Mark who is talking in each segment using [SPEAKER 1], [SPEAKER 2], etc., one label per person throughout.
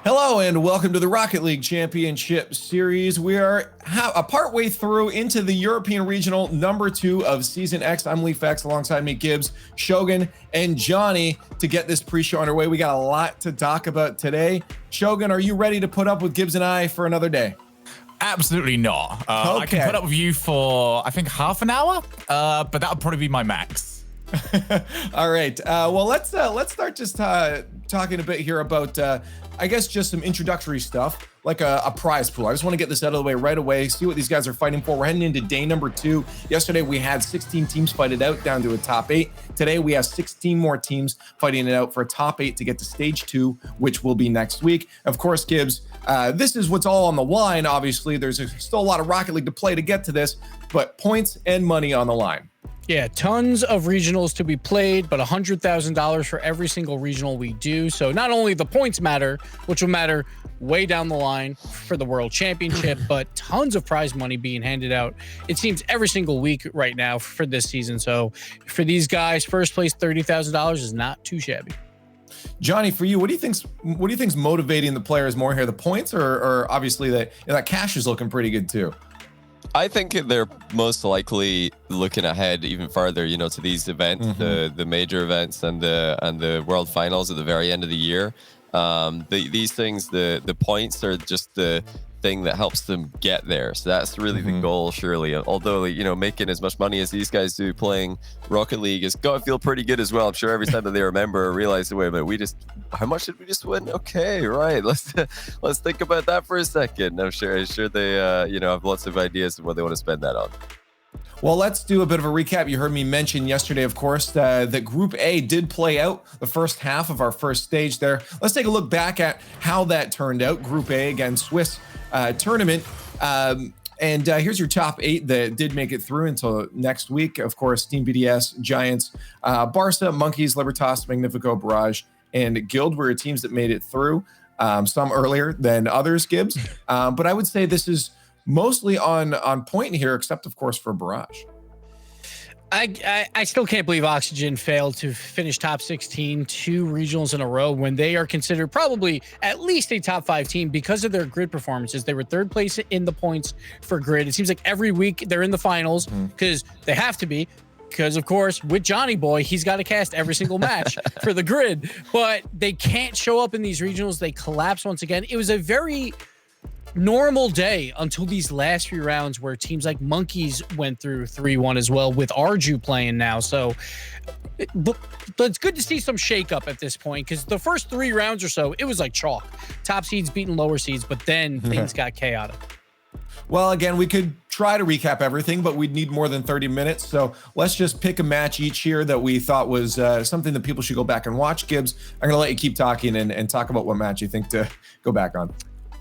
[SPEAKER 1] Hello and welcome to the Rocket League Championship Series. We are a part way through into the European Regional number 2 of Season X. I'm Leaf X, alongside me Gibbs, Shogun, and Johnny to get this pre-show underway. We got a lot to talk about today. Shogun, are you ready to put up with Gibbs and I for another day?
[SPEAKER 2] Absolutely not.
[SPEAKER 1] Okay.
[SPEAKER 2] I can put up with you for, I think, half an hour, but that would probably be my max.
[SPEAKER 1] All right. Well, let's start just talking a bit here about, I guess, just some introductory stuff, like a prize pool. I just want to get this out of the way right away, see what these guys are fighting for. We're heading into day number 2. Yesterday, we had 16 teams fight it out down to a top 8. Today, we have 16 more teams fighting it out for a top 8 to get to stage 2, which will be next week. Of course, Gibbs, this is what's all on the line. Obviously, there's still a lot of Rocket League to play to get to this, but points and money on the line.
[SPEAKER 3] Yeah, tons of regionals to be played, but $100,000 for every single regional we do. So not only the points matter, which will matter way down the line for the World Championship, but tons of prize money being handed out, it seems, every single week right now for this season. So for these guys, first place $30,000 is not too shabby.
[SPEAKER 1] Johnny, for you, what do you think's motivating the players more here? The points, or obviously that cash is looking pretty good too?
[SPEAKER 4] I think they're most likely looking ahead even further, to these events, the major events and the world finals at the very end of the year. These things, the points are just the thing that helps them get there. So that's really the goal, surely. Although, making as much money as these guys do playing Rocket League has got to feel pretty good as well. I'm sure every time that they remember or realize, wait a minute, how much did we just win? Okay, right. Let's think about that for a second. I'm sure they have lots of ideas of what they want to spend that on.
[SPEAKER 1] Well, let's do a bit of a recap. You heard me mention yesterday, of course, that Group A did play out the first half of our first stage there. Let's take a look back at how that turned out. Group A, again, Swiss tournament. And here's your top 8 that did make it through until next week. Of course, Team BDS, Giants, Barca, Monkeys, Libertas, Magnifico, Barrage, and Guild were teams that made it through, some earlier than others, Gibbs. But I would say this is mostly on point here, except, of course, for Barrage.
[SPEAKER 3] I still can't believe Oxygen failed to finish top 16 2 regionals in a row when they are considered probably at least a top 5 team because of their grid performances. They were 3rd place in the points for grid. It seems like every week they're in the finals because they have to be. Because, of course, with Johnny Boy, he's got to cast every single match for the grid. But they can't show up in these regionals. They collapse once again. It was a very normal day until these last few rounds where teams like Monkeys went through 3-1 as well, with Arju playing now. So but it's good to see some shakeup at this point, because the first 3 rounds or so, it was like chalk. Top seeds beating lower seeds, but then things got chaotic.
[SPEAKER 1] Well, again, we could try to recap everything, but we'd need more than 30 minutes. So let's just pick a match each here that we thought was something that people should go back and watch. Gibbs, I'm going to let you keep talking and talk about what match you think to go back on.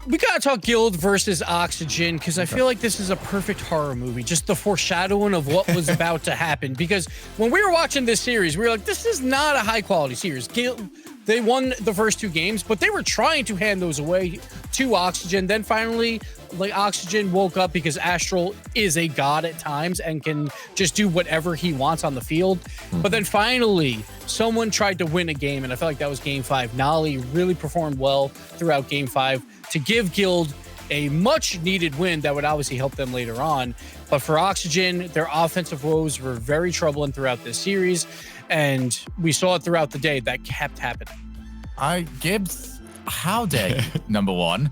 [SPEAKER 3] We gotta talk Guild versus Oxygen, because I feel like this is a perfect horror movie. Just the foreshadowing of what was about to happen. Because when we were watching this series, we were like, this is not a high quality series. Guild, they won the first 2 games, but they were trying to hand those away to Oxygen. Then finally, Oxygen woke up, because Astral is a god at times and can just do whatever he wants on the field. But then finally, someone tried to win a game, and I felt like that was Game 5. Nolly really performed well throughout Game 5 to give Guild a much-needed win that would obviously help them later on. But for Oxygen, their offensive woes were very troubling throughout this series, and we saw it throughout the day. That kept happening.
[SPEAKER 2] Gibbs, how dare you, number one?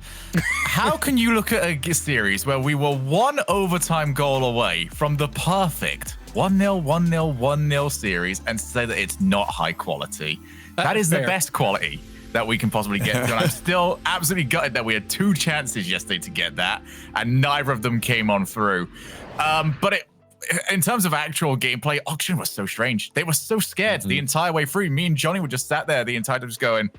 [SPEAKER 2] How can you look at a series where we were 1 overtime goal away from the perfect 1-0, 1-0, 1-0 series and say that it's not high quality? That is fair. The best quality that we can possibly get to. And I'm still absolutely gutted that we had 2 chances yesterday to get that, and neither of them came on through. But in terms of actual gameplay, Oxygen was so strange. They were so scared the entire way through. Me and Johnny were just sat there the entire time just going,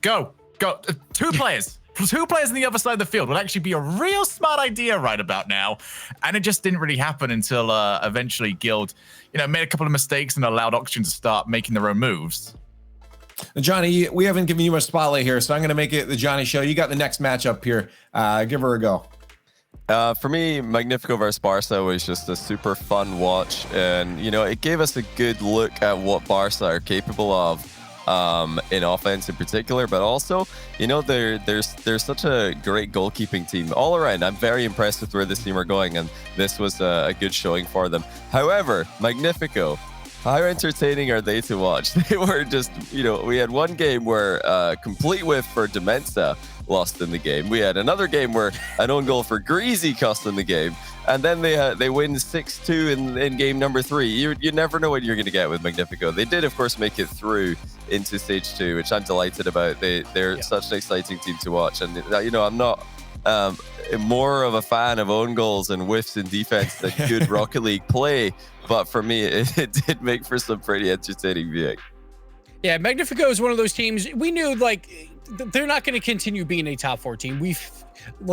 [SPEAKER 2] go. 2 players. 2 players on the other side of the field would actually be a real smart idea right about now. And it just didn't really happen until eventually Guild, made a couple of mistakes and allowed Oxygen to start making their own moves.
[SPEAKER 1] Johnny, we haven't given you much spotlight here, so I'm going to make it the Johnny show. You got the next matchup here. Give her a go.
[SPEAKER 4] For me, Magnifico versus Barca was just a super fun watch. And, it gave us a good look at what Barca are capable of. in offense in particular, but also, you know, there's such a great goalkeeping team all around. I'm very impressed with where this team are going, and this was a good showing for them. However, Magnifico, how entertaining are they to watch? They were just, you know, we had one game where complete whiff for Demensa lost in the game. We had another game where an own goal for Greasy cost them the game. And then they win 6-2 in game number 3. You never know what you're going to get with Magnifico. They did, of course, make it through into stage 2, which I'm delighted about. They're such an exciting team to watch. And, you know, I'm not more of a fan of own goals and whiffs in defense than good Rocket League play. But for me, it did make for some pretty entertaining viewing.
[SPEAKER 3] Yeah, Magnifico is one of those teams we knew, like, they're not going to continue being a top 4 team. We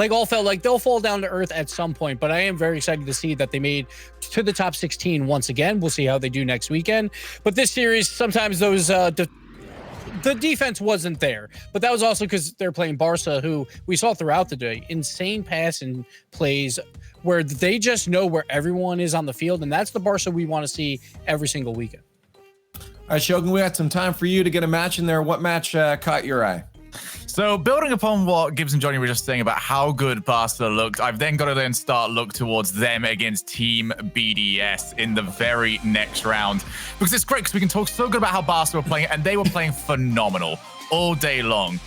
[SPEAKER 3] all felt like they'll fall down to earth at some point, but I am very excited to see that they made to the top 16 once again. We'll see how they do next weekend. But this series, sometimes those the defense wasn't there, but that was also because they're playing Barca, who we saw throughout the day, insane passing plays where they just know where everyone is on the field, and that's the Barca we want to see every single weekend.
[SPEAKER 1] All right, Shogun, we got some time for you to get a match in there. What match caught your eye?
[SPEAKER 2] So building upon what Gibbs and Johnny were just saying about how good Barca looked, I've then got to then start look towards them against Team BDS in the very next round. Because it's great because we can talk so good about how Barca were playing, and they were playing phenomenal all day long.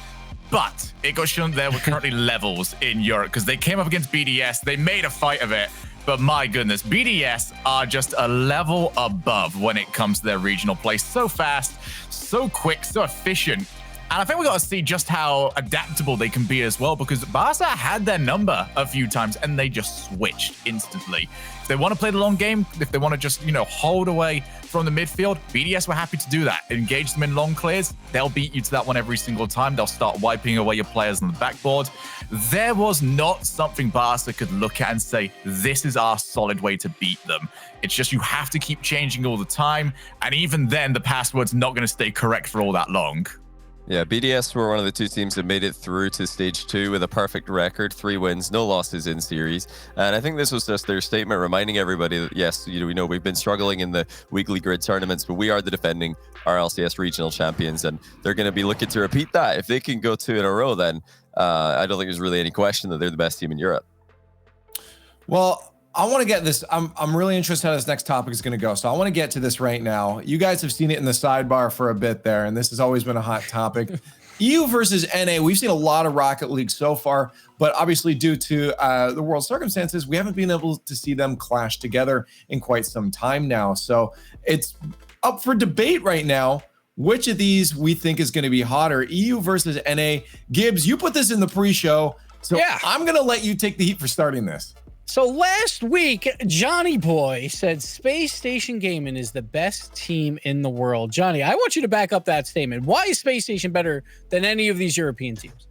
[SPEAKER 2] But it got shown there were currently levels in Europe because they came up against BDS. They made a fight of it. But my goodness, BDS are just a level above when it comes to their regional play. So fast, so quick, so efficient. And I think we got to see just how adaptable they can be as well, because Barca had their number a few times and they just switched instantly. If they want to play the long game, if they want to just, you know, hold away from the midfield, BDS were happy to do that. Engage them in long clears. They'll beat you to that one every single time. They'll start wiping away your players on the backboard. There was not something Barca could look at and say, this is our solid way to beat them. It's just you have to keep changing all the time. And even then, the password's not going to stay correct for all that long.
[SPEAKER 4] Yeah, BDS were one of the 2 teams that made it through to stage 2 with a perfect record, 3 wins, no losses in series. And I think this was just their statement reminding everybody that, yes, you know, we know we've been struggling in the weekly grid tournaments, but we are the defending RLCS regional champions, and they're going to be looking to repeat that. If they can go 2 in a row, then I don't think there's really any question that they're the best team in Europe.
[SPEAKER 1] Well, I want to get this. I'm really interested how this next topic is going to go. So I want to get to this right now. You guys have seen it in the sidebar for a bit there, and this has always been a hot topic. EU versus NA. We've seen a lot of Rocket League so far, but obviously due to the world circumstances, we haven't been able to see them clash together in quite some time now. So it's up for debate right now. Which of these we think is going to be hotter, EU versus NA? Gibbs, you put this in the pre-show, so yeah. I'm going to let you take the heat for starting this.
[SPEAKER 3] So last week, Johnny Boy said Space Station Gaming is the best team in the world. Johnny, I want you to back up that statement. Why is Space Station better than any of these European teams?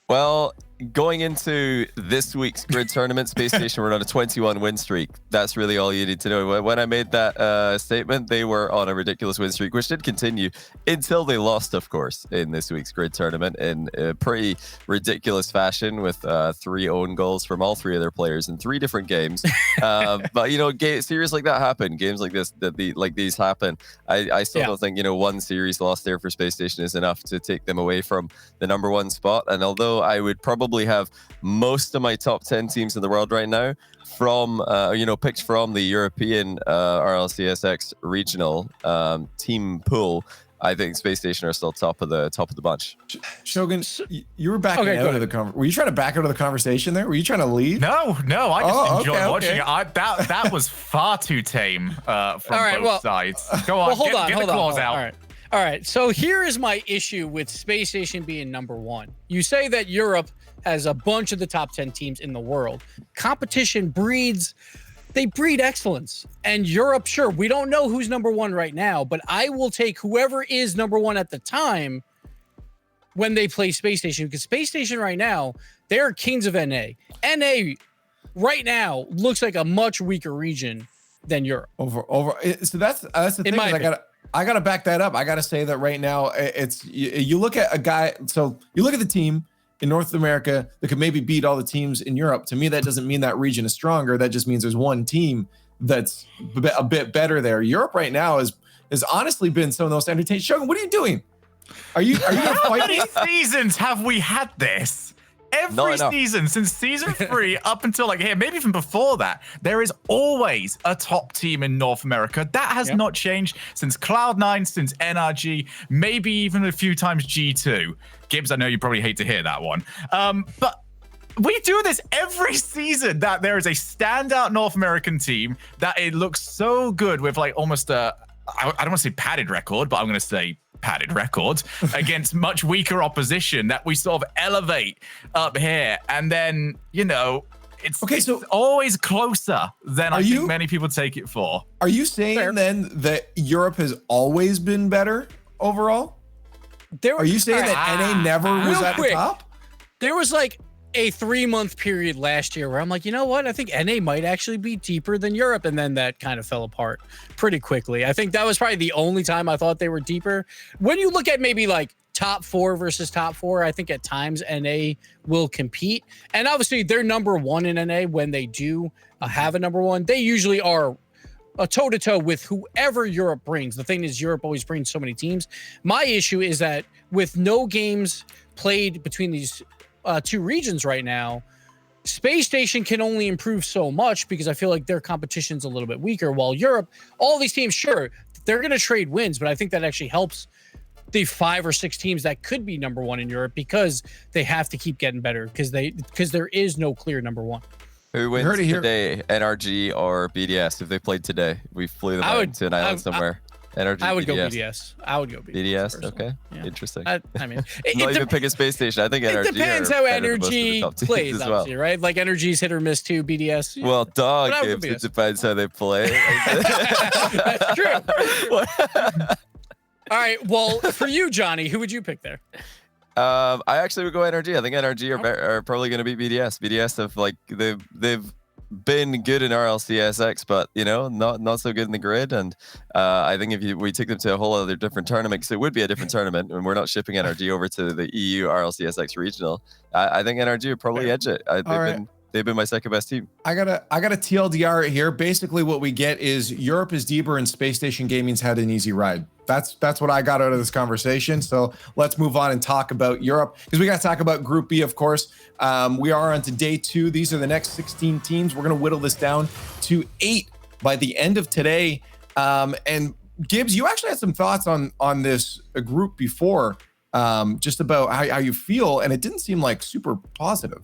[SPEAKER 4] Well, going into this week's grid tournament, Space Station were on a 21 win streak. That's really all you need to know. When I made that statement, they were on a ridiculous win streak, which did continue until they lost, of course, in this week's grid tournament in a pretty ridiculous fashion with 3 own goals from all 3 of their players in 3 different games. But, you know, series like that happen. Games like this, like these happen. I still don't think, you know, 1 series lost there for Space Station is enough to take them away from the #1 spot. And although I would probably have most of my top 10 teams in the world right now from picked from the European RLCS X regional team pool, I think Space Station are still top of the bunch.
[SPEAKER 1] Shogun, you were backing out of the conversation. Were you trying to back out of the conversation there? Were you trying to leave?
[SPEAKER 2] No, I just enjoyed watching it. That was far too tame from both sides. Go on, get the claws out.
[SPEAKER 3] All right, so here is my issue with Space Station being #1. You say that Europe has a bunch of the top 10 teams in the world. Competition breeds excellence. And Europe, sure, we don't know who's #1 right now, but I will take whoever is #1 at the time when they play Space Station, because Space Station right now, they're kings of NA. NA right now looks like a much weaker region than Europe.
[SPEAKER 1] So that's the thing. I gotta back that up. I gotta say that right now, it's you look at a guy. So you look at the team in North America that could maybe beat all the teams in Europe. To me, that doesn't mean that region is stronger. That just means there's one team that's a bit better there. Europe right now has honestly been some of the most entertaining. Shogun, what are you doing? Are you gonna
[SPEAKER 2] How
[SPEAKER 1] fight
[SPEAKER 2] many
[SPEAKER 1] me?
[SPEAKER 2] seasons have we had this? Every
[SPEAKER 4] enough.
[SPEAKER 2] season since season 3 up until like here, maybe even before that, there is always a top team in North America. That has not changed since Cloud9, since NRG, maybe even a few times G2. Gibbs, I know you probably hate to hear that one. But we do this every season, that there is a standout North American team that it looks so good with like almost a, I don't want to say padded record, but I'm going to say padded record against much weaker opposition that we sort of elevate up here. And then, you know, it's always closer than I think many people take it for.
[SPEAKER 1] Are you saying then that Europe has always been better overall? Are you saying that NA never was at the top?
[SPEAKER 3] There was like a 3-month period last year where I'm like, you know what? I think NA might actually be deeper than Europe. And then that kind of fell apart pretty quickly. I think that was probably the only time I thought they were deeper. When you look at maybe like top 4 versus top 4, I think at times NA will compete. And obviously they're number 1 in NA when they do have a number 1. They usually are a toe-to-toe with whoever Europe brings. The thing is, Europe always brings so many teams. My issue is that with no games played between these two regions right now, Space Station can only improve so much because I feel like their competition's a little bit weaker, while Europe, all these teams, sure, they're going to trade wins, but I think that actually helps the 5 or 6 teams that could be number 1 in Europe because they have to keep getting better because there is no clear number 1.
[SPEAKER 4] Who wins today, NRG or BDS, if they played today? We flew them out to an island somewhere. NRG,
[SPEAKER 3] I would
[SPEAKER 4] BDS.
[SPEAKER 3] go BDS. I would go BDS.
[SPEAKER 4] BDS,
[SPEAKER 3] personally.
[SPEAKER 4] okay.
[SPEAKER 3] Yeah.
[SPEAKER 4] Interesting.
[SPEAKER 3] I mean,
[SPEAKER 4] not even pick a space station. I think NRG.
[SPEAKER 3] It depends how Energy plays,
[SPEAKER 4] as well.
[SPEAKER 3] obviously, right? Like Energy's hit or miss too. BDS.
[SPEAKER 4] Well, dog, it depends how they play.
[SPEAKER 3] That's true. All right. Well, for you, Johnny, who would you pick there?
[SPEAKER 4] I actually would go NRG. I think NRG are probably going to beat BDS. BDS have like they've been good in RLCS X, but you know, not so good in the grid. And I think if we took them to a whole other different tournament, because it would be a different tournament, and we're not shipping NRG over to the EU RLCS X regional. I think NRG would probably edge it. They've been my second best team.
[SPEAKER 1] I got a TLDR here. Basically, what we get is Europe is deeper and Space Station Gaming's had an easy ride. That's what I got out of this conversation. So let's move on and talk about Europe, because we got to talk about Group B, of course. We are on to day 2. These are the next 16 teams. We're going to whittle this down to 8 by the end of today. And Gibbs, you actually had some thoughts on this group before, just about how you feel, and it didn't seem like super positive.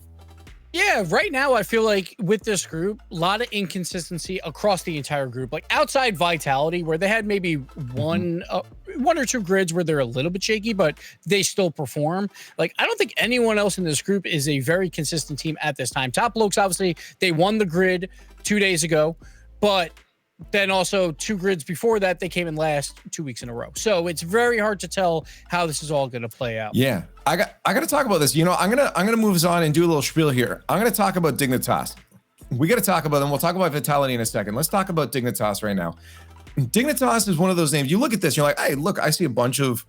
[SPEAKER 3] Yeah, right now I feel like with this group, a lot of inconsistency across the entire group. Like outside Vitality, where they had maybe one or two grids where they're a little bit shaky, but they still perform. Like I don't think anyone else in this group is a very consistent team at this time. Top Blokes, obviously, they won the grid 2 days ago, but then also 2 grids before that, they came in last 2 weeks in a row. So it's very hard to tell how this is all going to play out.
[SPEAKER 1] Yeah, I got to talk about this. You know, I'm gonna move us on and do a little spiel here. I'm gonna talk about Dignitas. We got to talk about them. We'll talk about Vitality in a second. Let's talk about Dignitas right now. Dignitas is one of those names. You look at this, you're like, hey, look, I see a bunch of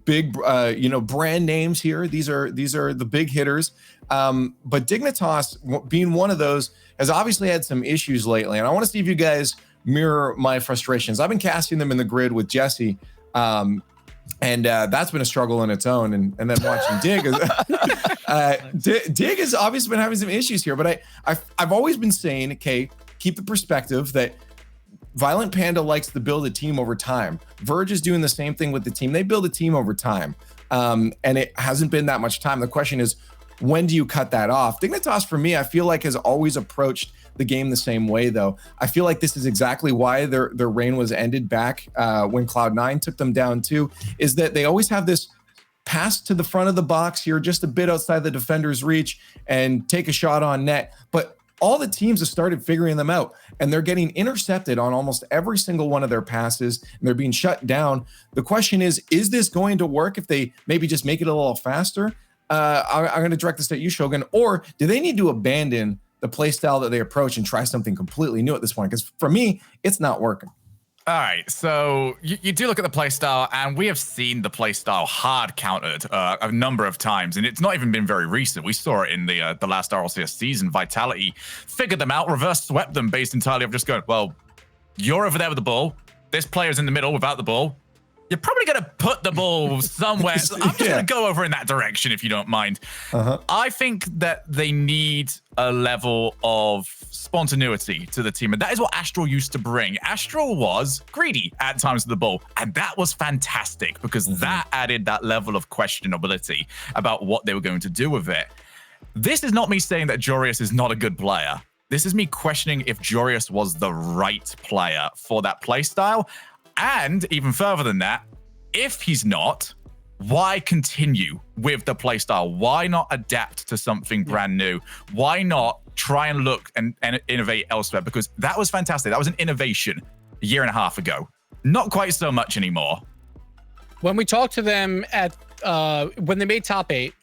[SPEAKER 1] big, brand names here. These are the big hitters. But Dignitas, being one of those, has obviously had some issues lately, and I want to see if you guys mirror my frustrations. I've been casting them in the grid with Jesse, and that's been a struggle in its own. And then watching Dig, Dig has obviously been having some issues here. But I've always been saying, okay, keep the perspective that Violent Panda likes to build a team over time. Verge is doing the same thing with the team. They build a team over time, and it hasn't been that much time. The question is, when do you cut that off? Dignitas, for me, I feel like has always approached the game the same way, though. I feel like this is exactly why their reign was ended back when Cloud9 took them down too, is that they always have this pass to the front of the box here, just a bit outside the defender's reach, and take a shot on net. But all the teams have started figuring them out, and they're getting intercepted on almost every single one of their passes, and they're being shut down. The question is this going to work if they maybe just make it a little faster? I'm going to direct this at you, Shogun. Or do they need to abandon the play style that they approach and try something completely new at this point? Because for me, it's not working.
[SPEAKER 2] All right, so you do look at the playstyle, and we have seen the playstyle hard countered a number of times, and it's not even been very recent. We saw it in the last RLCS season. Vitality figured them out, reverse swept them based entirely off just going, well, you're over there with the ball. This player's in the middle without the ball. You're probably going to put the ball somewhere. So I'm just going to go over in that direction, if you don't mind. I think that they need a level of spontaneity to the team. And that is what Astral used to bring. Astral was greedy at times with the ball. And that was fantastic because that added that level of questionability about what they were going to do with it. This is not me saying that Jorius is not a good player. This is me questioning if Jorius was the right player for that playstyle. And even further than that, if he's not, why continue with the playstyle? Why not adapt to something brand new? Why not try and look and innovate elsewhere? Because that was fantastic. That was an innovation a year and a half ago. Not quite so much anymore.
[SPEAKER 3] When we talked to them at when they made top 8,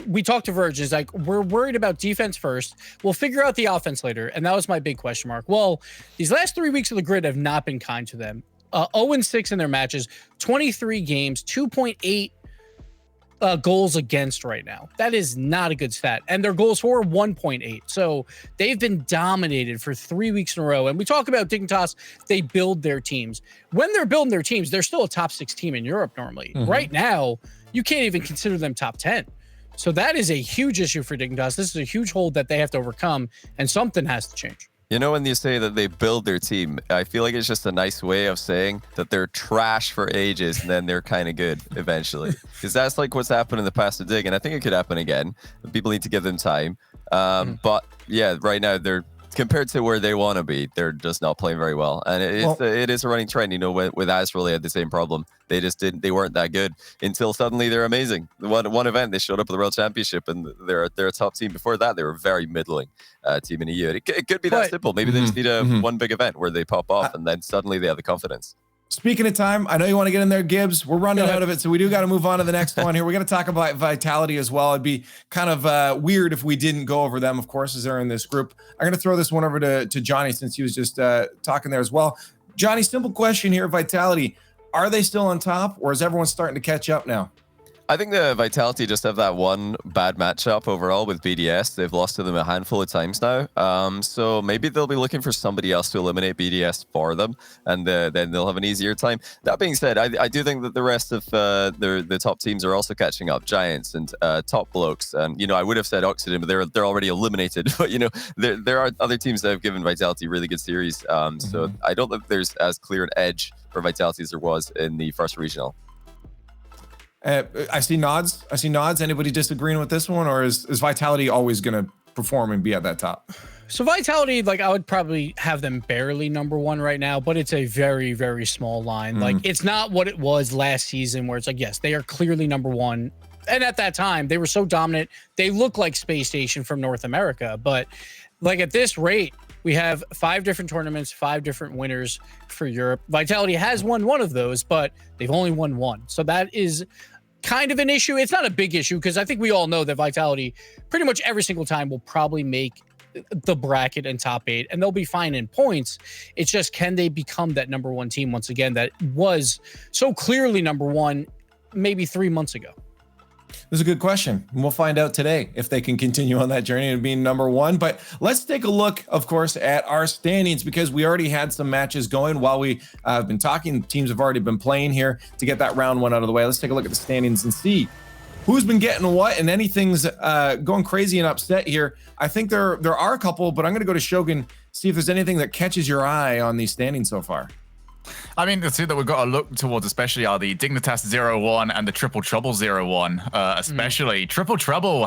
[SPEAKER 3] we talked to Virgin. It's like, we're worried about defense first. We'll figure out the offense later. And that was my big question mark. Well, these last 3 weeks of the grid have not been kind to them. 0-6 in their matches, 23 games, 2.8 goals against right now. That is not a good stat. And their goals for 1.8. So they've been dominated for 3 weeks in a row. And we talk about Dignitas, they build their teams. When they're building their teams, they're still a top 6 team in Europe normally. Right now, you can't even consider them top 10. So that is a huge issue for Dignitas. This is a huge hole that they have to overcome, and something has to change.
[SPEAKER 4] You know, when you say that they build their team, I feel like it's just a nice way of saying that they're trash for ages and then they're kind of good eventually. Because that's like what's happened in the past to Dig, and I think it could happen again. People need to give them time. But yeah, right now they're, compared to where they want to be, they're just not playing very well. And it is a running trend. You know, with Astral, they had the same problem. They weren't that good until suddenly they're amazing. One event, they showed up at the World Championship and they're a top team. Before that, they were a very middling team in EU. It could be that simple. Maybe they just need one big event where they pop off and then suddenly they have the confidence.
[SPEAKER 1] Speaking of time, I know you want to get in there, Gibbs. We're running out of it, so we do got to move on to the next one here. We're going to talk about Vitality as well. It'd be kind of weird if we didn't go over them, of course, as they're in this group. I'm going to throw this one over to Johnny since he was just talking there as well. Johnny, simple question here, Vitality. Are they still on top, or is everyone starting to catch up now?
[SPEAKER 4] I think the Vitality just have that one bad matchup overall with BDS. They've lost to them a handful of times now. So maybe they'll be looking for somebody else to eliminate BDS for them, and then they'll have an easier time. That being said, I do think that the rest of the top teams are also catching up. Giants and top blokes. And, you know, I would have said Oxygen, but they're already eliminated. But, you know, there are other teams that have given Vitality really good series. So I don't think there's as clear an edge for Vitality as there was in the first regional.
[SPEAKER 1] I see nods. Anybody disagreeing with this one, or is Vitality always going to perform and be at that top?
[SPEAKER 3] So Vitality, like, I would probably have them barely #1 right now, but it's a very, very small line. Like, it's not what it was last season where it's like, yes, they are clearly #1. And at that time, they were so dominant. They look like Space Station from North America. But like at this rate, we have 5 different tournaments, 5 different winners for Europe. Vitality has won one of those, but they've only won one. So that is kind of an issue. It's not a big issue because I think we all know that Vitality pretty much every single time will probably make the bracket and top 8, and they'll be fine in points. It's just, can they become that #1 team once again that was so clearly #1 maybe 3 months ago?
[SPEAKER 1] This is a good question. We'll find out today if they can continue on that journey of being #1. But let's take a look, of course, at our standings, because we already had some matches going while we have been talking. Teams have already been playing here to get that round 1 out of the way. Let's take a look at the standings and see who's been getting what, and anything's going crazy and upset here. I think there are a couple, but I'm going to go to Shogun, see if there's anything that catches your eye on these standings so far.
[SPEAKER 2] I mean, the two that we've got to look towards especially are the Dignitas 0-1 and the Triple Trouble 0-1. Especially Triple Trouble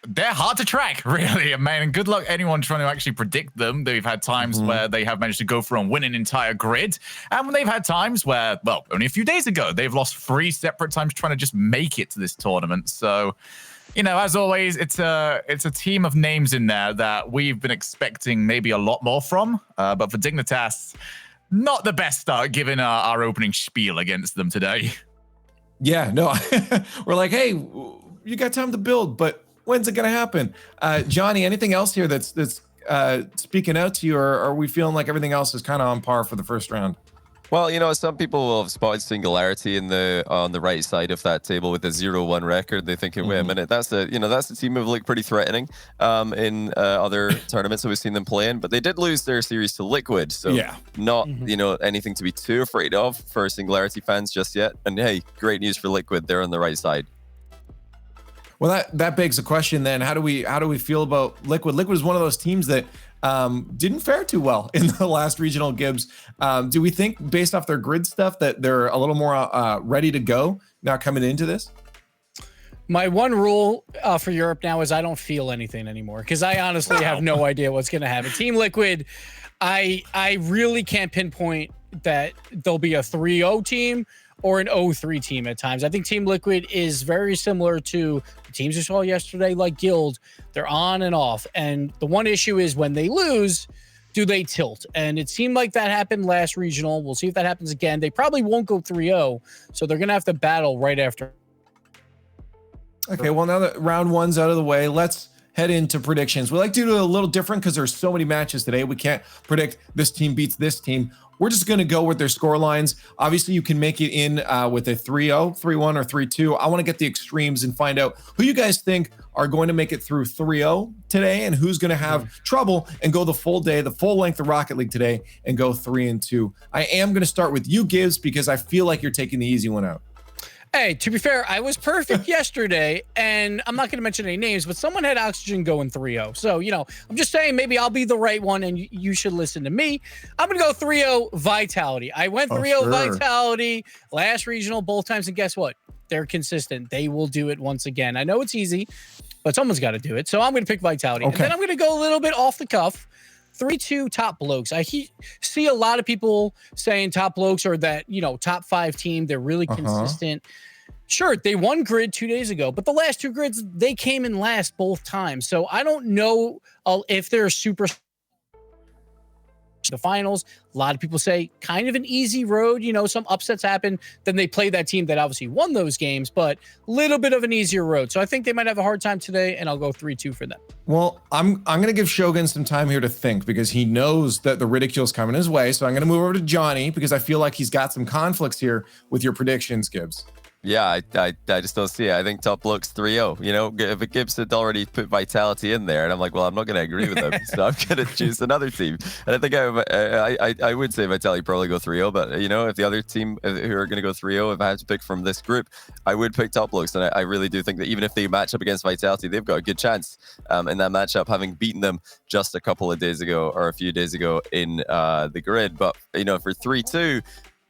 [SPEAKER 2] they're hard to track, really. Man, good luck anyone trying to actually predict them. They've had times where they have managed to go through and win an entire grid. And when they've had times where, well, only a few days ago, they've lost 3 separate times trying to just make it to this tournament. So, you know, as always, it's a team of names in there that we've been expecting maybe a lot more from. But for Dignitas, not the best start given our opening spiel against them today.
[SPEAKER 1] Yeah, no, we're like, hey, you got time to build, but when's it going to happen? Johnny, anything else here that's speaking out to you, or are we feeling like everything else is kind of on par for the first round?
[SPEAKER 4] Well, you know, some people will have spotted Singularity on the right side of that table with a 0-1 record. They think, wait a minute, that's a team who've looked pretty threatening in other tournaments that we've seen them play in. But they did lose their series to Liquid, so not anything to be too afraid of for Singularity fans just yet. And hey, great news for Liquid. They're on the right side.
[SPEAKER 1] Well, that begs the question then, how do we feel about Liquid? Liquid is one of those teams that didn't fare too well in the last regional, Gibbs. Do we think, based off their grid stuff, that they're a little more ready to go now coming into this?
[SPEAKER 3] My one rule for Europe now is I don't feel anything anymore, because I honestly have no idea what's going to happen. Team Liquid, I really can't pinpoint that there'll be a 3-0 team or an 0-3 team at times. I think Team Liquid is very similar to the teams we saw yesterday, like Guild. They're on and off. And the one issue is when they lose, do they tilt? And it seemed like that happened last regional. We'll see if that happens again. They probably won't go 3-0, so they're going to have to battle right after.
[SPEAKER 1] Okay, well, now that round one's out of the way, let's head into predictions. We like to do it a little different because there's so many matches today. We can't predict this team beats this team. We're just going to go with their score lines. Obviously, you can make it in with a 3-0, 3-1, or 3-2. I want to get the extremes and find out who you guys think are going to make it through 3-0 today and who's going to have trouble and go the full day, the full length of Rocket League today and go 3-2. I am going to start with you, Gibbs, because I feel like you're taking the easy one out.
[SPEAKER 3] Hey, to be fair, I was perfect yesterday, and I'm not going to mention any names, but someone had Oxygen going 3-0. So, I'm just saying maybe I'll be the right one, and you should listen to me. I'm going to go 3-0 Vitality. I went 3-0 Vitality last regional both times, and guess what? They're consistent. They will do it once again. I know it's easy, but someone's got to do it. So I'm going to pick Vitality. Okay. And then I'm going to go a little bit off the cuff. 3-2 top blokes. I see a lot of people saying top blokes are that, top 5 team. They're really consistent. Sure, they won grid 2 days ago, but the last 2 grids, they came in last both times. So I don't know if they're super the finals. A lot of people say kind of an easy road. Some upsets happen. Then they play that team that obviously won those games, but a little bit of an easier road. So I think they might have a hard time today, and I'll go 3-2 for them.
[SPEAKER 1] Well, I'm going to give Shogun some time here to think because he knows that the ridicule's coming his way. So I'm going to move over to Johnny because I feel like he's got some conflicts here with your predictions, Gibbs.
[SPEAKER 4] Yeah, I just don't see it. I think top looks 3-0. If Gibbs had already put Vitality in there, and I'm like, well, I'm not going to agree with him, so I'm going to choose another team. And I think I would say Vitality probably go 3-0, but if the other team who are going to go 3-0, if I had to pick from this group, I would pick top looks. And I really do think that even if they match up against Vitality, they've got a good chance in that matchup, having beaten them just a couple of days ago or a few days ago in the grid. But for 3-2.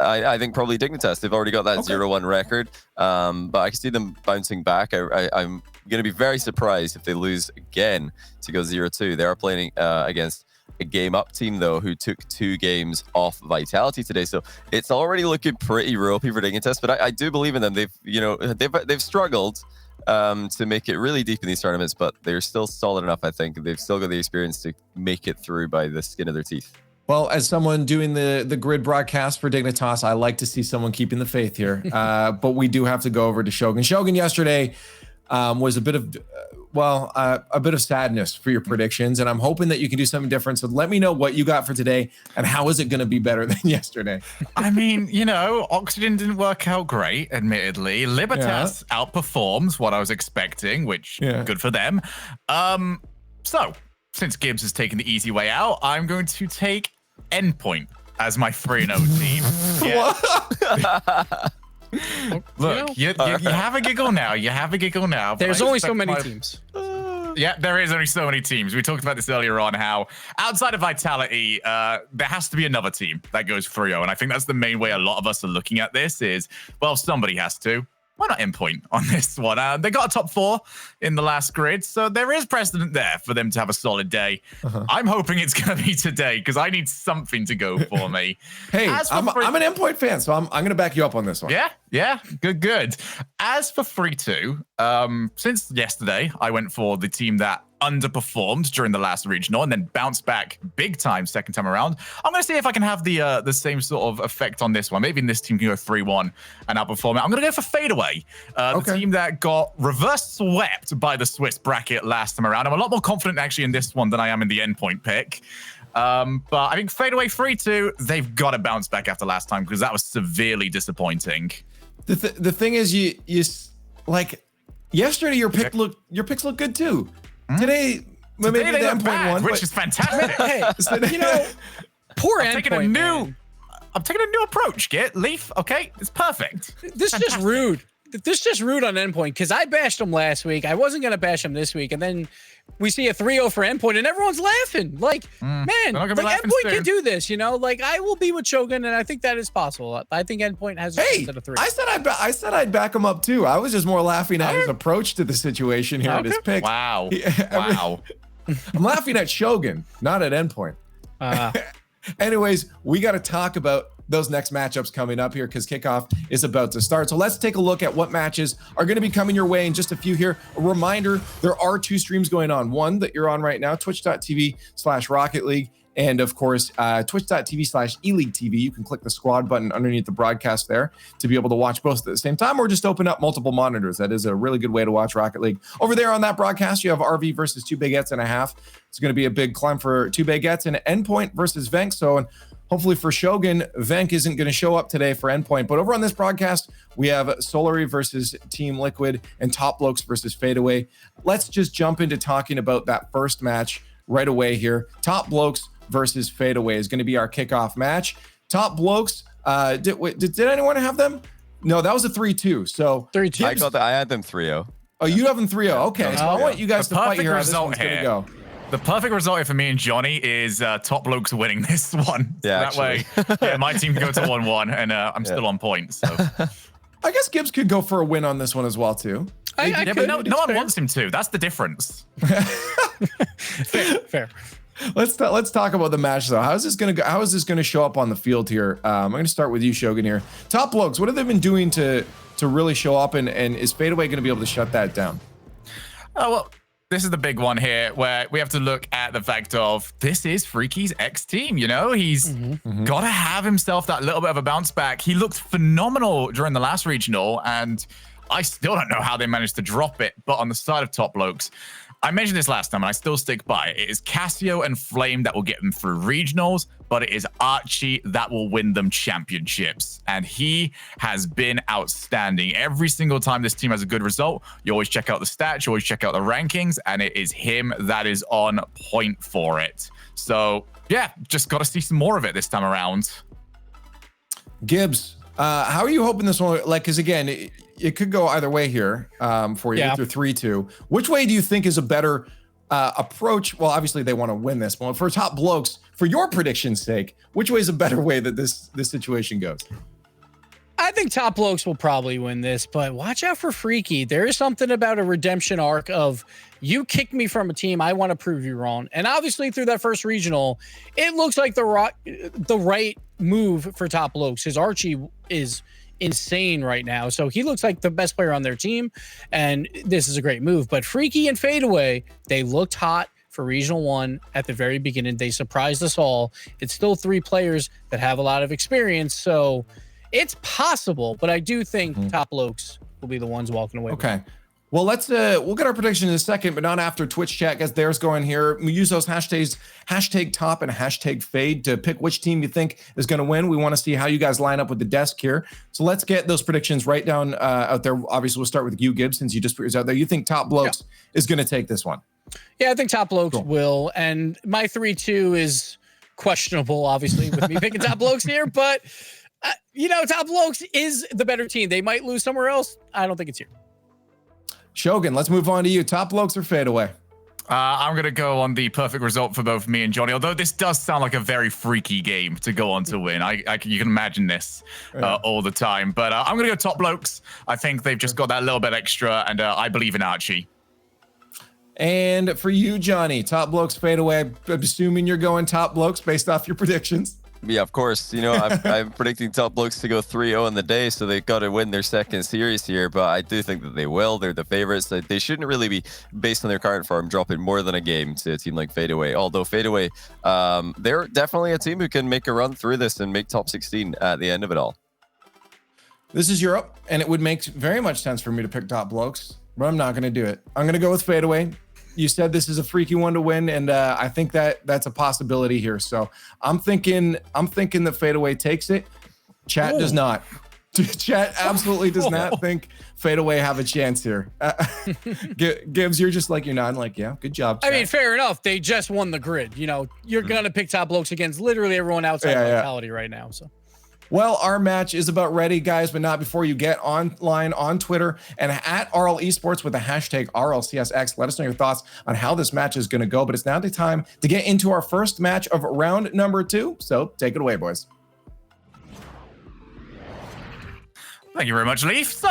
[SPEAKER 4] I think probably Dignitas. They've already got that 0-1 record, but I can see them bouncing back. I'm going to be very surprised if they lose again to go 0-2. They are playing against a game up team, though, who took 2 games off Vitality today. So it's already looking pretty ropey for Dignitas, but I do believe in them. They've struggled to make it really deep in these tournaments, but they're still solid enough, I think. They've still got the experience to make it through by the skin of their teeth.
[SPEAKER 1] Well, as someone doing the grid broadcast for Dignitas, I like to see someone keeping the faith here. But we do have to go over to Shogun. Shogun yesterday was a bit of sadness for your predictions, and I'm hoping that you can do something different. So let me know what you got for today, and how is it going to be better than yesterday?
[SPEAKER 2] I mean, Oxygen didn't work out great, admittedly. Libertas outperforms what I was expecting, which good for them. So since Gibbs has taken the easy way out, I'm going to take Endpoint as my 3-0 team. Look, you have a giggle now. You have a giggle now.
[SPEAKER 3] There's only so many teams.
[SPEAKER 2] Yeah, there is only so many teams. We talked about this earlier on, how outside of Vitality, there has to be another team that goes 3-0. And I think that's the main way a lot of us are looking at this is, well, somebody has to. Why not Endpoint on this one? They got a top 4 in the last grid, so there is precedent there for them to have a solid day. I'm hoping it's going to be today because I need something to go for me.
[SPEAKER 1] Hey, I'm an Endpoint fan, so I'm going to back you up on this one.
[SPEAKER 2] Yeah, good. As for 3-2, since yesterday, I went for the team that underperformed during the last regional and then bounced back big time second time around. I'm going to see if I can have the same sort of effect on this one. Maybe this team can go 3-1 and outperform it. I'm going to go for FADEAWAY, the team that got reverse swept by the Swiss bracket last time around. I'm a lot more confident actually in this one than I am in the Endpoint pick. But I think FADEAWAY 3-2, they've got to bounce back after last time because that was severely disappointing.
[SPEAKER 1] The thing is, you like yesterday your picks looked good too. Today maybe
[SPEAKER 2] Today
[SPEAKER 1] the
[SPEAKER 2] they look
[SPEAKER 1] endpoint
[SPEAKER 2] bad,
[SPEAKER 1] one,
[SPEAKER 2] which
[SPEAKER 1] but-
[SPEAKER 2] is fantastic.
[SPEAKER 3] Hey, poor
[SPEAKER 2] I'm taking
[SPEAKER 3] endpoint.
[SPEAKER 2] a I'm taking a new approach, Git. Leaf, okay? It's perfect.
[SPEAKER 3] This is just rude. This is just rude on endpoint because I bashed him last week. I wasn't going to bash him this week. And then we see a 3-0 for endpoint and everyone's laughing. Like, man,
[SPEAKER 2] they're not gonna be
[SPEAKER 3] like
[SPEAKER 2] laughing
[SPEAKER 3] endpoint
[SPEAKER 2] soon.
[SPEAKER 3] can do this, you know? Like, I will be with Shogun and I think that is possible. I think endpoint has a
[SPEAKER 1] Hey,
[SPEAKER 3] chance at a 3.
[SPEAKER 1] I said I'd back him up too. I was just more laughing at his approach to the situation here at his pick.
[SPEAKER 2] Wow. Wow.
[SPEAKER 1] I'm laughing at Shogun, not at endpoint. Anyways, we got to talk about those next matchups coming up here because kickoff is about to start. So let's take a look at what matches are going to be coming your way in just a few here. A reminder, there are 2 streams going on. One that you're on right now, twitch.tv/Rocket League. And of course, twitch.tv/eLeague TV. You can click the squad button underneath the broadcast there to be able to watch both at the same time, or just open up multiple monitors. That is a really good way to watch Rocket League. Over there on that broadcast, you have RV versus 2 Baguettes and a half. It's going to be a big climb for 2 Baguettes and Endpoint versus Venk. So, and hopefully for Shogun, Venk isn't going to show up today for Endpoint. But over on this broadcast, we have Solary versus Team Liquid and Top Blokes versus FADEAWAY. Let's just jump into talking about that first match right away here. Top Blokes versus FADEAWAY is going to be our kickoff match. Top Blokes, did anyone have them? No, that was a 3-2. So
[SPEAKER 3] 3-2.
[SPEAKER 4] I had them 3-0.
[SPEAKER 1] Oh, you have them 3-0. Okay, so I want you guys
[SPEAKER 2] The
[SPEAKER 1] to fight
[SPEAKER 2] perfect
[SPEAKER 1] here. How this
[SPEAKER 2] result
[SPEAKER 1] one's going to
[SPEAKER 2] here.
[SPEAKER 1] go.
[SPEAKER 2] The perfect result here for me and Johnny is Top Blokes winning this one. So
[SPEAKER 4] Yeah,
[SPEAKER 2] that way, my team can go to 1-1, and I'm still on point. So.
[SPEAKER 1] I guess Gibbs could go for a win on this one as well, too.
[SPEAKER 2] Yeah, but no one wants him to. That's the difference.
[SPEAKER 3] Fair.
[SPEAKER 1] Let's talk about the match though. How is this gonna go? How is this gonna show up on the field here? I'm gonna start with you, Shogun here. Top Blokes, what have they been doing to really show up, and is FADEAWAY gonna be able to shut that down?
[SPEAKER 2] Oh, well, this is the big one here where we have to look at the fact of this is Freaky's X team. You know, he's got to have himself that little bit of a bounce back. He looked phenomenal during the last regional, and I still don't know how they managed to drop it. But on the side of Top Blokes, I mentioned this last time and I still stick by it. It is Cassio and Flame that will get them through regionals, but it is Archie that will win them championships. And he has been outstanding. Every single time this team has a good result, you always check out the stats, you always check out the rankings, and it is him that is on point for it. So yeah, just got to see some more of it this time around.
[SPEAKER 1] Gibbs, how are you hoping this one? Like, because again, it could go either way here for you.
[SPEAKER 3] Yeah.
[SPEAKER 1] Either 3-2. Which way do you think is a better approach? Well, obviously they want to win this one. For Top Blokes, for your prediction's sake, which way is a better way that this situation goes?
[SPEAKER 3] I think Top Blokes will probably win this, but watch out for Freaky. There is something about a redemption arc of you kicked me from a team, I want to prove you wrong. And obviously through that first regional, it looks like the right move for Top Blokes. His Archie is insane right now, so he looks like the best player on their team, and this is a great move. But Freaky and FADEAWAY, they looked hot for Regional 1 at the very beginning. They surprised us all. It's still 3 players that have a lot of experience, so it's possible, but I do think Top Blokes will be the ones walking away.
[SPEAKER 1] Okay. Well, let's we'll get our prediction in a second, but not after Twitch chat gets theirs going here. We use those hashtags, #top and #fade, to pick which team you think is going to win. We want to see how you guys line up with the desk here. So let's get those predictions right down out there. Obviously, we'll start with you, Gibbs, since you just put yours out there. You think Top Blokes is going to take this one?
[SPEAKER 3] Yeah, I think Top Blokes will, and my 3-2 is questionable, obviously, with me picking Top Blokes here, but you know, Top Blokes is the better team. They might lose somewhere else. I don't think it's here.
[SPEAKER 1] Shogun, let's move on to you. Top Blokes or FADEAWAY?
[SPEAKER 2] I'm going to go on the perfect result for both me and Johnny, although this does sound like a very freaky game to go on to win. You can imagine this all the time. But I'm going to go Top Blokes. I think they've just got that little bit extra, and I believe in Archie.
[SPEAKER 1] And for you, Johnny, Top Blokes, FADEAWAY. I'm assuming you're going Top Blokes based off your predictions.
[SPEAKER 4] Yeah, of course. You know, I'm predicting Top Blokes to go 3-0 in the day, so they've got to win their second series here. But I do think that they will. They're the favorites. They shouldn't really be, based on their current form, dropping more than a game to a team like FADEAWAY. Although FADEAWAY, they're definitely a team who can make a run through this and make top 16 at the end of it all.
[SPEAKER 1] This is Europe, and it would make very much sense for me to pick Top Blokes, but I'm not going to do it. I'm going to go with FADEAWAY. You said this is a freaky one to win, and I think that's a possibility here. So I'm thinking that FADEAWAY takes it. Chat does not. Chat absolutely does not think FADEAWAY have a chance here. Gibbs, you're just like, you're nodding like, yeah, good job, chat.
[SPEAKER 3] I mean, fair enough. They just won the grid. You know, you're going to pick top blokes against literally everyone outside of Vitality right now. So.
[SPEAKER 1] Well, our match is about ready, guys, but not before you get online on Twitter and at RL Esports with the hashtag RLCS X. Let us know your thoughts on how this match is going to go. But it's now the time to get into our first match of round number 2. So take it away, boys.
[SPEAKER 2] Thank you very much, Leaf. So,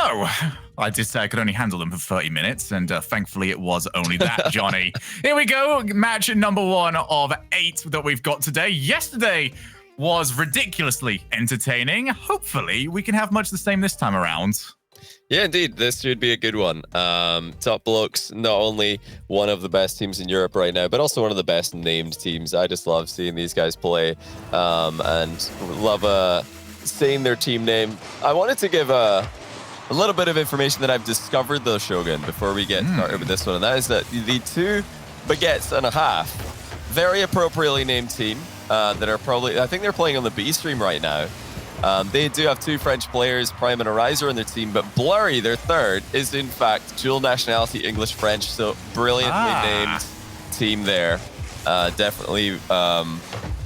[SPEAKER 2] I did say I could only handle them for 30 minutes, and thankfully it was only that, Johnny. Here we go. Match number 1 of 8 that we've got today. Yesterday was ridiculously entertaining. Hopefully, we can have much the same this time around.
[SPEAKER 4] Yeah, indeed. This should be a good one. Top Blokes, not only one of the best teams in Europe right now, but also one of the best named teams. I just love seeing these guys play and love saying their team name. I wanted to give a little bit of information that I've discovered, though, Shogun, before we get started with this one, and that is that the 2 baguettes and a half, very appropriately named team that are probably, I think they're playing on the B stream right now. They do have 2 French players, Prime and Ariser, on their team, but Blurry, their third, is in fact dual nationality English-French, so brilliantly named team there. Definitely,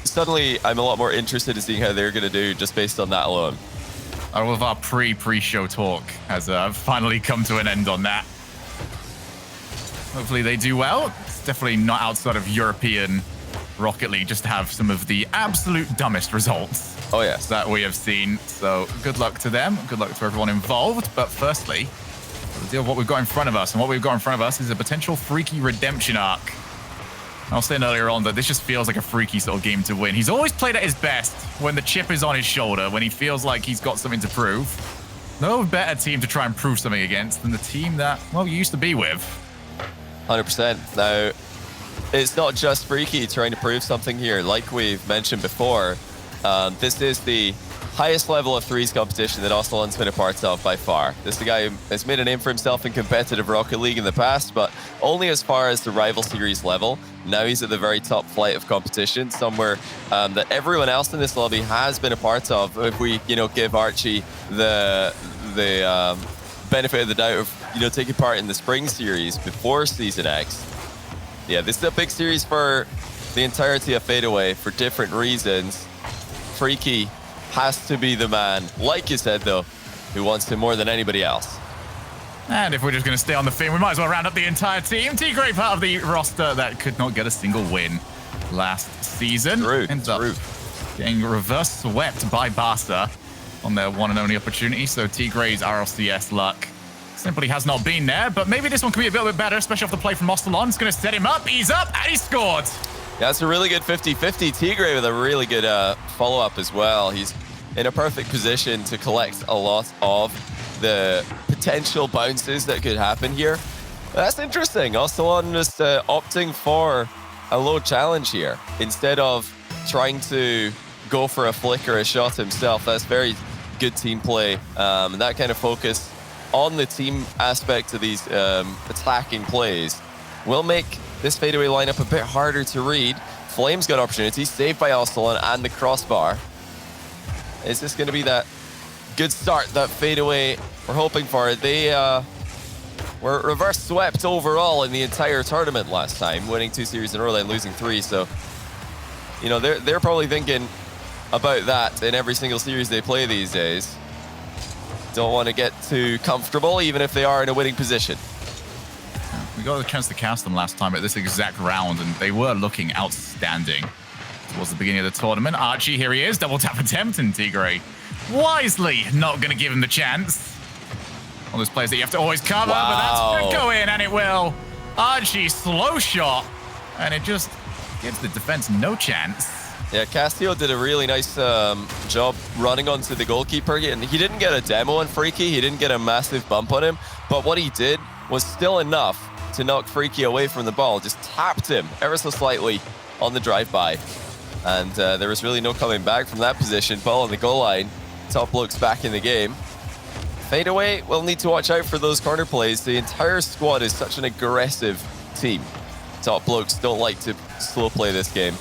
[SPEAKER 4] suddenly I'm a lot more interested in seeing how they're going to do just based on that alone.
[SPEAKER 2] All of our pre-show talk has finally come to an end on that. Hopefully they do well. It's definitely not outside of European Rocket League just to have some of the absolute dumbest results that we have seen. So good luck to them. Good luck to everyone involved. But firstly, we'll deal with what we've got in front of us. And what we've got in front of us is a potential freaky redemption arc. I was saying earlier on that this just feels like a freaky sort of game to win. He's always played at his best when the chip is on his shoulder, when he feels like he's got something to prove. No better team to try and prove something against than the team that, well, you used to be with.
[SPEAKER 4] 100%. Now, it's not just Freaky trying to prove something here. Like we've mentioned before, this is the highest level of threes competition that Ocelon's been a part of by far. This is the guy who has made a name for himself in competitive Rocket League in the past, but only as far as the rival series level. Now he's at the very top flight of competition, somewhere that everyone else in this lobby has been a part of. If we, give Archie the benefit of the doubt of, taking part in the spring series before Season X. Yeah, this is a big series for the entirety of FADEAWAY for different reasons. Freaky has to be the man, like you said, though, who wants him more than anybody else.
[SPEAKER 2] And if we're just going to stay on the theme, we might as well round up the entire team. Tigray, part of the roster that could not get a single win last season. Ends up getting reverse swept by Barca on their one and only opportunity. So Tigray's RLCS luck simply has not been there. But maybe this one could be a little bit better, especially off the play from Ocelon. It's going to set him up. He's up, and he scored.
[SPEAKER 4] Yeah, it's a really good 50-50. Tigray with a really good follow-up as well. He's in a perfect position to collect a lot of the potential bounces that could happen here. That's interesting. Ocelon just opting for a low challenge here instead of trying to go for a flick or a shot himself. That's very good team play. And that kind of focus on the team aspect of these attacking plays will make this FADEAWAY lineup a bit harder to read. Flame's got opportunity, saved by Ocelon and the crossbar. Is this going to be that good start that FADEAWAY we're hoping for? They were reverse swept overall in the entire tournament last time, winning 2 series in a row and losing 3. So, they're probably thinking about that in every single series they play these days. Don't want to get too comfortable, even if they are in a winning position.
[SPEAKER 2] We got the chance to cast them last time at this exact round, and they were looking outstanding towards the beginning of the tournament. Archie, here he is, double tap attempt, and Tigray wisely not going to give him the chance. All those players that you have to always cover, but that's going to go in, and it will. Archie, slow shot, and it just gives the defense no chance.
[SPEAKER 4] Yeah, Castillo did a really nice job running onto the goalkeeper, and he didn't get a demo on Freaky. He didn't get a massive bump on him, but what he did was still enough to knock Freaky away from the ball. Just tapped him ever so slightly on the drive-by. And there was really no coming back from that position. Ball on the goal line. Top Blokes back in the game. FADEAWAY will need to watch out for those corner plays. The entire squad is such an aggressive team. Top Blokes don't like to slow play this game.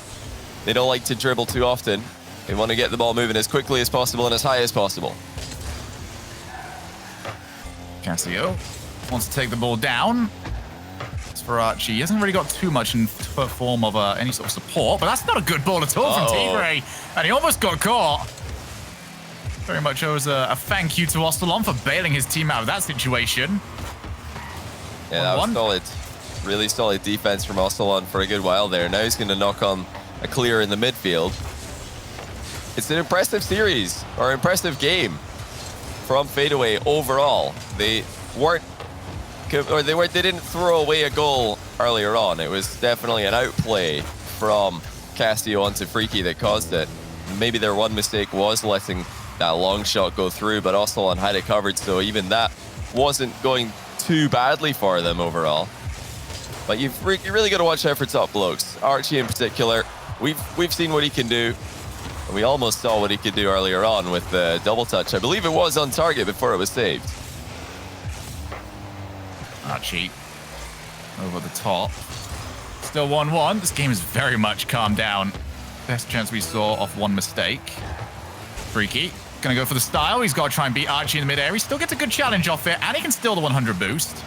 [SPEAKER 4] They don't like to dribble too often. They want to get the ball moving as quickly as possible and as high as possible.
[SPEAKER 2] Casio wants to take the ball down. As for Archie, he hasn't really got too much in form of any sort of support, but that's not a good ball at all from Tigray. And he almost got caught. Very much owes a thank you to Ocelon for bailing his team out of that situation.
[SPEAKER 4] Yeah, that was solid. Really solid defense from Ocelon for a good while there. Now he's going to knock on a clear in the midfield. It's an impressive series, or impressive game from FADEAWAY overall. They didn't throw away a goal earlier on. It was definitely an outplay from Casio onto Freaky that caused it. Maybe their one mistake was letting that long shot go through, but Ocelon had it covered, so even that wasn't going too badly for them overall. But you really got to watch out for Top Blokes. Archie in particular, we've seen what he can do. And we almost saw what he could do earlier on with the double touch. I believe it was on target before it was saved.
[SPEAKER 2] Archie over the top. Still 1-1. This game is very much calmed down. Best chance we saw off one mistake. Freaky gonna go for the style. He's got to try and beat Archie in the mid-air. He still gets a good challenge off it, and he can steal the 100 boost.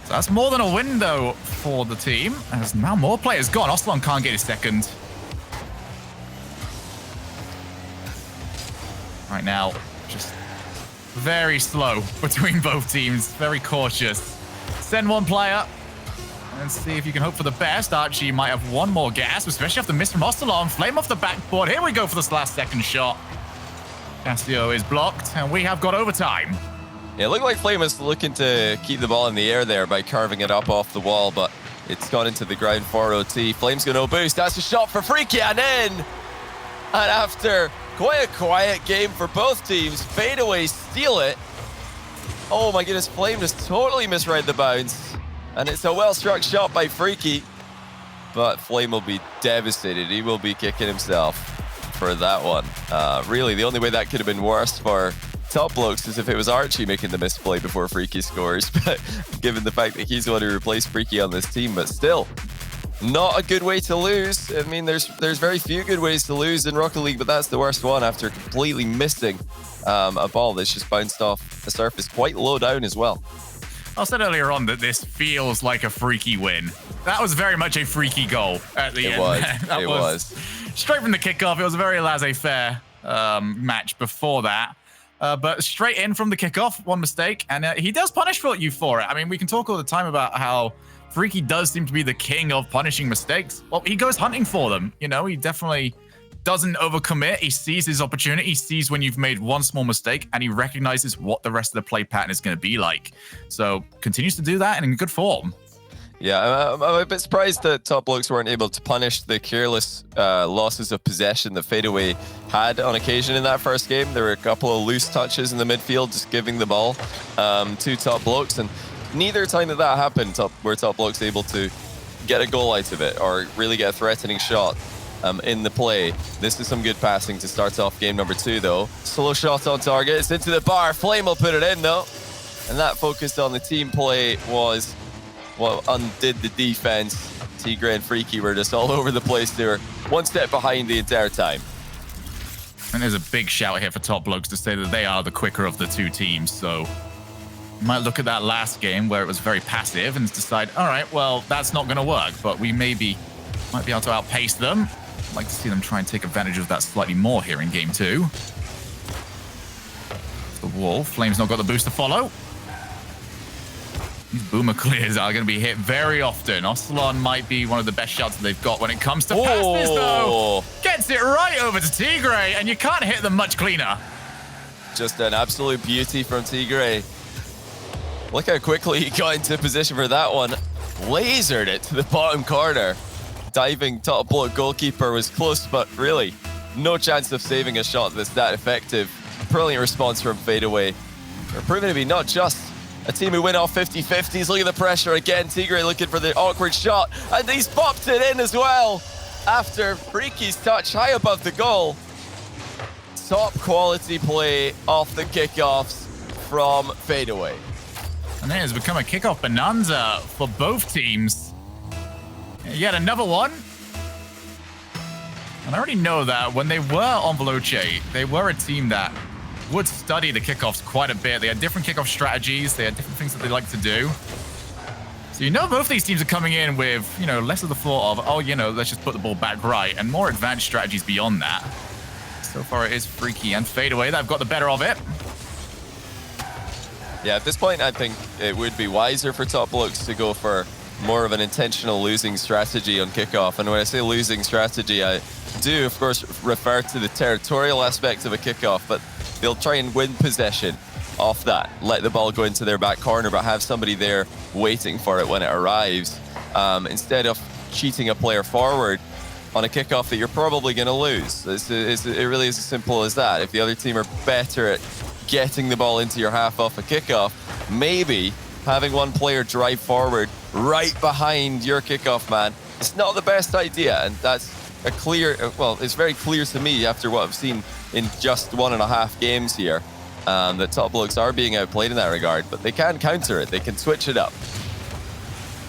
[SPEAKER 2] So that's more than a win, though, for the team. As now more players gone. Ocelon can't get his second. Right now, just very slow between both teams. Very cautious. Send one player and see if you can hope for the best. Archie might have one more gasp, especially after miss from Ocelon. Flame off the backboard. Here we go for this last second shot. Casio is blocked, and we have got overtime.
[SPEAKER 4] Yeah, it looked like Flame was looking to keep the ball in the air there by carving it up off the wall, but it's gone into the ground for OT. Flame's going to boost. That's a shot for Freaky and in. And after quite a quiet game for both teams, FADEAWAY steal it. Oh my goodness, Flame just totally misread the bounce. And it's a well-struck shot by Freaky. But Flame will be devastated. He will be kicking himself for that one. Really, the only way that could have been worse for Top Blokes is if it was Archie making the misplay before Freaky scores. But given the fact that he's the one who replaced Freaky on this team, but still, not a good way to lose. I mean, there's very few good ways to lose in Rocket League, but that's the worst one after completely missing a ball that's just bounced off the surface quite low down as well.
[SPEAKER 2] I said earlier on that this feels like a Freaky win. That was very much a Freaky goal at the end.
[SPEAKER 4] It was.
[SPEAKER 2] Straight from the kickoff. It was a very laissez-faire match before that. But straight in from the kickoff, one mistake, and he does punish you for it. I mean, we can talk all the time about how Freaky does seem to be the king of punishing mistakes. Well, he goes hunting for them. You know, he definitely doesn't overcommit. He sees his opportunity. He sees when you've made one small mistake, and he recognizes what the rest of the play pattern is going to be like. So continues to do that and in good form.
[SPEAKER 4] Yeah, I'm a bit surprised that Top Blokes weren't able to punish the careless losses of possession that FADEAWAY had on occasion in that first game. There were a couple of loose touches in the midfield, just giving the ball to Top Blokes, and neither time that happened were Top Blokes able to get a goal out of it or really get a threatening shot in the play. This is some good passing to start off game number 2, though. Slow shot on target. It's into the bar. Flame will put it in, though. And that focused on the team play was what undid the defense. Tigray and Freaky were just all over the place. They were one step behind the entire time.
[SPEAKER 2] And there's a big shout here for Top Blokes to say that they are the quicker of the two teams. So you might look at that last game where it was very passive and decide, all right, well, that's not going to work, but we might be able to outpace them. I'd like to see them try and take advantage of that slightly more here in game 2. The wall. Flame's not got the boost to follow. These boomer clears are going to be hit very often. Ocelon might be one of the best shots that they've got when it comes to passes, though. Gets it right over to Tigray, and you can't hit them much cleaner.
[SPEAKER 4] Just an absolute beauty from Tigray. Look how quickly he got into position for that one. Lasered it to the bottom corner. Diving Top Bloke goalkeeper was close, but really no chance of saving a shot that's that effective. Brilliant response from FADEAWAY. They're proving to be not just a team who win off 50-50s. Look at the pressure again. Tigray looking for the awkward shot, and he's popped it in as well after Freaky's touch high above the goal. Top quality play off the kickoffs from FADEAWAY.
[SPEAKER 2] And it has become a kickoff bonanza for both teams. Yet another one. And I already know that when they were on BLOKES, they were a team that would study the kickoffs quite a bit. They had different kickoff strategies. They had different things that they like to do. So you know both these teams are coming in with, you know, less of the thought of, oh, you know, let's just put the ball back right, and more advanced strategies beyond that. So far it is Freaky and FADEAWAY that have got the better of it.
[SPEAKER 4] Yeah, at this point, I think it would be wiser for Top BLOKES to go for more of an intentional losing strategy on kickoff. And when I say losing strategy, I do, of course, refer to the territorial aspect of a kickoff, but they'll try and win possession off that. Let the ball go into their back corner, but have somebody there waiting for it when it arrives. Instead of cheating a player forward on a kickoff that you're probably going to lose. It really is as simple as that. If the other team are better at getting the ball into your half off a kickoff, maybe having one player drive forward right behind your kickoff man, it's not the best idea. And that's a clear, well, it's very clear to me after what I've seen in just 1.5 games here, that Top BLOKES are being outplayed in that regard, but they can counter it. They can switch it up.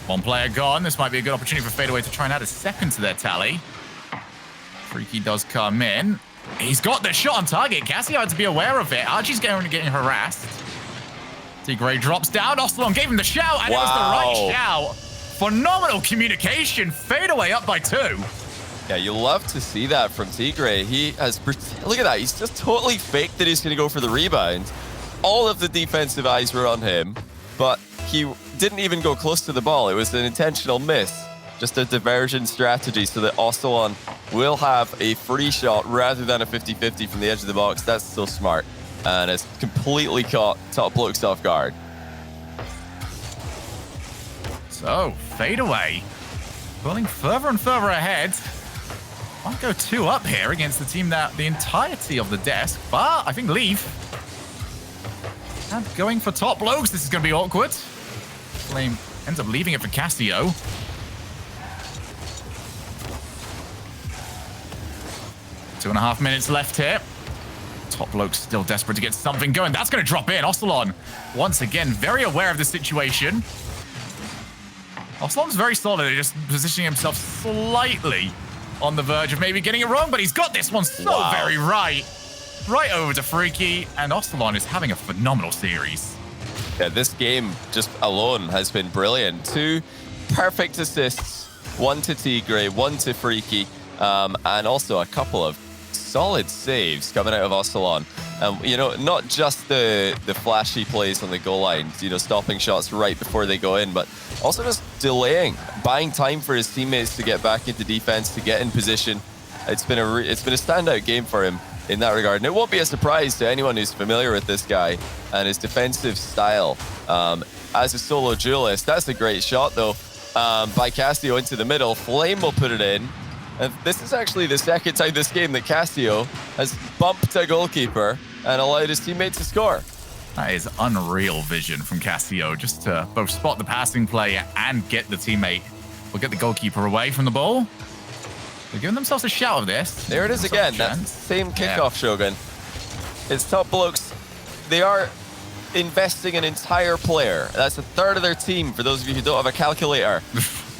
[SPEAKER 2] One player gone. This might be a good opportunity for FADEAWAY to try and add a second to their tally. Freaky does come in. He's got the shot on target. Cassio had to be aware of it. Archie's getting harassed. Tigray drops down. Ocelon gave him the shout, and it was the right shout. Phenomenal communication. FADEAWAY up by 2.
[SPEAKER 4] Yeah, you love to see that from Tigray. He has, look at that. He's just totally faked that he's going to go for the rebound. All of the defensive eyes were on him, but he didn't even go close to the ball. It was an intentional miss. Just a diversion strategy so that Ocelon will have a free shot rather than a 50-50 from the edge of the box. That's so smart. And it's completely caught Top BLOKES off guard.
[SPEAKER 2] So, FADEAWAY pulling further and further ahead. Might go 2 up here against the team that the entirety of the desk, but I think leave. And going for Top BLOKES, this is going to be awkward. Flame ends up leaving it for Cassio. Two and a half minutes left here. Top BLOKES still desperate to get something going. That's going to drop in. Ocelon, once again, very aware of the situation. Ocelon's very solid. He's just positioning himself slightly on the verge of maybe getting it wrong, but he's got this one so very right. Right over to Freaky, and Ocelon is having a phenomenal series.
[SPEAKER 4] Yeah, this game just alone has been brilliant. 2 perfect assists, 1 to Tigray, 1 to Freaky, and also a couple of solid saves coming out of Ocelon. You know, not just the flashy plays on the goal line, you know, stopping shots right before they go in, but also just delaying, buying time for his teammates to get back into defense, to get in position. It's been a standout game for him in that regard. And it won't be a surprise to anyone who's familiar with this guy and his defensive style as a solo duelist. That's a great shot, though, by Cassio into the middle. Flame will put it in. And this is actually the second time this game that Cassio has bumped a goalkeeper and allowed his teammate to score.
[SPEAKER 2] That is unreal vision from Cassio, just to both spot the passing play and get the teammate, or get the goalkeeper away from the ball. They're giving themselves a shout of this.
[SPEAKER 4] There it is again, that same kickoff, Shogun. It's Top BLOKES. They are investing an entire player. That's a third of their team, for those of you who don't have a calculator.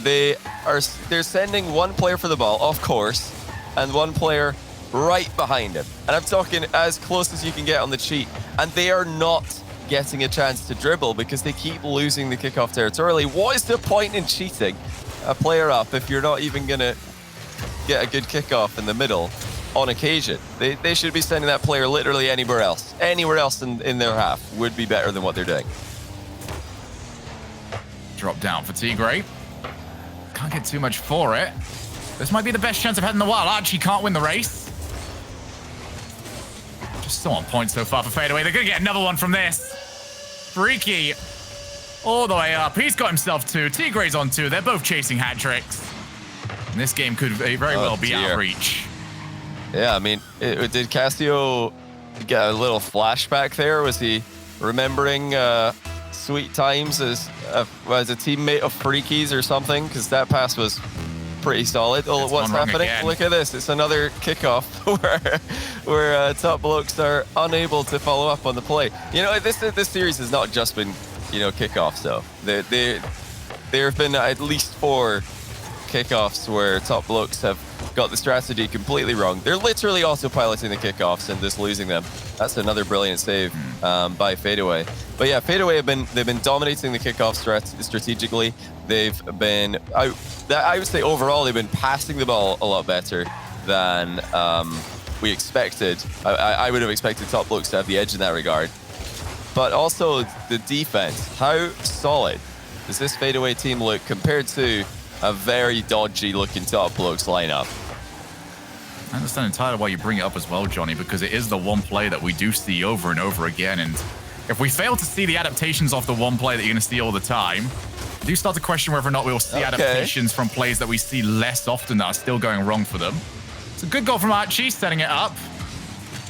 [SPEAKER 4] They're sending 1 player for the ball, of course, and 1 player right behind him. And I'm talking as close as you can get on the cheat. And they are not getting a chance to dribble because they keep losing the kickoff territorially. What is the point in cheating a player up if you're not even going to get a good kickoff in the middle on occasion? They should be sending that player literally anywhere else. Anywhere else in their half would be better than what they're doing.
[SPEAKER 2] Drop down for Tigray. Can't get too much for it. This might be the best chance I've had in a while. Archie can't win the race. Just so on point so far for FADEAWAY. They're going to get another one from this. Freaky all the way up. He's got himself 2. Tigray's on 2. They're both chasing hat tricks. And this game could very well be out of reach.
[SPEAKER 4] Yeah, I mean, did Cassio get a little flashback there? Was he remembering sweet times as a teammate of Freaky's or something? Because that pass was pretty solid. Oh, what's happening? Look at this. It's another kickoff where Top BLOKES are unable to follow up on the play. You know, this series has not just been, you know, kickoffs, though. There have been at least 4 kickoffs where Top Blokes have got the strategy completely wrong. They're literally autopiloting the kickoffs and just losing them. That's another brilliant save by FADEAWAY. But yeah, FADEAWAY they've been dominating the kickoff strategically. They've been, I would say overall, they've been passing the ball a lot better than we expected. I would have expected Top Blokes to have the edge in that regard. But also the defense, how solid does this FADEAWAY team look compared to a very dodgy looking Top Blokes lineup?
[SPEAKER 2] I understand entirely why you bring it up as well, Johnny, because it is the one play that we do see over and over again. And if we fail to see the adaptations of the one play that you're going to see all the time, I do start to question whether or not we'll see adaptations from plays that we see less often that are still going wrong for them. It's a good goal from Archie, setting it up.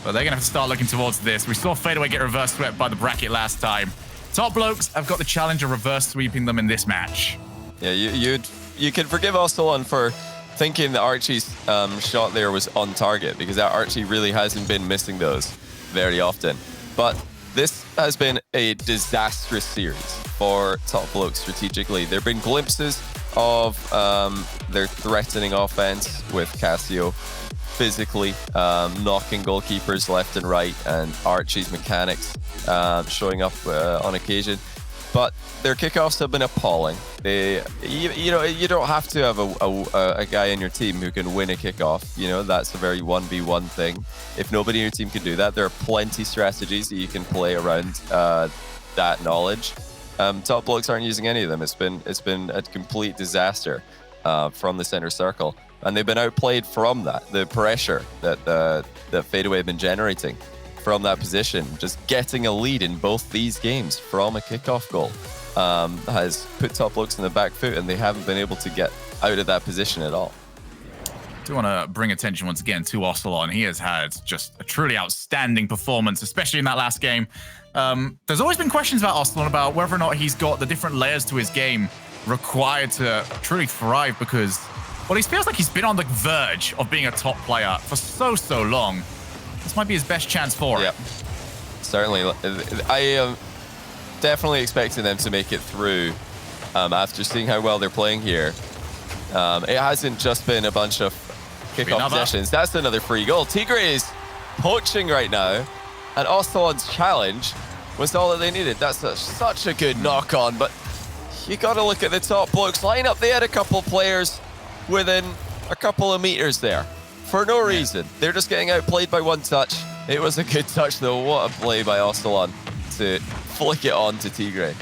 [SPEAKER 2] But they're going to have to start looking towards this. We saw FADEAWAY get reverse swept by the bracket last time. Top Blokes have got the challenge of reverse sweeping them in this match.
[SPEAKER 4] Yeah, you can forgive Ocelon for thinking that Archie's shot there was on target, because that Archie really hasn't been missing those very often. But this has been a disastrous series for Top Blokes strategically. There have been glimpses of their threatening offense with Casio physically knocking goalkeepers left and right, and Archie's mechanics showing up on occasion. But their kickoffs have been appalling. You know, you don't have to have a guy in your team who can win a kickoff. You know, that's a very 1v1 thing. If nobody in your team can do that, there are plenty strategies that you can play around that knowledge. Top Blokes aren't using any of them. It's been a complete disaster from the center circle, and they've been outplayed from that. The pressure that FADEAWAY have been generating from that position, just getting a lead in both these games from a kickoff goal, has put Top Blokes in the back foot, and they haven't been able to get out of that position at all.
[SPEAKER 2] I do want to bring attention once again to Ocelon. He has had just a truly outstanding performance, especially in that last game. There's always been questions about Ocelon, about whether or not he's got the different layers to his game required to truly thrive, because, well, he feels like he's been on the verge of being a top player for so long. This might be his best chance for it.
[SPEAKER 4] Certainly. I am definitely expecting them to make it through after seeing how well they're playing here. It hasn't just been a bunch of kickoff possessions. That's another free goal. Tigre is poaching right now, and Ocelon's challenge was all that they needed. That's such a good knock-on, but you got to look at the Top Blokes lineup. They had a couple players within a couple of meters there for no reason. They're just getting outplayed by one touch. It was a good touch, though. What a play by Ocelon to flick it on to Tigre.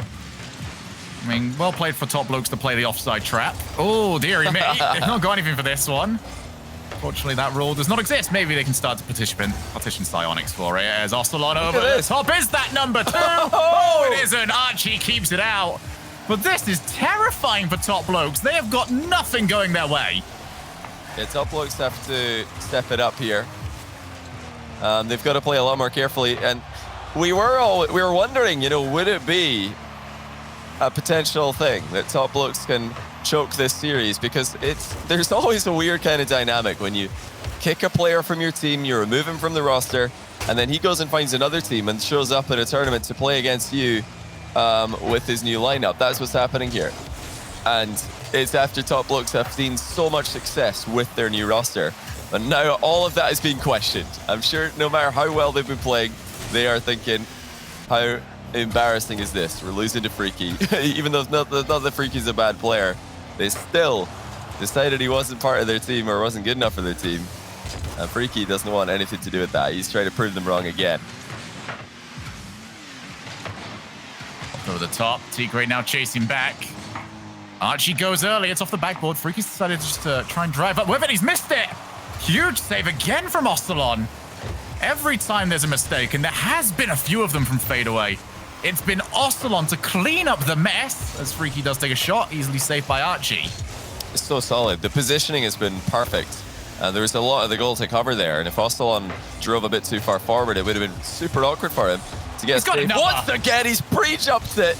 [SPEAKER 2] I mean, well played for Top Blokes to play the offside trap. Oh, dearie me. They've not got anything for this one. Fortunately, that rule does not exist. Maybe they can start to petition Psionics for it. As Ocelon over the top. Is that number 2? Oh, it isn't. Archie keeps it out. But this is terrifying for Top Blokes. They have got nothing going their way.
[SPEAKER 4] Yeah, Top Blokes have to step it up here. They've got to play a lot more carefully. And we were wondering, you know, would it be a potential thing that Top Blokes can choke this series? Because there's always a weird kind of dynamic when you kick a player from your team, you remove him from the roster, and then he goes and finds another team and shows up at a tournament to play against you with his new lineup. That's what's happening here. And it's after Top Blokes have seen so much success with their new roster. And now all of that is being questioned. I'm sure no matter how well they've been playing, they are thinking, how embarrassing is this? We're losing to Freaky. Even though not that Freaky's a bad player, they still decided he wasn't part of their team or wasn't good enough for their team. And Freaky doesn't want anything to do with that. He's trying to prove them wrong again.
[SPEAKER 2] Over the top, Tigre now chasing back. Archie goes early, it's off the backboard. Freaky's decided just to try and drive up with it. He's missed it. Huge save again from Ocelon. Every time there's a mistake, and there has been a few of them from FADEAWAY, it's been Ocelon to clean up the mess, as Freaky does take a shot, easily saved by Archie.
[SPEAKER 4] It's so solid. The positioning has been perfect. There was a lot of the goal to cover there, and if Ocelon drove a bit too far forward, it would have been super awkward for him to get saved. Once again, he's pre-jumped it.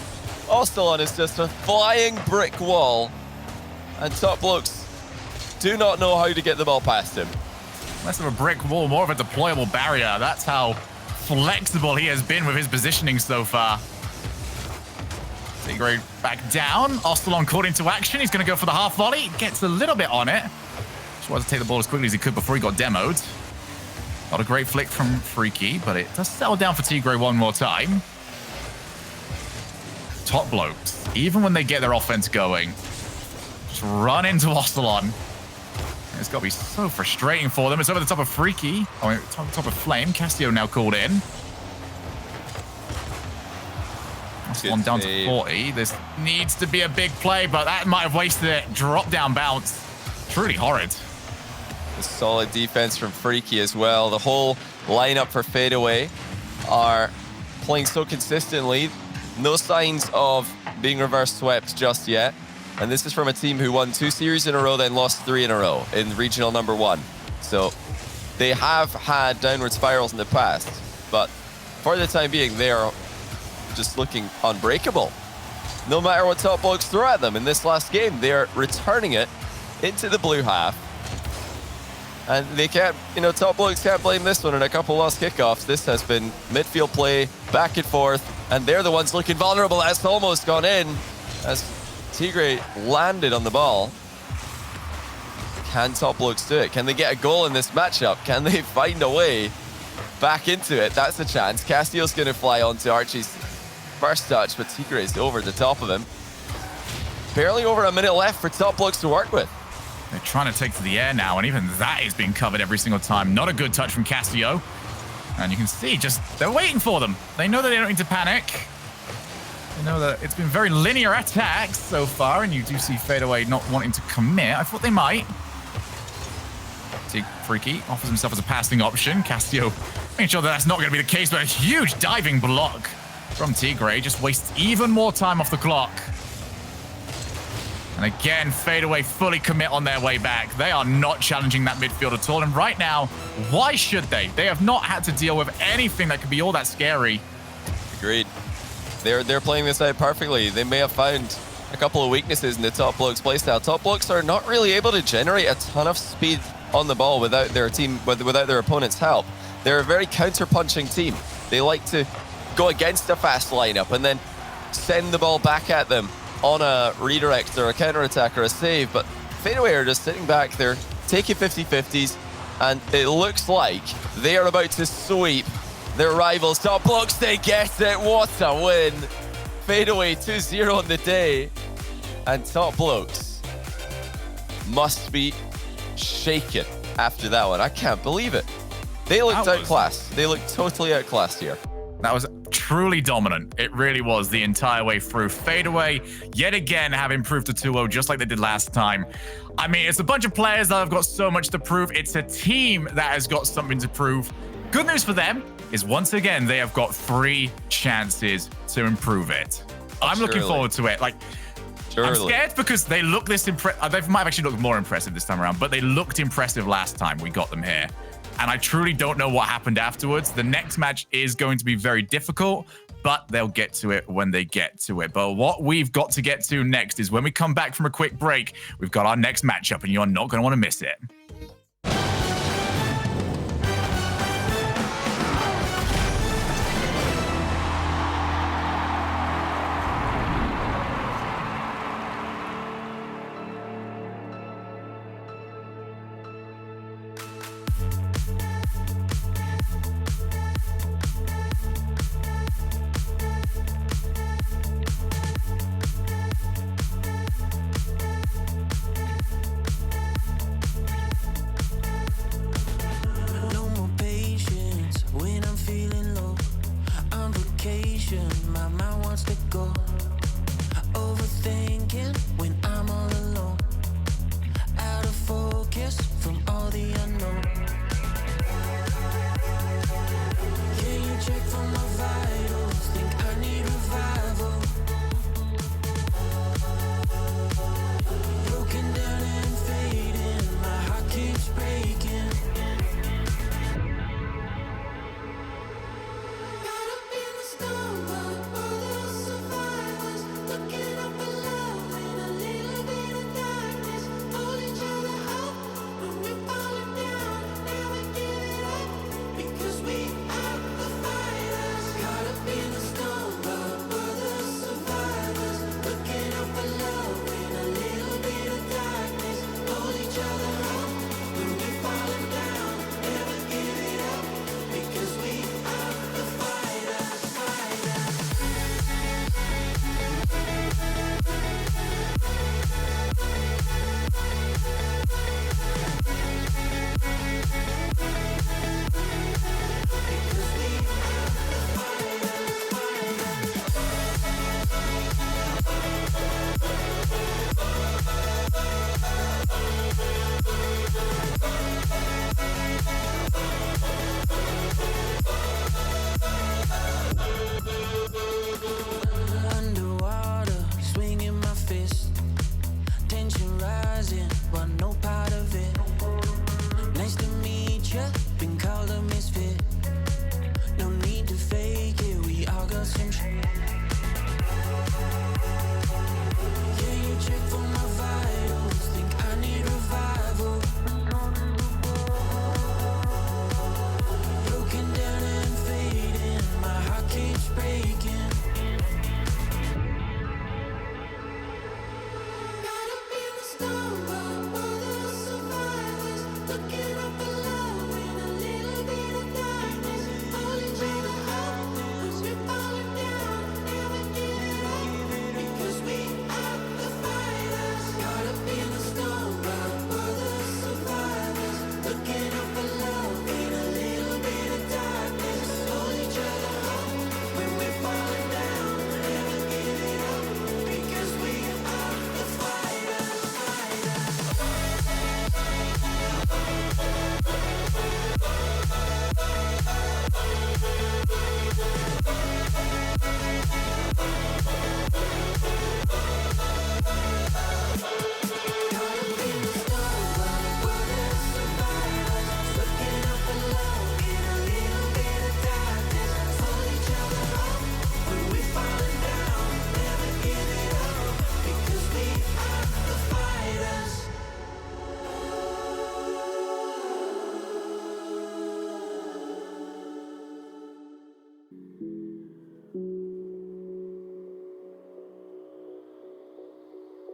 [SPEAKER 4] Ocelon is just a flying brick wall, and Top Blokes do not know how to get the ball past him.
[SPEAKER 2] Less of a brick wall, more of a deployable barrier. That's how flexible he has been with his positioning so far. Tigray back down. Ostalon caught into action. He's going to go for the half volley. Gets a little bit on it. Just wanted to take the ball as quickly as he could before he got demoed. Not a great flick from Freaky, but it does settle down for Tigray one more time. Top blokes, even when they get their offense going, just run into Ostalon. It's got to be so frustrating for them. It's over the top of Freaky. Oh, top of Flame. Castillo now called in. Ostalon down to 40. This needs to be a big play, but that might have wasted it. Drop down bounce. Truly horrid.
[SPEAKER 4] A solid defense from Freaky as well. The whole lineup for FADEAWAY are playing so consistently. No signs of being reverse swept just yet. And this is from a team who won 2 series in a row, then lost 3 in a row in regional number 1. So they have had downward spirals in the past, but for the time being, they are just looking unbreakable. No matter what top blokes throw at them in this last game, they are returning it into the blue half. And they can't, top blokes can't blame this one on a couple lost kickoffs. This has been midfield play, back and forth, and they're the ones looking vulnerable. That's almost gone in as Tigray landed on the ball. Can top blokes do it? Can they get a goal in this matchup? Can they find a way back into it? That's a chance. Castillo's going to fly onto Archie's first touch, but Tigray's over the top of him. Barely over a minute left for top blokes to work with.
[SPEAKER 2] They're trying to take to the air now, and even that is being covered every single time. Not a good touch from Castillo. And you can see, they're waiting for them. They know that they don't need to panic. They know that it's been very linear attacks so far, and you do see FADEAWAY not wanting to commit. I thought they might. See, Freaky offers himself as a passing option. Castillo making sure that that's not going to be the case, but a huge diving block from Tigray just wastes even more time off the clock. And again, FADEAWAY fully commit on their way back. They are not challenging that midfield at all. And right now, why should they? They have not had to deal with anything that could be all that scary.
[SPEAKER 4] Agreed. They're playing this out perfectly. They may have found a couple of weaknesses in the top blokes playstyle. Top blokes are not really able to generate a ton of speed on the ball without their team, without their opponent's help. They're a very counter-punching team. They like to go against a fast lineup and then send the ball back at them on a redirect or a counter-attack or a save, but FADEAWAY are just sitting back there, taking 50-50s, and it looks like they are about to sweep their rivals. Top blokes, they get it. What a win. FADEAWAY 2-0 on the day, and top blokes must be shaken after that one. I can't believe it. They looked outclassed. They looked totally outclassed here.
[SPEAKER 2] That was truly dominant. It really was the entire way through. FADEAWAY, yet again, have improved to 2-0 just like they did last time. I mean, it's a bunch of players that have got so much to prove. It's a team that has got something to prove. Good news for them is once again, they have got 3 chances to improve it. I'm looking forward to it. I'm scared because they look this impressive. They might have actually looked more impressive this time around, but they looked impressive last time we got them here. And I truly don't know what happened afterwards. The next match is going to be very difficult, but they'll get to it when they get to it. But what we've got to get to next is when we come back from a quick break, we've got our next matchup, and you're not going to want to miss it.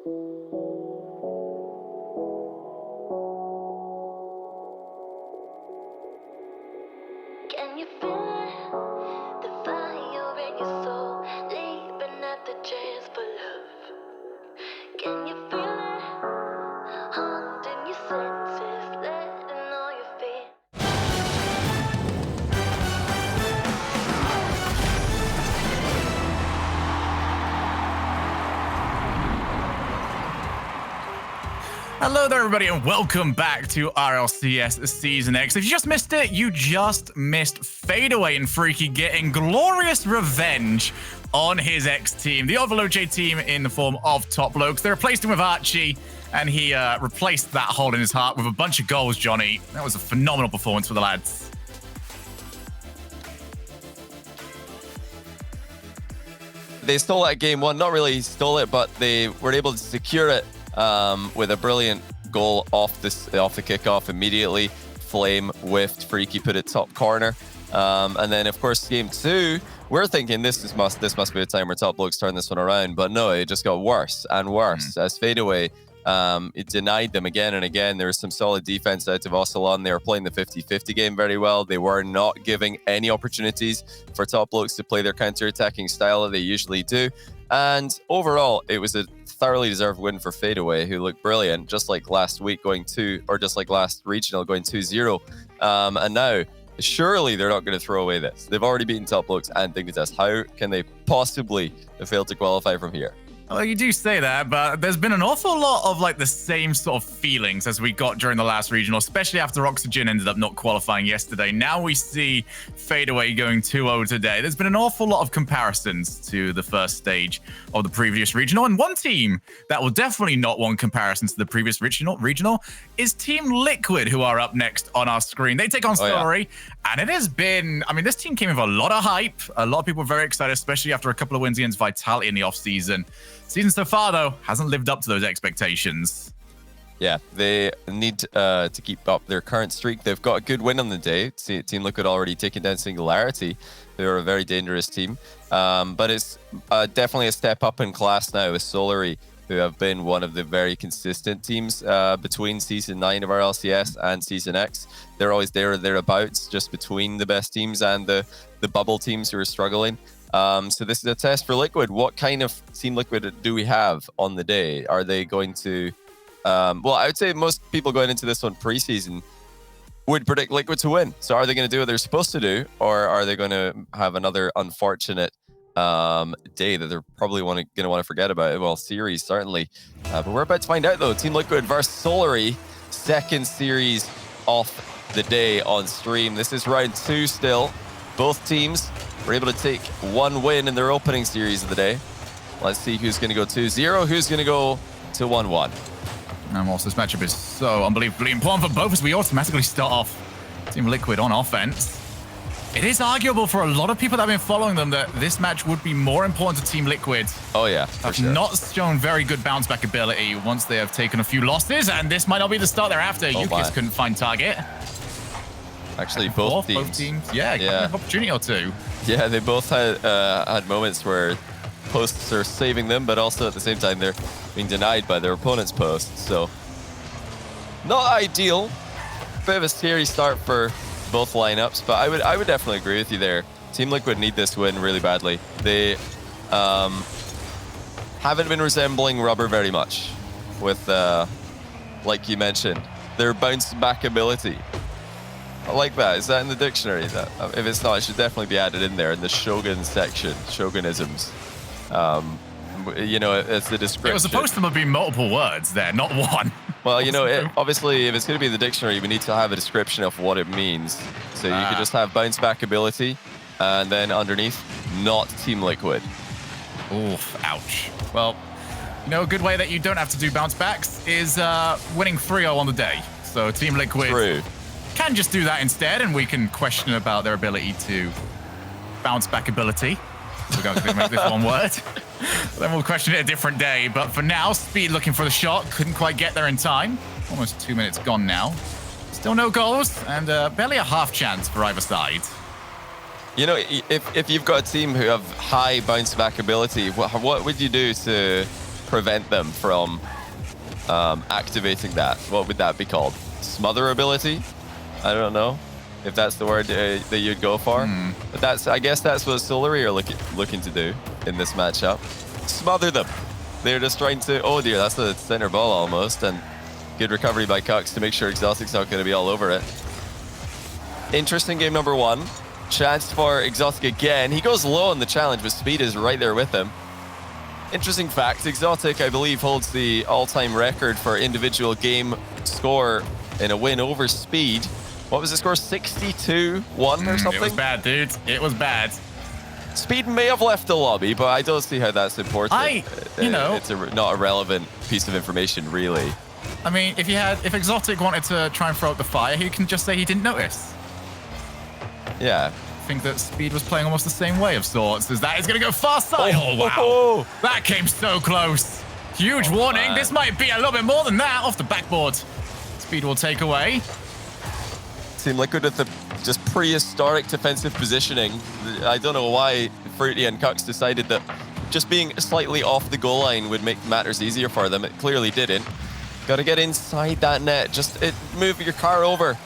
[SPEAKER 5] Can you feel it? The fire in your soul, leaping at the chance for love. Can you feel it? Haunting your senses, letting all your fear.
[SPEAKER 2] Hello there, everybody, and welcome back to RLCS Season X. If you just missed it, you just missed FADEAWAY and Freaky getting glorious revenge on his ex-team, the Overload team in the form of Top Blokes. They replaced him with Archie, and he replaced that hole in his heart with a bunch of goals, Johnny. That was a phenomenal performance for the lads.
[SPEAKER 4] They stole that game one. Not really stole it, but they were able to secure it with a brilliant goal off the kickoff immediately. Flame whiffed, Freaky put it top corner. And then, of course, game two, we're thinking this must be a time where Top Blokes turn this one around. But no, it just got worse and worse as FADEAWAY it denied them again and again. There was some solid defense out of Ocelon. They were playing the 50-50 game very well. They were not giving any opportunities for Top Blokes to play their counter-attacking style that they usually do. And overall, it was a thoroughly deserved win for FADEAWAY, who looked brilliant, just like last week just like last regional going 2-0. And now, surely they're not going to throw away this. They've already beaten Top Blokes and Dignitas. How can they possibly have failed to qualify from here?
[SPEAKER 2] Well, you do say that, but there's been an awful lot of like the same sort of feelings as we got during the last regional, especially after Oxygen ended up not qualifying yesterday. Now we see FADEAWAY going 2-0 today. There's been an awful lot of comparisons to the first stage of the previous regional, and one team that will definitely not want comparisons to the previous regional is Team Liquid, who are up next on our screen. They take on Story, and it has been, I mean, this team came with a lot of hype. A lot of people were very excited, especially after a couple of wins against Vitality in the offseason. Season so far, though, hasn't lived up to those expectations.
[SPEAKER 4] Yeah, they need to keep up their current streak. They've got a good win on the day. Team Liquid already taken down Singularity. They're a very dangerous team. But it's definitely a step up in class now with Solary, who have been one of the very consistent teams between Season 9 of RLCS and Season X. They're always there or thereabouts, just between the best teams and the bubble teams who are struggling. So this is a test for Liquid. What kind of Team Liquid do we have on the day? Are they going to... well, I would say most people going into this one preseason would predict Liquid to win. So are they going to do what they're supposed to do? Or are they going to have another unfortunate day that they're probably going to want to forget about? Well, series, certainly. But we're about to find out, though. Team Liquid versus Solary. Second series off the day on stream. This is round 2 still. Both teams were able to take one win in their opening series of the day. Let's see who's going to go 2-0, who's going to go to 1-1.
[SPEAKER 2] And also, this matchup is so unbelievably important for both as we automatically start off Team Liquid on offense. It is arguable for a lot of people that have been following them that this match would be more important to Team Liquid.
[SPEAKER 4] Oh, yeah, for sure.
[SPEAKER 2] Not shown very good bounce back ability once they have taken a few losses, and this might not be the start thereafter. Yukis couldn't find target.
[SPEAKER 4] Actually, both teams.
[SPEAKER 2] Yeah, an opportunity or two.
[SPEAKER 4] Yeah, they both had moments where posts are saving them, but also at the same time they're being denied by their opponent's posts. So not ideal. Bit of a scary start for both lineups, but I would definitely agree with you there. Team Liquid need this win really badly. They haven't been resembling Rubber very much with, like you mentioned, their bounce back ability. I like that. Is that in the dictionary? That if it's not, it should definitely be added in there in the Shogun section, Shogunisms. You know, it's the description.
[SPEAKER 2] It was supposed to be multiple words there, not one.
[SPEAKER 4] Well, you know, obviously, if it's going to be in the dictionary, we need to have a description of what it means. So you could just have bounce back ability, and then underneath, not Team Liquid.
[SPEAKER 2] Oof, ouch. Well, you know, a good way that you don't have to do bounce backs is winning 3-0 on the day. So Team Liquid can just do that instead, and we can question about their ability to bounce back ability. We're going to make this one word. Then we'll question it a different day. But for now, Speed looking for the shot. Couldn't quite get there in time. Almost 2 minutes gone now. Still no goals, and barely a half chance for either side.
[SPEAKER 4] You know, if you've got a team who have high bounce back ability, what would you do to prevent them from activating that. What would that be called? Smother ability? I don't know if that's the word that you'd go for. But I guess that's what Solary are looking to do in this matchup. Smother them. They're just trying to, oh dear, that's the center ball almost, and good recovery by Kux to make sure Exotic's not going to be all over it. Interesting game number 1. Chance for Exotic again. He goes low on the challenge, but Speed is right there with him. Interesting fact, Exotic, I believe, holds the all-time record for individual game score in a win over Speed. What was the score? 62-1 or something?
[SPEAKER 2] It was bad, dude. It was bad.
[SPEAKER 4] Speed may have left the lobby, but I don't see how that's important. It's not a relevant piece of information, really.
[SPEAKER 2] I mean, if Exotic wanted to try and throw out the fire, he can just say he didn't notice.
[SPEAKER 4] Yeah.
[SPEAKER 2] I think that Speed was playing almost the same way of sorts as that. He's going to go far side. Oh, wow.
[SPEAKER 4] Oh.
[SPEAKER 2] That came so close. Huge warning.
[SPEAKER 4] Man.
[SPEAKER 2] This might be a little bit more than that off the backboard. Speed will take away.
[SPEAKER 4] Team Liquid with the just prehistoric defensive positioning. I don't know why Fruity and Kux decided that just being slightly off the goal line would make matters easier for them. It clearly didn't. Got to get inside that net. Just move your car over.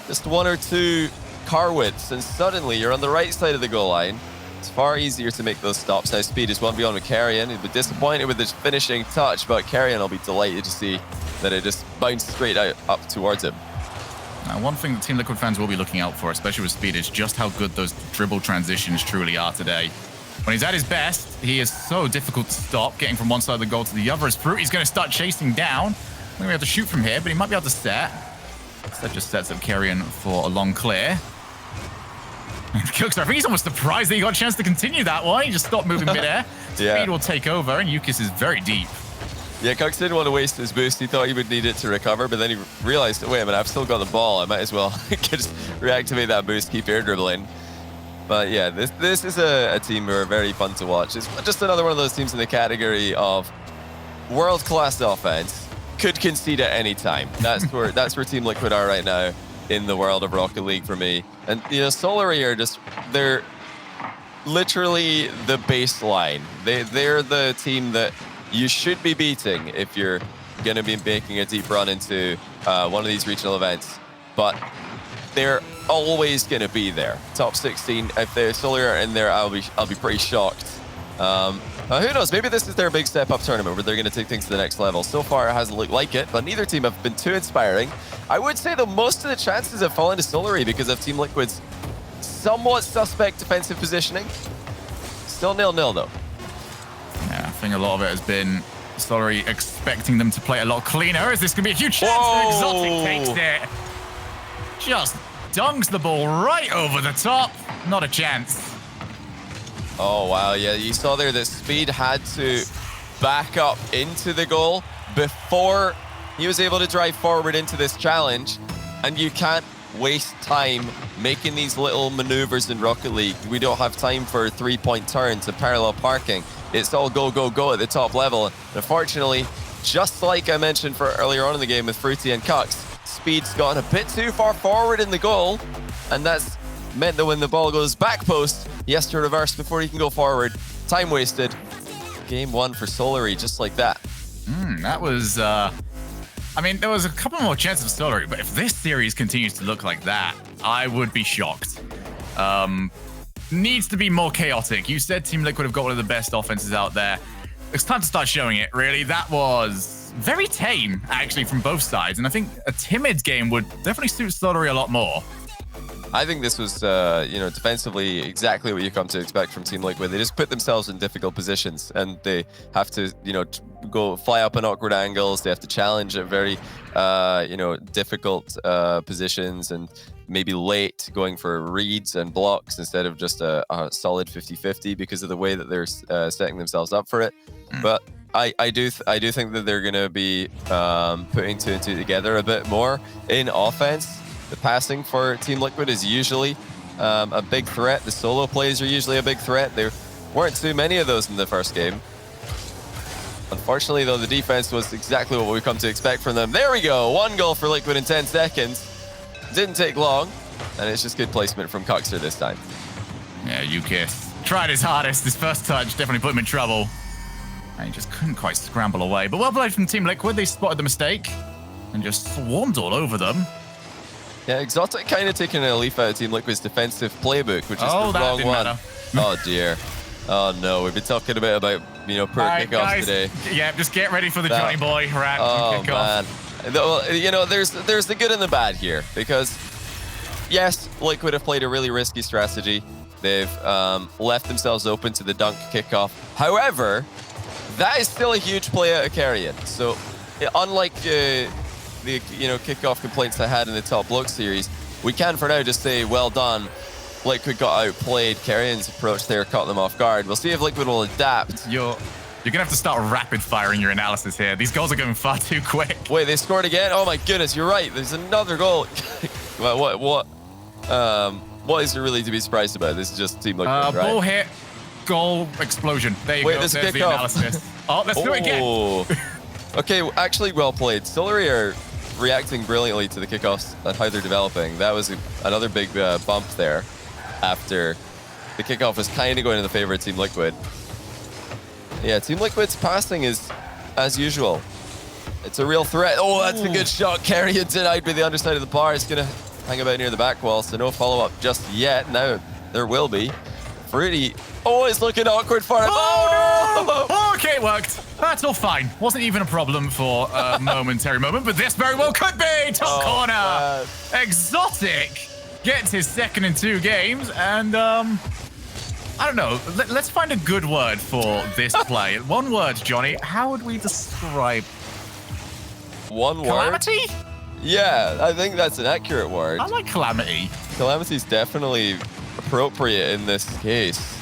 [SPEAKER 4] Just 1 or 2 car widths, and suddenly you're on the right side of the goal line. It's far easier to make those stops. Now Speed is 1v1 with Carrion. He'll be disappointed with his finishing touch, but Carrion will be delighted to see that it just bounced straight out up towards him.
[SPEAKER 2] Now, one thing that Team Liquid fans will be looking out for, especially with Speed, is just how good those dribble transitions truly are today. When he's at his best, he is so difficult to stop, getting from one side of the goal to the other. As Fruity's going to start chasing down. I'm going to be able to shoot from here, but he might be able to set. That just sets up Carrion for a long clear. Kux, I think he's almost surprised that he got a chance to continue that one. He just stopped moving midair.
[SPEAKER 4] Yeah.
[SPEAKER 2] Speed will take over, and Yukis is very deep.
[SPEAKER 4] Yeah, Kux didn't want to waste his boost. He thought he would need it to recover, but then he realized, wait a minute, I've still got the ball. I might as well just reactivate that boost, keep air dribbling. But yeah, this is a team who are very fun to watch. It's just another one of those teams in the category of world-class offense. Could concede at any time. That's where Team Liquid are right now in the world of Rocket League for me. And Solary are they're literally the baseline. They're the team that you should be beating if you're going to be making a deep run into one of these regional events. But they're always going to be there. Top 16. If they're Solary in there, I'll be pretty shocked. Who knows? Maybe this is their big step-up tournament where they're going to take things to the next level. So far, it hasn't looked like it, but neither team have been too inspiring. I would say that most of the chances have fallen to Solary because of Team Liquid's somewhat suspect defensive positioning. Still 0-0 though.
[SPEAKER 2] Yeah, I think a lot of it has been Solary expecting them to play a lot cleaner. Is this going to be a huge chance?
[SPEAKER 4] Whoa.
[SPEAKER 2] Exotic takes it. Just dunks the ball right over the top. Not a chance.
[SPEAKER 4] Oh, wow. Yeah, you saw there that Speed had to back up into the goal before he was able to drive forward into this challenge. And you can't waste time making these little maneuvers in Rocket League. We don't have time for three-point turns and parallel parking. It's all go, go, go at the top level. And unfortunately, just like I mentioned for earlier on in the game with Fruity and Kux, Speed's gone a bit too far forward in the goal. And that's meant that when the ball goes back post, he has to reverse before he can go forward. Time wasted. Game 1 for Solary, just like that.
[SPEAKER 2] That was, I mean, there was a couple more chances of Solary, but if this series continues to look like that, I would be shocked. Needs to be more chaotic. You said Team Liquid have got one of the best offenses out there. It's time to start showing it, really. That was very tame, actually, from both sides. And I think a timid game would definitely suit Solary a lot more.
[SPEAKER 4] I think this was, defensively exactly what you come to expect from Team Liquid. They just put themselves in difficult positions, and they have to, go fly up in awkward angles. They have to challenge at very, difficult positions, and maybe late going for reads and blocks instead of just a solid 50-50 because of the way that they're setting themselves up for it. But I do think that they're going to be putting two and two together a bit more in offense. The passing for Team Liquid is usually a big threat. The solo plays are usually a big threat. There weren't too many of those in the first game. Unfortunately, though, the defense was exactly what we've come to expect from them. There we go. 1 goal for Liquid in 10 seconds. Didn't take long, and it's just good placement from Kuxer this time.
[SPEAKER 2] Yeah, Yukis tried his hardest. His first touch definitely put him in trouble. And he just couldn't quite scramble away. But well played from Team Liquid. They spotted the mistake and just swarmed all over them.
[SPEAKER 4] Yeah, Exotic kind of taking a leaf out of Team Liquid's defensive playbook, which is the wrong one.
[SPEAKER 2] Matter.
[SPEAKER 4] Oh dear. Oh no, we've been talking a bit about, poor kickoffs today.
[SPEAKER 2] Yeah, just get ready for the Johnny Boy rant
[SPEAKER 4] Oh
[SPEAKER 2] kickoff.
[SPEAKER 4] man. Well, there's the good and the bad here, because yes, Liquid have played a really risky strategy. They've left themselves open to the dunk kickoff. However, that is still a huge play out of Carrion. So unlike the kickoff complaints I had in the top block series, we can for now just say well done. Liquid got outplayed. Carrion's approach there caught them off guard. We'll see if Liquid will adapt.
[SPEAKER 2] You're gonna have to start rapid firing your analysis here. These goals are going far too quick.
[SPEAKER 4] Wait, they scored again? Oh my goodness, you're right. There's another goal. What is there really to be surprised about? This is just Team Liquid, right?
[SPEAKER 2] Ball hit, goal, explosion. There you go.
[SPEAKER 4] There's
[SPEAKER 2] the analysis. Oh, let's do it again.
[SPEAKER 4] Okay, actually well played. Stillery are reacting brilliantly to the kickoffs and how they're developing. That was another big bump there after the kickoff was kind of going in the favor of Team Liquid. Yeah, Team Liquid's passing is as usual. It's a real threat. Oh, that's a good shot. Carrion denied by the underside of the bar. It's going to hang about near the back wall, so no follow-up just yet. Now there will be. Fruity. Oh, it's looking awkward for him.
[SPEAKER 2] Oh, no! Okay, it worked. That's all fine. Wasn't even a problem for a momentary moment, but this very well could be. Top corner.
[SPEAKER 4] Man.
[SPEAKER 2] Exotic gets his second in 2 games, and I don't know. Let's find a good word for this play. One word, Johnny. How would we describe?
[SPEAKER 4] One word?
[SPEAKER 2] Calamity?
[SPEAKER 4] Yeah, I think that's an accurate word.
[SPEAKER 2] I like calamity.
[SPEAKER 4] Calamity's definitely appropriate in this case.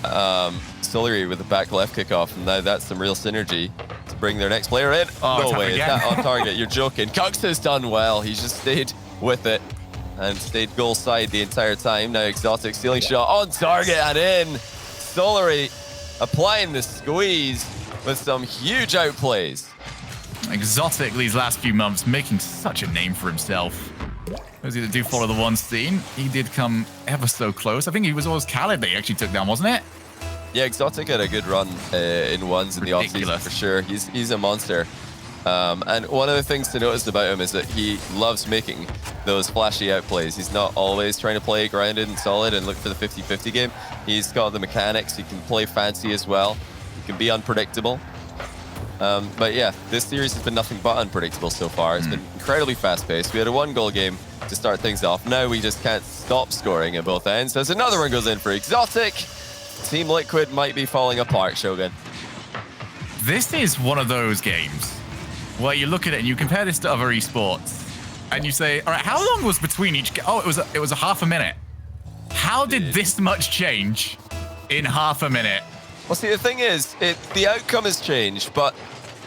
[SPEAKER 4] Stillery with the back left kickoff, and now that's some real synergy to bring their next player in.
[SPEAKER 2] Oh,
[SPEAKER 4] no way, is that on target? You're joking. Cux has done well. He's just stayed with it and stayed goal side the entire time. Now Exotic stealing shot on target and in. Stillery applying the squeeze with some huge outplays.
[SPEAKER 2] Exotic these last few months making such a name for himself. Those that do follow the one scene, he did come ever so close. I think he was always Khaled that he actually took down, wasn't it?
[SPEAKER 4] Yeah, Exotic had a good run in ones in the offseason for sure. He's a monster. And one of the things to notice about him is that he loves making those flashy outplays. He's not always trying to play grounded and solid and look for the 50-50 game. He's got the mechanics. He can play fancy as well. He can be unpredictable. But yeah, this series has been nothing but unpredictable so far. It's been incredibly fast-paced. We had a 1-goal game to start things off. Now we just can't stop scoring at both ends. As another one goes in for Exotic. Team Liquid might be falling apart, Shogun.
[SPEAKER 2] This is one of those games where you look at it and you compare this to other esports, and you say, all right, how long was between each game? Oh, it was a half a minute. How did this much change in half a minute?
[SPEAKER 4] Well, see, the thing is, the outcome has changed, but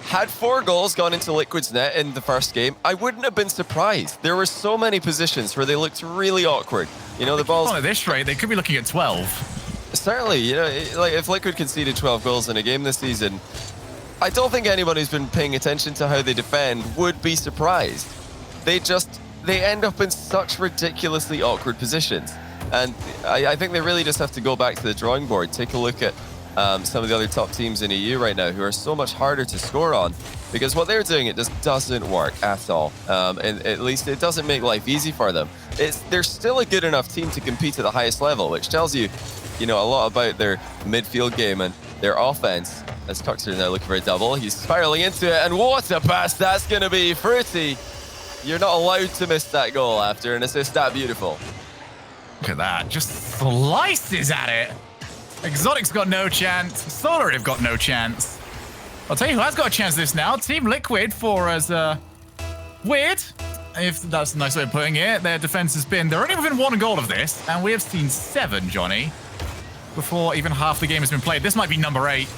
[SPEAKER 4] had 4 goals gone into Liquid's net in the first game, I wouldn't have been surprised. There were so many positions where they looked really awkward. The balls...
[SPEAKER 2] At this rate, they could be looking at 12.
[SPEAKER 4] Certainly, like if Liquid conceded 12 goals in a game this season, I don't think anyone who's been paying attention to how they defend would be surprised. They end up in such ridiculously awkward positions. And I think they really just have to go back to the drawing board, take a look at some of the other top teams in EU right now who are so much harder to score on, because what they're doing, it just doesn't work at all. And at least it doesn't make life easy for them. They're still a good enough team to compete at the highest level, which tells you, a lot about their midfield game and their offense. As Cuxer now looking for a double, he's spiraling into it, and what a pass that's going to be. Fruity, you're not allowed to miss that goal after an assist that beautiful.
[SPEAKER 2] Look at that, just slices at it. Exotic's got no chance. Solar have got no chance. I'll tell you who has got a chance this now. Team Liquid for as weird, if that's a nice way of putting it. Their defense has been, they're only within 1 goal of this, and we have seen 7, Johnny, before even half the game has been played. This might be number 8.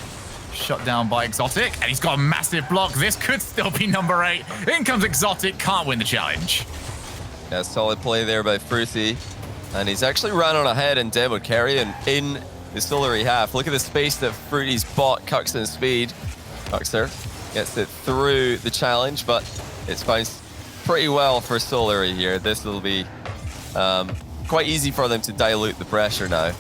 [SPEAKER 2] Shut down by Exotic, and he's got a massive block. This could still be number 8. In comes Exotic, can't win the challenge.
[SPEAKER 4] Yeah, solid play there by Fruity. And he's actually ran on ahead and demoed Carrion in the Stillery half. Look at the space that Fruity's bought Cuxer's speed. Cuxer gets it through the challenge, but it's bounced pretty well for Stillery here. This will be quite easy for them to dilute the pressure now.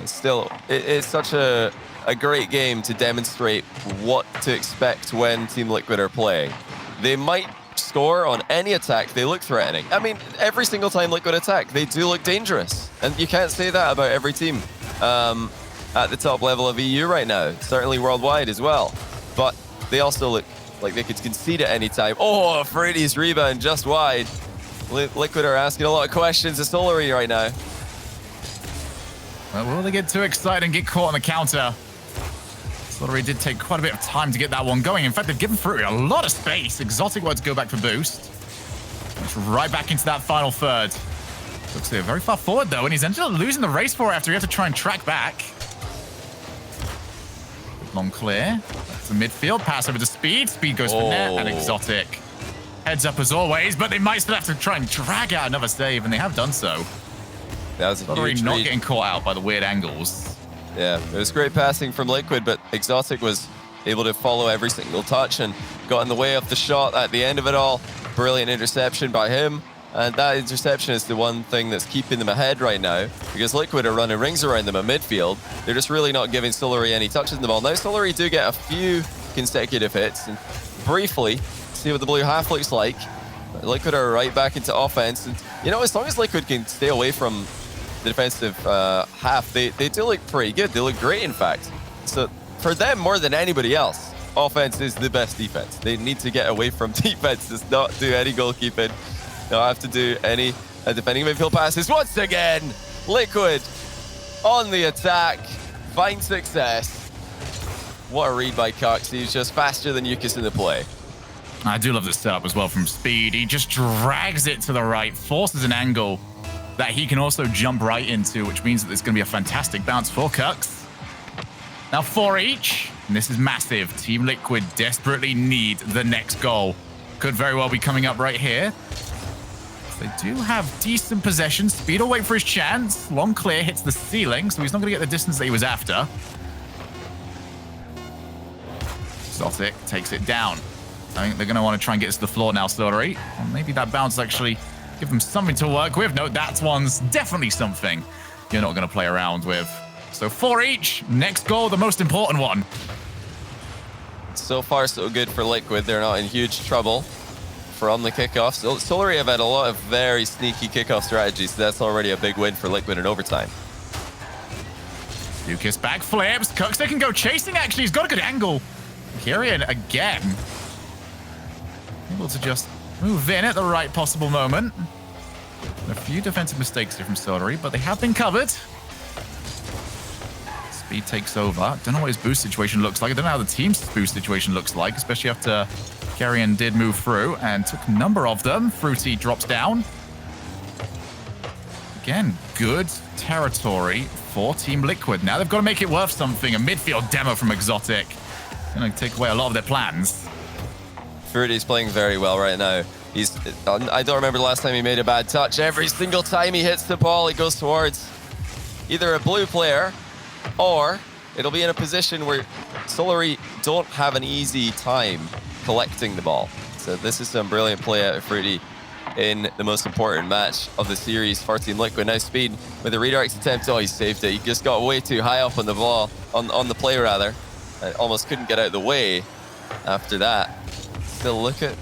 [SPEAKER 4] It's still, it's such a a great game to demonstrate what to expect when Team Liquid are playing. They might score on any attack, they look threatening. I mean, every single time Liquid attack, they do look dangerous. And you can't say that about every team at the top level of EU right now, certainly worldwide as well. But they also look like they could concede at any time. Oh, FADEAWAY's rebound just wide. Liquid are asking a lot of questions of Solary right now.
[SPEAKER 2] Well, will they get too excited and get caught on the counter? Solary did take quite a bit of time to get that one going. In fact, they've given FADEAWAY a lot of space. Exotic wants to go back for boost. It's right back into that final third. Looks like they're very far forward, though, and he's ended up losing the race for it after he had to try and track back. Long clear. That's the midfield. Pass over to Speed. Speed goes for net, and Exotic heads up as always, but they might still have to try and drag out another save, and they have done so.
[SPEAKER 4] That was a huge
[SPEAKER 2] not
[SPEAKER 4] read.
[SPEAKER 2] getting caught out by the weird angles.
[SPEAKER 4] Yeah, it was great passing from Liquid, but Exotic was able to follow every single touch and got in the way of the shot at the end of it all. Brilliant interception by him. And that interception is the one thing that's keeping them ahead right now, because Liquid are running rings around them at midfield. They're just really not giving Solary any touches in the ball. Now Solary do get a few consecutive hits, and briefly, see what the blue half looks like. Liquid are right back into offense, and you know, as long as Liquid can stay away from the defensive half, they do look pretty good. They look great, in fact. So for them, more than anybody else, offense is the best defense. They need to get away from defense, just not do any goalkeeping. Don't have to do any defending midfield passes. Once again, Liquid on the attack, find success. What a read by Cox. He's just faster than Yukis in the play.
[SPEAKER 2] I do love this setup as well from Speed. He just drags it to the right, forces an angle that he can also jump right into, which means that there's going to be a fantastic bounce for Cox. Now 4 each, and this is massive. Team Liquid desperately need the next goal. Could very well be coming up right here. They do have decent possession. Speed will wait for his chance. Long clear hits the ceiling, so he's not going to get the distance that he was after. Exotic takes it down. I think they're going to want to try and get us to the floor now, Solary. Or maybe that bounce actually give them something to work with. No, that one's definitely something you're not going to play around with. So 4 each. Next goal, the most important one.
[SPEAKER 4] So far, so good for Liquid. They're not in huge trouble from the kickoffs. Solary have had a lot of very sneaky kickoff strategies, so that's already a big win for Liquid in overtime.
[SPEAKER 2] Lucas back flips. Cooks, they can go chasing, actually. He's got a good angle. Kyrian again. Able to just move in at the right possible moment. A few defensive mistakes here from Solary, but they have been covered. Speed takes over. Don't know what his boost situation looks like. I don't know how the team's boost situation looks like, especially after Kyrian did move through and took a number of them. Fruity drops down. Again, good territory for Team Liquid. Now they've got to make it worth something. A midfield demo from Exotic. Going to take away a lot of their plans.
[SPEAKER 4] Fruity's playing very well right now. I don't remember the last time he made a bad touch. Every single time he hits the ball, it goes towards either a blue player, or it'll be in a position where Solary don't have an easy time collecting the ball. So this is some brilliant play out of Fruity in the most important match of the series for Team Liquid. Now Speed with a redirect attempt. Oh, he saved it. He just got way too high up on the ball, on the play rather. Almost couldn't get out of the way after that. Still look at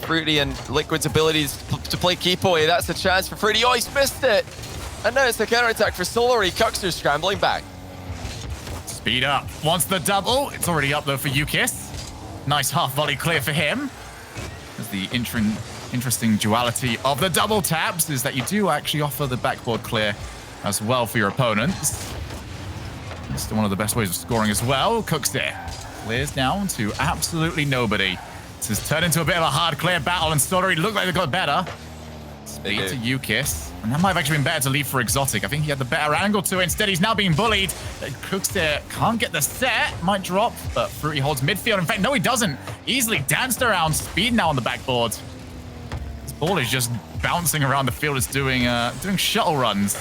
[SPEAKER 4] Fruity and Liquid's abilities to play keep away. That's a chance for Fruity. Oh, he's missed it. And now it's the counter-attack for Solary. Cuxter scrambling back.
[SPEAKER 2] Speed up. Wants the double. It's already up though for Yukis. Nice half volley clear for him. There's the interesting duality of the double taps is that you do actually offer the backboard clear as well for your opponents. It's still one of the best ways of scoring as well. Cooks there. Clears down to absolutely nobody. This has turned into a bit of a hard clear battle, and Solary looked like they got better. Speed to Yukis. And that might have actually been better to leave for Exotic. I think he had the better angle to it. Instead, he's now being bullied. Cooks there can't get the set. Might drop, but Fruity holds midfield. In fact, no, he doesn't. Easily danced around. Speed now on the backboard. This ball is just bouncing around the field. It's doing shuttle runs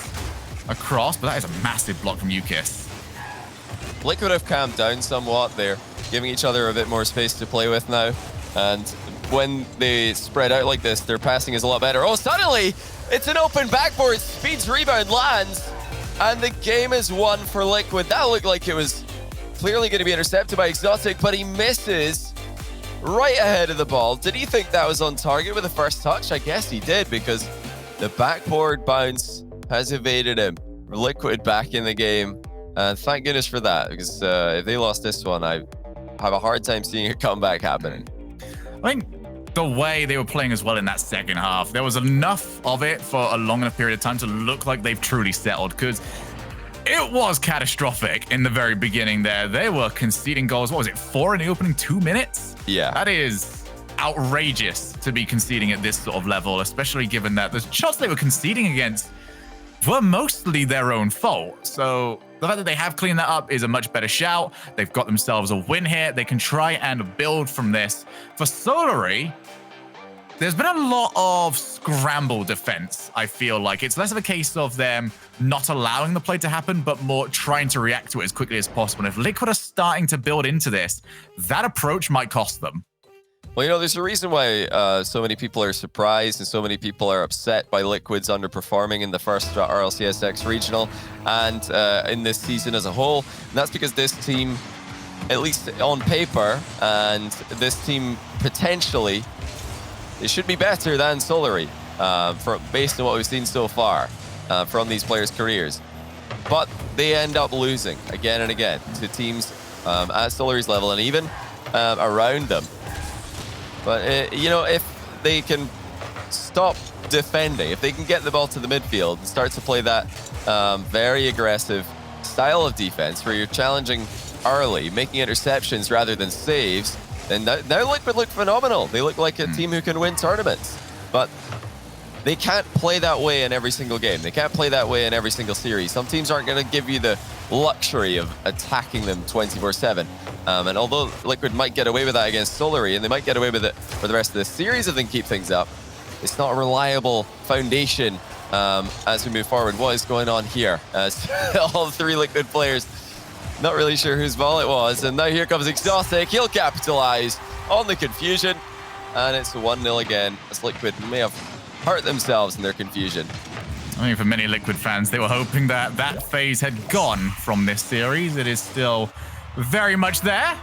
[SPEAKER 2] across, but that is a massive block from Yukis.
[SPEAKER 4] Liquid have calmed down somewhat. They're giving each other a bit more space to play with now. And when they spread out like this, their passing is a lot better. Oh, suddenly, it's an open backboard. Speed's rebound lands. And the game is won for Liquid. That looked like it was clearly going to be intercepted by Exotic, but he misses right ahead of the ball. Did he think that was on target with the first touch? I guess he did, because the backboard bounce has evaded him. Liquid back in the game. And thank goodness for that, because if they lost this one, I have a hard time seeing a comeback happening.
[SPEAKER 2] I think the way they were playing as well in that second half, there was enough of it for a long enough period of time to look like they've truly settled, because it was catastrophic in the very beginning there. They were conceding goals. What was it, 4 in the opening 2 minutes?
[SPEAKER 4] Yeah.
[SPEAKER 2] That is outrageous to be conceding at this sort of level, especially given that the shots they were conceding against were mostly their own fault. So the fact that they have cleaned that up is a much better shout. They've got themselves a win here. They can try and build from this. For Solary, there's been a lot of scramble defense, I feel like. It's less of a case of them not allowing the play to happen, but more trying to react to it as quickly as possible. And if Liquid are starting to build into this, that approach might cost them.
[SPEAKER 4] Well, you know, there's a reason why so many people are surprised and so many people are upset by Liquid's underperforming in the first RLCS X regional and in this season as a whole. And that's because this team, at least on paper, and this team potentially, it should be better than Solary, based on what we've seen so far from these players' careers. But they end up losing again and again to teams at Solary's level and even around them. But, you know, if they can stop defending, if they can get the ball to the midfield and start to play that very aggressive style of defense where you're challenging early, making interceptions rather than saves, then now Liquid look phenomenal. They look like a team who can win tournaments. But they can't play that way in every single game. They can't play that way in every single series. Some teams aren't going to give you the luxury of attacking them 24/7. And although Liquid might get away with that against Solary, and they might get away with it for the rest of the series if they can keep things up, it's not a reliable foundation as we move forward. What is going on here? As all 3 Liquid players, not really sure whose ball it was. And now here comes Exotic. He'll capitalize on the confusion. And it's 1-0 again, as Liquid may have hurt themselves in their confusion.
[SPEAKER 2] I think for many Liquid fans, they were hoping that that phase had gone from this series. It is still very much there.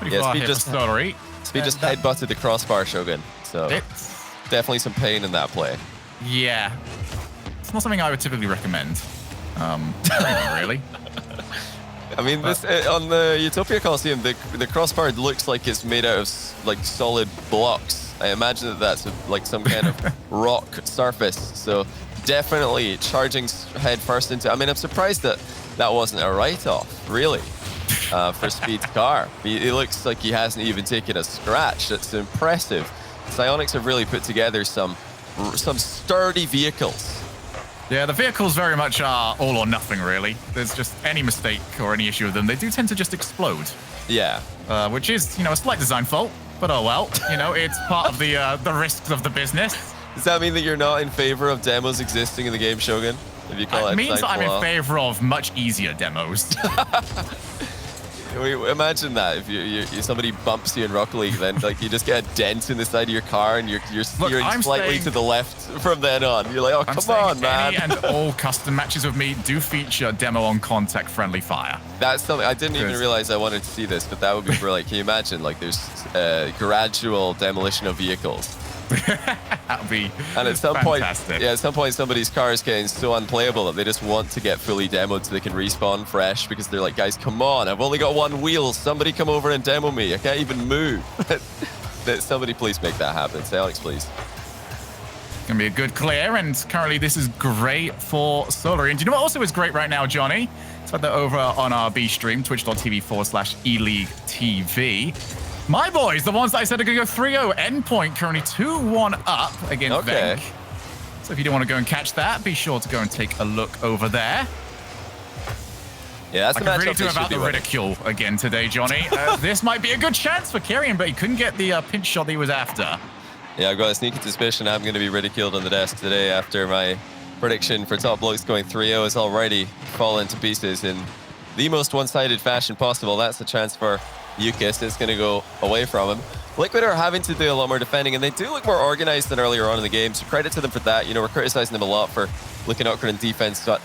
[SPEAKER 4] Yeah, Speed just headbutted the crossbar, Shogun. So
[SPEAKER 2] it's
[SPEAKER 4] definitely some pain in that play.
[SPEAKER 2] Yeah. It's not something I would typically recommend. Not really.
[SPEAKER 4] I mean, this on the Utopia Coliseum, the crossbar looks like it's made out of like solid blocks. I imagine that that's like some kind of rock surface. So definitely charging head first into. I mean, I'm surprised that that wasn't a write-off, really, for Speed's car. It looks like he hasn't even taken a scratch. That's impressive. Psyonix have really put together some sturdy vehicles.
[SPEAKER 2] Yeah, the vehicles very much are all or nothing, really. There's just any mistake or any issue with them, they do tend to just explode.
[SPEAKER 4] Yeah.
[SPEAKER 2] Which is, you know, a slight design fault, but oh well. You know, it's part of the risks of the business.
[SPEAKER 4] Does that mean that you're not in favor of demos existing in the game, Shogun? If you call it
[SPEAKER 2] means I'm in favor of much easier demos.
[SPEAKER 4] Imagine that if somebody bumps you in Rocket League, then like you just get a dent in the side of your car and you're steering slightly to the left from then on. You're like, oh, come on, man.
[SPEAKER 2] Any and all custom matches with me do feature demo on contact friendly fire. That's
[SPEAKER 4] something I didn't even realize I wanted to see this, but that would be brilliant. Can you imagine? Like there's gradual demolition of vehicles.
[SPEAKER 2] That'd be
[SPEAKER 4] and at some point somebody's car is getting so unplayable that they just want to get fully demoed so they can respawn fresh, because they're like, guys, come on, I've only got one wheel, somebody come over and demo me, I can't even move. Somebody please make that happen. Alex, please.
[SPEAKER 2] Gonna be a good clear, and currently this is great for Solary. And do you know what also is great right now, Johnny? It's like they're over on our B stream, twitch.tv/eLeagueTV. My boys, the ones that I said are going to go 3-0. Endpoint currently 2-1 up against Venk. So if you don't want to go and catch that, be sure to go and take a look over there.
[SPEAKER 4] Yeah, that's
[SPEAKER 2] I could really do about the ridicule again today, Johnny. This might be a good chance for Kyrian, but he couldn't get the pinch shot he was after.
[SPEAKER 4] Yeah, I've got a sneaky suspicion I'm going to be ridiculed on the desk today after my prediction for Top Blokes going 3-0 has already fallen to pieces in the most one-sided fashion possible. That's a chance for Yukis. It's going to go away from him. Liquid are having to do a lot more defending, and they do look more organized than earlier on in the game, so credit to them for that. You know, we're criticizing them a lot for looking awkward in defense, but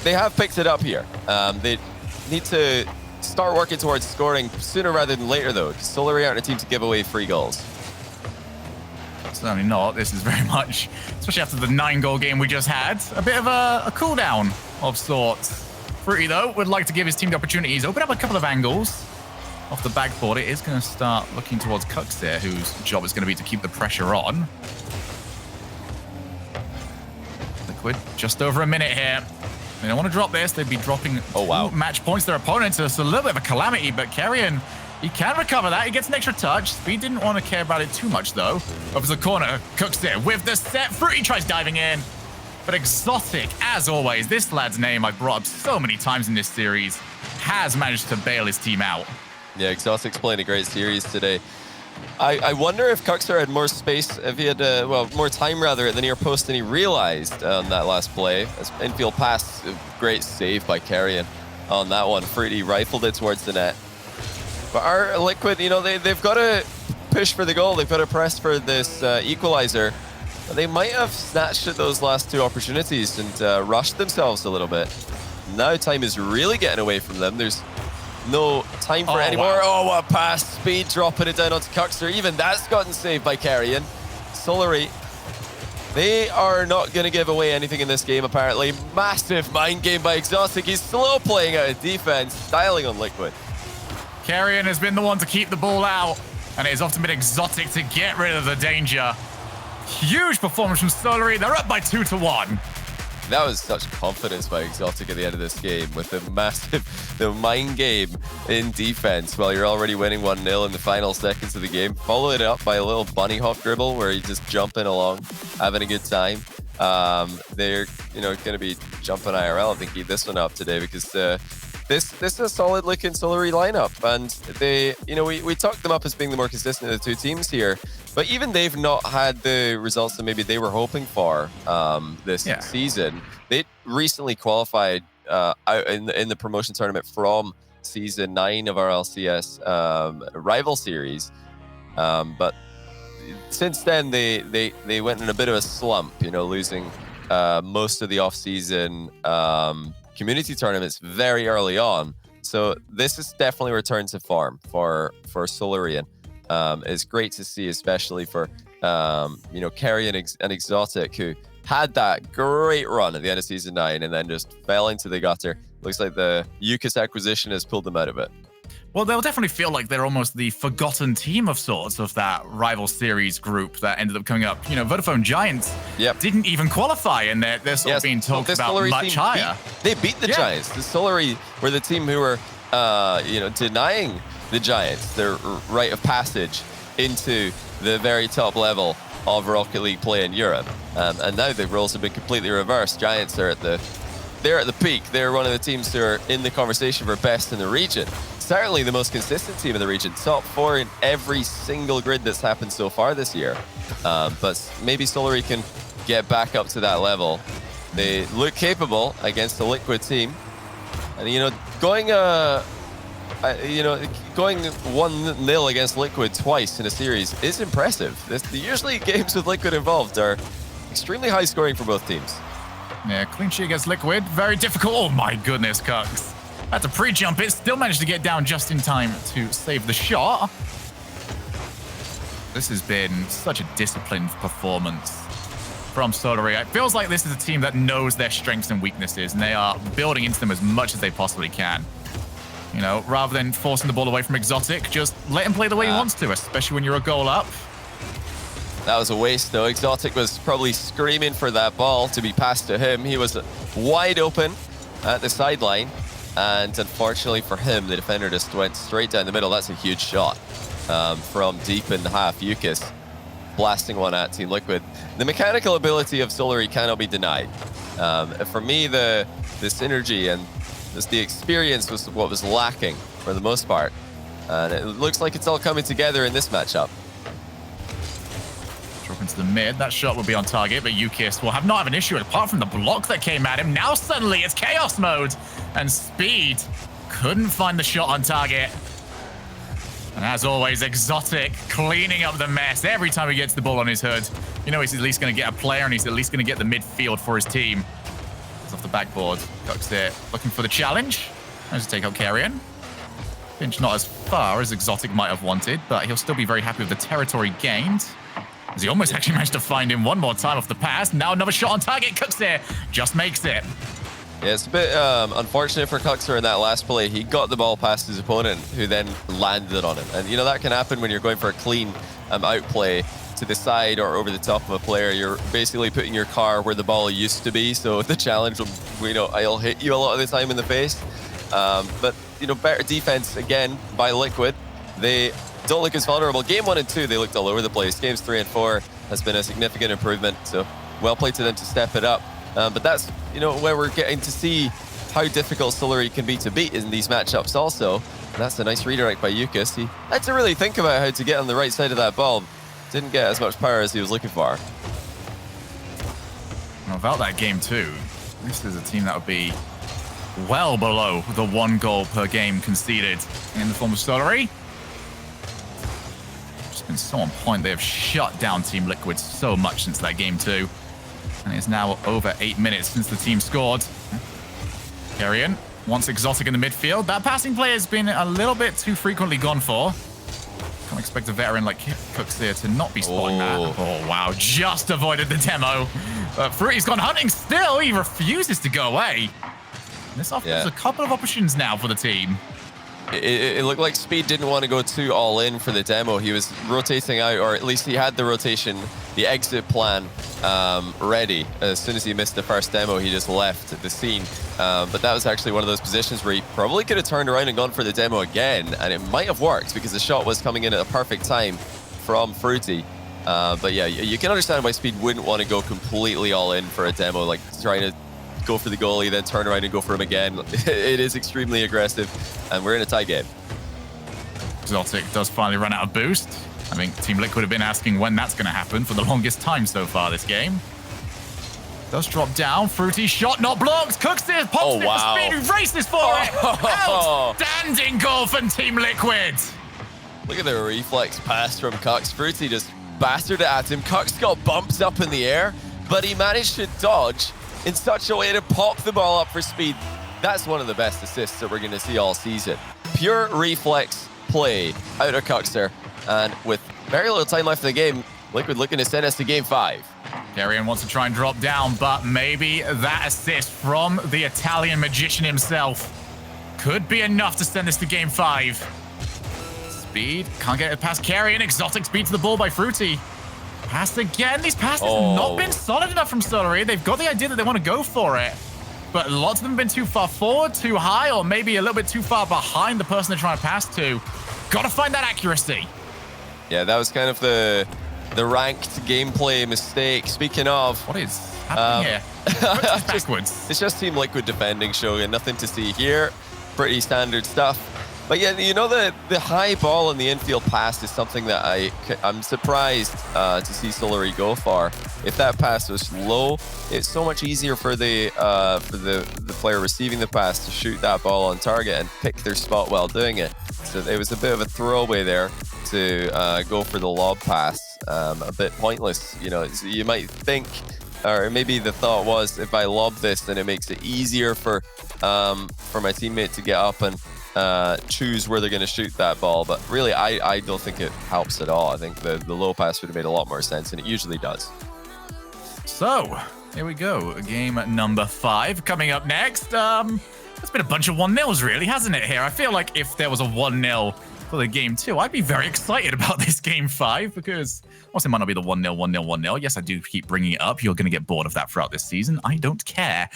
[SPEAKER 4] they have picked it up here. They need to start working towards scoring sooner rather than later, though, because Solary aren't a team to give away free goals.
[SPEAKER 2] Certainly not. This is very much, especially after the 9-goal game we just had, a bit of a cooldown of sorts. Fruity, though, would like to give his team the opportunities, open up a couple of angles. Off the backboard, it is going to start looking towards Cux here, whose job is going to be to keep the pressure on. Liquid, just over a minute here. They don't want to drop this. They'd be dropping match points to their opponents. So it's a little bit of a calamity, but Carrion, he can recover that. He gets an extra touch. Speed didn't want to care about it too much, though. Over the corner, Cooks there with the set. Fruity tries diving in. But Exotic, as always, this lad's name I've brought up so many times in this series, has managed to bail his team out.
[SPEAKER 4] Yeah, Exotic's playing a great series today. I wonder if Cuxer had more space, if he had, more time rather at the near post than he realized on that last play. As infield pass, a great save by Carrion on that one. Fruity rifled it towards the net. But our Liquid, you know, they've got to push for the goal. They've got to press for this equalizer. They might have snatched at those last two opportunities and rushed themselves a little bit. Now time is really getting away from them. There's no time for anymore. Wow. Oh, what a pass. Speed dropping it down onto Cuxer. Even that's gotten saved by Carrion. Solary, they are not going to give away anything in this game, apparently. Massive mind game by Exotic. He's slow playing out of defense, styling on Liquid.
[SPEAKER 2] Carrion has been the one to keep the ball out, and it has often been Exotic to get rid of the danger. Huge performance from Solary. They're up by 2-1.
[SPEAKER 4] That was such confidence by Exotic at the end of this game with the mind game in defense while you're already winning 1-0 in the final seconds of the game. Follow it up by a little bunny hop dribble where you just jumping along, having a good time. They're going to be jumping IRL if they keep this one up today because this is a solid looking Solary lineup, and they, we talked them up as being the more consistent of the two teams here. But even they've not had the results that maybe they were hoping for this season. They recently qualified out in the promotion tournament from Season 9 of our RLCS Rival Series. But since then, they went in a bit of a slump, losing most of the off-season community tournaments very early on. So this is definitely a return to form for Solarian. It's great to see, especially for Carrion and Exotic, who had that great run at the end of Season 9 and then just fell into the gutter. Looks like the UCAS acquisition has pulled them out of it.
[SPEAKER 2] Well, they'll definitely feel like they're almost the forgotten team of sorts of that rival series group that ended up coming up. Vodafone Giants didn't even qualify, and they're sort of being talked about Solary much higher.
[SPEAKER 4] They beat the Giants. The Solary were the team who were, denying the Giants their rite of passage into the very top level of Rocket League play in Europe. And now the roles have been completely reversed. Giants are at the peak. They're one of the teams who are in the conversation for best in the region. Certainly the most consistent team in the region. Top 4 in every single grid that's happened so far this year. But maybe Solary can get back up to that level. They look capable against a Liquid team. And, going 1-0 against Liquid twice in a series is impressive. Usually games with Liquid involved are extremely high scoring for both teams.
[SPEAKER 2] Yeah, clean sheet against Liquid. Very difficult. Oh my goodness, Cux. Had to pre-jump it. Still managed to get down just in time to save the shot. This has been such a disciplined performance from Solary. It feels like this is a team that knows their strengths and weaknesses, and they are building into them as much as they possibly can. Rather than forcing the ball away from Exotic, just let him play the way he wants to, especially when you're a goal up.
[SPEAKER 4] That was a waste, though. Exotic was probably screaming for that ball to be passed to him. He was wide open at the sideline, and unfortunately for him, the defender just went straight down the middle. That's a huge shot from deep in the half. UCAS blasting one at Team Liquid. The mechanical ability of Solary cannot be denied. For me, the synergy and the experience was what was lacking for the most part. And it looks like it's all coming together in this matchup.
[SPEAKER 2] Drop into the mid. That shot will be on target, but UCAS will not have an issue apart from the block that came at him. Now suddenly it's chaos mode, and Speed couldn't find the shot on target. And as always, Exotic cleaning up the mess every time he gets the ball on his hood. He's at least going to get a player, and he's at least going to get the midfield for his team. It's a off the backboard. Cooks it, looking for the challenge. Tries to take out Carrion. Pinch not as far as Exotic might have wanted, but he'll still be very happy with the territory gained. As he almost actually managed to find him one more time off the pass. Now another shot on target. Cooks it, just makes it.
[SPEAKER 4] Yeah, it's a bit unfortunate for Cuxer in that last play. He got the ball past his opponent, who then landed on him. And, you know, that can happen when you're going for a clean outplay to the side or over the top of a player. You're basically putting your car where the ball used to be. So the challenge will, you know, I'll hit you a lot of the time in the face. But, you know, better defense, again, by Liquid. They don't look as vulnerable. Game 1 and 2, they looked all over the place. Games 3 and 4 has been a significant improvement. So well played to them to step it up. But that's, you know, where we're getting to see how difficult Solary can be to beat in these matchups also. And that's a nice redirect by Yukas. He had to really think about how to get on the right side of that ball. Didn't get as much power as he was looking for.
[SPEAKER 2] About that game too, this is a team that would be well below the 1 goal per game conceded in the form of Solary. Just been so on point. They have shut down Team Liquid so much since that game too. And it's now over 8 minutes since the team scored. Carrion wants Exotic in the midfield. That passing play has been a little bit too frequently gone for. Can't expect a veteran like Cooks here to not be spotting that. Oh, wow. Just avoided the demo. Fruity's gone hunting still. He refuses to go away. This offers a couple of options now for the team.
[SPEAKER 4] It looked like Speed didn't want to go too all in for the demo. He was rotating out, or at least he had the rotation, the exit plan ready. As soon as he missed the first demo, he just left the scene. But that was actually one of those positions where he probably could have turned around and gone for the demo again, and it might have worked because the shot was coming in at a perfect time from Fruity. But yeah, you can understand why Speed wouldn't want to go completely all in for a demo, like trying to go for the goalie, then turn around and go for him again. It is extremely aggressive, and we're in a tie game.
[SPEAKER 2] Exotic does finally run out of boost. I think Team Liquid have been asking when that's going to happen for the longest time so far this game. Does drop down. Fruity shot not blocked. Cooks it. Pops it for Speed, who races for it. Outstanding goal from Team Liquid.
[SPEAKER 4] Look at the reflex pass from Cux. Fruity just bastard it at him. Cux got bumped up in the air, but he managed to dodge in such a way to pop the ball up for Speed. That's one of the best assists that we're going to see all season. Pure reflex play out of Cuxer. And with very little time left in the game, Liquid looking to send us to game 5.
[SPEAKER 2] Carrion wants to try and drop down, but maybe that assist from the Italian magician himself could be enough to send this to game 5. Speed can't get it past Carrion. Exotic Speed to the ball by Fruity. Passed again. These passes have not been solid enough from Solary. They've got the idea that they want to go for it, but lots of them have been too far forward, too high, or maybe a little bit too far behind the person they're trying to pass to. Got to find that accuracy.
[SPEAKER 4] Yeah, that was kind of the ranked gameplay mistake. Speaking of,
[SPEAKER 2] what is happening here? Backwards.
[SPEAKER 4] It's just Team Liquid defending, showing nothing to see here. Pretty standard stuff. But yeah, you know, the high ball and the infield pass is something that I'm surprised to see Solary go for. If that pass was low, it's so much easier for the player receiving the pass to shoot that ball on target and pick their spot while doing it. So it was a bit of a throwaway there to go for the lob pass. A bit pointless, you know. You might think, or maybe the thought was, if I lob this, then it makes it easier for my teammate to get up and choose where they're going to shoot that ball. But really, I don't think it helps at all. I think the low pass would have made a lot more sense, and it usually does.
[SPEAKER 2] So, here we go. Game number 5 coming up next. It's been a bunch of 1-0s, really, hasn't it, here? I feel like if there was a 1-0 for the game 2, I'd be very excited about this game 5, because whilst it might not be the 1-0, 1-0, 1-0, yes, I do keep bringing it up. You're going to get bored of that throughout this season. I don't care.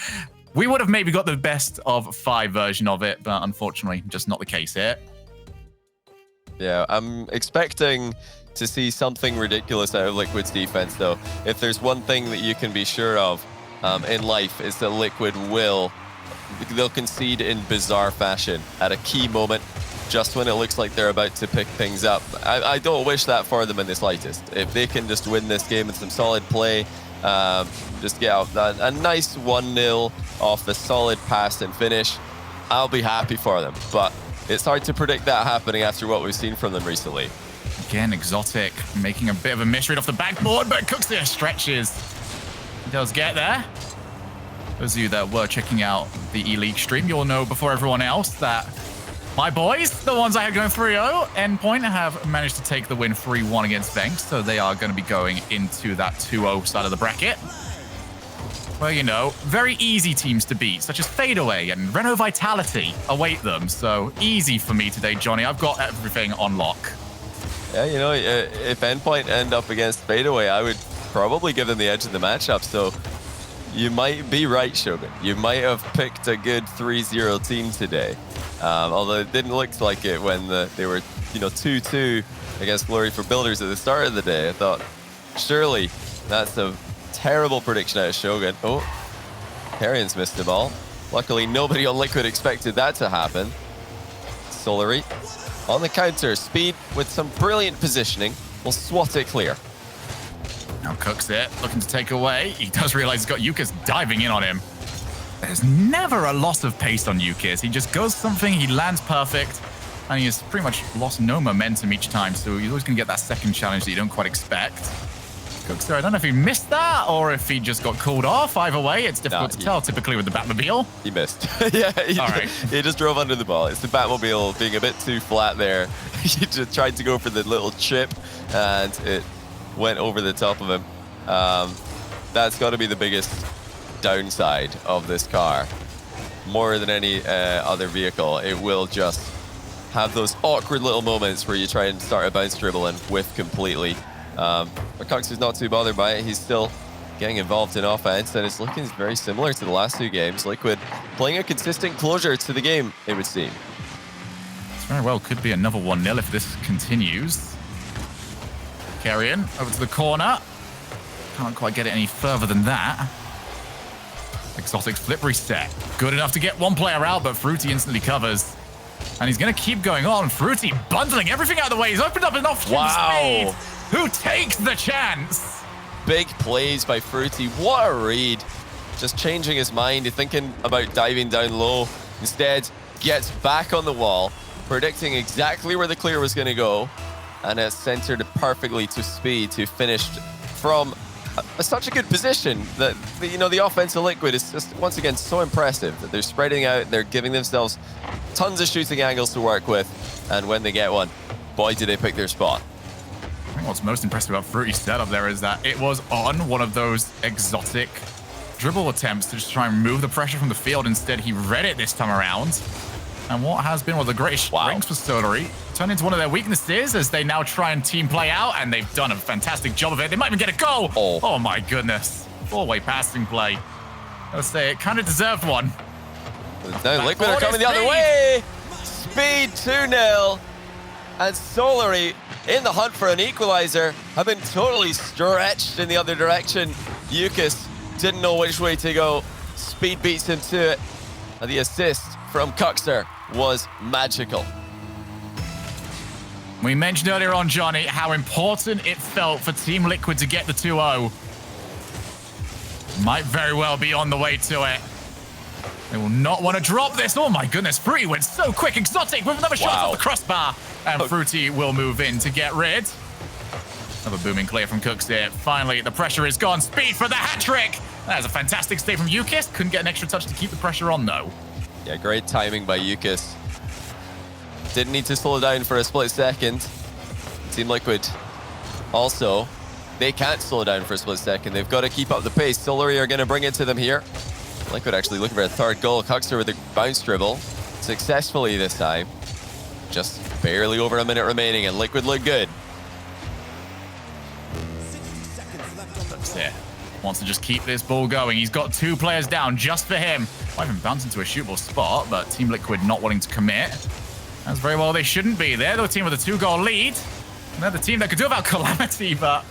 [SPEAKER 2] We would have maybe got the best of 5 version of it, but unfortunately, just not the case here.
[SPEAKER 4] Yeah, I'm expecting to see something ridiculous out of Liquid's defense, though. If there's one thing that you can be sure of in life, is that Liquid they'll concede in bizarre fashion at a key moment, just when it looks like they're about to pick things up. I don't wish that for them in the slightest. If they can just win this game with some solid play, just get out a nice 1-0 off a solid pass and finish, I'll be happy for them. But it's hard to predict that happening after what we've seen from them recently.
[SPEAKER 2] Again, Exotic making a bit of a misread off the backboard, but Cooks there stretches. He does get there. Those of you that were checking out the E-League stream, you'll know before everyone else that my boys, the ones I had going 3-0, Endpoint, have managed to take the win 3-1 against Venks, so they are going to be going into that 2-0 side of the bracket. Well, you know, very easy teams to beat, such as FADEAWAY and Renault Vitality await them. So easy for me today, Johnny. I've got everything on lock.
[SPEAKER 4] Yeah, you know, if Endpoint end up against FADEAWAY, I would probably give them the edge in the matchup. So you might be right, Shogun. You might have picked a good 3-0 team today. Although it didn't look like it when they were, you know, 2-2 against Glory for Builders at the start of the day. I thought, surely that's a terrible prediction out of Shogun. Oh, Carrion's missed the ball. Luckily, nobody on Liquid expected that to happen. Solary on the counter. Speed with some brilliant positioning will swat it clear.
[SPEAKER 2] Now Cook's it, looking to take away. He does realize he's got Yukis diving in on him. There's never a loss of pace on Yukis. He just goes something, he lands perfect, and he has pretty much lost no momentum each time, so he's always going to get that second challenge that you don't quite expect. Cook's there, I don't know if he missed that or if he just got called off. Either way, it's difficult to tell typically with the Batmobile.
[SPEAKER 4] He missed. Yeah, he just drove under the ball. It's the Batmobile being a bit too flat there. He just tried to go for the little chip, and it went over the top of him. That's got to be the biggest downside of this car. More than any other vehicle, it will just have those awkward little moments where you try and start a bounce dribble and whiff completely. But Cox is not too bothered by it. He's still getting involved in offense, and it's looking very similar to the last two games. Liquid playing a consistent closure to the game, it would seem.
[SPEAKER 2] This very well could be another 1-0 if this continues. Carrion over to the corner. Can't quite get it any further than that. Exotic's flip reset. Good enough to get one player out, but Fruity instantly covers. And he's going to keep going on. Fruity bundling everything out of the way. He's opened up an option. Speed. Who takes the chance?
[SPEAKER 4] Big plays by Fruity. What a read. Just changing his mind, thinking about diving down low. Instead, gets back on the wall, predicting exactly where the clear was going to go. And it's centered perfectly to Speed, who finished from such a good position that, you know, the offense of Liquid is just, once again, so impressive that they're spreading out, they're giving themselves tons of shooting angles to work with, and when they get one, boy, do they pick their spot.
[SPEAKER 2] I think what's most impressive about Fruity's setup there is that it was on one of those exotic dribble attempts to just try and remove the pressure from the field. Instead, he read it this time around. And what has been one of the greatest strengths for Solary turned into one of their weaknesses as they now try and team play out, and they've done a fantastic job of it. They might even get a goal. Oh my goodness. 4-way passing play. I'll say it kind of deserved one.
[SPEAKER 4] Now Liquid are coming the other way. Speed 2-0. And Solary in the hunt for an equalizer have been totally stretched in the other direction. Yukis didn't know which way to go. Speed beats him to it. And the assist from Cuxer was magical.
[SPEAKER 2] We mentioned earlier on, Johnny, how important it felt for Team Liquid to get the 2-0. Might very well be on the way to it. They will not want to drop this. Oh my goodness, Fruity went so quick. Exotic with another shot off the crossbar. And Fruity will move in to get rid. Another booming clear from Cooks here. Finally, the pressure is gone. Speed for the hat trick. That is a fantastic stay from Yukis. Couldn't get an extra touch to keep the pressure on, though.
[SPEAKER 4] Yeah, great timing by Yukis. Didn't need to slow down for a split second. Team Liquid also, they can't slow down for a split second. They've got to keep up the pace. Solary are going to bring it to them here. Liquid actually looking for a third goal. Cuxer with a bounce dribble. Successfully this time. Just barely over a minute remaining, and Liquid look good.
[SPEAKER 2] That's it. Wants to just keep this ball going. He's got two players down just for him. Might even bounce into a shootable spot, but Team Liquid not wanting to commit. That's very well they shouldn't be. They're the team with a 2-goal lead. And they're the team that could do about Calamity, but,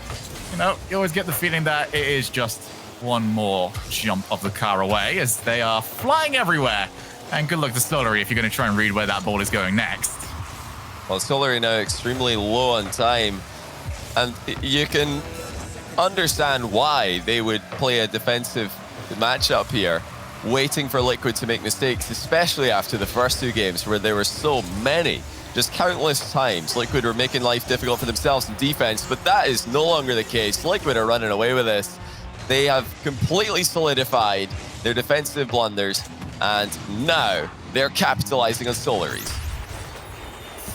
[SPEAKER 2] you know, you always get the feeling that it is just one more jump of the car away as they are flying everywhere. And good luck to Solary if you're going to try and read where that ball is going next.
[SPEAKER 4] Well, Solary now extremely low on time, and you can understand why they would play a defensive matchup here, waiting for Liquid to make mistakes, especially after the first two games where there were so many, just countless times Liquid were making life difficult for themselves in defense, but that is no longer the case. Liquid are running away with this. They have completely solidified their defensive blunders, and now they're capitalizing on Solaris.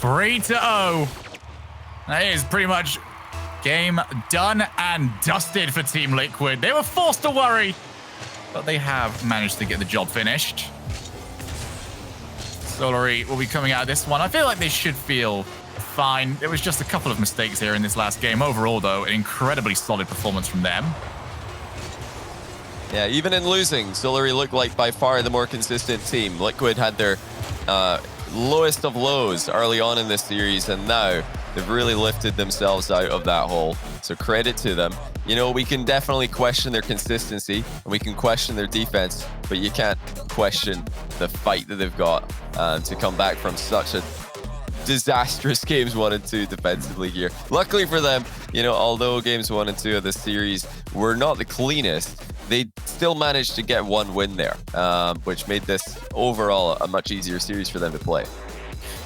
[SPEAKER 2] 3-0. That is pretty much game done and dusted for Team Liquid. They were forced to worry, but they have managed to get the job finished. Solari will be coming out of this one. I feel like they should feel fine. It was just a couple of mistakes here in this last game. Overall, though, an incredibly solid performance from them.
[SPEAKER 4] Yeah, even in losing, Solari looked like by far the more consistent team. Liquid had their lowest of lows early on in this series, and now they've really lifted themselves out of that hole. So credit to them. You know, we can definitely question their consistency, and we can question their defense, but you can't question the fight that they've got to come back from such a disastrous games 1 and 2 defensively here. Luckily for them, you know, although games 1 and 2 of this series were not the cleanest, they still managed to get one win there, which made this overall a much easier series for them to play.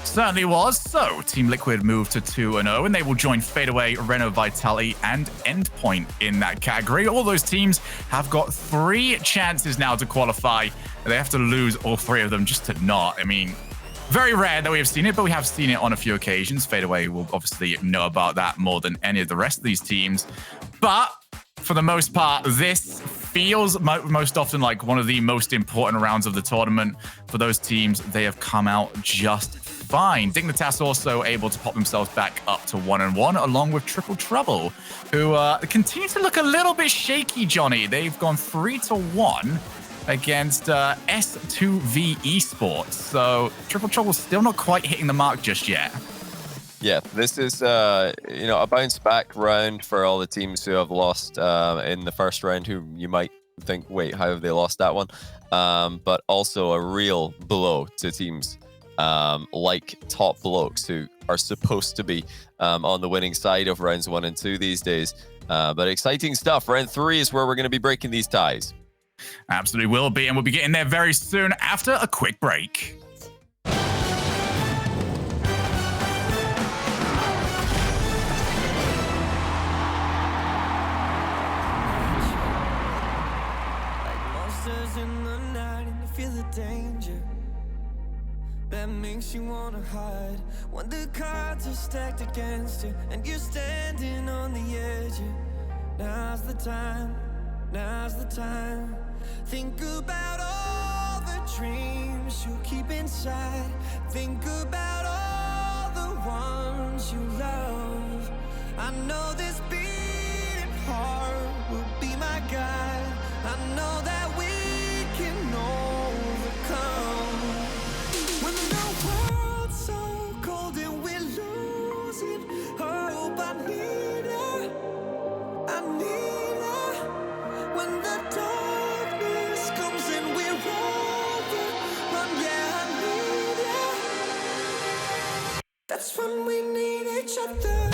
[SPEAKER 2] Certainly was. So, Team Liquid moved to 2-0, and they will join FADEAWAY, Reno Vitality, and Endpoint in that category. All those teams have got 3 chances now to qualify. They have to lose all 3 of them just to not. I mean, very rare that we have seen it, but we have seen it on a few occasions. FADEAWAY will obviously know about that more than any of the rest of these teams. But for the most part, this feels most often like one of the most important rounds of the tournament. For those teams, they have come out just fine. Dignitas also able to pop themselves back up to 1-1, along with Triple Trouble, who continue to look a little bit shaky, Johnny. They've gone 3-1 against S2V Esports. So Triple Trouble still not quite hitting the mark just yet.
[SPEAKER 4] Yeah, this is you know, a bounce back round for all the teams who have lost in the first round, who you might think, wait, how have they lost that one? But also a real blow to teams like Top BLOKES, who are supposed to be on the winning side of rounds 1 and 2 these days. But exciting stuff. Round 3 is where we're going to be breaking these ties.
[SPEAKER 2] Absolutely will be, and we'll be getting there very soon after a quick break.
[SPEAKER 6] That makes you wanna hide when the cards are stacked against you and you're standing on the edge. Now's the time, now's the time. Think about all the dreams you keep inside. Think about all the ones you love. I know this beating heart will be my guide. I know that we can overcome. When the world's so cold and we're losing hope, I need her, I need her. When the darkness comes and we're overrun, yeah, I need her. That's when we need each other.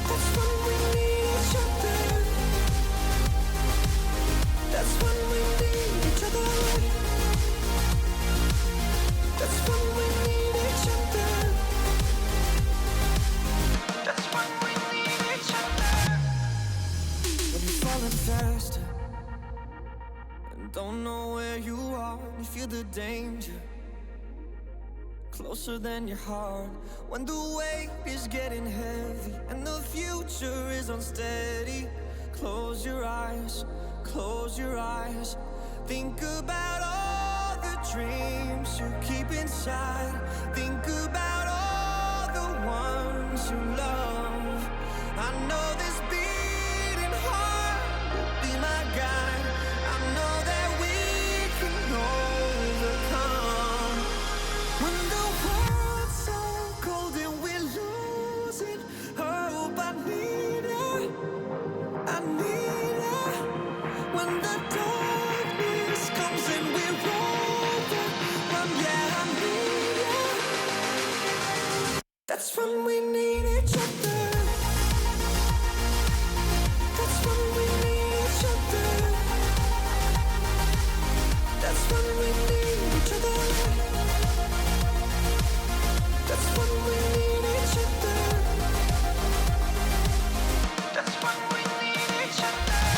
[SPEAKER 6] That's when we need each other. That's when we need each other. That's when we need each other. That's when we need each other. When you're falling faster and don't know where you are, you feel the danger closer than your heart. When the weight is getting heavy and the future is unsteady, close your eyes, close your eyes. Think about all the dreams you keep inside. Think about all the ones you love. I know this beating heart will be my guide. I know that we can overcome. When the world's so cold and we're losing hope, I need her, I need her. When the darkness comes and we're overrun, yeah, I need her. That's when we need each other. That's when we need each other. That's when we need each other. That's when we need each other. That's when we need each other.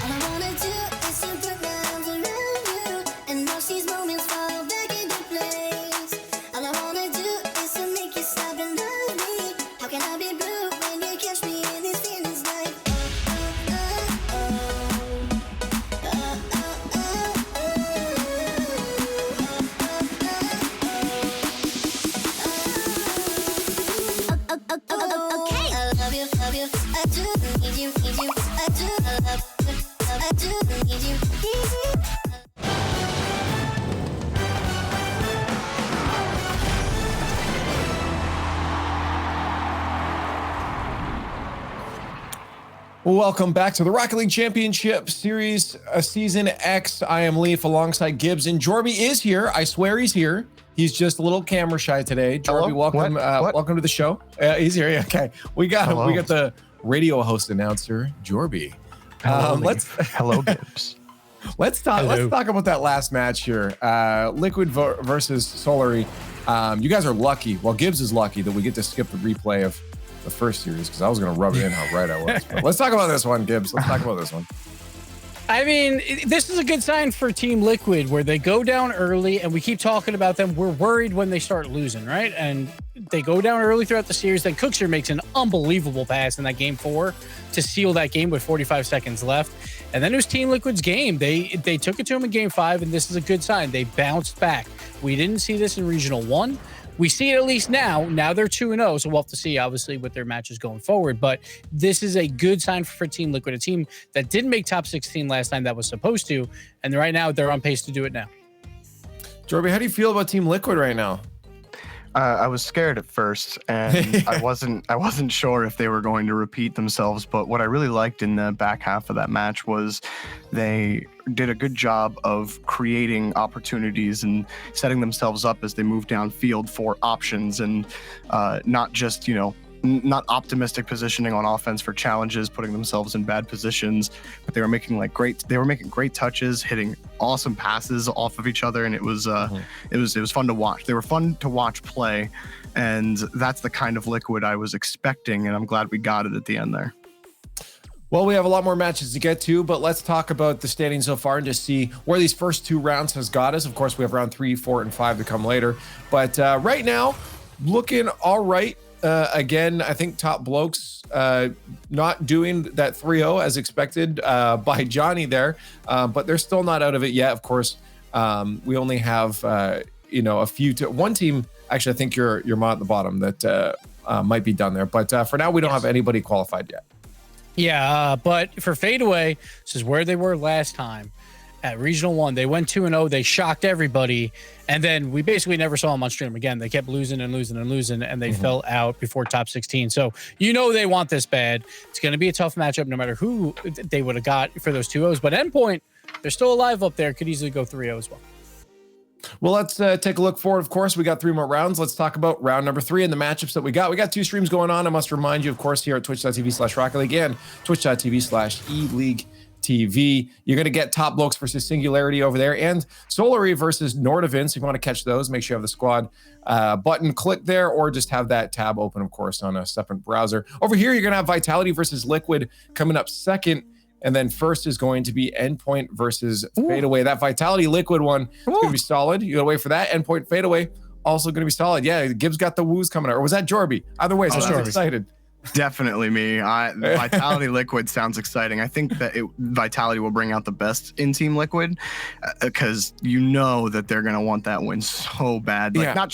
[SPEAKER 5] All I wanna do is to put my arms around you and watch these moments fall back into place. All I wanna do is to make you stop and love me. How can I be blue when you catch me in these feelings like okay. I love you, I do need you, I do love you, I do need you.
[SPEAKER 1] Welcome back to the Rocket League Championship Series, Season X. I am Leaf alongside Gibbs, and Jorby is here. I swear he's here. He's just a little camera shy today. Jorby,
[SPEAKER 7] Hello?
[SPEAKER 1] welcome.
[SPEAKER 7] What?
[SPEAKER 1] Welcome to the show. He's here. Yeah, okay, we got
[SPEAKER 7] Hello.
[SPEAKER 1] the radio host announcer, Jorby.
[SPEAKER 7] Hello,
[SPEAKER 1] Let's
[SPEAKER 7] Hello, Gibbs.
[SPEAKER 1] let's talk.
[SPEAKER 3] Hello.
[SPEAKER 1] Let's talk about that last match here. Liquid versus Solary. You guys are lucky. Well, Gibbs is lucky that we get to skip the replay of the first series because I was going to rub it in how right I was. But let's talk about this one, Gibbs. Let's talk about this one.
[SPEAKER 3] I mean, this is a good sign for Team Liquid where they go down early and we keep talking about them. We're worried when they start losing, right? And they go down early throughout the series. Then Cookster makes an unbelievable pass in that game 4 to seal that game with 45 seconds left. And then it was Team Liquid's game. They took it to him in game 5, and this is a good sign. They bounced back. We didn't see this in Regional 1. We see it at least now. Now they're 2-0, so we'll have to see, obviously, with their matches going forward. But this is a good sign for Team Liquid, a team that didn't make top 16 last time that was supposed to, and right now they're on pace to do it now.
[SPEAKER 1] Jorby, how do you feel about Team Liquid right now?
[SPEAKER 7] I was scared at first, and I wasn't sure if they were going to repeat themselves. But what I really liked in the back half of that match was they did a good job of creating opportunities and setting themselves up as they moved downfield for options, and not just, not optimistic positioning on offense for challenges, putting themselves in bad positions, but they were making great touches, hitting awesome passes off of each other, and it was fun to watch. They were fun to watch play, and that's the kind of Liquid I was expecting, and I'm glad we got it at the end there.
[SPEAKER 1] Well, we have a lot more matches to get to, but let's talk about the standings so far and just see where these first 2 rounds has got us. Of course, we have round 3, 4, and 5 to come later, but right now, looking all right. Again, I think top blokes not doing that 3-0 as expected by Johnny there, but they're still not out of it yet. Of course, we only have a few. One team, actually, I think you're at the bottom that might be done there, but for now, we don't have anybody qualified yet.
[SPEAKER 3] Yeah, but for FADEAWAY, this is where they were last time. At Regional 1, they went 2-0. They shocked everybody. And then we basically never saw them on stream again. They kept losing and losing and losing, and they fell out before top 16. So they want this bad. It's going to be a tough matchup no matter who they would have got for those 2-0s. But Endpoint, they're still alive up there. Could easily go 3-0 as well.
[SPEAKER 1] Well, let's take a look forward. Of course, we got 3 more rounds. Let's talk about round number 3 and the matchups that we got. We got 2 streams going on. I must remind you, of course, here at twitch.tv/Rocket League and twitch.tv/eLeague TV. You're going to get Top Blokes versus Singularity over there and Solary versus Nordavin. So if you want to catch those, make sure you have the squad button click there, or just have that tab open, of course, on a separate browser. Over here, you're going to have Vitality versus Liquid coming up second. And then first is going to be Endpoint versus FADEAWAY. That Vitality Liquid one is going to be solid. You got to wait for that. Endpoint FADEAWAY also going to be solid. Yeah, Gibbs got the woos coming out. Or was that Jorby? Either way, so I was excited.
[SPEAKER 7] Definitely me. Vitality Liquid sounds exciting. I think that Vitality will bring out the best in Team Liquid because that they're going to want that win so bad. Like, not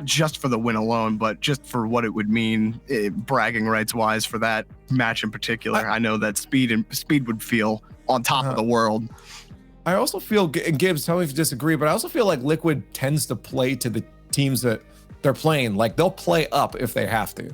[SPEAKER 7] just for the win alone, but just for what it would mean bragging rights wise for that match in particular. I know that Speed would feel on top of the world.
[SPEAKER 1] I also feel, and Gibbs, tell me if you disagree, but I also feel like Liquid tends to play to the teams that they're playing. Like, they'll play up if they have to.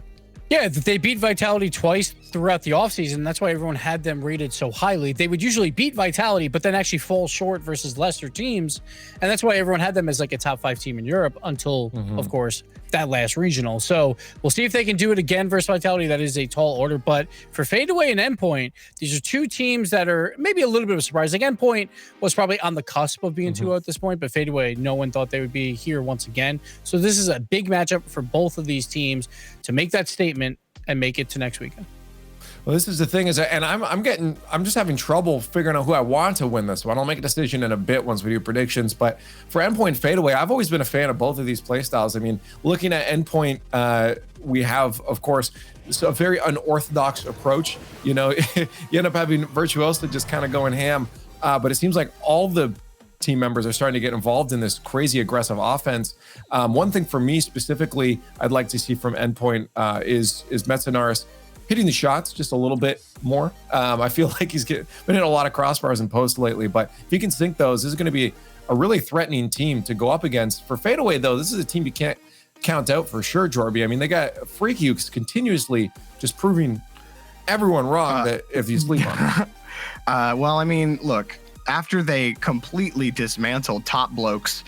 [SPEAKER 3] Yeah, they beat Vitality twice throughout the offseason. That's why everyone had them rated so highly. They would usually beat Vitality, but then actually fall short versus lesser teams. And that's why everyone had them as like a top 5 team in Europe until, of course, that last regional. So we'll see if they can do it again versus Vitality. That is a tall order. But for FADEAWAY and Endpoint, these are 2 teams that are maybe a little bit of a surprise. Like, Endpoint was probably on the cusp of being 2-0 at this point, but FADEAWAY, no one thought they would be here once again. So this is a big matchup for both of these teams to make that statement and make it to next weekend.
[SPEAKER 1] Well, this is the thing and I'm just having trouble figuring out who I want to win this one. I'll make a decision in a bit once we do predictions. But for Endpoint Fadeaway, I've always been a fan of both of these playstyles. I mean, looking at Endpoint, we have, of course, a very unorthodox approach. You know, you end up having Virtuoso just kind of going ham. But it seems like all the team members are starting to get involved in this crazy aggressive offense. One thing for me specifically, I'd like to see from Endpoint is Metzenaris hitting the shots just a little bit more. I feel like he's been in a lot of crossbars and posts lately, but if he can sink those, this is going to be a really threatening team to go up against. For Fadeaway, though, this is a team you can't count out for sure, Jorby. I mean, they got Freaky who's continuously just proving everyone wrong that if you sleep on them.
[SPEAKER 7] Well, I mean, look, after they completely dismantled Top Blokes,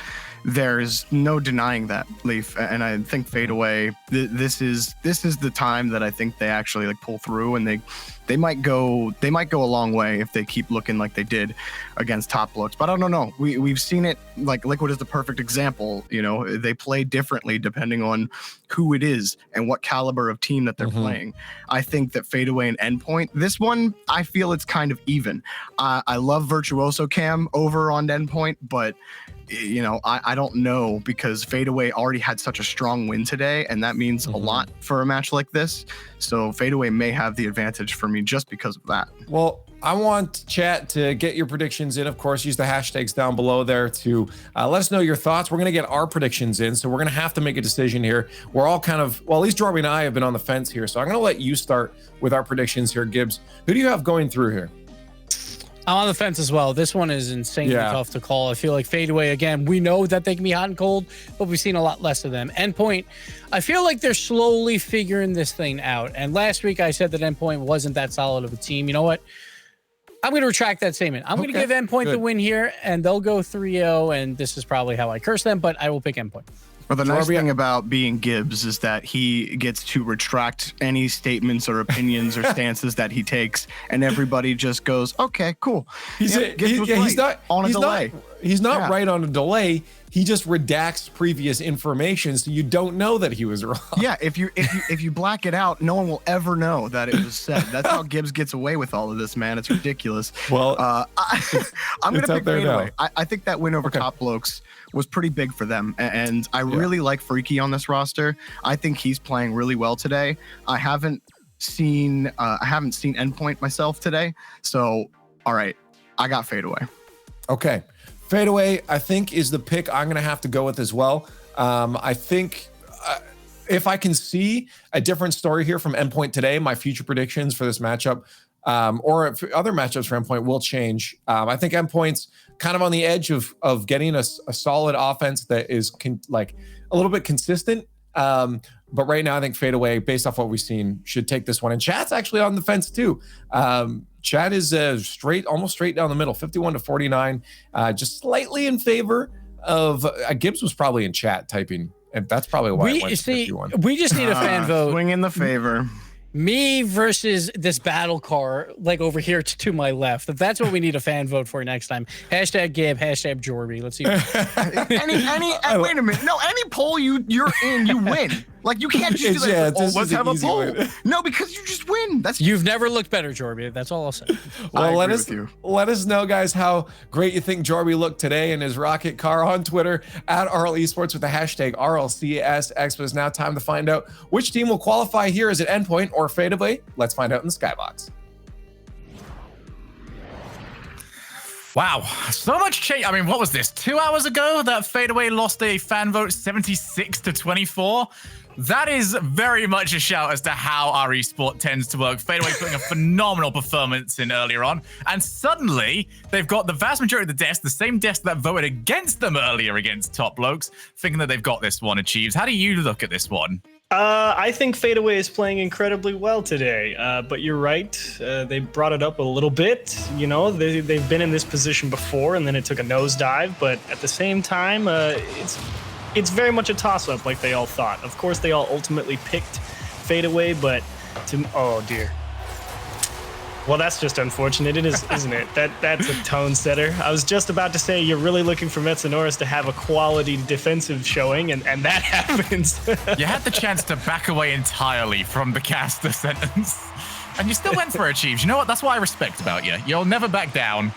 [SPEAKER 7] there's no denying that, Leaf. And I think Fadeaway, this is the time that I think they actually like pull through, and they might go a long way if they keep looking like they did against Top Blokes. But I don't know. We've seen it. Like Liquid is the perfect example. You know, they play differently depending on who it is and what caliber of team that they're playing. I think that Fadeaway and Endpoint, this one, I feel it's kind of even. I love Virtuoso Cam over on Endpoint, but you know, I don't know, because Fadeaway already had such a strong win today, and that means a lot for a match like this. So Fadeaway may have the advantage for me just because of that.
[SPEAKER 1] Well, I want chat to get your predictions in. Of course, use the hashtags down below there to let us know your thoughts. We're going to get our predictions in, so we're going to have to make a decision here. We're all kind of, well, at least Jorby and I have been on the fence here, so I'm going to let you start with our predictions here, Gibbs. Who do you have going through here?
[SPEAKER 3] I'm on the fence as well. This one is insanely tough to call. I feel like Fadeaway, again, we know that they can be hot and cold, but we've seen a lot less of them. Endpoint, I feel like they're slowly figuring this thing out. And last week I said that Endpoint wasn't that solid of a team. You know what? I'm going to retract that statement. I'm going to give Endpoint the win here, and they'll go 3-0, and this is probably how I curse them, but I will pick Endpoint.
[SPEAKER 7] Well, the nice thing about being Gibbs is that he gets to retract any statements or opinions or stances that he takes, and everybody just goes, "Okay, cool."
[SPEAKER 1] He's not
[SPEAKER 7] on a delay.
[SPEAKER 1] He's not right on a delay. He just redacts previous information, so you don't know that he was wrong.
[SPEAKER 7] Yeah, if you black it out, no one will ever know that it was said. That's how Gibbs gets away with all of this, man. It's ridiculous.
[SPEAKER 1] Well,
[SPEAKER 7] I'm gonna pick Fadeaway. I think that win over Top Blokes was pretty big for them, and I really like Freaky on this roster. I think he's playing really well today. I haven't seen Endpoint myself today, so all right, I got Fadeaway.
[SPEAKER 1] Okay. Fadeaway, I think, is the pick I'm going to have to go with as well. I think if I can see a different story here from Endpoint today, my future predictions for this matchup or other matchups for Endpoint will change. I think Endpoint's kind of on the edge of getting a solid offense that is like a little bit consistent. But right now, I think Fadeaway, based off what we've seen, should take this one. And Chat's actually on the fence too. Chat is almost straight down the middle, 51-49, just slightly in favor of Gibbs was probably in chat typing, and that's probably why it went to 51.
[SPEAKER 3] We just need a fan vote.
[SPEAKER 7] Swing in the favor.
[SPEAKER 3] Me versus this battle car, like over here to my left. If that's what we need a fan vote for next time. Hashtag Gib, hashtag Jorby. Let's see. Wait a minute. No, any poll you're in, you win. Like, you can't just do that. Let's have a poll. Win. No, because you just win. You've never looked better, Jorby. That's all I'll say.
[SPEAKER 1] Well, let us know, guys, how great you think Jorby looked today in his rocket car on Twitter at RL Esports with the hashtag RLCS X. But it's now time to find out which team will qualify here. Is it Endpoint or Fadeaway? Let's find out in the skybox.
[SPEAKER 2] Wow, so much change. I mean, what was this? 2 hours ago that Fadeaway lost a fan vote 76-24. That is very much a shout as to how our esport tends to work. Fadeaway putting a phenomenal performance in earlier on, and suddenly they've got the vast majority of the same desk that voted against them earlier against Top Blokes, thinking that they've got this one achieved. How do you look at this one?
[SPEAKER 8] I think Fadeaway is playing incredibly well today, but you're right. They brought it up a little bit. You know, they've been in this position before, and then it took a nosedive. But at the same time, it's very much a toss-up, like they all thought. Of course, they all ultimately picked Fadeaway, but oh dear. Well, that's just unfortunate, isn't it? That's a tone setter. I was just about to say you're really looking for Metzenaris to have a quality defensive showing, and that happens.
[SPEAKER 2] You had the chance to back away entirely from the caster sentence. And you still went for it, Chiefs. You know what? That's what I respect about you. You'll never back down.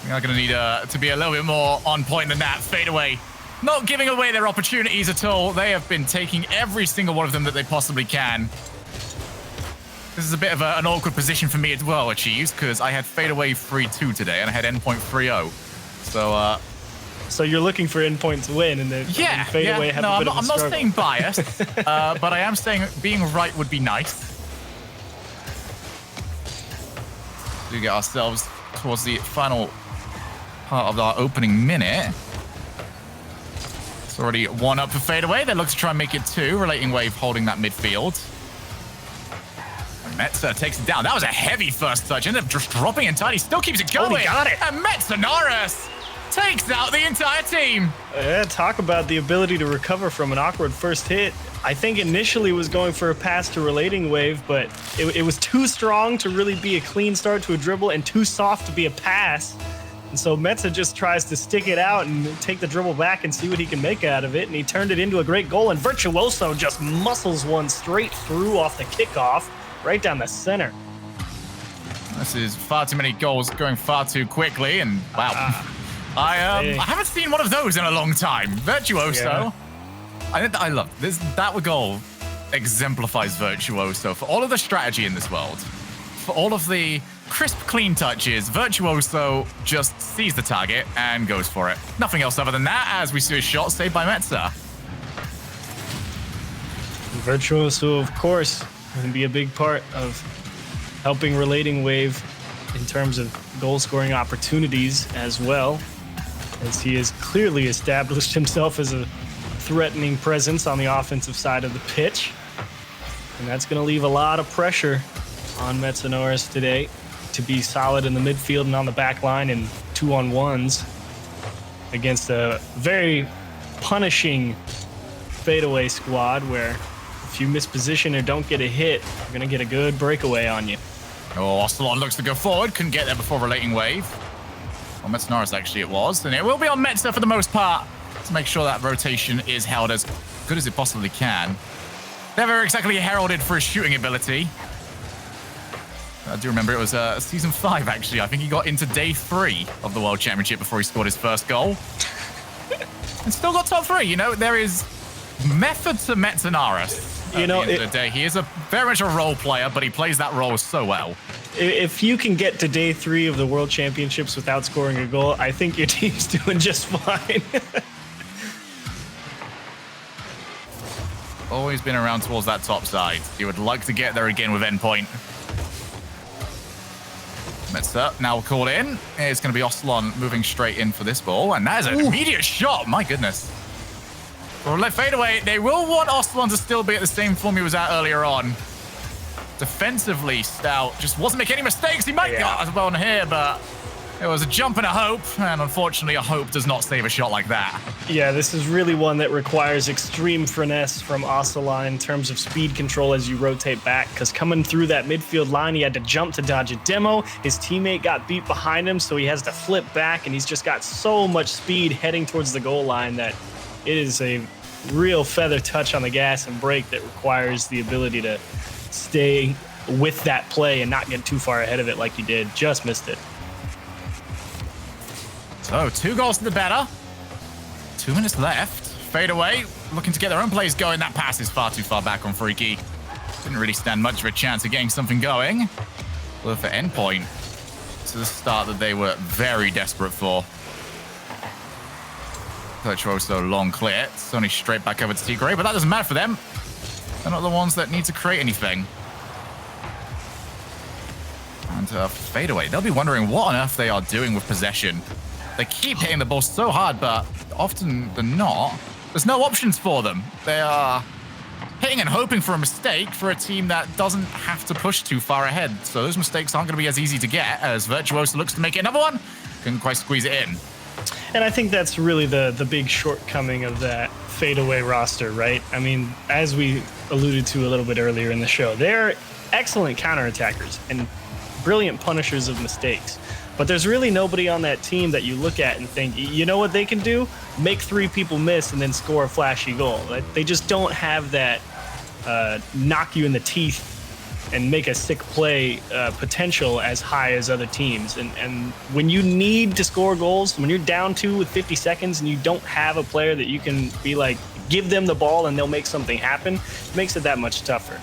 [SPEAKER 2] You're going to need to be a little bit more on point than that. Fadeaway. Not giving away their opportunities at all. They have been taking every single one of them that they possibly can. This is a bit of an awkward position for me as well, Achieves, because I had Fadeaway 3-2 today, and I had Endpoint 3-0.
[SPEAKER 8] So you're looking for Endpoint to win, and then Fadeaway have a bit of a
[SPEAKER 2] I'm
[SPEAKER 8] struggle.
[SPEAKER 2] not saying biased, but I am saying being right would be nice. We get ourselves towards the final part of our opening minute. It's already 1 up for Fadeaway. They look to try and make it 2. Relating Wave holding that midfield. Metza takes it down. That was a heavy first touch. Ended up just dropping entirely. Still keeps it going.
[SPEAKER 8] Oh, he got it.
[SPEAKER 2] And Metzonaris takes out the entire team.
[SPEAKER 8] Talk about the ability to recover from an awkward first hit. I think initially was going for a pass to Relating Wave, but it was too strong to really be a clean start to a dribble and too soft to be a pass. And so Metza just tries to stick it out and take the dribble back and see what he can make out of it. And he turned it into a great goal. And Virtuoso just muscles one straight through off the kickoff, right down the center.
[SPEAKER 2] This is far too many goals going far too quickly. And wow, I haven't seen one of those in a long time. Virtuoso.
[SPEAKER 8] Yeah.
[SPEAKER 2] I love this. That goal exemplifies Virtuoso for all of the strategy in this world. For all of the crisp, clean touches, Virtuoso just sees the target and goes for it. Nothing else other than that, as we see a shot saved by Metza.
[SPEAKER 8] Virtuoso, of course, can be a big part of helping Relating Wave in terms of goal-scoring opportunities as well, as he has clearly established himself as a threatening presence on the offensive side of the pitch. And that's going to leave a lot of pressure on Metzonaris today to be solid in the midfield and on the back line in 2-on-1s against a very punishing Fadeaway squad where if you miss position or don't get a hit, you're going to get a good breakaway on you.
[SPEAKER 2] Oh, Ocelot looks to go forward. Couldn't get there before Relating Wave. Well, Metzonaris actually it was. And it will be on Metza for the most part to make sure that rotation is held as good as it possibly can. Never exactly heralded for his shooting ability. I do remember it was Season 5, actually. I think he got into Day 3 of the World Championship before he scored his first goal. And still got top 3. You know, there is method to Metzonaris. At the end of the day, he is very much a role player, but he plays that role so well.
[SPEAKER 8] If you can get to Day 3 of the World Championships without scoring a goal, I think your team's doing just fine.
[SPEAKER 2] Always been around towards that top side. He would like to get there again with Endpoint. Metza now called in. It's going to be Ocelot moving straight in for this ball, and that is an immediate shot. My goodness. For left Fadeaway, they will want Ocelot to still be at the same form he was at earlier on. Defensively, Stout just wasn't making any mistakes. He might get as well on here, but it was a jump and a hope, and unfortunately, a hope does not save a shot like that.
[SPEAKER 8] Yeah, this is really one that requires extreme finesse from Ocelot in terms of speed control as you rotate back, because coming through that midfield line, he had to jump to dodge a demo. His teammate got beat behind him, so he has to flip back, and he's just got so much speed heading towards the goal line that it is a real feather touch on the gas and brake that requires the ability to stay with that play and not get too far ahead of it like he did. Just missed it.
[SPEAKER 2] So 2 goals to the better. 2 minutes left. Fadeaway looking to get their own plays going. That pass is far too far back on Freaky. Didn't really stand much of a chance of getting something going. Well, for Endpoint, to the start that they were very desperate for. Virtuoso long clear. It's only straight back over to T-Gray, but that doesn't matter for them. They're not the ones that need to create anything. And Fadeaway, they'll be wondering what on earth they are doing with possession. They keep hitting the ball so hard, but often than not, there's no options for them. They are hitting and hoping for a mistake for a team that doesn't have to push too far ahead. So those mistakes aren't going to be as easy to get as Virtuoso looks to make it another one. Couldn't quite squeeze it in.
[SPEAKER 8] And I think that's really the big shortcoming of that Fadeaway roster, right? I mean, as we alluded to a little bit earlier in the show, they're excellent counterattackers and brilliant punishers of mistakes. But there's really nobody on that team that you look at and think, you know what they can do? Make 3 people miss and then score a flashy goal. They just don't have that knock you in the teeth and make a sick play potential as high as other teams. And when you need to score goals, when you're down 2 with 50 seconds and you don't have a player that you can be like, give them the ball and they'll make something happen, it makes it that much tougher.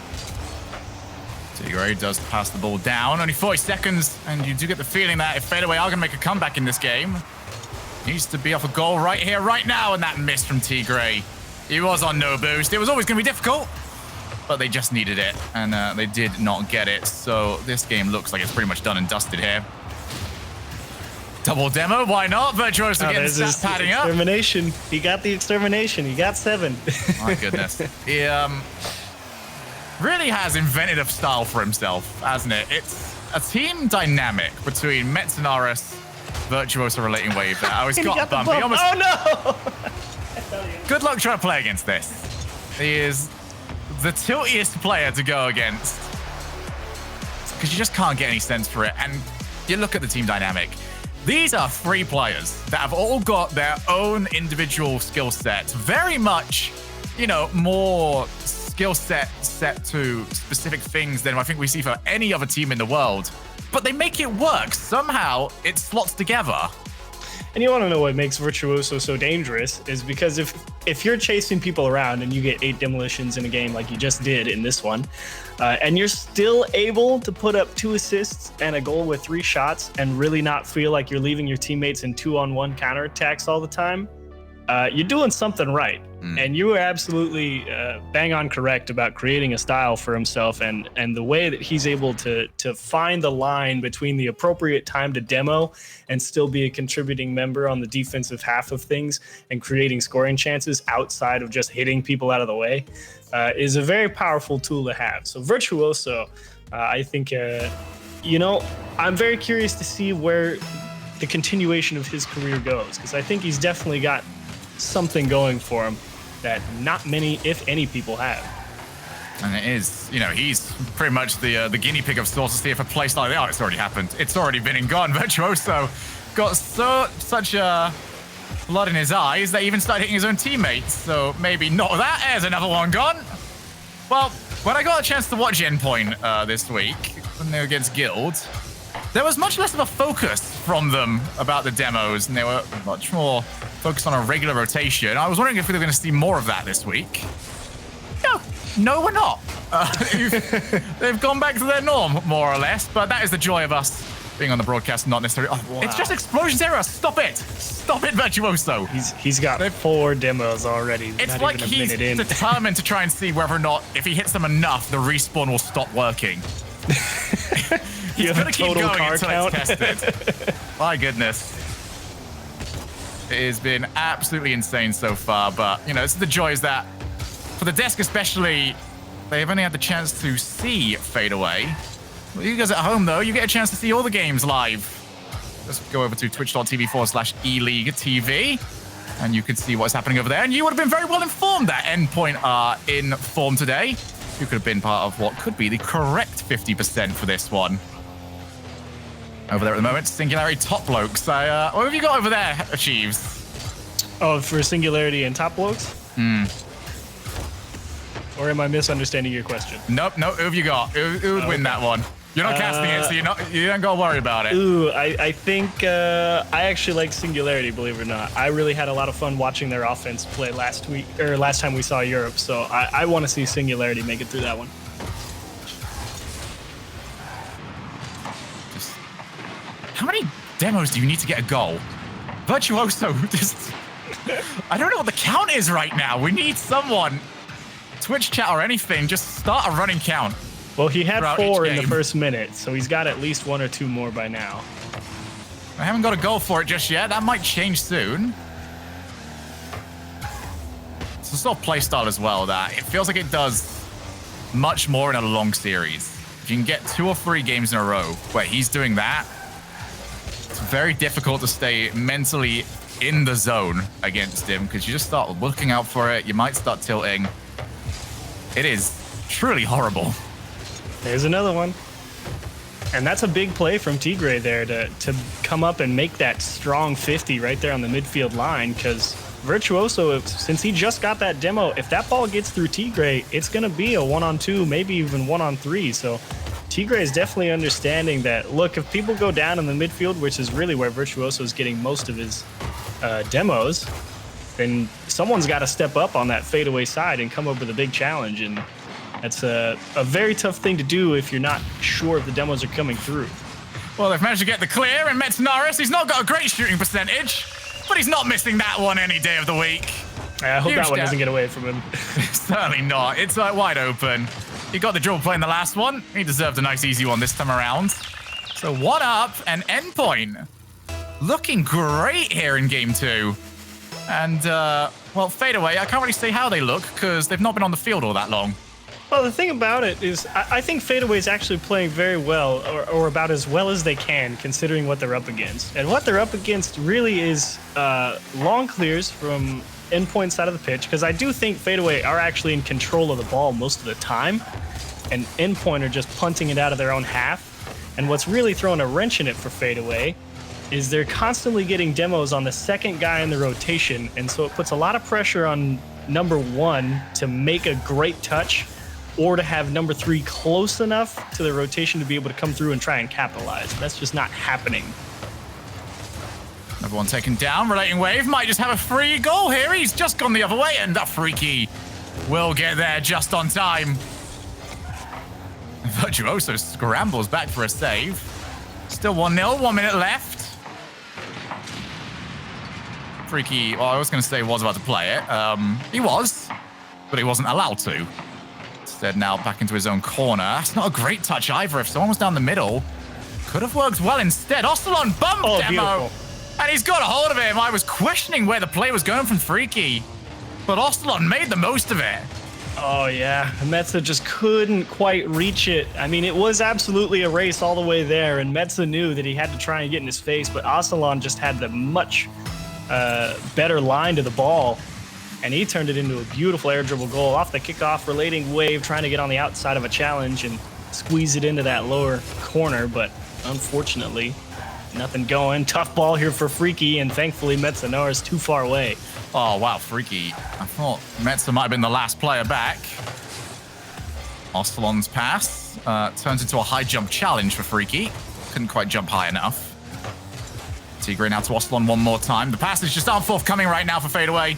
[SPEAKER 2] Tigray does pass the ball down. Only 40 seconds, and you do get the feeling that if FADEAWAY are going to make a comeback in this game, needs to be off a goal right here, right now, and that miss from Tigray. He was on no boost. It was always going to be difficult, but they just needed it, and they did not get it. So this game looks like it's pretty much done and dusted here. Double demo, why not? Virtuoso getting stats padding up.
[SPEAKER 8] Extermination. He got the extermination. He got 7.
[SPEAKER 2] My goodness. He really has invented a style for himself, hasn't it? It's a team dynamic between Mets and RS, Virtuoso relating wave there. Oh, he's got bumpy. Almost...
[SPEAKER 8] Oh, no!
[SPEAKER 2] Good luck trying to play against this. He is the tiltiest player to go against because you just can't get any sense for it. And you look at the team dynamic. These are 3 players that have all got their own individual skill sets. Very much, you know, more skill set to specific things than I think we see for any other team in the world. But they make it work. Somehow it slots together.
[SPEAKER 8] And you want to know what makes Virtuoso so dangerous is because if you're chasing people around and you get 8 demolitions in a game like you just did in this one, and you're still able to put up 2 assists and a goal with 3 shots and really not feel like you're leaving your teammates in 2-on-1 counterattacks all the time, you're doing something right. And you were absolutely bang on correct about creating a style for himself and the way that he's able to find the line between the appropriate time to demo and still be a contributing member on the defensive half of things and creating scoring chances outside of just hitting people out of the way is a very powerful tool to have. So Virtuoso, I think, you know, I'm very curious to see where the continuation of his career goes because I think he's definitely got something going for him that not many, if any, people have.
[SPEAKER 2] And it is, you know, he's pretty much the guinea pig of sorts to see if a place like that, oh, it's already happened. It's already been and gone. Virtuoso got such blood in his eyes that he even started hitting his own teammates. So maybe not that. There's another one gone. Well, when I got a chance to watch Endpoint this week, when they were against Guild, there was much less of a focus from them about the demos, and they were much more focused on a regular rotation. I was wondering if we were going to see more of that this week. No, we're not. They've gone back to their norm, more or less, but that is the joy of us being on the broadcast, not necessarily... Oh, wow. It's just explosions era. Stop it. Stop it, Virtuoso.
[SPEAKER 8] He's got 4 demos already.
[SPEAKER 2] It's like he's determined to try and see whether or not, if he hits them enough, the respawn will stop working. He's gonna keep going until it's tested. My goodness. It has been absolutely insane so far, but, you know, it's the joy is that, for the desk especially, they've only had the chance to see FADEAWAY. Well, you guys at home, though, you get a chance to see all the games live. Let's go over to twitch.tv/eLeagueTV, and you can see what's happening over there. And you would have been very well informed that Endpoint are in form today. You could have been part of what could be the correct 50% for this one. Over there at the moment, Singularity top blokes. What have you got over there, Achieves?
[SPEAKER 8] Oh, for Singularity and top blokes? Or am I misunderstanding your question?
[SPEAKER 2] Nope. Who have you got? Who would win that one? You're not casting it, so you don't got to worry about it.
[SPEAKER 8] Ooh, I think I actually like Singularity, believe it or not. I really had a lot of fun watching their offense play last time we saw Europe, so I want to see Singularity make it through that one.
[SPEAKER 2] How many demos do you need to get a goal? Virtuoso, just... I don't know what the count is right now. We need someone, Twitch chat or anything, just start a running count.
[SPEAKER 8] Well, he had 4 in the first minute, so he's got at least 1 or 2 more by now.
[SPEAKER 2] I haven't got a goal for it just yet. That might change soon. It's a sort of playstyle as well that it feels like it does much more in a long series. If you can get 2 or 3 games in a row where he's doing that, it's very difficult to stay mentally in the zone against him because you just start looking out for it. You might start tilting. It is truly horrible.
[SPEAKER 8] There's another one. And that's a big play from Tigray there to come up and make that strong 50 right there on the midfield line because Virtuoso, since he just got that demo, if that ball gets through Tigre, it's going to be a 1-on-2, maybe even 1-on-3. So Tigre is definitely understanding that, look, if people go down in the midfield, which is really where Virtuoso is getting most of his demos, then someone's got to step up on that fadeaway side and come up with a big challenge. And that's a very tough thing to do if you're not sure if the demos are coming through.
[SPEAKER 2] Well, they've managed to get the clear, and Metanaris, he's not got a great shooting percentage, but he's not missing that one any day of the week.
[SPEAKER 8] I hope
[SPEAKER 2] Huge
[SPEAKER 8] that one
[SPEAKER 2] gap.
[SPEAKER 8] doesn't get away from him.
[SPEAKER 2] Certainly not. It's like wide open. He got the dribble play in the last one. He deserved a nice easy one this time around. So 1 up and endpoint. Looking great here in game 2. And, well, fadeaway, I can't really say how they look because they've not been on the field all that long.
[SPEAKER 8] Well, the thing about it is I think fadeaway is actually playing very well, or about as well as they can, considering what they're up against. And what they're up against really is long clears from endpoint side of the pitch, because I do think fadeaway are actually in control of the ball most of the time, and endpoint are just punting it out of their own half. And what's really throwing a wrench in it for fadeaway is they're constantly getting demos on the second guy in the rotation, and so it puts a lot of pressure on number 1 to make a great touch, or to have number 3 close enough to the rotation to be able to come through and try and capitalize. That's just not happening.
[SPEAKER 2] Another one taken down. Relating Wave might just have a free goal here. He's just gone the other way, and that Freaky will get there just on time. Virtuoso scrambles back for a save. Still 1-0, 1 minute left. Freaky, well, I was going to say was about to play it. He was, but he wasn't allowed to. Instead, now back into his own corner. That's not a great touch either. If someone was down the middle, could have worked well instead. Ocelon bump demo.
[SPEAKER 8] Beautiful.
[SPEAKER 2] And he's got a hold of him. I was questioning where the play was going from Freaky, but Ocelon made the most of it.
[SPEAKER 8] Oh, yeah. Metza just couldn't quite reach it. I mean, it was absolutely a race all the way there, and Metza knew that he had to try and get in his face, but Ocelon just had the much better line to the ball, and he turned it into a beautiful air dribble goal off the kickoff. Relating Wave trying to get on the outside of a challenge and squeeze it into that lower corner, but unfortunately, nothing going. Tough ball here for Freaky, and thankfully Metza is too far away.
[SPEAKER 2] Oh, wow, Freaky. I thought Metza might have been the last player back. Ocelon's pass turns into a high jump challenge for Freaky. Couldn't quite jump high enough. Tigre now to Ocelon one more time. The passes just aren't forthcoming right now for fadeaway.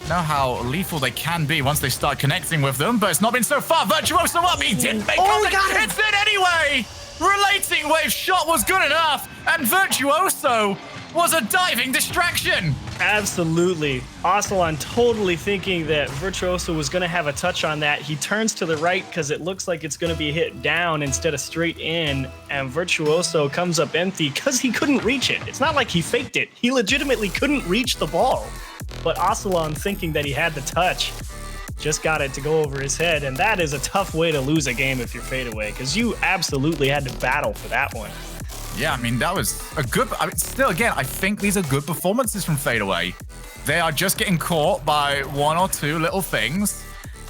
[SPEAKER 2] Know how lethal they can be once they start connecting with them, but it's not been so far. Virtuoso up, he didn't make contact. It's in anyway. Relating Wave shot was good enough, and Virtuoso was a diving distraction.
[SPEAKER 8] Absolutely. Ocelon totally thinking that Virtuoso was going to have a touch on that. He turns to the right because it looks like it's going to be hit down instead of straight in, and Virtuoso comes up empty because he couldn't reach it. It's not like he faked it. He legitimately couldn't reach the ball. But Ocelon, thinking that he had the touch, just got it to go over his head, and that is a tough way to lose a game if you're fadeaway, because you absolutely had to battle for that one.
[SPEAKER 2] Yeah, I mean, that was a good... I mean, still, again, I think these are good performances from fadeaway. They are just getting caught by 1 or 2 little things,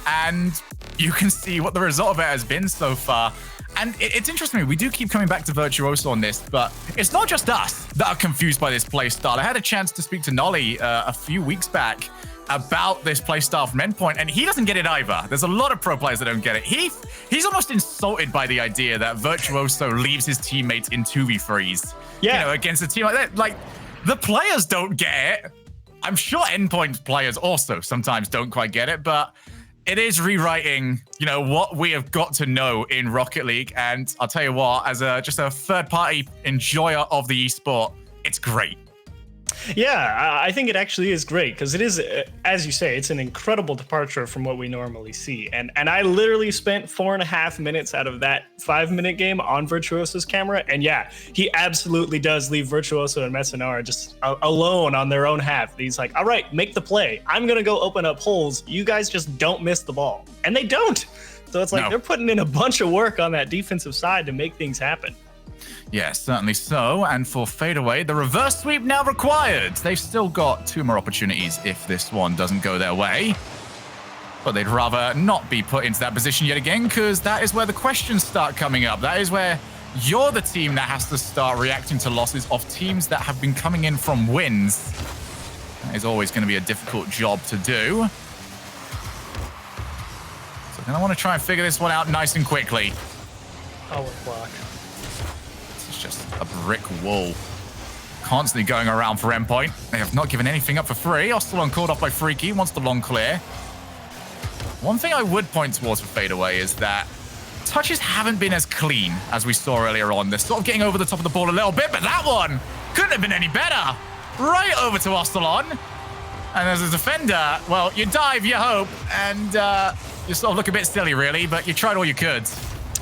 [SPEAKER 2] and you can see what the result of it has been so far. And it's interesting, we do keep coming back to Virtuoso on this, but it's not just us that are confused by this playstyle. I had a chance to speak to Nolly a few weeks back about this playstyle from Endpoint, and he doesn't get it either. There's a lot of pro players that don't get it. He's almost insulted by the idea that Virtuoso leaves his teammates in 2v3s.
[SPEAKER 8] Yeah.
[SPEAKER 2] You know, against a team like that. Like, the players don't get it. I'm sure Endpoint players also sometimes don't quite get it, but it is rewriting, you know, what we have got to know in Rocket League. And I'll tell you what, as just a third-party enjoyer of the esport, it's great.
[SPEAKER 8] Yeah, I think it actually is great because it is, as you say, it's an incredible departure from what we normally see. And I literally spent 4.5 minutes out of that 5-minute game on Virtuoso's camera. And yeah, he absolutely does leave Virtuoso and Metza just alone on their own half. He's like, all right, make the play. I'm going to go open up holes. You guys just don't miss the ball. And they don't. So it's like they're putting in a bunch of work on that defensive side to make things happen.
[SPEAKER 2] Yeah, certainly so. And for fadeaway, the reverse sweep now required. They've still got 2 more opportunities if this one doesn't go their way. But they'd rather not be put into that position yet again, because that is where the questions start coming up. That is where you're the team that has to start reacting to losses of teams that have been coming in from wins. is always going to be a difficult job to do. So I want to try and figure this one out nice and quickly.
[SPEAKER 8] Power block.
[SPEAKER 2] This is just a brick wall. Constantly going around for endpoint. They have not given anything up for free. Ostalon called off by Freaky. Wants the long clear. One thing I would point towards for FADEAWAY is that touches haven't been as clean as we saw earlier on. They're sort of getting over the top of the ball a little bit, but that one couldn't have been any better. Right over to Ostalon. And as a defender, well, you dive, you hope, and you sort of look a bit silly, really, but you tried all you could.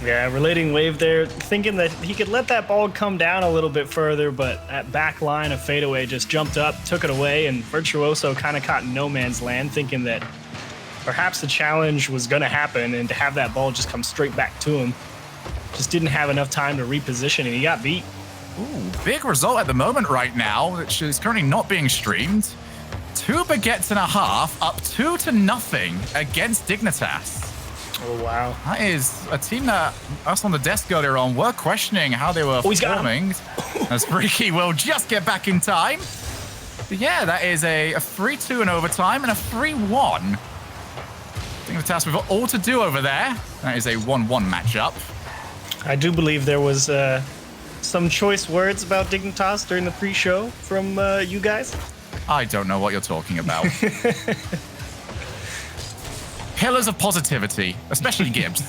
[SPEAKER 8] Yeah, relating wave there, thinking that he could let that ball come down a little bit further, but that back line of FADEAWAY just jumped up, took it away, and Virtuoso kind of caught in no man's land, thinking that perhaps the challenge was going to happen, and to have that ball just come straight back to him. Just didn't have enough time to reposition, and he got beat.
[SPEAKER 2] Ooh, big result at the moment right now, which is currently not being streamed. 2 baguettes and a half, up 2-0 against Dignitas.
[SPEAKER 8] Oh, wow.
[SPEAKER 2] That is a team that us on the desk earlier on were questioning how they were performing. As Freaky will just get back in time. But yeah, that is a 3-2 in overtime and a 3-1. Dignitas we've got all to do over there. That is a 1-1 matchup.
[SPEAKER 8] I do believe there was some choice words about Dignitas during the pre-show from you guys.
[SPEAKER 2] I don't know what you're talking about. Pillars of positivity, especially Gibbs.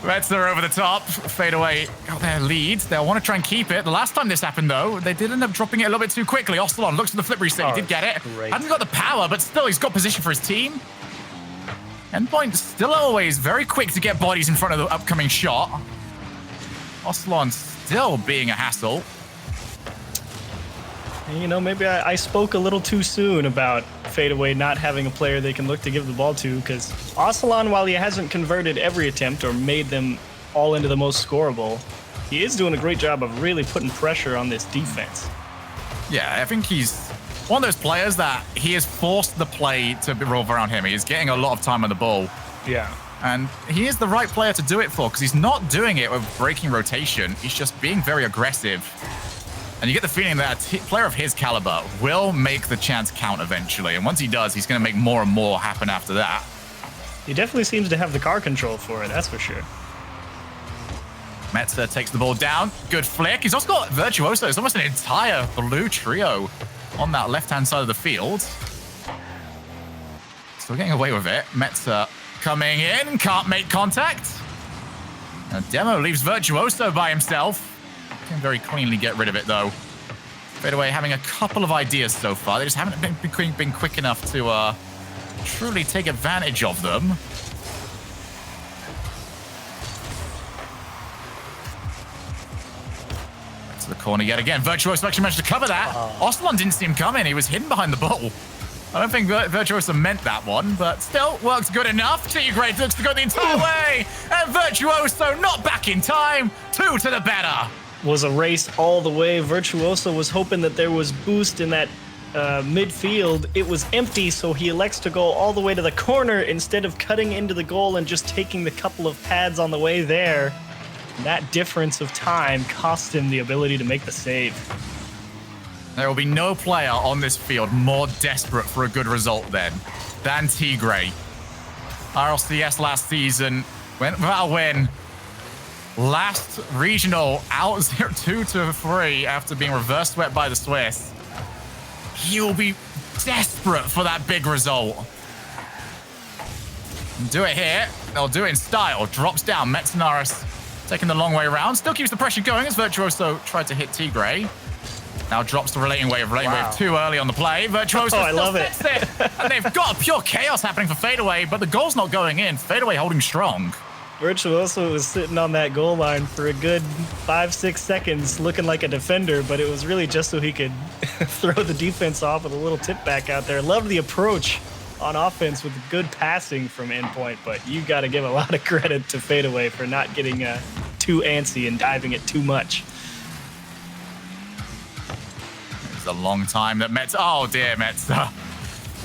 [SPEAKER 2] Metzler over the top. FADEAWAY got their lead. They'll want to try and keep it. The last time this happened, though, they did end up dropping it a little bit too quickly. Ostalon looks at the flip reset. He did get it.
[SPEAKER 8] Great.
[SPEAKER 2] Hadn't got the power, but still, he's got position for his team. Endpoint still always very quick to get bodies in front of the upcoming shot. Ostalon still being a hassle.
[SPEAKER 8] You know, maybe I spoke a little too soon about FADEAWAY not having a player they can look to give the ball to, because Ostalon, while he hasn't converted every attempt or made them all into the most scoreable, he is doing a great job of really putting pressure on this defense.
[SPEAKER 2] Yeah, I think he's one of those players that he has forced the play to revolve around him. He's getting a lot of time on the ball.
[SPEAKER 8] Yeah.
[SPEAKER 2] And he is the right player to do it for, because he's not doing it with breaking rotation. He's just being very aggressive. And you get the feeling that a player of his caliber will make the chance count eventually. And once he does, he's going to make more and more happen after that.
[SPEAKER 8] He definitely seems to have the car control for it, that's for sure.
[SPEAKER 2] Metzer takes the ball down. Good flick. He's also got Virtuoso. It's almost an entire blue trio on that left-hand side of the field. Still getting away with it. Metzer coming in. Can't make contact. And Demo leaves Virtuoso by himself. Can very cleanly get rid of it, though. FADEAWAY having a couple of ideas so far. They just haven't been quick enough to truly take advantage of them. Back to the corner yet again. Virtuoso actually managed to cover that. Ostalon didn't see him coming. He was hidden behind the ball. I don't think Virtuoso meant that one, but still works good enough. Tigray looks to go the entire way. And Virtuoso not back in time. 2 to the better.
[SPEAKER 8] Was a race all the way. Virtuoso was hoping that there was boost in that midfield. It was empty, so he elects to go all the way to the corner instead of cutting into the goal and just taking the couple of pads on the way there. And that difference of time cost him the ability to make the save.
[SPEAKER 2] There will be no player on this field more desperate for a good result then than Tigray. RLCS last season went without a win. Last regional out 2-3 after being reverse swept by the Swiss. He will be desperate for that big result. Do it here. They'll do it in style. Drops down. Metzenaris taking the long way around. Still keeps the pressure going as Virtuoso tried to hit Tigray. Now drops the relating wave. Relating wave too early on the play. Virtuoso
[SPEAKER 8] I love
[SPEAKER 2] it. And they've got a pure chaos happening for FADEAWAY, but the goal's not going in. FADEAWAY holding strong.
[SPEAKER 8] Virtuoso was sitting on that goal line for a good 5-6 seconds looking like a defender, but it was really just so he could throw the defense off with a little tip back out there. Loved the approach on offense with good passing from Endpoint, but you got to give a lot of credit to FADEAWAY for not getting too antsy and diving it too much.
[SPEAKER 2] It's a long time that Metz... Oh, dear, Metz.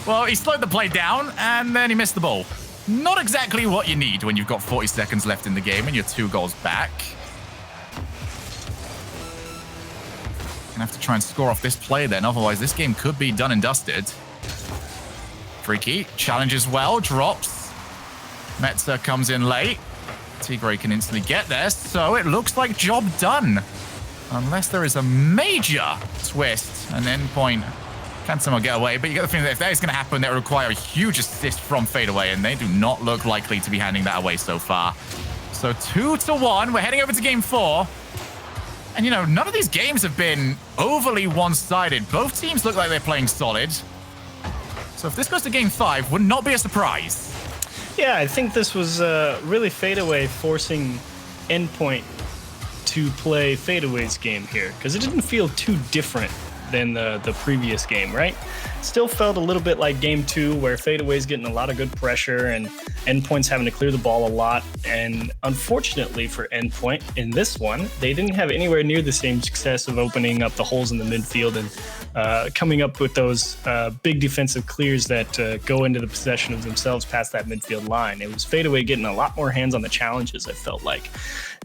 [SPEAKER 2] Well, he slowed the play down, and then he missed the ball. Not exactly what you need when you've got 40 seconds left in the game and you're 2 goals back. Gonna have to try and score off this play then, otherwise this game could be done and dusted. Freaky challenges well, drops. Metzer comes in late. Tigray can instantly get there, so it looks like job done. Unless there is a major twist, an endpoint can somehow get away, but you get the feeling that if that is going to happen, that will require a huge assist from FADEAWAY, and they do not look likely to be handing that away so far. So 2-1, we're heading over to game 4. And, you know, none of these games have been overly one-sided. Both teams look like they're playing solid. So if this goes to game 5, would not be a surprise.
[SPEAKER 8] Yeah, I think this was really FADEAWAY forcing Endpoint to play FADEAWAY's game here, because it didn't feel too different than the previous game, right? Still felt a little bit like game 2, where FADEAWAY's getting a lot of good pressure and Endpoint's having to clear the ball a lot. And unfortunately for Endpoint, in this one, they didn't have anywhere near the same success of opening up the holes in the midfield and coming up with those big defensive clears that go into the possession of themselves past that midfield line. It was FADEAWAY getting a lot more hands on the challenges, I felt like.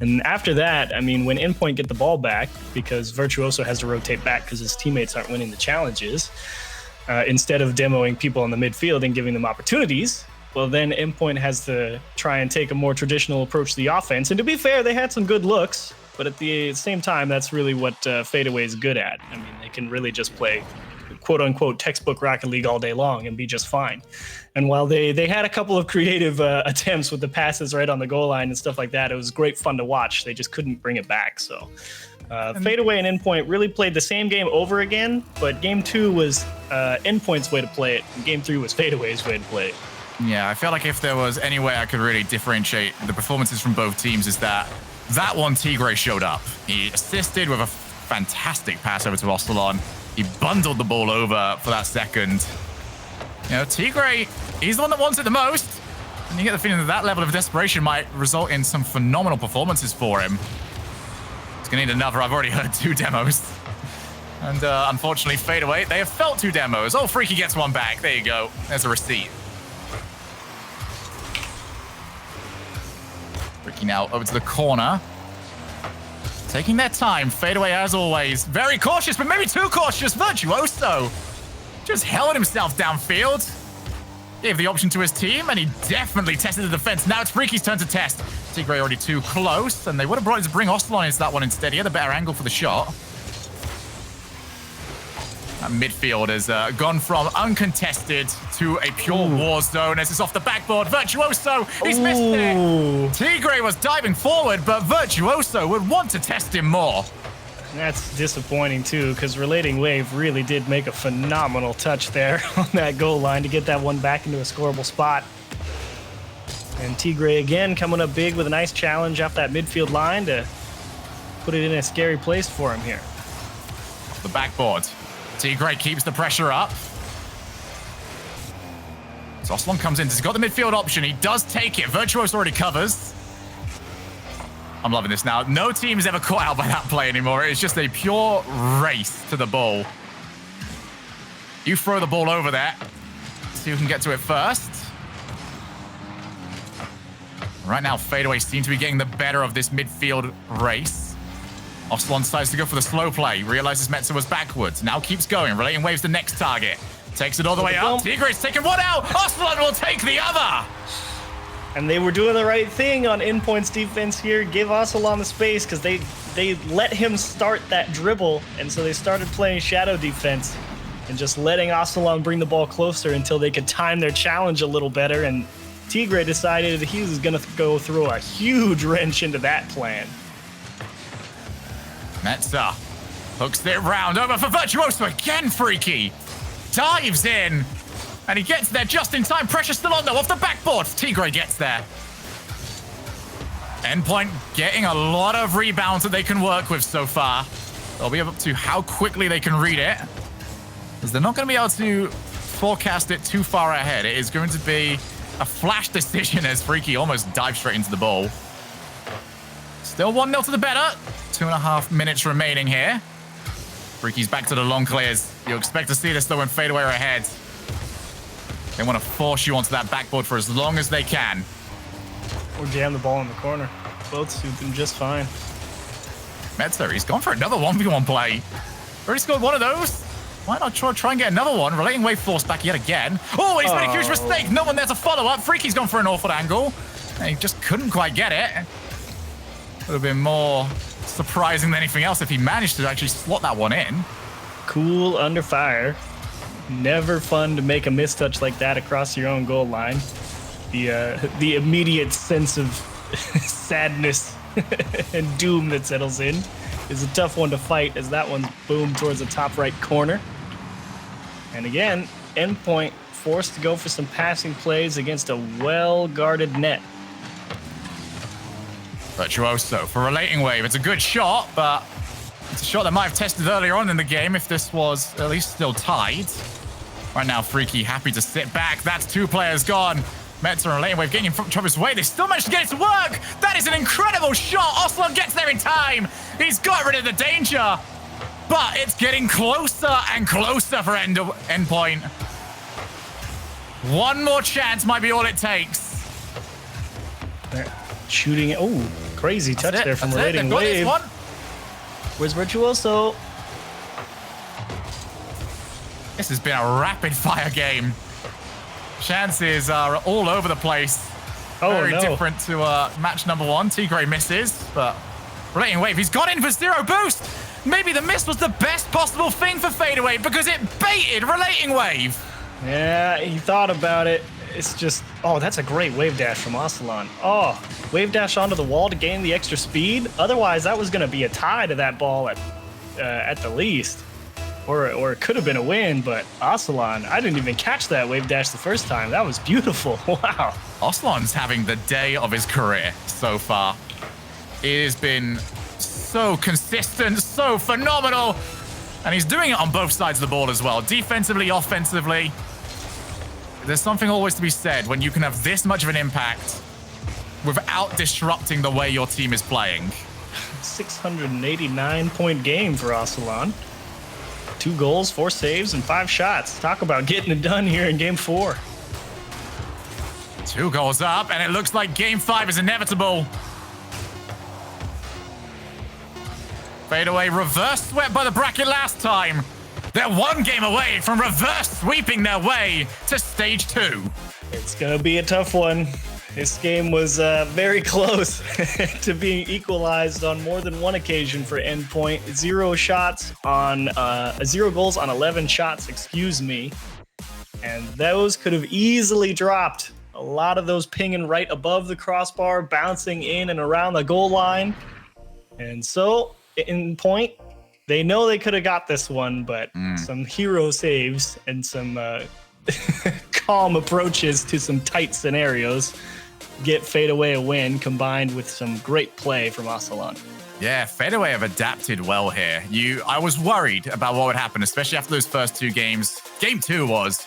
[SPEAKER 8] And after that, I mean, when Endpoint get the ball back, because Virtuoso has to rotate back because his teammates aren't winning the challenges, instead of demoing people in the midfield and giving them opportunities, well, then Endpoint has to try and take a more traditional approach to the offense. And to be fair, they had some good looks, but at the same time, that's really what FADEAWAY is good at. I mean, they can really just play quote-unquote textbook Rocket League all day long and be just fine. And while they had a couple of creative attempts with the passes right on the goal line and stuff like that, it was great fun to watch. They just couldn't bring it back. So FADEAWAY and Endpoint really played the same game over again, but game 2 was Endpoint's way to play it, and game 3 was FADEAWAY's way to play it.
[SPEAKER 2] Yeah, I feel like if there was any way I could really differentiate the performances from both teams, is that one Tigray showed up. He assisted with a fantastic pass over to Ocelon. He bundled the ball over for that second. You know, Tigray, he's the one that wants it the most. And you get the feeling that level of desperation might result in some phenomenal performances for him. He's going to need another. I've already heard 2 demos. And unfortunately, FADEAWAY, they have felt 2 demos. Oh, Freaky gets one back. There you go. There's a receipt. Freaky now over to the corner. Taking their time. FADEAWAY, as always, very cautious, but maybe too cautious. Virtuoso just held himself downfield. Gave the option to his team, and he definitely tested the defense. Now it's Freaky's turn to test. Tigray already too close, and they would have brought it to bring Ocelon into that one instead. He had a better angle for the shot. That midfield has gone from uncontested to a pure war zone as it's off the backboard. Virtuoso, he's missed it. Tigray was diving forward, but Virtuoso would want to test him more.
[SPEAKER 8] That's disappointing too, because Relating Wave really did make a phenomenal touch there on that goal line to get that one back into a scoreable spot. And Tigray again coming up big with a nice challenge off that midfield line to put it in a scary place for him here.
[SPEAKER 2] Off the backboard. Tigray keeps the pressure up. So Ocelon comes in. He's got the midfield option. He does take it. Virtuoso already covers. I'm loving this now. No team is ever caught out by that play anymore. It's just a pure race to the ball. You throw the ball over there. See who can get to it first. Right now, FADEAWAY seem to be getting the better of this midfield race. Ocelon decides to go for the slow play. Realizes Metzer was backwards. Now keeps going. Relating Wave's the next target. Takes it all the way up. Tigray's taking one out. Ocelon will take the other.
[SPEAKER 8] And they were doing the right thing on Endpoint's defense here. Give Ocelon the space because they let him start that dribble. And so they started playing shadow defense and just letting Ocelon bring the ball closer until they could time their challenge a little better. And Tigray decided he was going to go throw a huge wrench into that plan.
[SPEAKER 2] Metzer hooks it round over for Virtuoso again. Freaky dives in and he gets there just in time. Pressure still on though, off the backboard. Tigray gets there. Endpoint getting a lot of rebounds that they can work with so far. They'll be up to how quickly they can read it, because they're not going to be able to forecast it too far ahead. It is going to be a flash decision as Freaky almost dives straight into the ball. Still 1-0 to the better. 2.5 minutes remaining here. Freaky's back to the long clears. You expect to see this though when FADEAWAY are ahead. They want to force you onto that backboard for as long as they can.
[SPEAKER 8] Or jam the ball in the corner. Both suit them just fine.
[SPEAKER 2] Metzer, he's gone for another 1v1 play. Already scored one of those. Why not try and get another one? Relating Wave forced back yet again. Oh, he's made a huge mistake. No one there to follow up. Freaky's gone for an awful angle. And he just couldn't quite get it. Would have been more surprising than anything else if he managed to actually slot that one in.
[SPEAKER 8] Cool under fire. Never fun to make a mistouch like that across your own goal line. The immediate sense of sadness and doom that settles in is a tough one to fight as that one's boomed towards the top right corner. And again, Endpoint forced to go for some passing plays against a well-guarded net.
[SPEAKER 2] Virtuoso for Relating Wave. It's a good shot, but it's a shot that might have tested earlier on in the game if this was at least still tied. Right now, Freaky happy to sit back. That's 2 players gone. Meta and Relating Wave getting in front of Trevor's way. They still managed to get it to work. That is an incredible shot. Oslon gets there in time. He's got rid of the danger. But it's getting closer and closer for Endpoint. One more chance might be all it takes.
[SPEAKER 8] They're shooting. Oh, crazy touch there from Relating Wave. Where's Virtuoso?
[SPEAKER 2] This has been a rapid fire game. Chances are all over the place. Very different to match number 1. Tigray misses, but Relating Wave, he's gone in for 0 boost. Maybe the miss was the best possible thing for Fadeaway because it baited Relating Wave.
[SPEAKER 8] Yeah, he thought about it. It's just, oh, that's a great wave dash from Ocelon. Oh, wave dash onto the wall to gain the extra speed. Otherwise, that was going to be a tie to that ball at the least. Or it could have been a win, but Ocelon, I didn't even catch that wave dash the first time. That was beautiful. Wow.
[SPEAKER 2] Ocelon's having the day of his career so far. It has been so consistent, so phenomenal. And he's doing it on both sides of the ball as well. Defensively, offensively. There's something always to be said when you can have this much of an impact without disrupting the way your team is playing.
[SPEAKER 8] 689-point game for Ocelon. 2 goals, 4 saves, and 5 shots. Talk about getting it done here in Game 4.
[SPEAKER 2] 2 goals up, and it looks like Game 5 is inevitable. Fadeaway reverse swept by the bracket last time. They're 1 game away from reverse sweeping their way to stage 2.
[SPEAKER 8] It's going to be a tough one. This game was very close to being equalized on more than one occasion for Endpoint. 0 goals on 11 shots, excuse me. And those could have easily dropped. A lot of those pinging right above the crossbar, bouncing in and around the goal line. And so, Endpoint, they know they could have got this one, but some hero saves and some calm approaches to some tight scenarios get Fadeaway a win, combined with some great play from Ocelon.
[SPEAKER 2] Yeah, Fadeaway have adapted well here. I was worried about what would happen, especially after those first 2 games. Game 2 was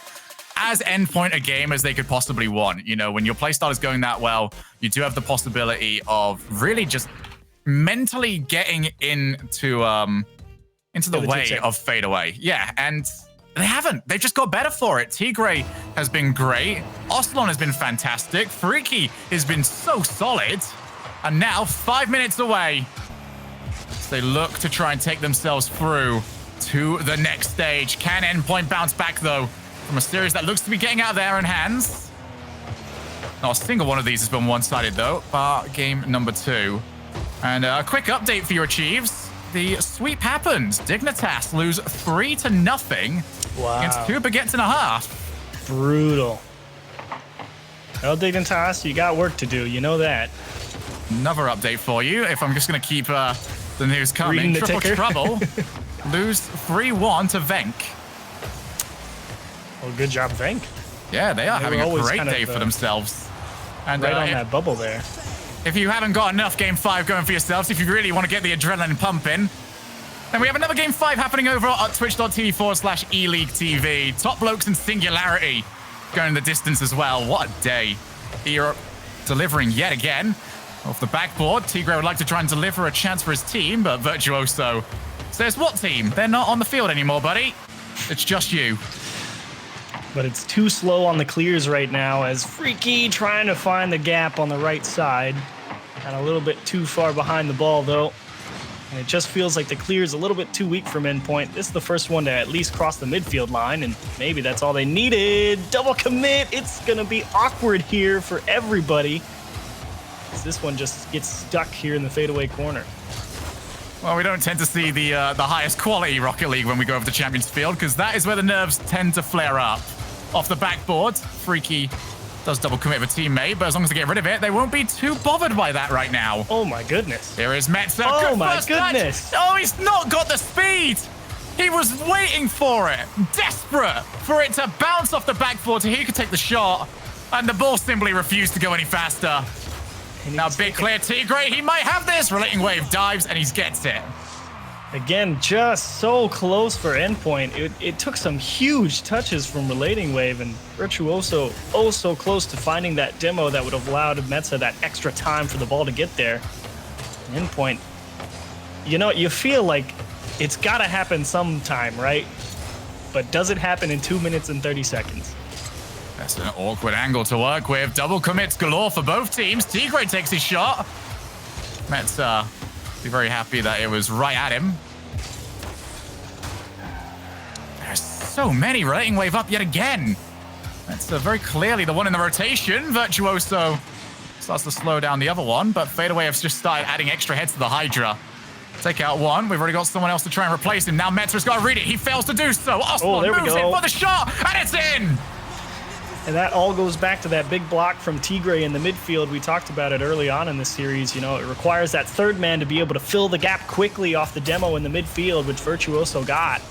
[SPEAKER 2] as Endpoint a game as they could possibly want. You know, when your playstyle is going that well, you do have the possibility of really just mentally getting into the way of Fadeaway. Yeah, and they haven't. They've just got better for it. Tigray has been great. Ocelon has been fantastic. Freaky has been so solid. And now 5 minutes away. So they look to try and take themselves through to the next stage. Can Endpoint bounce back, though, from a series that looks to be getting out of their own hands? Not a single one of these has been one-sided, though, bar game number 2. And a quick update for your Achieves. The sweep happens. Dignitas lose 3-0 against 2 baguettes and a half.
[SPEAKER 8] Brutal. Well, Dignitas, you got work to do. You know that.
[SPEAKER 2] Another update for you. If I'm just going to keep the news coming.
[SPEAKER 8] Triple
[SPEAKER 2] Trouble lose 3-1 to Venk.
[SPEAKER 8] Well, good job, Venk.
[SPEAKER 2] Yeah, they are having a great day for themselves. And
[SPEAKER 8] right on that bubble there.
[SPEAKER 2] If you haven't got enough Game 5 going for yourselves, if you really want to get the adrenaline pumping, then we have another Game 5 happening over at twitch.tv/eLeagueTV. Top Blokes and Singularity going the distance as well. What a day. Europe delivering yet again. Off the backboard, Tigray would like to try and deliver a chance for his team, but Virtuoso says, what team? They're not on the field anymore, buddy. It's just you.
[SPEAKER 8] But it's too slow on the clears right now as Freaky trying to find the gap on the right side. And a little bit too far behind the ball, though. And it just feels like the clear is a little bit too weak from Endpoint. This is the first one to at least cross the midfield line, and maybe that's all they needed. Double commit. It's going to be awkward here for everybody. This one just gets stuck here in the fadeaway corner.
[SPEAKER 2] Well, we don't tend to see the highest quality Rocket League when we go over to Champions Field, because that is where the nerves tend to flare up. Off the backboard, Freaky does double commit with a teammate, but as long as they get rid of it, they won't be too bothered by that right now.
[SPEAKER 8] Oh my goodness.
[SPEAKER 2] Here is Metza.
[SPEAKER 8] Oh
[SPEAKER 2] Good
[SPEAKER 8] my
[SPEAKER 2] first
[SPEAKER 8] goodness.
[SPEAKER 2] touch. Oh, he's not got the speed. He was waiting for it, desperate for it to bounce off the backboard so he could take the shot, and the ball simply refused to go any faster. Now big clear Tigray, he might have this. Relating Wave dives and he gets it.
[SPEAKER 8] Again, just so close for Endpoint. It took some huge touches from Relating Wave, and Virtuoso oh so close to finding that demo that would have allowed Metza that extra time for the ball to get there. Endpoint, you know, you feel like it's got to happen sometime, right? But does it happen in 2 minutes and 30 seconds?
[SPEAKER 2] That's an awkward angle to work with. Double commits galore for both teams. Tigray takes his shot. Metza be very happy that it was right at him. There's so many. Relating Wave up yet again. That's very clearly the one in the rotation. Virtuoso starts to slow down the other one, but FADEAWAY has just started adding extra heads to the Hydra. Take out one. We've already got someone else to try and replace him. Now Metza's got to read it. He fails to do so. Osman moves in for the shot, and it's in!
[SPEAKER 8] And that all goes back to that big block from Tigray in the midfield. We talked about it early on in the series. You know, it requires that third man to be able to fill the gap quickly off the demo in the midfield, which Virtuoso got.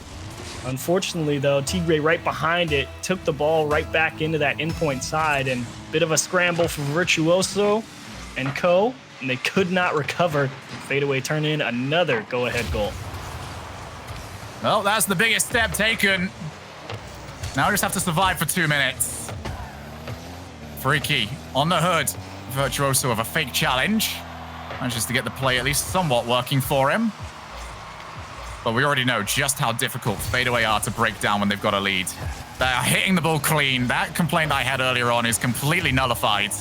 [SPEAKER 8] Unfortunately, though, Tigray right behind it took the ball right back into that Endpoint side, and bit of a scramble for Virtuoso and co, and they could not recover. FADEAWAY turn in another go-ahead goal.
[SPEAKER 2] Well, that's the biggest step taken. Now we just have to survive for 2 minutes. Freaky on the hood. Virtuoso of a fake challenge. Manages to get the play at least somewhat working for him. But we already know just how difficult FADEAWAY are to break down when they've got a lead. They are hitting the ball clean. That complaint I had earlier on is completely nullified.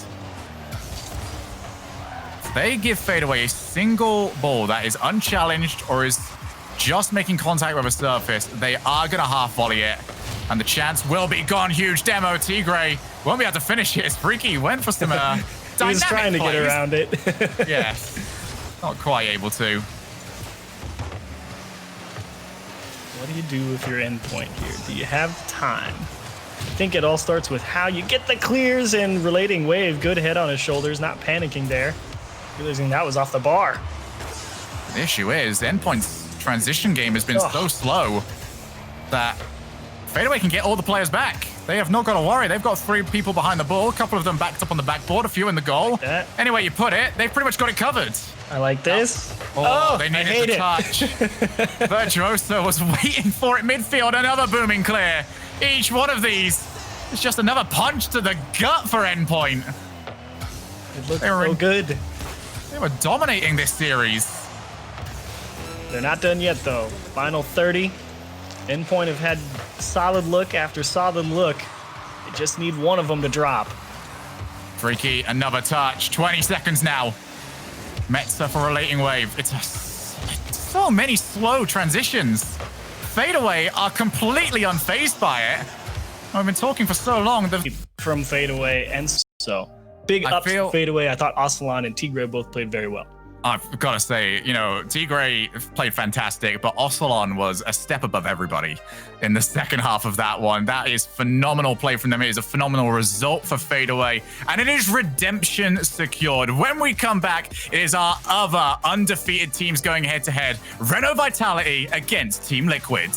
[SPEAKER 2] If they give FADEAWAY a single ball that is unchallenged or is just making contact with a surface, they are going to half volley it. And the chance will be gone. Huge demo. Tigray won't be able to finish it. Freaky went for some dynamic
[SPEAKER 8] he was trying to
[SPEAKER 2] plays.
[SPEAKER 8] get around it.
[SPEAKER 2] Yeah, not quite able to.
[SPEAKER 8] What do you do with your Endpoint here? Do you have time? I think it all starts with how you get the clears, and Relating Wave, good head on his shoulders, not panicking there. Realizing that was off the bar.
[SPEAKER 2] The issue is, Endpoint's transition game has been so slow that FADEAWAY can get all the players back. They have not got to worry. They've got 3 people behind the ball, a couple of them backed up on the backboard, a few in the goal. Anyway you put it, they've pretty much got it covered.
[SPEAKER 8] I like this.
[SPEAKER 2] Oh, they needed to touch. Virtuoso was waiting for it midfield. Another booming clear. Each one of these is just another punch to the gut for Endpoint.
[SPEAKER 8] It looks so good.
[SPEAKER 2] They were dominating this series.
[SPEAKER 8] They're not done yet, though. Final 30. Endpoint have had solid look after solid look. They just need one of them to drop.
[SPEAKER 2] Freaky, another touch. 20 seconds now. Metza for Relating Wave. It's so many slow transitions. FADEAWAY are completely unfazed by it. I've been talking for so long.
[SPEAKER 8] From FADEAWAY, and so big ups to FADEAWAY. I thought Ocelon and Tigray both played very well.
[SPEAKER 2] I've got to say, you know, Tigray played fantastic, but Ocelon was a step above everybody in the second half of that one. That is phenomenal play from them. It is a phenomenal result for FADEAWAY, and it is redemption secured. When we come back, it is our other undefeated teams going head-to-head. Reno Vitality against Team Liquid.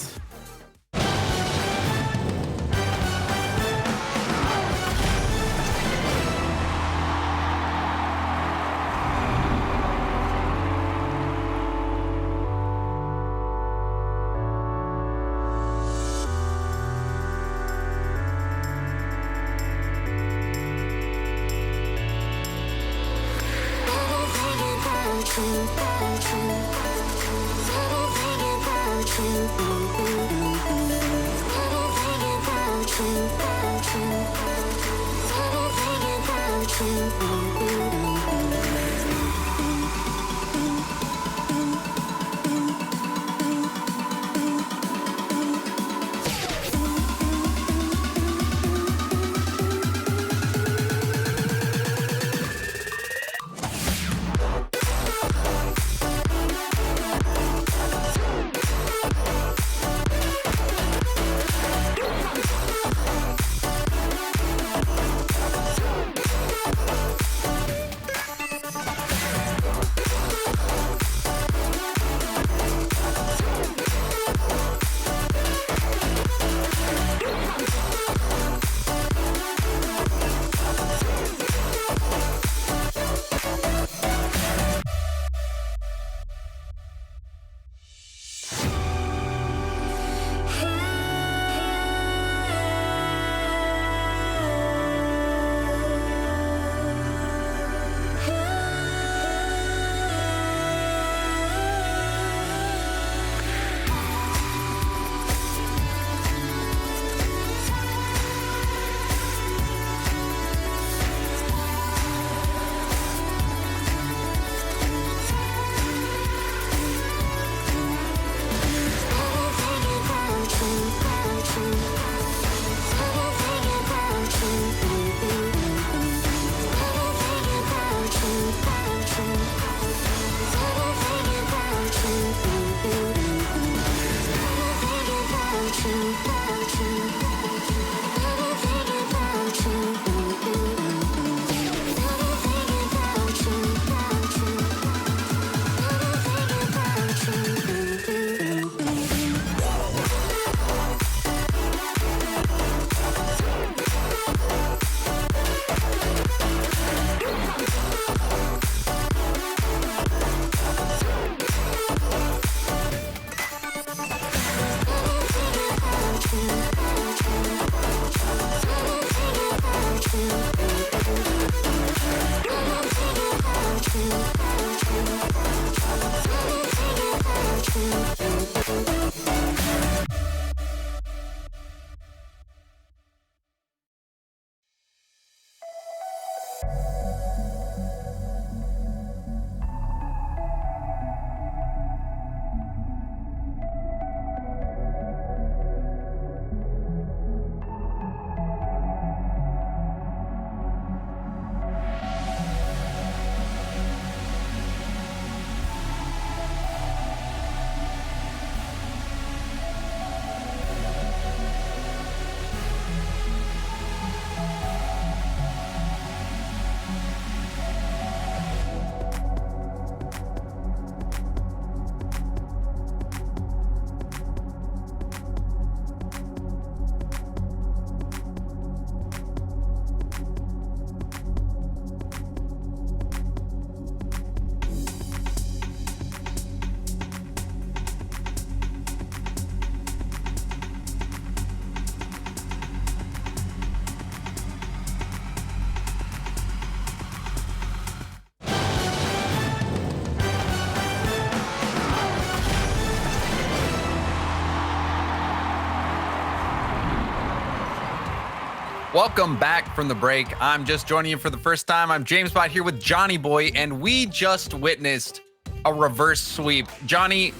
[SPEAKER 9] Welcome back from the break. I'm just joining you for the first time. I'm James Bott here with Johnny Boy, and we just witnessed a reverse sweep. Johnny,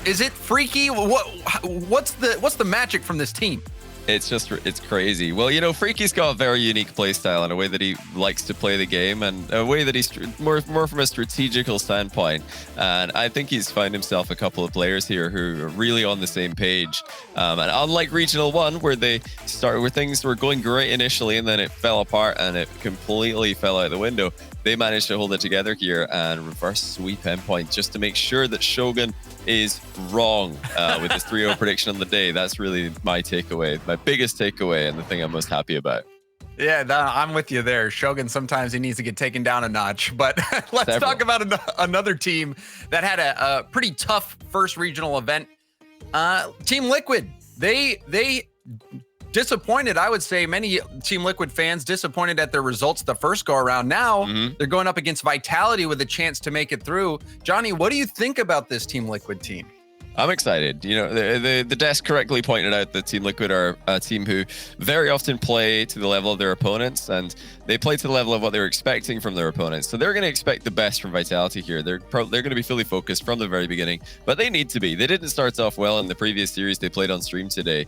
[SPEAKER 9] is it freaky? What's the magic from this team?
[SPEAKER 4] It's crazy. Well, you know, Freaky's got a very unique play style and a way that he likes to play the game, and a way that he's more from a strategical standpoint. And I think he's found himself a couple of players here who are really on the same page. And unlike Regional 1, where things were going great initially and then it fell apart and it completely fell out the window, they managed to hold it together here and reverse sweep endpoint just to make sure that Shogun is wrong with his 3-0 prediction on the day. That's really my takeaway, my biggest takeaway, and the thing I'm most happy about.
[SPEAKER 9] Yeah, I'm with you there. Shogun, sometimes he needs to get taken down a notch. But let's talk about another team that had a pretty tough first regional event. Team Liquid, they disappointed. I would say many Team Liquid fans disappointed at their results the first go around. Now they're going up against Vitality with a chance to make it through. Johnny, what do you think about this Team Liquid team?
[SPEAKER 4] I'm excited. You know, the desk correctly pointed out that Team Liquid are a team who very often play to the level of their opponents, and they play to the level of what they're expecting from their opponents. So they're going to expect the best from Vitality here. They're going to be fully focused from the very beginning, but they need to be. They didn't start off well in the previous series they played on stream today.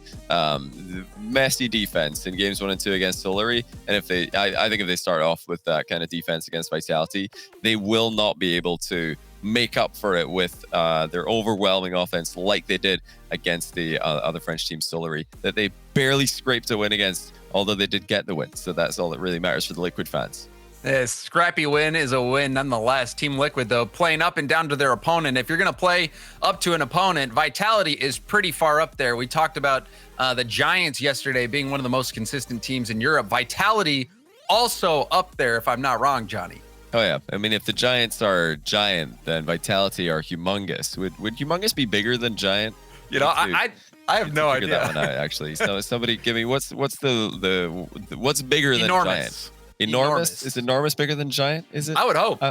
[SPEAKER 4] Messy defense in games 1 and 2 against Solary, and I think if they start off with that kind of defense against Vitality, they will not be able to make up for it with their overwhelming offense like they did against the other French team Solary, that they barely scraped a win against, although they did get the win. So that's all that really matters for the Liquid fans.
[SPEAKER 9] A scrappy win is a win nonetheless. Team Liquid, though, playing up and down to their opponent. If you're going to play up to an opponent, Vitality is pretty far up there. We talked about the Giants yesterday being one of the most consistent teams in Europe. Vitality also up there, if I'm not wrong, Johnny.
[SPEAKER 4] Oh yeah, I mean, if the Giants are giant, then Vitality are humongous. Would humongous be bigger than giant?
[SPEAKER 9] You know, I have no idea.
[SPEAKER 4] That one out, actually. So somebody give me what's bigger than giant? Enormous. Is enormous bigger than giant? Is it?
[SPEAKER 9] I would hope.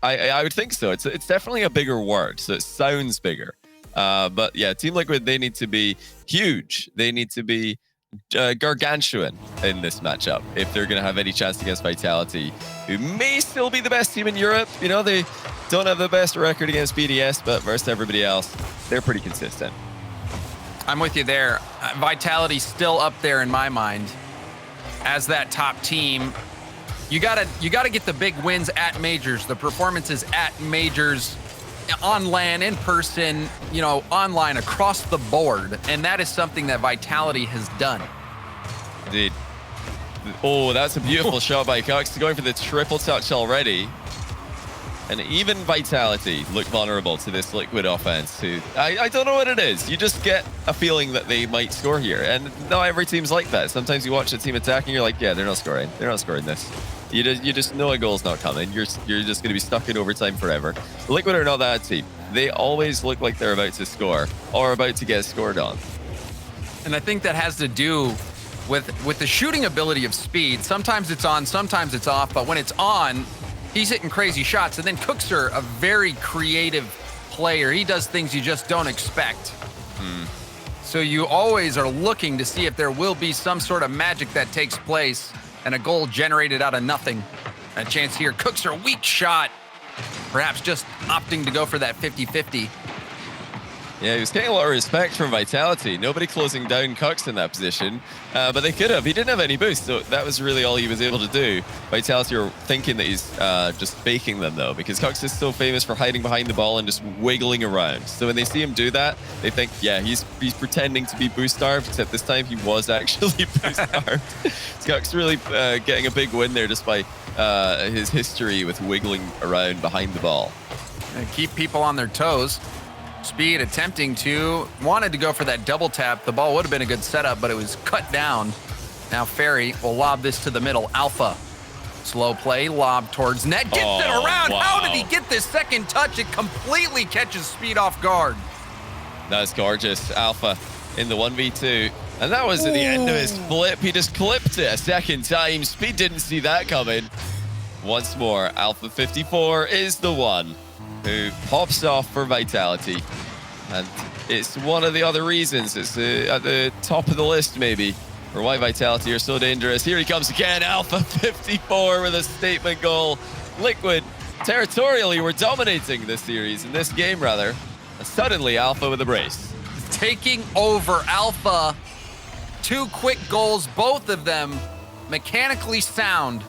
[SPEAKER 4] I would think so. It's definitely a bigger word, so it sounds bigger. But yeah, Team Liquid, they need to be huge. They need to be gargantuan in this matchup if they're going to have any chance against Vitality, who may still be the best team in Europe. You know, they don't have the best record against BDS, but versus everybody else, they're pretty consistent.
[SPEAKER 9] I'm with you there. Vitality still up there in my mind as that top team. You gotta get the big wins at majors, the performances at majors, on LAN, in person, you know, online, across the board. And that is something that Vitality has done.
[SPEAKER 4] Indeed. Oh, that's a beautiful shot by Cox, going for the triple touch already. And even Vitality look vulnerable to this Liquid offense, who I don't know what it is. You just get a feeling that they might score here. And not every team's like that. Sometimes you watch a team attacking, you're like, yeah, they're not scoring. They're not scoring this. You just know a goal's not coming. You're just going to be stuck in overtime forever. Liquid are not that team. They always look like they're about to score or about to get scored on.
[SPEAKER 9] And I think that has to do with the shooting ability of Speed. Sometimes it's on, sometimes it's off, but when it's on, he's hitting crazy shots. And then Cookser, a very creative player. He does things you just don't expect. So you always are looking to see if there will be some sort of magic that takes place and a goal generated out of nothing. A chance here. Cooks a weak shot. Perhaps just opting to go for that 50-50.
[SPEAKER 4] Yeah, he was getting a lot of respect from Vitality. Nobody closing down Cooks in that position, but they could have. He didn't have any boost, so that was really all he was able to do. Vitality are thinking that he's just faking them, though, because Cooks is so famous for hiding behind the ball and just wiggling around. So when they see him do that, they think, yeah, he's pretending to be boost-starved, except this time he was actually boost-starved. Cooks really getting a big win there just by his history with wiggling around behind the ball.
[SPEAKER 9] And keep people on their toes. Speed wanted to go for that double tap. The ball would have been a good setup, but it was cut down. Now Ferry will lob this to the middle. Alpha, slow play, lob towards net. Gets it around.
[SPEAKER 4] Wow.
[SPEAKER 9] How did he get this second touch? It completely catches Speed off guard.
[SPEAKER 4] That's gorgeous. Alpha in the 1v2. And that was at the end of his flip. He just clipped it a second time. Speed didn't see that coming. Once more, Alpha 54 is the one who pops off for Vitality. And it's one of the other reasons. It's at the top of the list, maybe, for why Vitality are so dangerous. Here he comes again, Alpha 54 with a statement goal. Liquid, territorially, were dominating this series, in this game, rather. And suddenly, Alpha with a brace.
[SPEAKER 9] Taking over Alpha. 2 quick goals, both of them mechanically sound.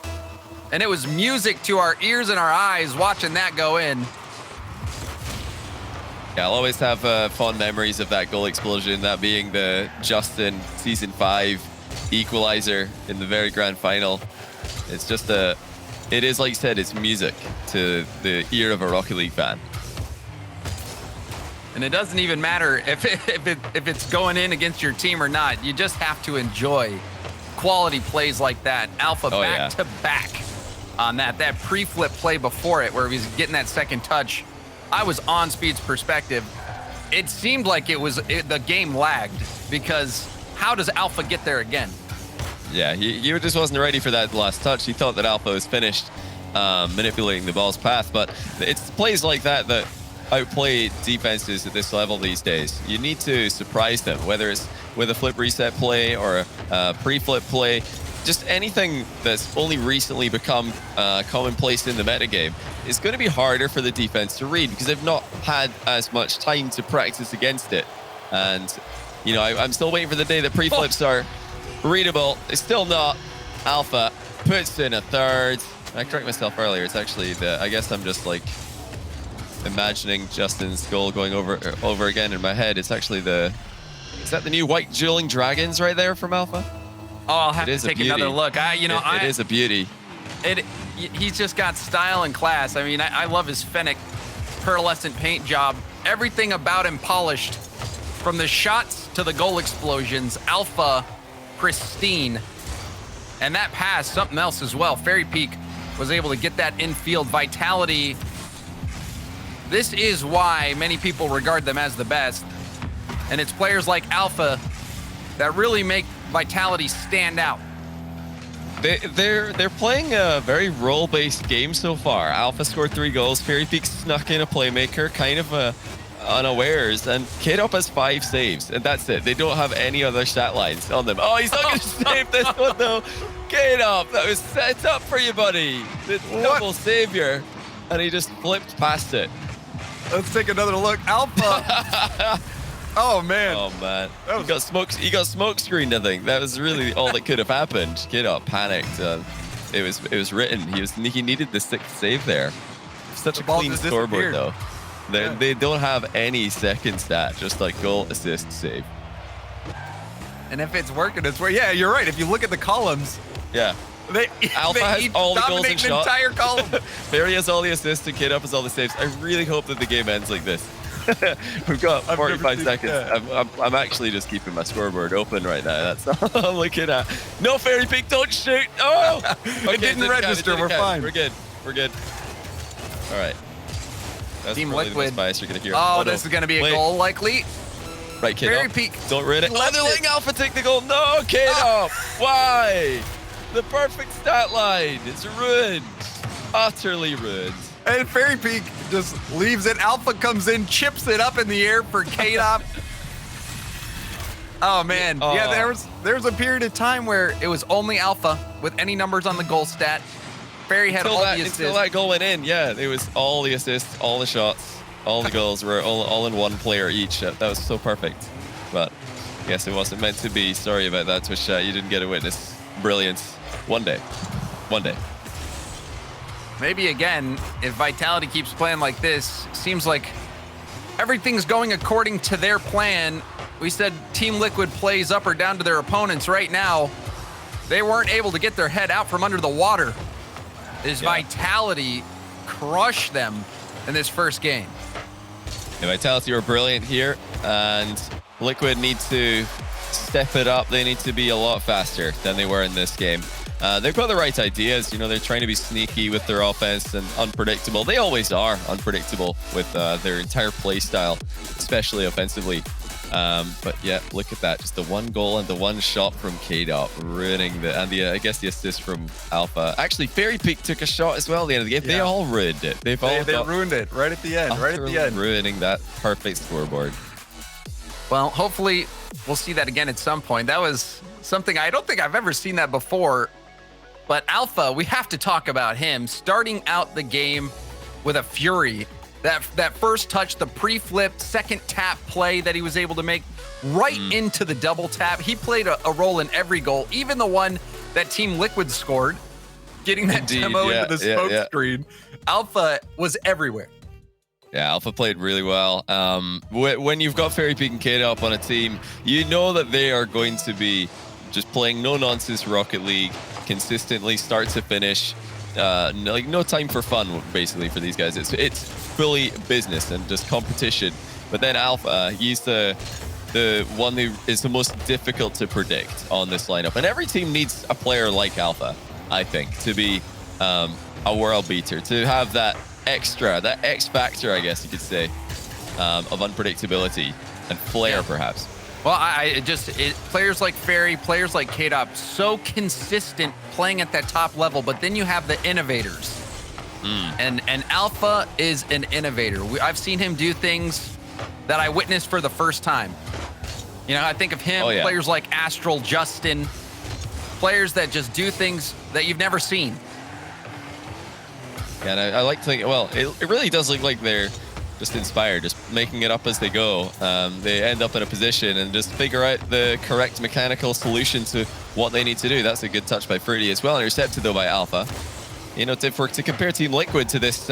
[SPEAKER 9] And it was music to our ears and our eyes watching that go in.
[SPEAKER 4] Yeah, I'll always have fond memories of that goal explosion, that being the Justin Season 5 equalizer in the very grand final. It's just it is, like you said, it's music to the ear of a Rocket League fan.
[SPEAKER 9] And it doesn't even matter if it's going in against your team or not. You just have to enjoy quality plays like that. Alpha back to back on that pre-flip play before it where he was getting that second touch. I was on Speed's perspective. It seemed like the game lagged because how does Alpha get there again?
[SPEAKER 4] Yeah, he just wasn't ready for that last touch. He thought that Alpha was finished manipulating the ball's path, but it's plays like that that outplay defenses at this level these days. You need to surprise them, whether it's with a flip reset play or a pre-flip play. Just anything that's only recently become commonplace in the metagame is going to be harder for the defense to read because they've not had as much time to practice against it. And, you know, I'm still waiting for the day that pre-flips are readable. It's still not. Alpha puts in a third. I corrected myself earlier. It's actually I guess I'm just like imagining Justin's goal going over again in my head. It's actually is that the new white dueling dragons right there from Alpha?
[SPEAKER 9] Oh, I'll have to take another look.
[SPEAKER 4] It is a beauty.
[SPEAKER 9] He's just got style and class. I mean, I love his Fennec pearlescent paint job. Everything about him polished. From the shots to the goal explosions, Alpha, pristine. And that pass, something else as well. Fairy Peak was able to get that infield. Vitality, this is why many people regard them as the best. And it's players like Alpha that really make Vitality stand out.
[SPEAKER 4] They're playing a very role-based game so far. Alpha scored 3 goals. Fairy Peak snuck in a playmaker, kind of unawares, and K-Dop has 5 saves, and that's it. They don't have any other stat lines on them. Oh, he's not going to save this one though. K-Dop, that was set up for you, buddy. The double savior, and he just flipped past it.
[SPEAKER 9] Let's take another look. Alpha. Oh man.
[SPEAKER 4] Oh man. He got smoke screened, I think. That was really all that could have happened. K-Dop panicked. It was written. He needed the 6th save there. Such a clean scoreboard though. They don't have any second stat, just like goal, assist, save.
[SPEAKER 9] And if it's working, it's where. Yeah, you're right. If you look at the colums,
[SPEAKER 4] yeah, Alpha has all the goals and shots.
[SPEAKER 9] Entire column.
[SPEAKER 4] Fairy has all the assists, and K-Dop has all the saves. I really hope that the game ends like this. We've got 45 seconds. I'm actually just keeping my scoreboard open right now. That's all I'm looking at. No, Fairy Peak, don't shoot. Oh, okay,
[SPEAKER 9] it didn't register. We're fine.
[SPEAKER 4] We're good. All right. That's
[SPEAKER 9] Team
[SPEAKER 4] Liquid.
[SPEAKER 9] Liquid.
[SPEAKER 4] The most bias you're gonna hear.
[SPEAKER 9] Oh, this is gonna be a goal likely.
[SPEAKER 4] Right, K-Dop.
[SPEAKER 9] Fairy Peak.
[SPEAKER 4] Don't ruin it. Leveling Alpha take the goal. No, K-Dop. Why? The perfect stat line. It's ruined. Utterly ruined.
[SPEAKER 9] And Fairy Peak just leaves it. Alpha comes in, chips it up in the air for K-Dop. Oh, man.
[SPEAKER 4] Oh.
[SPEAKER 9] Yeah, there was a period of time where it was only Alpha with any numbers on the goal stat. Fairy had all the assists.
[SPEAKER 4] Until that goal went in, yeah, it was all the assists, all the shots, all the goals were all in one player each. That was so perfect. But yes, it wasn't meant to be. Sorry about that, Twitch. You didn't get to witness brilliance. One day.
[SPEAKER 9] Maybe again, if Vitality keeps playing like this, seems like everything's going according to their plan. We said Team Liquid plays up or down to their opponents. Right now, they weren't able to get their head out from under the water. As Vitality crushed them in this first game.
[SPEAKER 4] Yeah, Vitality were brilliant here, and Liquid need to step it up. They need to be a lot faster than they were in this game. They've got the right ideas. You know, they're trying to be sneaky with their offense and unpredictable. They always are unpredictable with their entire play style, especially offensively. But yeah, look at that. Just the one goal and the one shot from K-Dop ruining I guess the assist from Alpha. Actually, Fairy Peak took a shot as well at the end of the game. Yeah. They all ruined it. They
[SPEAKER 9] ruined it right at the end.
[SPEAKER 4] Ruining that perfect scoreboard.
[SPEAKER 9] Well, hopefully we'll see that again at some point. That was something I don't think I've ever seen that before. But Alpha, we have to talk about him starting out the game with a fury. That first touch, the pre-flip, second tap play that he was able to make right into the double tap. He played a role in every goal, even the one that Team Liquid scored, getting that demo into the smoke screen. Alpha was everywhere.
[SPEAKER 4] Yeah, Alpha played really well. When you've got Fairy Peak and K-Dop on a team, you know that they are going to be just playing no-nonsense Rocket League consistently, start to finish. Like no time for fun, basically, for these guys. It's fully business and just competition. But then Alpha, he's the one who is the most difficult to predict on this lineup. And every team needs a player like Alpha, I think, to be a world beater, to have that extra, that X factor, I guess you could say, of unpredictability and flair, perhaps.
[SPEAKER 9] Well, players like Fairy, players like K-Dop, so consistent playing at that top level, but then you have the innovators. And Alpha is an innovator. I've seen him do things that I witnessed for the first time. You know, I think of him, players like Astral, Justin, players that just do things that you've never seen.
[SPEAKER 4] Yeah, and I like to think, well, it really does look like they're just inspired, just making it up as they go. They end up in a position and just figure out the correct mechanical solution to what they need to do. That's a good touch by Fruity as well, intercepted though by Alpha. You know, to compare Team Liquid to this,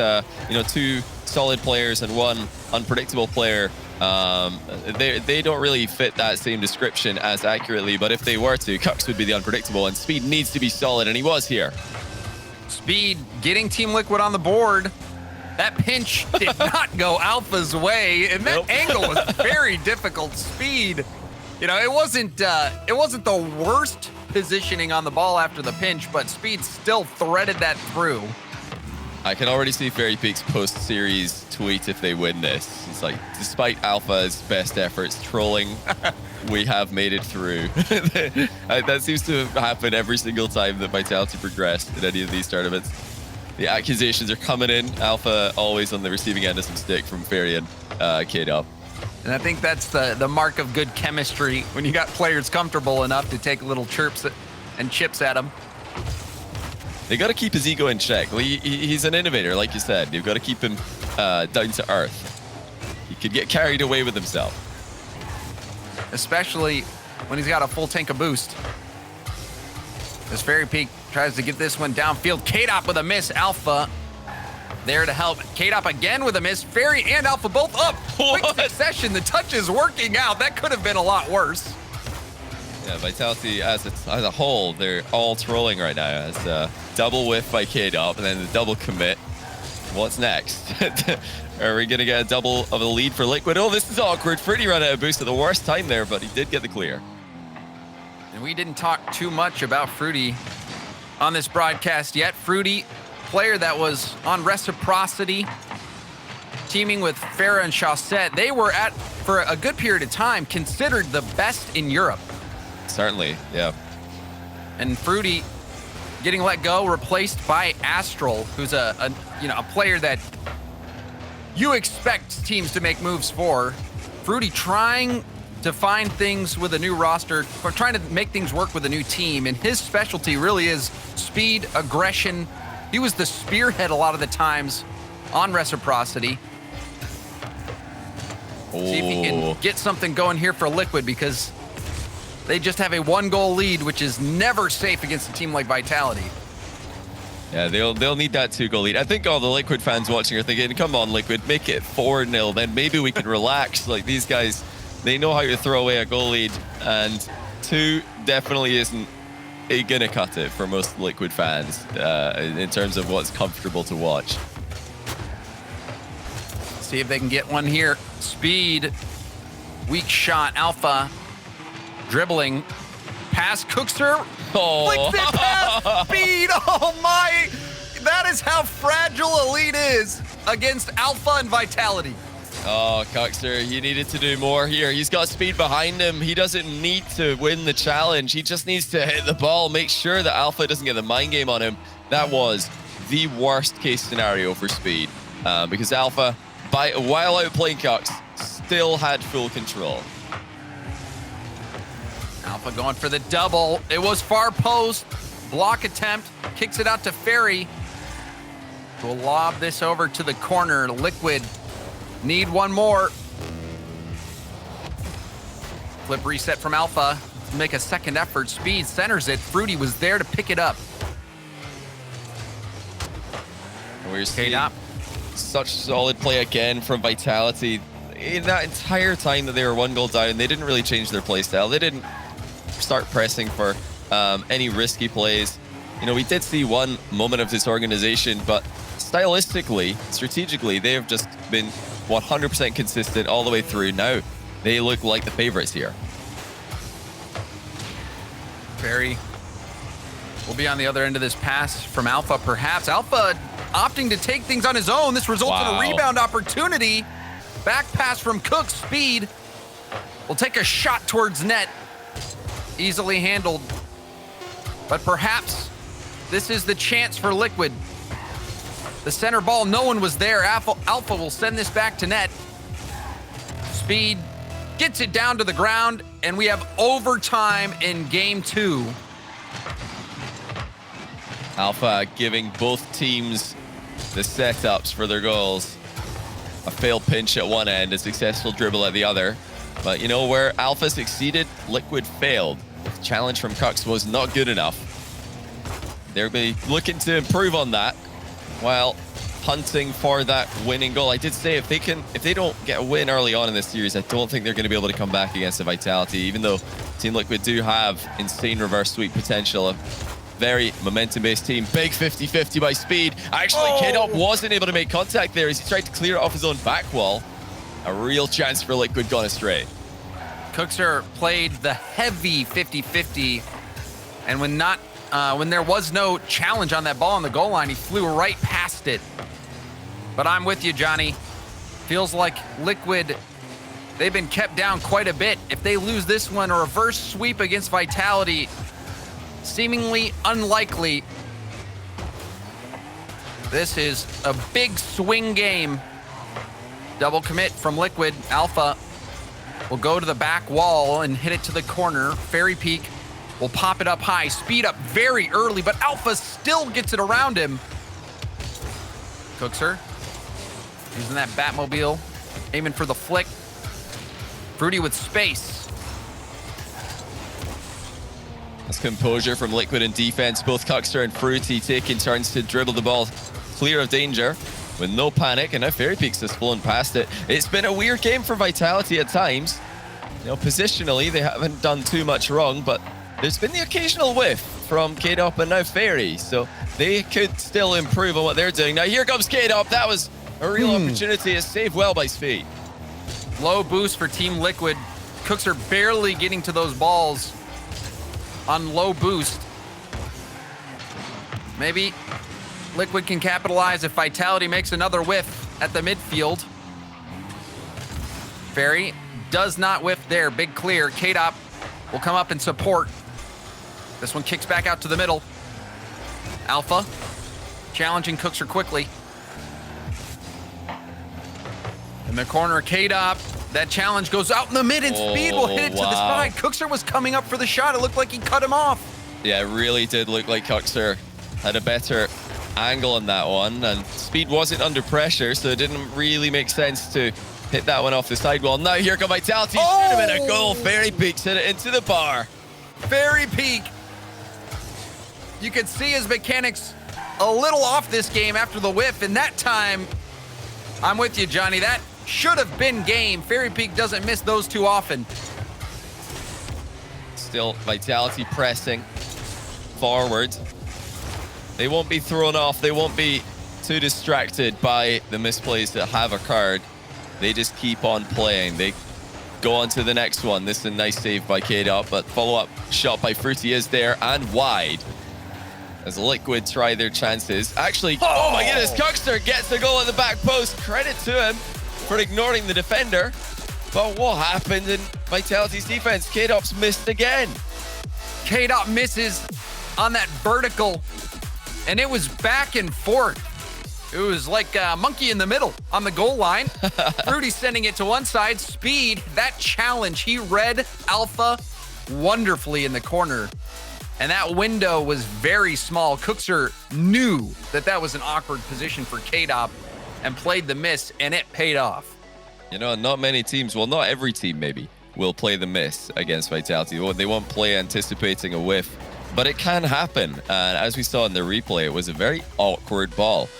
[SPEAKER 4] two solid players and one unpredictable player, they don't really fit that same description as accurately, but if they were to, Kux would be the unpredictable, and Speed needs to be solid, and he was here.
[SPEAKER 9] Speed getting Team Liquid on the board. That pinch did not go Alpha's way, and that angle was very difficult. Speed, you know, it wasn't the worst positioning on the ball after the pinch, but Speed still threaded that through.
[SPEAKER 4] I can already see Fairy Peak's post-series tweet if they win this. It's like, despite Alpha's best efforts trolling, we have made it through. That seems to happen every single time that Vitality progressed in any of these tournaments. The accusations are coming in. Alpha always on the receiving end of some stick from Fairy and K-Dop.
[SPEAKER 9] And I think that's the mark of good chemistry, when you got players comfortable enough to take little chirps and chips at them.
[SPEAKER 4] They got to keep his ego in check. He's an innovator, like you said. You've got to keep him down to earth. He could get carried away with himself.
[SPEAKER 9] Especially when he's got a full tank of boost. As Fairy Peak tries to get this one downfield. K-Dop with a miss. Alpha there to help. K-Dop again with a miss. Fairy and Alpha both up. Quick succession. The touch is working out. That could have been a lot worse.
[SPEAKER 4] Yeah, Vitality as a whole, they're all trolling right now. As a double whiff by K-Dop and then the double commit. What's next? Are we going to get a double of a lead for Liquid? Oh, this is awkward. Fruity ran out of boost at the worst time there, but he did get the clear.
[SPEAKER 9] And we didn't talk too much about Fruity on this broadcast yet. Fruity, player that was on Reciprocity, teaming with Farah and Chaussette. They were for a good period of time, considered the best in Europe.
[SPEAKER 4] Certainly, yeah.
[SPEAKER 9] And Fruity getting let go, replaced by Astral, who's a player that you expect teams to make moves for. Fruity trying to find things with a new roster, or trying to make things work with a new team, and his specialty really is speed, aggression. He was the spearhead a lot of the times on Reciprocity. See if he can get something going here for Liquid, because they just have a 1-goal lead, which is never safe against a team like Vitality.
[SPEAKER 4] Yeah, they'll need that 2-goal lead. I think all the Liquid fans watching are thinking, come on, Liquid, make it 4-0, then maybe we can relax. Like, these guys, they know how to throw away a goal lead, and 2 definitely isn't gonna cut it for most Liquid fans in terms of what's comfortable to watch.
[SPEAKER 9] See if they can get one here. Speed, weak shot, Alpha, dribbling, pass, Cookster, flicks it past Speed. Oh my, that is how fragile Elite is against Alpha and Vitality.
[SPEAKER 4] Oh, Cookster, you needed to do more here. He's got Speed behind him. He doesn't need to win the challenge. He just needs to hit the ball, make sure that Alpha doesn't get the mind game on him. That was the worst case scenario for Speed, because Alpha, while outplaying Cux, still had full control.
[SPEAKER 9] Alpha going for the double. It was far post. Block attempt. Kicks it out to Fairy. We'll lob this over to the corner. Liquid need one more. Flip reset from Alpha. Make a second effort. Speed centers it. Fruity was there to pick it up.
[SPEAKER 4] We're seeing such solid play again from Vitality. In that entire time that they were 1 goal down, they didn't really change their play style. They didn't start pressing for any risky plays. You know, we did see one moment of disorganization, but stylistically, strategically, they have just been 100% consistent all the way through. Now, they look like the favorites here.
[SPEAKER 9] Fairy will be on the other end of this pass from Alpha, perhaps. Alpha opting to take things on his own. This results in a rebound opportunity. Back pass from Cook. Speed will take a shot towards net. Easily handled. But perhaps this is the chance for Liquid. The center ball, no one was there. Alpha will send this back to net. Speed gets it down to the ground, and we have overtime in game 2.
[SPEAKER 4] Alpha giving both teams the setups for their goals. A failed pinch at one end, a successful dribble at the other. But you know, where Alpha succeeded, Liquid failed. The challenge from Cux was not good enough. They'll be looking to improve on that while hunting for that winning goal. I did say if they don't get a win early on in this series, I don't think they're going to be able to come back against the Vitality, even though Team Liquid do have insane reverse sweep potential. A very momentum-based team. Big 50-50 by Speed. Actually, Kidop wasn't able to make contact there as he tried to clear it off his own back wall. A real chance for Liquid gone astray.
[SPEAKER 9] Cookser played the heavy 50-50, and when there was no challenge on that ball on the goal line, he flew right past it. But I'm with you, Johnny. Feels like Liquid, they've been kept down quite a bit. If they lose this one, a reverse sweep against Vitality, seemingly unlikely. This is a big swing game. Double commit from Liquid. Alpha will go to the back wall and hit it to the corner. Fairy Peak will pop it up high. Speed up very early, but Alpha still gets it around him. Cookser using that Batmobile, aiming for the flick. Fruity with space.
[SPEAKER 4] That's composure from Liquid in defense. Both Cookster and Fruity taking turns to dribble the ball clear of danger with no panic, and now Fairy Peaks has flown past it. It's been a weird game for Vitality at times. You know, positionally, they haven't done too much wrong, but there's been the occasional whiff from K-Dop and now Fairy, so they could still improve on what they're doing. Now here comes K-Dop. That was a real opportunity. It's saved well by Speed.
[SPEAKER 9] Low boost for Team Liquid. Cooks are barely getting to those balls on low boost. Maybe Liquid can capitalize if Vitality makes another whiff at the midfield. Fairy does not whiff there. Big clear. K-Dop will come up and support. This one kicks back out to the middle. Alpha challenging Cookser quickly. In the corner, K-Dop. That challenge goes out in the mid, and Speed will hit it to the side. Cookser was coming up for the shot. It looked like he cut him off.
[SPEAKER 4] Yeah, it really did look like Cookser had a better angle on that one, and Speed wasn't under pressure, so it didn't really make sense to hit that one off the sidewall. Now here come Vitality. Should have been a goal. Fairy Peak hit it into the bar.
[SPEAKER 9] Fairy Peak. You could see his mechanics a little off this game after the whiff, and that time, I'm with you, Johnny. That should have been game. Fairy Peak doesn't miss those too often.
[SPEAKER 4] Still Vitality pressing forward. They won't be thrown off. They won't be too distracted by the misplays that have occurred. They just keep on playing. They go on to the next one. This is a nice save by K-Dop, but follow-up shot by Fruity is there and wide. As Liquid try their chances. Actually, oh my goodness, Cookster gets the goal at the back post. Credit to him for ignoring the defender. But what happened in Vitality's defense? K-Dop's missed again.
[SPEAKER 9] K-Dop misses on that vertical, and it was back and forth. It was like a monkey in the middle on the goal line. Fruity sending it to one side. Speed, that challenge, he read Alpha wonderfully in the corner. And that window was very small. Cookser knew that that was an awkward position for K-Dop and played the miss, and it paid off.
[SPEAKER 4] You know, not many teams, well, not every team maybe, will play the miss against Vitality. They won't play anticipating a whiff, but it can happen. And as we saw in the replay, it was a very awkward ball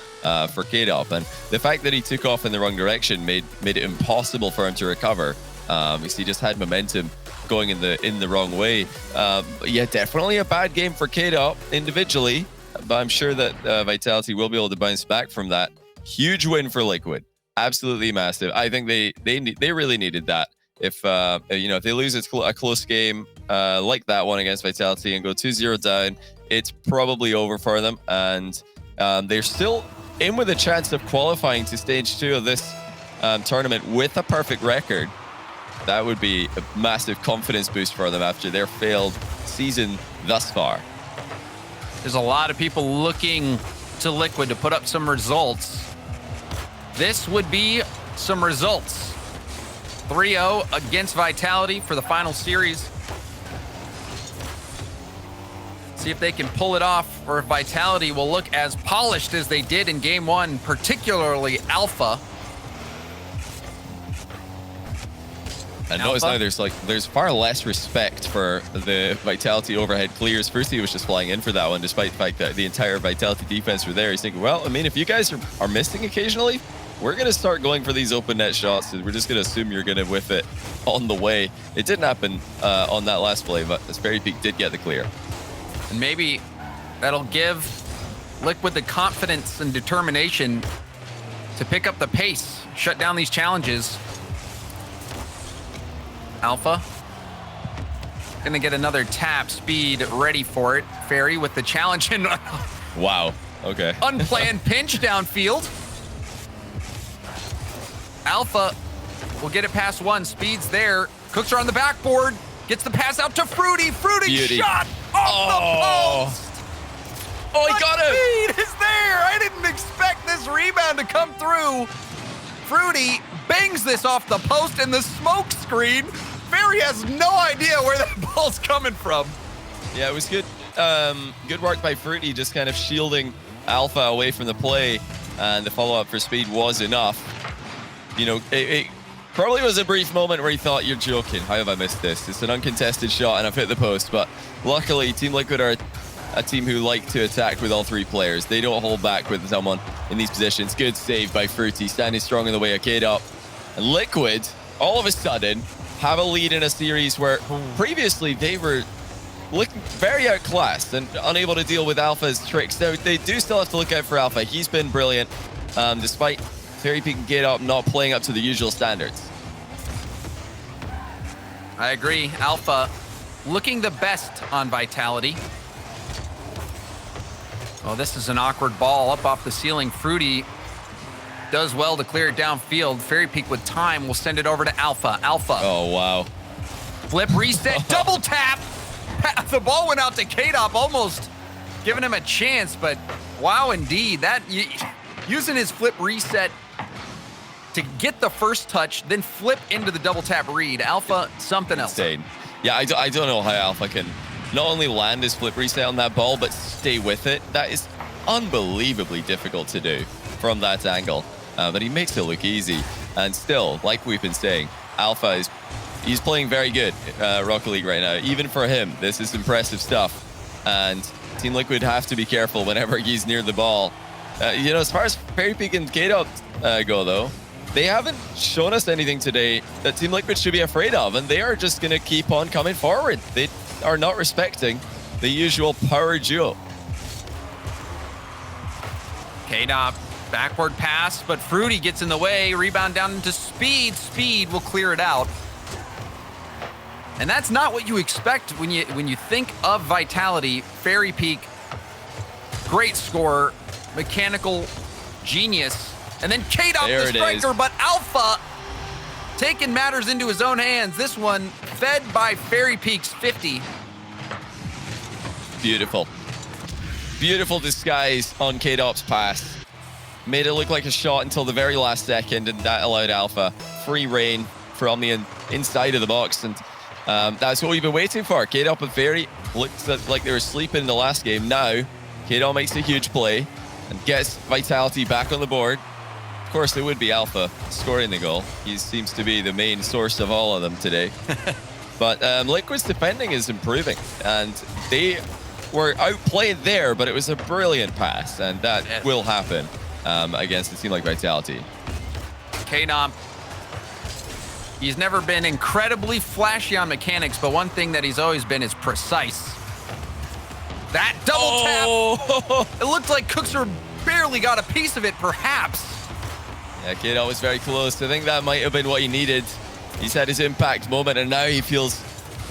[SPEAKER 4] for K-Dop. And the fact that he took off in the wrong direction made it impossible for him to recover. Because he just had momentum going in the wrong way. Yeah, definitely a bad game for K-Dop individually, but I'm sure that Vitality will be able to bounce back from that. Huge win for Liquid, absolutely massive. I think they really needed that. If if they lose a close game like that one against Vitality and go 2-0 down, it's probably over for them, and they're still in with a chance of qualifying to stage 2 of this tournament with a perfect record. That would be a massive confidence boost for them after their failed season thus far.
[SPEAKER 9] There's a lot of people looking to Liquid to put up some results. This would be some results. 3-0 against Vitality for the final series. See if they can pull it off, or if Vitality will look as polished as they did in game 1, particularly Alpha.
[SPEAKER 4] And notice now there's far less respect for the Vitality overhead clears. First, he was just flying in for that one, despite the fact that the entire Vitality defense were there. He's thinking, well, I mean, if you guys are missing occasionally, we're going to start going for these open net shots. We're just going to assume you're going to whiff it on the way. It didn't happen on that last play, but Fairy Peak did get the clear.
[SPEAKER 9] And maybe that'll give Liquid the confidence and determination to pick up the pace, shut down these challenges. Alpha gonna get another tap. Speed ready for it. Fairy with the challenge and
[SPEAKER 4] wow, okay.
[SPEAKER 9] Unplanned pinch downfield. Alpha will get it past one. Speed's there. Cookser on the backboard. Gets the pass out to Fruity. Fruity shot off the post.
[SPEAKER 4] Oh, he got it.
[SPEAKER 9] Speed is there. I didn't expect this rebound to come through. Fruity bangs this off the post in the smoke screen. Fairy has no idea where that ball's coming from.
[SPEAKER 4] Yeah, it was good. Good work by Fruity, just kind of shielding Alpha away from the play, and the follow-up for Speed was enough. You know, it probably was a brief moment where he thought, you're joking, how have I missed this? It's an uncontested shot and I've hit the post, but luckily Team Liquid are a team who like to attack with all three players. They don't hold back with someone in these positions. Good save by Fruity, standing strong in the way of K-Dop. And Liquid, all of a sudden, have a lead in a series where previously they were looking very outclassed and unable to deal with Alpha's tricks. Now, they do still have to look out for Alpha. He's been brilliant, despite Fairy Peak and K-Dop not playing up to the usual standards.
[SPEAKER 9] I agree. Alpha looking the best on Vitality. Oh, this is an awkward ball up off the ceiling. Fruity does well to clear it downfield. Fairy Peak with time will send it over to Alpha. Alpha.
[SPEAKER 4] Oh, wow.
[SPEAKER 9] Flip, reset, double tap. The ball went out to K-Dop, almost giving him a chance, but wow, indeed. Using his flip reset to get the first touch, then flip into the double tap read. Alpha, something else.
[SPEAKER 4] Insane. Yeah, I don't know how Alpha can not only land his flip reset on that ball, but stay with it. That is unbelievably difficult to do from that angle. But he makes it look easy. And still, like we've been saying, Alpha he's playing very good Rocket League right now. Even for him, this is impressive stuff. And Team Liquid have to be careful whenever he's near the ball. As far as Fairy Peak and K-Dot go, though, they haven't shown us anything today that Team Liquid should be afraid of, and they are just going to keep on coming forward. They are not respecting the usual power duo.
[SPEAKER 9] K-Dot, backward pass, but Fruity gets in the way. Rebound down into Speed. Speed will clear it out. And that's not what you expect when you think of Vitality. Fairy Peak, great scorer, mechanical genius. And then K-Dot the striker, but Alpha taking matters into his own hands. This one fed by Fairy Peak's 50.
[SPEAKER 4] Beautiful. Beautiful disguise on K-Dot's pass. Made it look like a shot until the very last second, and that allowed Alpha free reign from the inside of the box. And that's what we've been waiting for. K-Dot and Fairy looked like they were sleeping in the last game. Now, K-Dot makes a huge play and gets Vitality back on the board. Of course, it would be Alpha scoring the goal. He seems to be the main source of all of them today. But Liquid's defending is improving, and they were outplayed there, but it was a brilliant pass, and that will happen against a team like Vitality.
[SPEAKER 9] K-Dot, he's never been incredibly flashy on mechanics, but one thing that he's always been is precise. That double tap, it looked like Cookser barely got a piece of it, perhaps.
[SPEAKER 4] Yeah, K-Dot was very close. I think that might have been what he needed. He's had his impact moment, and now he feels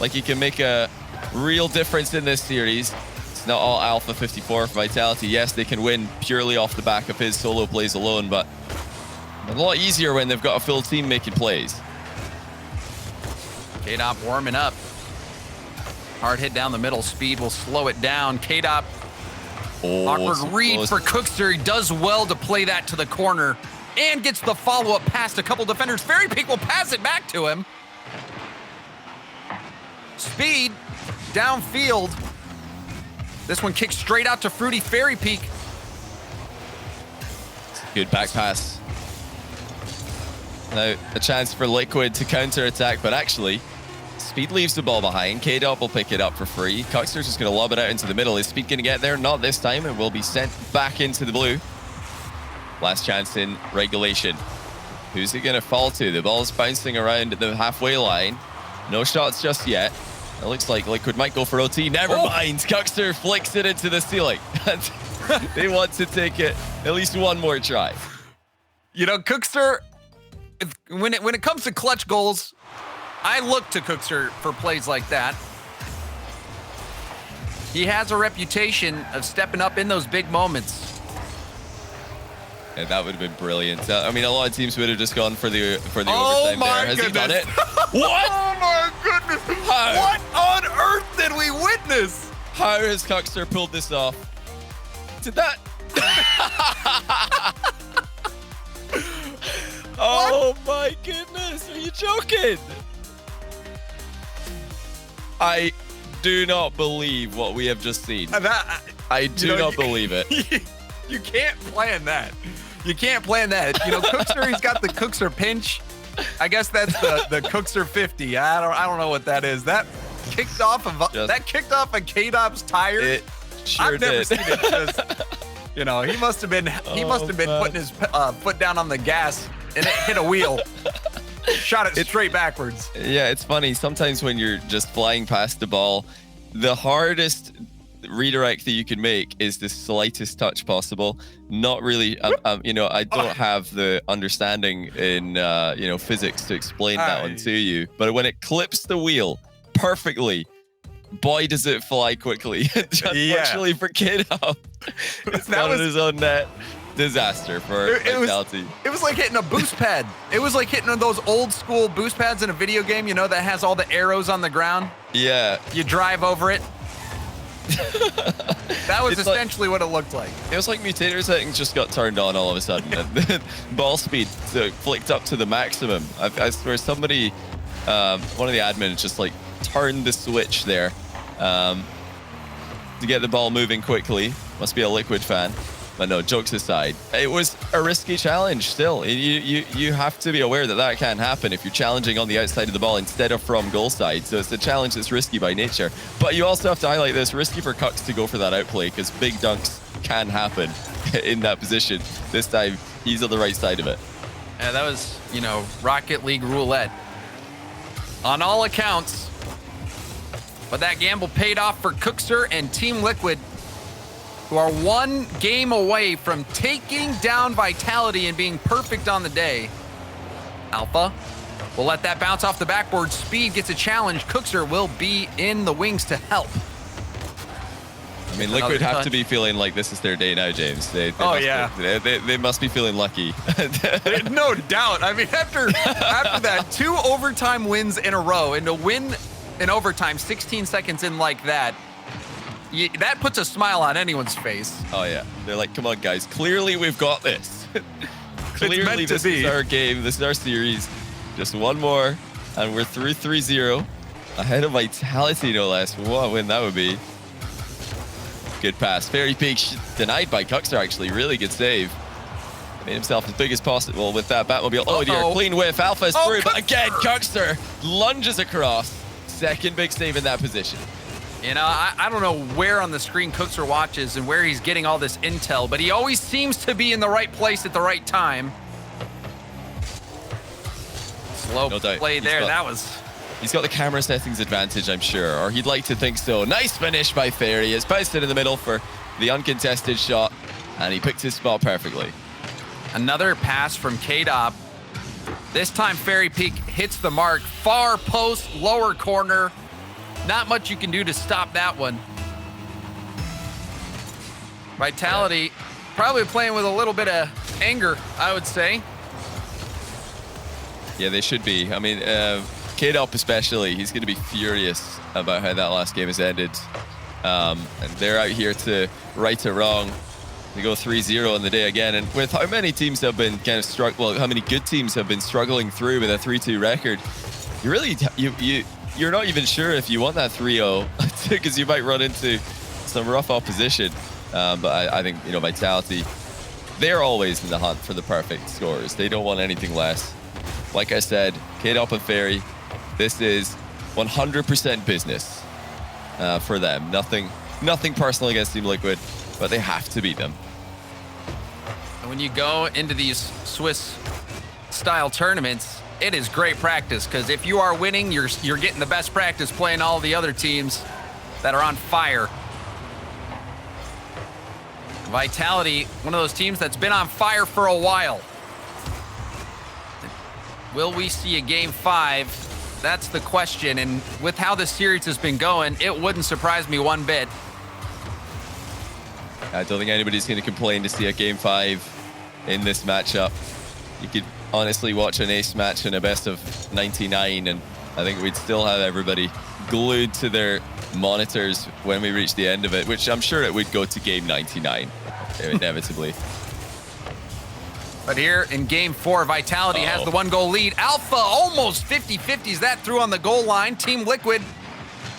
[SPEAKER 4] like he can make a real difference in this series. It's not all Alpha 54 for Vitality. Yes, they can win purely off the back of his solo plays alone, but a lot easier when they've got a full team making plays.
[SPEAKER 9] K-Dot warming up. Hard hit down the middle. Speed will slow it down. K-Dot, awkward read for Cookster. He does well to play that to the corner and gets the follow-up past a couple defenders. Fairy Peak will pass it back to him. Speed downfield. This one kicks straight out to Fruity. Fairy Peak.
[SPEAKER 4] Good back pass. Now, a chance for Liquid to counter-attack, but actually, Speed leaves the ball behind. K-Dot will pick it up for free. Cookster's just going to lob it out into the middle. Is Speed going to get there? Not this time. It will be sent back into the blue. Last chance in regulation. Who's it going to fall to? The ball's bouncing around at the halfway line. No shots just yet. It looks like Liquid might go for OT. Never mind. Cookster flicks it into the ceiling. They want to take it at least one more try.
[SPEAKER 9] You know, Cookster, when it comes to clutch goals, I look to Cookster for plays like that. He has a reputation of stepping up in those big moments.
[SPEAKER 4] And that would have been brilliant. I mean, a lot of teams would have just gone for the overtime there. Has he done it? What?
[SPEAKER 9] Oh my goodness!
[SPEAKER 4] How?
[SPEAKER 9] What on earth did we witness?
[SPEAKER 4] How has Cookster pulled this off? Did that? Oh my goodness! Are you joking? I do not believe what we have just seen. I do not believe it.
[SPEAKER 9] You can't plan that. You can't plan that. You know, Cookster, he's got the Cookster pinch. I guess that's the Cookster 50. I don't know what that is. That kicked off a K-Dop's tire.
[SPEAKER 4] It sure
[SPEAKER 9] I've never
[SPEAKER 4] did.
[SPEAKER 9] seen it. Just, you know, he must have been putting his foot down on the gas and it hit a wheel. Shot it straight backwards.
[SPEAKER 4] Yeah, it's funny. Sometimes when you're just flying past the ball, the hardest redirect that you can make is the slightest touch possible. Not really, you know, I don't have the understanding in, you know, physics to explain that one to you. But when it clips the wheel perfectly, boy, does it fly quickly. Unfortunately for K-Dop, it's not in his own net. Disaster for Vitality.
[SPEAKER 9] It was like hitting a boost pad. It was like hitting those old school boost pads in a video game, you know, that has all the arrows on the ground.
[SPEAKER 4] Yeah.
[SPEAKER 9] You drive over it. That was
[SPEAKER 4] It's
[SPEAKER 9] essentially what it looked like.
[SPEAKER 4] It was like mutator settings just got turned on all of a sudden. Ball speed flicked up to the maximum. I swear somebody, one of the admins just like turned the switch there to get the ball moving quickly. Must be a Liquid fan. But no, jokes aside, it was a risky challenge still. You have to be aware that that can happen if you're challenging on the outside of the ball instead of from goal side. So it's a challenge that's risky by nature. But you also have to highlight this, risky for Kux to go for that outplay because big dunks can happen in that position. This time, he's on the right side of it.
[SPEAKER 9] Yeah, that was, you know, Rocket League roulette. On all accounts. But that gamble paid off for Kuxer and Team Liquid, who are one game away from taking down Vitality and being perfect on the day. Alpha will let that bounce off the backboard. Speed gets a challenge. Kuxer will be in the wings to help.
[SPEAKER 4] I mean, Liquid have to be feeling like this is their day now, James. They must be feeling lucky.
[SPEAKER 9] No doubt. I mean, after that, 2 overtime wins in a row, and to win in overtime 16 seconds in like that, that puts a smile on anyone's face.
[SPEAKER 4] Oh, yeah. They're like, come on, guys. Clearly, we've got this. Clearly, this is our game. This is our series. Just one more, and we're through 3-0. Ahead of Vitality, no less. What a win that would be. Good pass. Fairy Peak denied by Kuxer, actually. Really good save. Made himself as big as possible with that Batmobile. Oh, dear. Clean whiff. Alpha's through, but again, Kuxer lunges across. Second big save in that position.
[SPEAKER 9] You know, I don't know where on the screen Kuxer watches and where he's getting all this intel, but he always seems to be in the right place at the right time. Slow play there.
[SPEAKER 4] He's got the camera settings advantage, I'm sure, or he'd like to think so. Nice finish by Fairy. It's bounced in the middle for the uncontested shot, and he picked his spot perfectly.
[SPEAKER 9] Another pass from K-Dop. This time, Fairy Peak hits the mark. Far post, lower corner. Not much you can do to stop that one. Vitality probably playing with a little bit of anger, I would say.
[SPEAKER 4] Yeah, they should be. I mean, K-Dop especially, he's going to be furious about how that last game has ended. And they're out here to right a wrong. They go 3-0 on the day again. And with how many teams have been kind of how many good teams have been struggling through with a 3-2 record, you really, you're not even sure if you want that 3-0 because you might run into some rough opposition. But I think, you know, Vitality, they're always in the hunt for the perfect scores. They don't want anything less. Like I said, K-Dop and Fairy, this is 100% business for them. Nothing personal against Team Liquid, but they have to beat them.
[SPEAKER 9] And when you go into these Swiss-style tournaments, it is great practice because if you are winning, you're getting the best practice playing all the other teams that are on fire. Vitality, one of those teams that's been on fire for a while. Will we see a game 5? That's the question. And with how the series has been going, it wouldn't surprise me one bit.
[SPEAKER 4] I don't think anybody's going to complain to see a game 5 in this matchup. You could honestly watch an ace match in a best of 99, and I think we'd still have everybody glued to their monitors when we reach the end of it, which I'm sure it would go to game 99, inevitably.
[SPEAKER 9] But here in game 4, Vitality has the 1-goal lead. Alpha almost 50-50s that through on the goal line. Team Liquid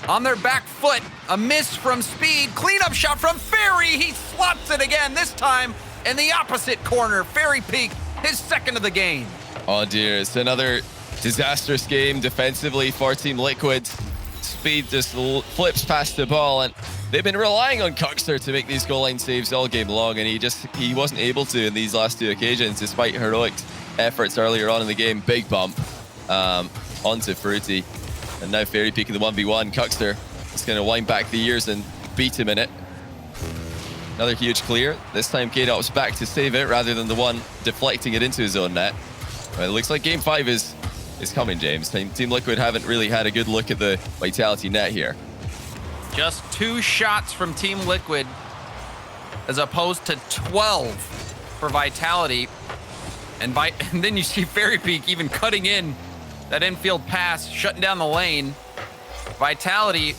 [SPEAKER 9] on their back foot. A miss from Speed. Cleanup shot from Fairy. He slots it again, this time in the opposite corner. Fairy Peak, his second of the game.
[SPEAKER 4] Oh dear, it's another disastrous game defensively for Team Liquid. Speed just flips past the ball, and they've been relying on Kuxer to make these goal line saves all game long, and he wasn't able to in these last 2 occasions despite heroic efforts earlier on in the game. Big bump onto Fruity, and now Fairy Peak in the 1v1. Kuxer is going to wind back the years and beat him in it. Another huge clear. This time K-Dop's back to save it rather than the one deflecting it into his own net. Well, it looks like game 5 is coming, James. Team Liquid haven't really had a good look at the Vitality net here.
[SPEAKER 9] Just 2 shots from Team Liquid as opposed to 12 for Vitality. And then you see Fairy Peak even cutting in that infield pass, shutting down the lane. Vitality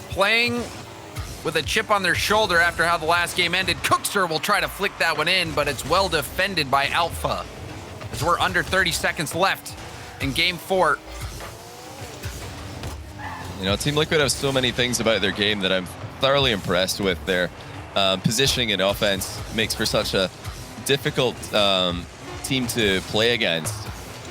[SPEAKER 9] playing with a chip on their shoulder after how the last game ended. Cookster will try to flick that one in, but it's well defended by Alpha. As we're under 30 seconds left in game 4.
[SPEAKER 4] You know, Team Liquid have so many things about their game that I'm thoroughly impressed with. Their positioning and offense makes for such a difficult team to play against.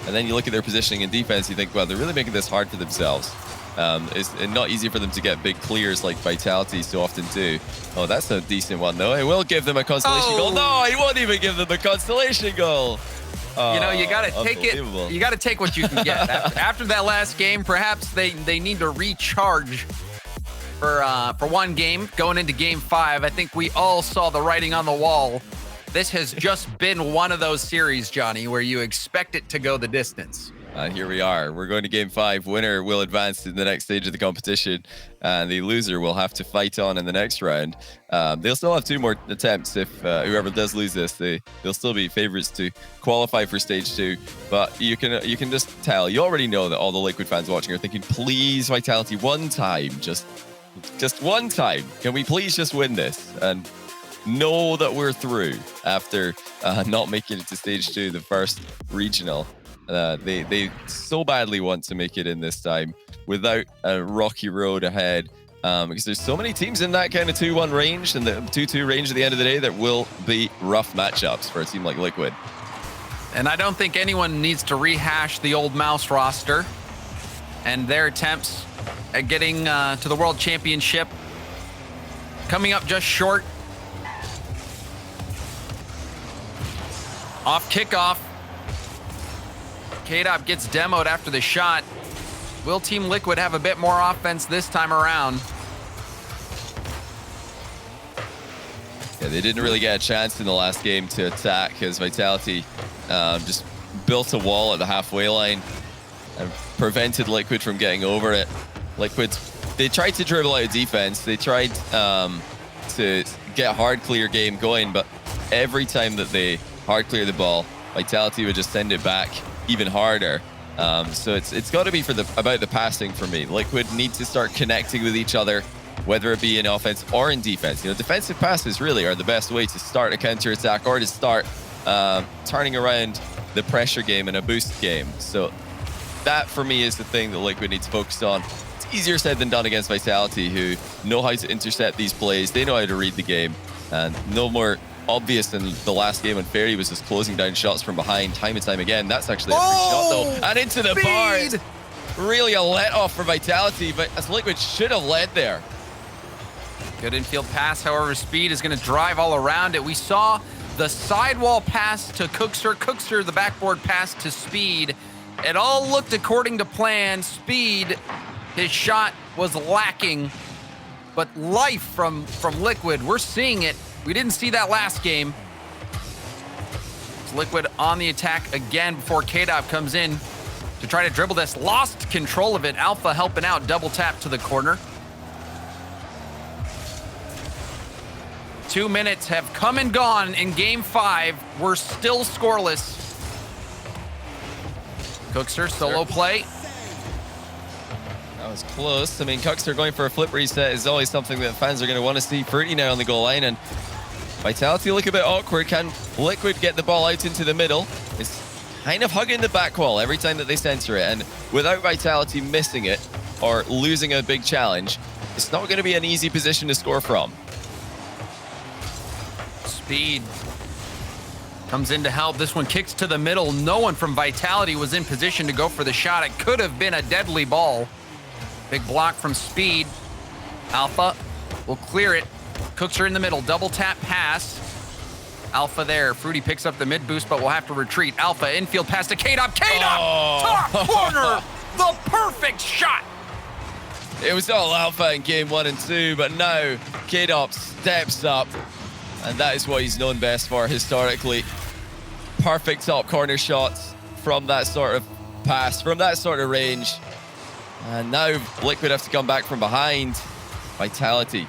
[SPEAKER 4] And then you look at their positioning and defense, you think, well, they're really making this hard for themselves. It's not easy for them to get big clears like Vitality so often do. Oh, that's a decent one, though. It will give them a constellation goal. No, he won't even give them the constellation goal.
[SPEAKER 9] You know, you got to take it. You got to take what you can get. After that last game, perhaps they need to recharge for one game going into game 5. I think we all saw the writing on the wall. This has just been one of those series, Johnny, where you expect it to go the distance.
[SPEAKER 4] Here we are. We're going to game 5. Winner will advance to the next stage of the competition, and the loser will have to fight on in the next round. They'll still have 2 more attempts. If whoever does lose this, they'll still be favorites to qualify for stage 2. But you can just tell. You already know that all the Liquid fans watching are thinking, please, Vitality, one time, just one time. Can we please just win this and know that we're through after not making it to stage 2, the first regional. They so badly want to make it in this time without a rocky road ahead, because there's so many teams in that kind of 2-1 range and the 2-2 range at the end of the day that will be rough matchups for a team like Liquid.
[SPEAKER 9] And I don't think anyone needs to rehash the old Mouse roster and their attempts at getting to the World Championship. Coming up just short. Off kickoff. KDOP gets demoed after the shot. Will Team Liquid have a bit more offense this time around?
[SPEAKER 4] Yeah, they didn't really get a chance in the last game to attack as Vitality just built a wall at the halfway line and prevented Liquid from getting over it. Liquid, they tried to dribble out of defense. They tried to get a hard clear game going, but every time that they hard clear the ball, Vitality would just send it back even harder. So it's got to be about the passing for me. Liquid need to start connecting with each other, whether it be in offense or in defense. You know, defensive passes really are the best way to start a counter-attack or to start turning around the pressure game in a boost game. So that for me is the thing that Liquid needs to focus on. It's easier said than done against Vitality, who know how to intercept these plays. They know how to read the game, and no more obvious than the last game when Fairy was just closing down shots from behind time and time again. That's actually a free shot though, and into the bars. Really a let-off for Vitality, but as Liquid should have led there.
[SPEAKER 9] Good infield pass, however, Speed is going to drive all around it. We saw the sidewall pass to Cookster, the backboard pass to Speed. It all looked according to plan. Speed, his shot was lacking, but life from Liquid, we're seeing it. We didn't see that last game. It's Liquid on the attack again before KDOP comes in to try to dribble this. Lost control of it. Alpha helping out, double tap to the corner. 2 minutes have come and gone in game 5. We're still scoreless. Cookster, solo play.
[SPEAKER 4] That was close. I mean, Cookster going for a flip reset is always something that fans are going to want to see pretty now on the goal line. And Vitality look a bit awkward. Can Liquid get the ball out into the middle? It's kind of hugging the back wall every time that they center it. And without Vitality missing it or losing a big challenge, it's not going to be an easy position to score from.
[SPEAKER 9] Speed comes in to help. This one kicks to the middle. No one from Vitality was in position to go for the shot. It could have been a deadly ball. Big block from Speed. Alpha will clear it. Cookster in the middle. Double tap pass. Alpha there. Fruity picks up the mid boost, but will have to retreat. Alpha infield pass to KDOP. KDOP! Top corner! The perfect shot!
[SPEAKER 4] It was all Alpha in game 1 and 2, but now KDOP steps up. And that is what he's known best for historically. Perfect top corner shots from that sort of pass, from that sort of range. And now Liquid have to come back from behind. Vitality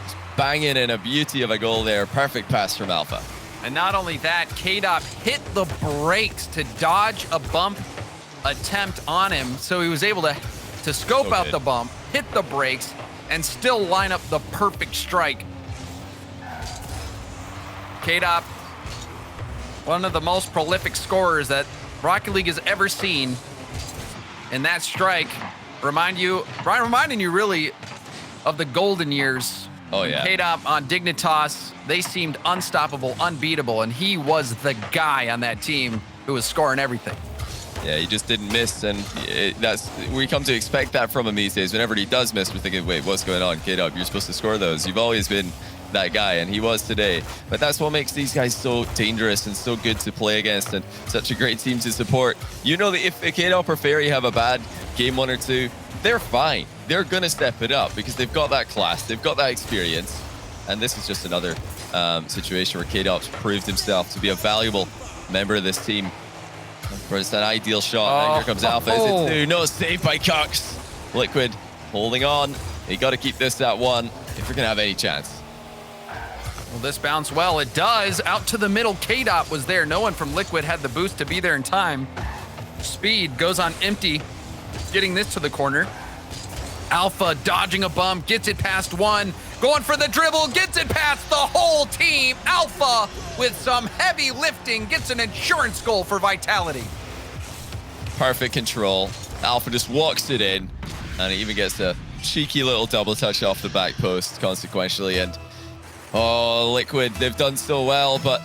[SPEAKER 4] just banging in a beauty of a goal there. Perfect pass from Alpha.
[SPEAKER 9] And not only that, KDOP hit the brakes to dodge a bump attempt on him. So he was able to scope out the bump, hit the brakes, and still line up the perfect strike. KDOP, one of the most prolific scorers that Rocket League has ever seen. And that strike reminding you really of the golden years.
[SPEAKER 4] Oh, yeah.
[SPEAKER 9] KDOP on Dignitas, they seemed unstoppable, unbeatable, and he was the guy on that team who was scoring everything.
[SPEAKER 4] Yeah, he just didn't miss, and we come to expect that from him these days. Whenever he does miss, we're thinking, wait, what's going on? KDOP, you're supposed to score those. You've always been that guy, and he was today. But that's what makes these guys so dangerous and so good to play against, and such a great team to support. You know that if KDOP or Fairy have a bad game 1 or 2, they're fine. They're going to step it up because they've got that class, they've got that experience. And this is just another situation where KDOP's proved himself to be a valuable member of this team. But it's that ideal shot. And here comes Alpha. Is it 2? No, saved by Cox. Liquid holding on. You got to keep this at 1 if you're going to have any chance.
[SPEAKER 9] Well, this bounced well. It does. Out to the middle. KDOP was there. No one from Liquid had the boost to be there in time. Speed goes on empty, getting this to the corner. Alpha dodging a bump, gets it past 1. Going for the dribble, gets it past the whole team. Alpha, with some heavy lifting, gets an insurance goal for Vitality.
[SPEAKER 4] Perfect control. Alpha just walks it in, and he even gets a cheeky little double touch off the back post consequentially. And Liquid, they've done so well, but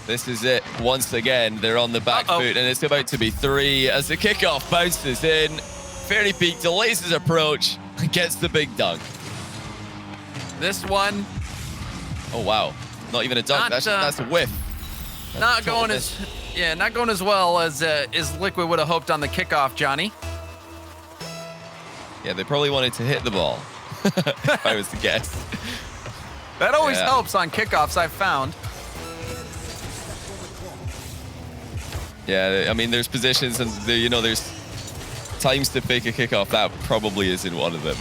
[SPEAKER 4] this is it. Once again, they're on the back foot, and it's about to be 3 as the kickoff bounces in. Fairy Peak delays his approach and gets the big dunk.
[SPEAKER 9] This one.
[SPEAKER 4] Oh, wow. Not even a dunk. That's a whiff.
[SPEAKER 9] Not going as well as Liquid would have hoped on the kickoff, Johnny.
[SPEAKER 4] Yeah, they probably wanted to hit the ball, if I was to guess.
[SPEAKER 9] That always helps on kickoffs, I've found.
[SPEAKER 4] Yeah, I mean, there's positions and there's times to fake a kickoff. That probably isn't one of them.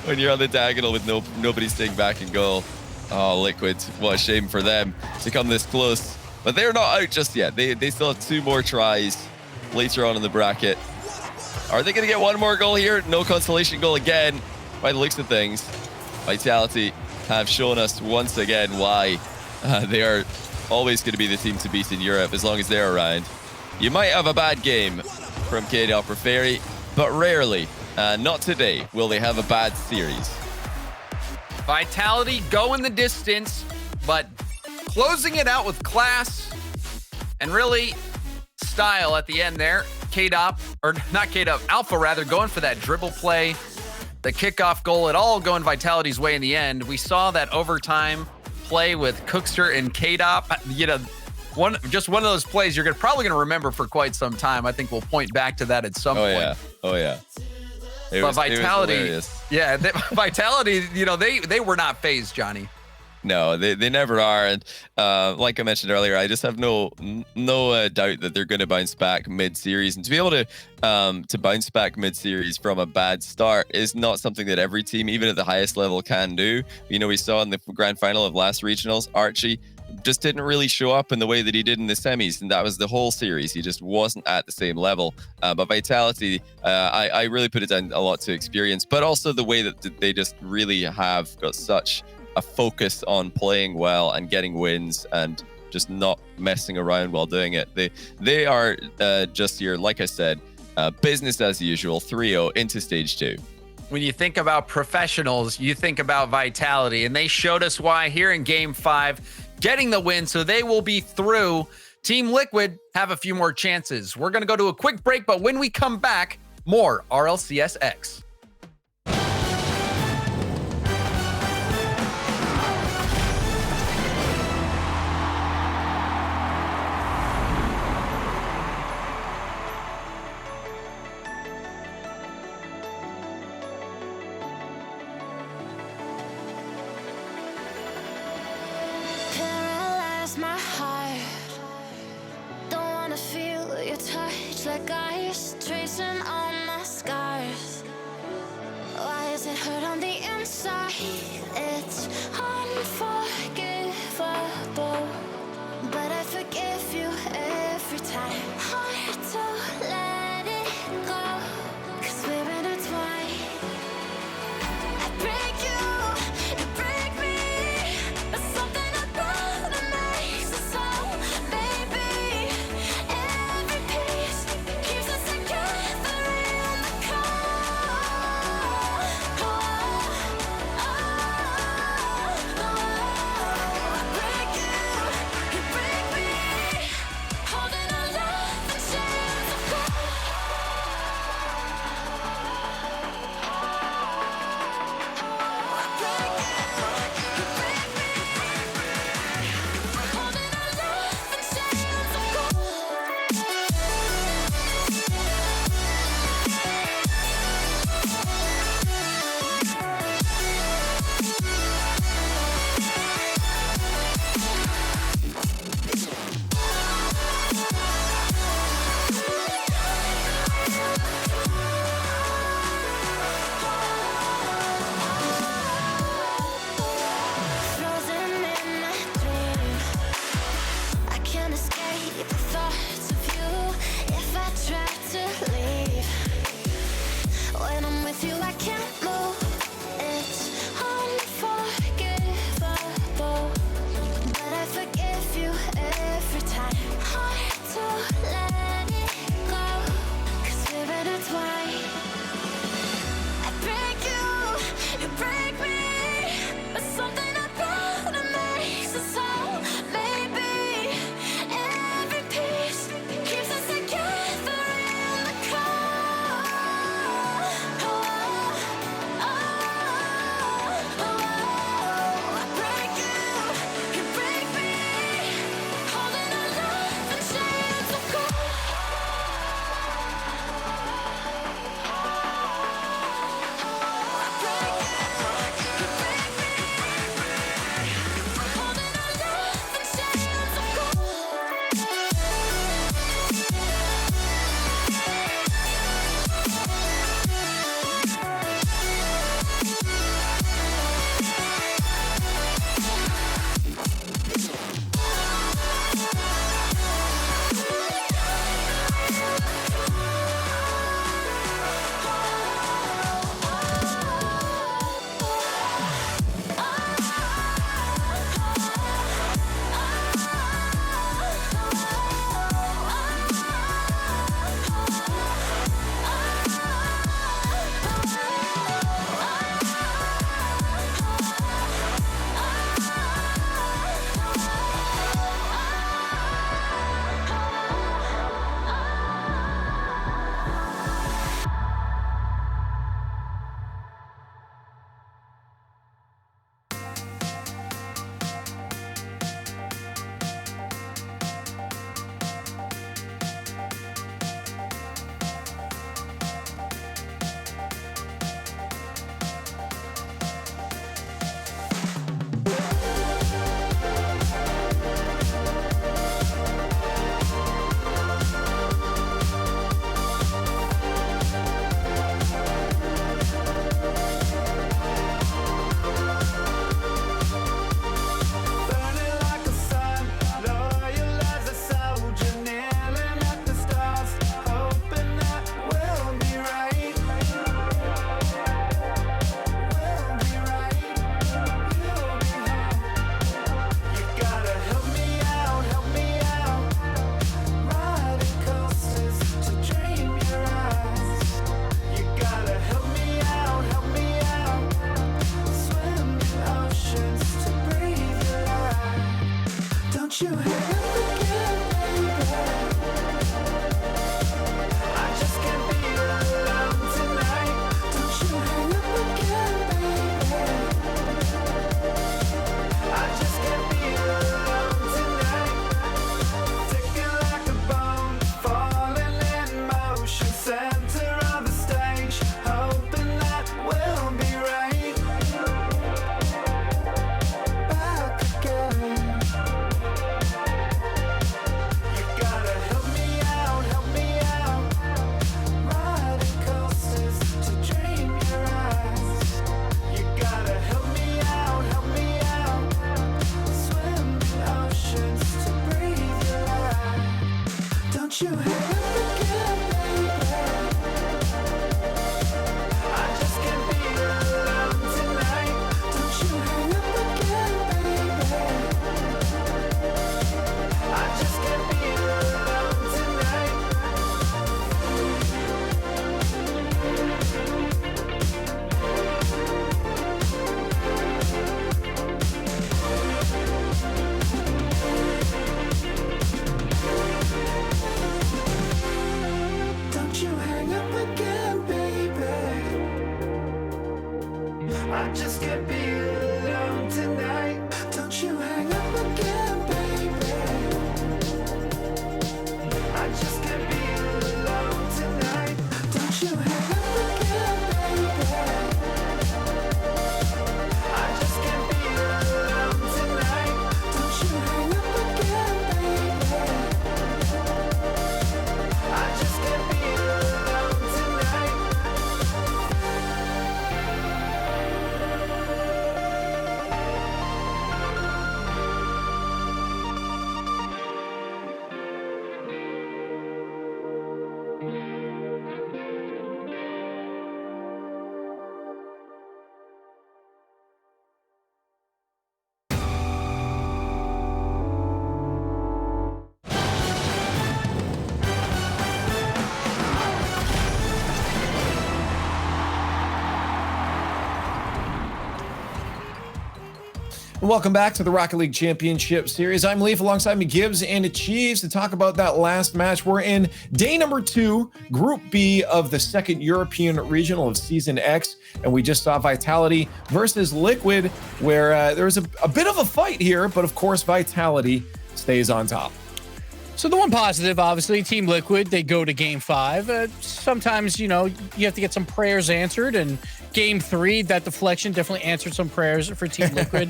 [SPEAKER 4] when you're on the diagonal with nobody staying back in goal. Oh, Liquid, what a shame for them to come this close. But they're not out just yet. They still have 2 more tries later on in the bracket. Are they going to get 1 more goal here? No consolation goal again, by the looks of things. Vitality have shown us once again why they are always going to be the team to beat in Europe as long as they're around. You might have a bad game from KDOP or Fairy, but rarely, not today, will they have a bad series.
[SPEAKER 9] Vitality going the distance, but closing it out with class and really style at the end there. Alpha rather, going for that dribble play, the kickoff goal, it all going Vitality's way in the end. We saw that overtime play with Cookster and KDOP. One of those plays you're probably going to remember for quite some time. I think we'll point back to that at some point.
[SPEAKER 4] Oh, yeah.
[SPEAKER 9] Vitality, Vitality, they were not phased, Johnny.
[SPEAKER 4] No, they never are. And like I mentioned earlier, I just have no doubt that they're going to bounce back mid-series. And to be able to bounce back mid-series from a bad start is not something that every team, even at the highest level, can do. We saw in the grand final of last regionals, Archie just didn't really show up in the way that he did in the semis, and that was the whole series. He just wasn't at the same level. But Vitality, I really put it down a lot to experience, but also the way that they just really have got such a focus on playing well and getting wins and just not messing around while doing it. They are just here, like I said, business as usual, 3-0 into stage 2.
[SPEAKER 9] When you think about professionals, you think about Vitality, and they showed us why here in Game 5, getting the win, so they will be through. Team Liquid have a few more chances. We're going to go to a quick break, but when we come back, more RLCS X.
[SPEAKER 5] My heart, don't wanna feel your touch like ice, tracing all my scars. Why is it hurt on the inside? It's unforgivable, but I forgive you every time. Hard to let it go, 'cause we're intertwined. feel I can't move. It's unforgivable, but I forgive you every time. Hard to let it go, 'cause we're intertwined. I break you, you break me, but something about it makes us whole. Maybe every piece keeps us together in the cold. Oh, oh, oh, oh. I break you, you break me, holding our love in chains of gold. I break you, you break me, holding our love in chains of gold.
[SPEAKER 6] Burning like a sun, loyal as a soldier, kneeling at the stars, hoping that we'll be right. We'll be right. You'll be home. You gotta help me out, riding coasters to dream your eyes. You gotta help me out, swim in oceans to breathe your life. Don't you hang up again, baby. I just can't be alone tonight. Don't you hang up again, baby. I just can't be alone tonight. Ticking like a bomb, falling in motion, center of the stage, hoping that we'll be right. Back again.
[SPEAKER 1] And welcome back to the Rocket League Championship Series. I'm Leaf, alongside me Gibbs and Achieves to talk about that last match. We're in day number 2, Group B of the second European Regional of Season X, and we just saw Vitality versus Liquid, where there was a bit of a fight here, but of course Vitality stays on top.
[SPEAKER 3] So the one positive, obviously, Team Liquid, they go to Game 5. Sometimes, you know, you have to get some prayers answered, and Game 3, that deflection definitely answered some prayers for Team Liquid.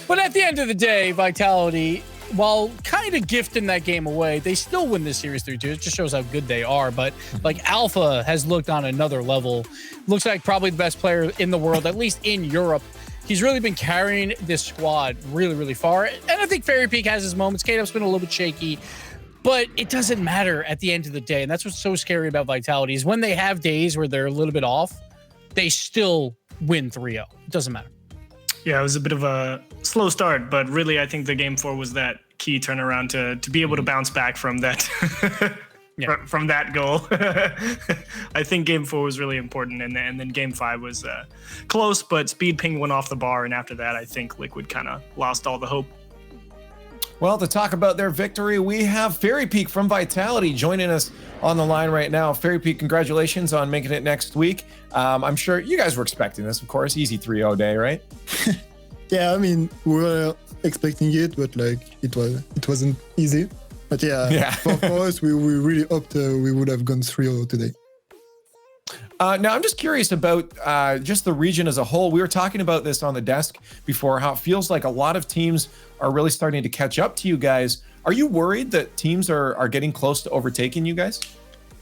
[SPEAKER 3] But at the end of the day, Vitality, while kind of gifting that game away, they still win this series 3-2. It just shows how good they are. But like Alpha has looked on another level. Looks like probably the best player in the world, at least in Europe. He's really been carrying this squad really, really far. And I think Fairy Peak has his moments. K-Dub's been a little bit shaky. But it doesn't matter at the end of the day. And that's what's so scary about Vitality is when they have days where they're a little bit off, they still win 3-0. It doesn't matter.
[SPEAKER 8] Yeah, it was a bit of a slow start, but really I think the Game 4 was that key turnaround to be able to bounce back from that from that goal. I think Game 4 was really important, and then Game 5 was close, but Speed Ping went off the bar, and after that I think Liquid kind of lost all the hope.
[SPEAKER 1] Well, to talk about their victory, we have Fairy Peak from Vitality joining us on the line right now. Fairy Peak, congratulations on making it next week. I'm sure you guys were expecting this, of course. Easy 3-0 day, right?
[SPEAKER 10] Yeah, I mean, we were expecting it, but like it wasn't easy. But yeah. For us, we really hoped we would have gone 3-0 today.
[SPEAKER 1] Now, I'm just curious about just the region as a whole. We were talking about this on the desk before, how it feels like a lot of teams are really starting to catch up to you guys. Are you worried that teams are getting close to overtaking you guys?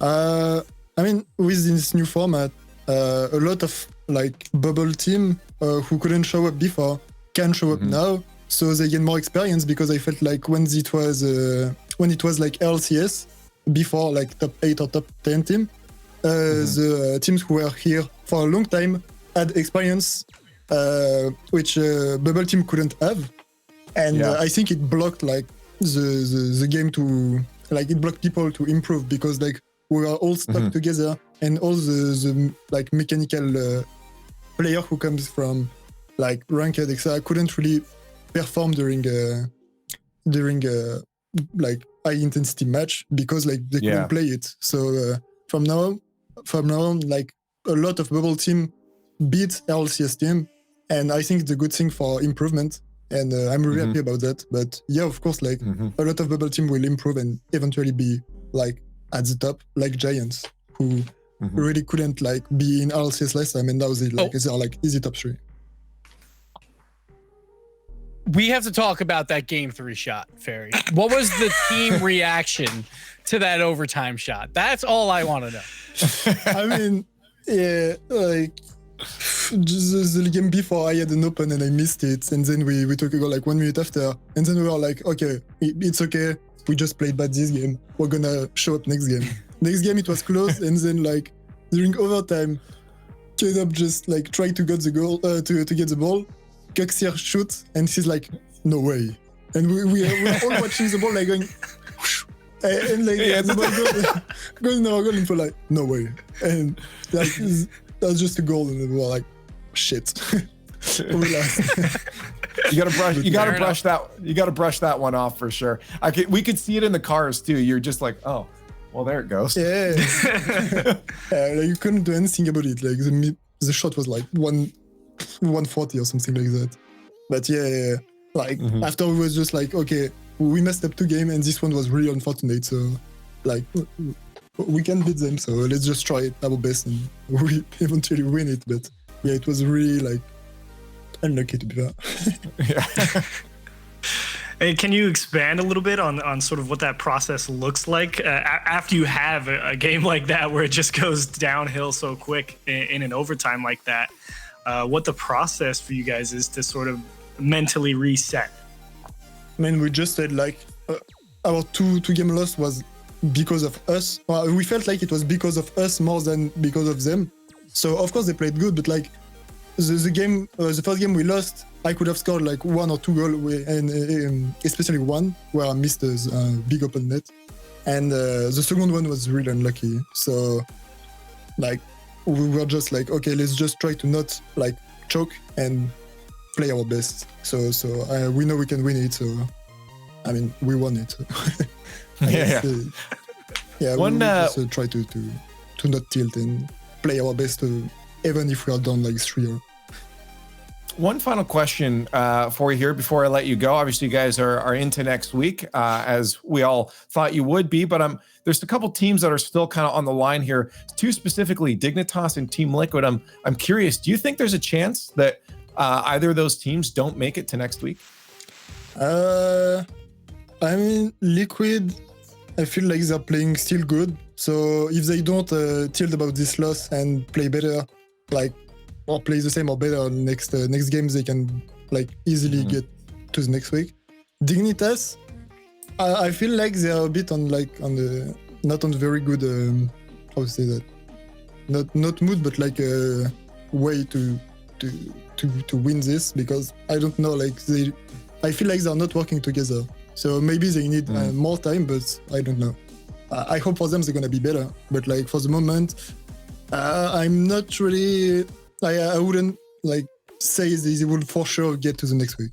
[SPEAKER 10] I mean, with this new format, a lot of like bubble team who couldn't show up before can show up now. So they gain more experience, because I felt like when it was like RLCS before, like top 8 or top 10 team, the teams who were here for a long time had experience, which bubble team couldn't have. And I think it blocked like the game to, like, it blocked people to improve, because like we were all stuck together, and all the like mechanical player who comes from like ranked etc. couldn't really perform during like high intensity match, because like they couldn't play it. So from now on, like a lot of bubble team beat RLCS team, and I think it's a good thing for improvement. And I'm really happy about that. But yeah, of course, like a lot of bubble team will improve and eventually be like at the top, like Giants, who really couldn't like be in RLCS last time, and now they like they're like easy top 3.
[SPEAKER 3] We have to talk about that Game 3 shot, Fairy. What was the team reaction to that overtime shot? That's all I want to know.
[SPEAKER 10] I mean, yeah, like just the game before I had an open and I missed it, and then we took a goal like 1 minute after, and then we were like, okay, it's okay, we just played bad this game, we're gonna show up next game. Next game it was close, and then like during overtime, K-Dub just like tried to get the goal, to get the ball. Kuxier shoots, and he's like, no way. And we're all watching the ball like going, whoosh, and like the ball goes in our goal, and we're like, no way. And like that was just a goal, and we were like, shit. We lost.
[SPEAKER 1] You gotta brush that one off for sure. We could see it in the cars too. You're just like, oh, well, there it goes.
[SPEAKER 10] Yeah. Like you couldn't do anything about it. Like the shot was like 140 or something like that. But yeah. Like after we was just like, okay, we messed up 2 games, and this one was really unfortunate. So like we can beat them. So let's just try it our best, and we eventually win it. But yeah, it was really like unlucky to be fair.
[SPEAKER 8] Hey, can you expand a little bit on sort of what that process looks like after you have a game like that where it just goes downhill so quick in an overtime like that? What the process for you guys is to sort of mentally reset?
[SPEAKER 10] I mean, we just said like our two game loss was because of us. Well, we felt like it was because of us more than because of them. So of course they played good, but like the first game we lost, I could have scored like 1 or 2 goals, and especially one where I missed a big open net. And the second one was really unlucky. So like we were just like, okay, let's just try to not like choke and play our best. So we know we can win it. So I mean, we won it.
[SPEAKER 1] Yeah.
[SPEAKER 10] Yeah.
[SPEAKER 1] One,
[SPEAKER 10] we just try to not tilt and play our best, even if we are down like 3-0.
[SPEAKER 1] One final question for you here before I let you go. Obviously, you guys are into next week, as we all thought you would be, but there's a couple teams that are still kind of on the line here. Two specifically, Dignitas and Team Liquid. I'm curious, do you think there's a chance that either of those teams don't make it to next week?
[SPEAKER 10] I mean, Liquid, I feel like they're playing still good. So if they don't tilt about this loss and play better, like, or play the same or better next games, they can like easily get to the next week. Dignitas, I feel like they are a bit on the not on very good how to say that, not mood, but like a way to win this, because I don't know, like I feel like they're not working together. So maybe they need more time, but I don't know. I hope for them they're gonna be better, but like for the moment, I'm not really. I wouldn't like say they will for sure get to the next week.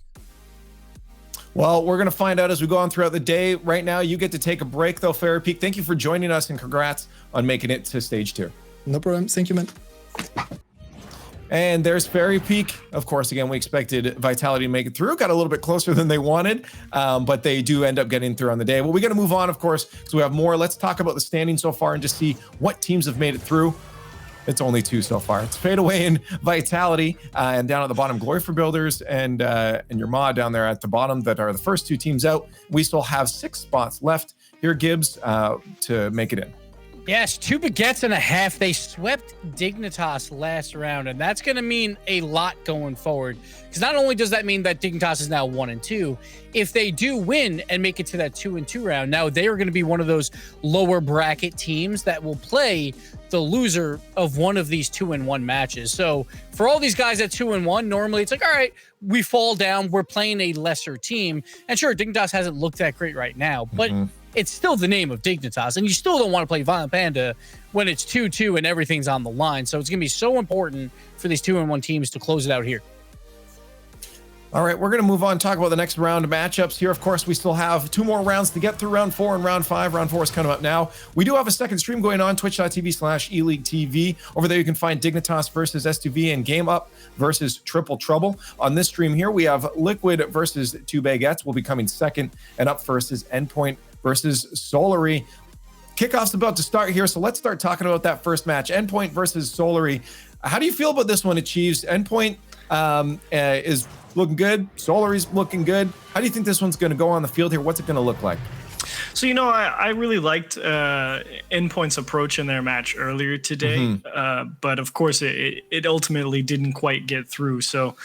[SPEAKER 1] Well, we're going to find out as we go on throughout the day. Right now, you get to take a break, though, Fairy Peak. Thank you for joining us, and congrats on making it to stage 2.
[SPEAKER 10] No problem. Thank you, man.
[SPEAKER 1] And there's Fairy Peak. Of course, again, we expected Vitality to make it through. Got a little bit closer than they wanted, but they do end up getting through on the day. Well, we're going to move on, of course, because we have more. Let's talk about the standings so far and just see what teams have made it through. It's only 2 so far. It's FADEAWAY and Vitality, and down at the bottom, Glory for Builders and your Ma down there at the bottom that are the first 2 teams out. We still have 6 spots left here, Gibbs, to make it in.
[SPEAKER 3] Yes, 2 baguettes and a half. They swept Dignitas last round, and that's going to mean a lot going forward. Because not only does that mean that Dignitas is now 1-2, if they do win and make it to that 2-2 round, now they are going to be one of those lower bracket teams that will play the loser of one of these 2-1 matches. So for all these guys at 2-1, normally it's like, all right, we fall down, we're playing a lesser team. And sure, Dignitas hasn't looked that great right now, but it's still the name of Dignitas, and you still don't want to play Violent Panda when it's 2-2 and everything's on the line. So it's going to be so important for these 2-1 teams to close it out here.
[SPEAKER 1] All right, we're going to move on and talk about the next round of matchups here. Of course, we still have 2 more rounds to get through, round 4 and round 5. Round 4 is coming up now. We do have a second stream going on, twitch.tv/eLeagueTV. Over there, you can find Dignitas versus S2V and Game Up versus Triple Trouble. On this stream here, we have Liquid versus 2 Baguettes. Will be coming second, and up first is Endpoint versus Solary. Kickoff's about to start here, so let's start talking about that first match. Endpoint versus Solary. How do you feel about this one, Achieves? Endpoint is looking good. Solary's looking good. How do you think this one's going to go on the field here? What's it going to look like?
[SPEAKER 8] So, I really liked Endpoint's approach in their match earlier today, but of course it ultimately didn't quite get through. So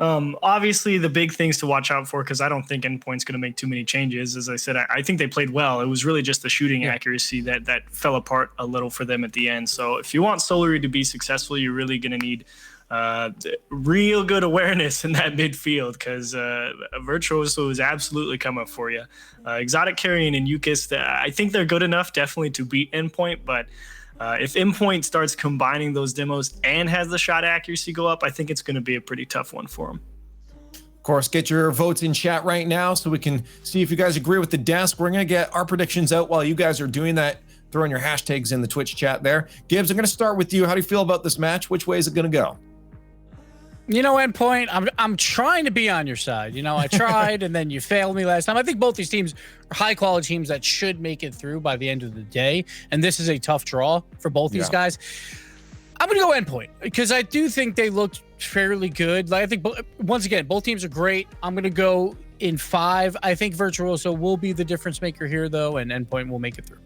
[SPEAKER 8] obviously the big things to watch out for, because I don't think Endpoint's going to make too many changes. As I said, I think they played well. It was really just the shooting accuracy that fell apart a little for them at the end. So if you want Solary to be successful, you're really going to need real good awareness in that midfield, because Virtuoso is absolutely coming for you. Exotic Carrion and Yukis, I think they're good enough definitely to beat Endpoint, but if Endpoint starts combining those demos and has the shot accuracy go up, I think it's going to be a pretty tough one for them.
[SPEAKER 1] Of course, get your votes in chat right now so we can see if you guys agree with the desk. We're going to get our predictions out while you guys are doing that, throwing your hashtags in the Twitch chat there. Gibbs, I'm going to start with you. How do you feel about this match? Which way is it going to go?
[SPEAKER 3] Endpoint, I'm trying to be on your side. I tried and then you failed me last time. I think both these teams are high-quality teams that should make it through by the end of the day, and this is a tough draw for both these guys. I'm going to go Endpoint because I do think they looked fairly good. Like, I think, once again, both teams are great. I'm going to go in 5. I think Virtuoso will be the difference maker here, though, and Endpoint will make it through.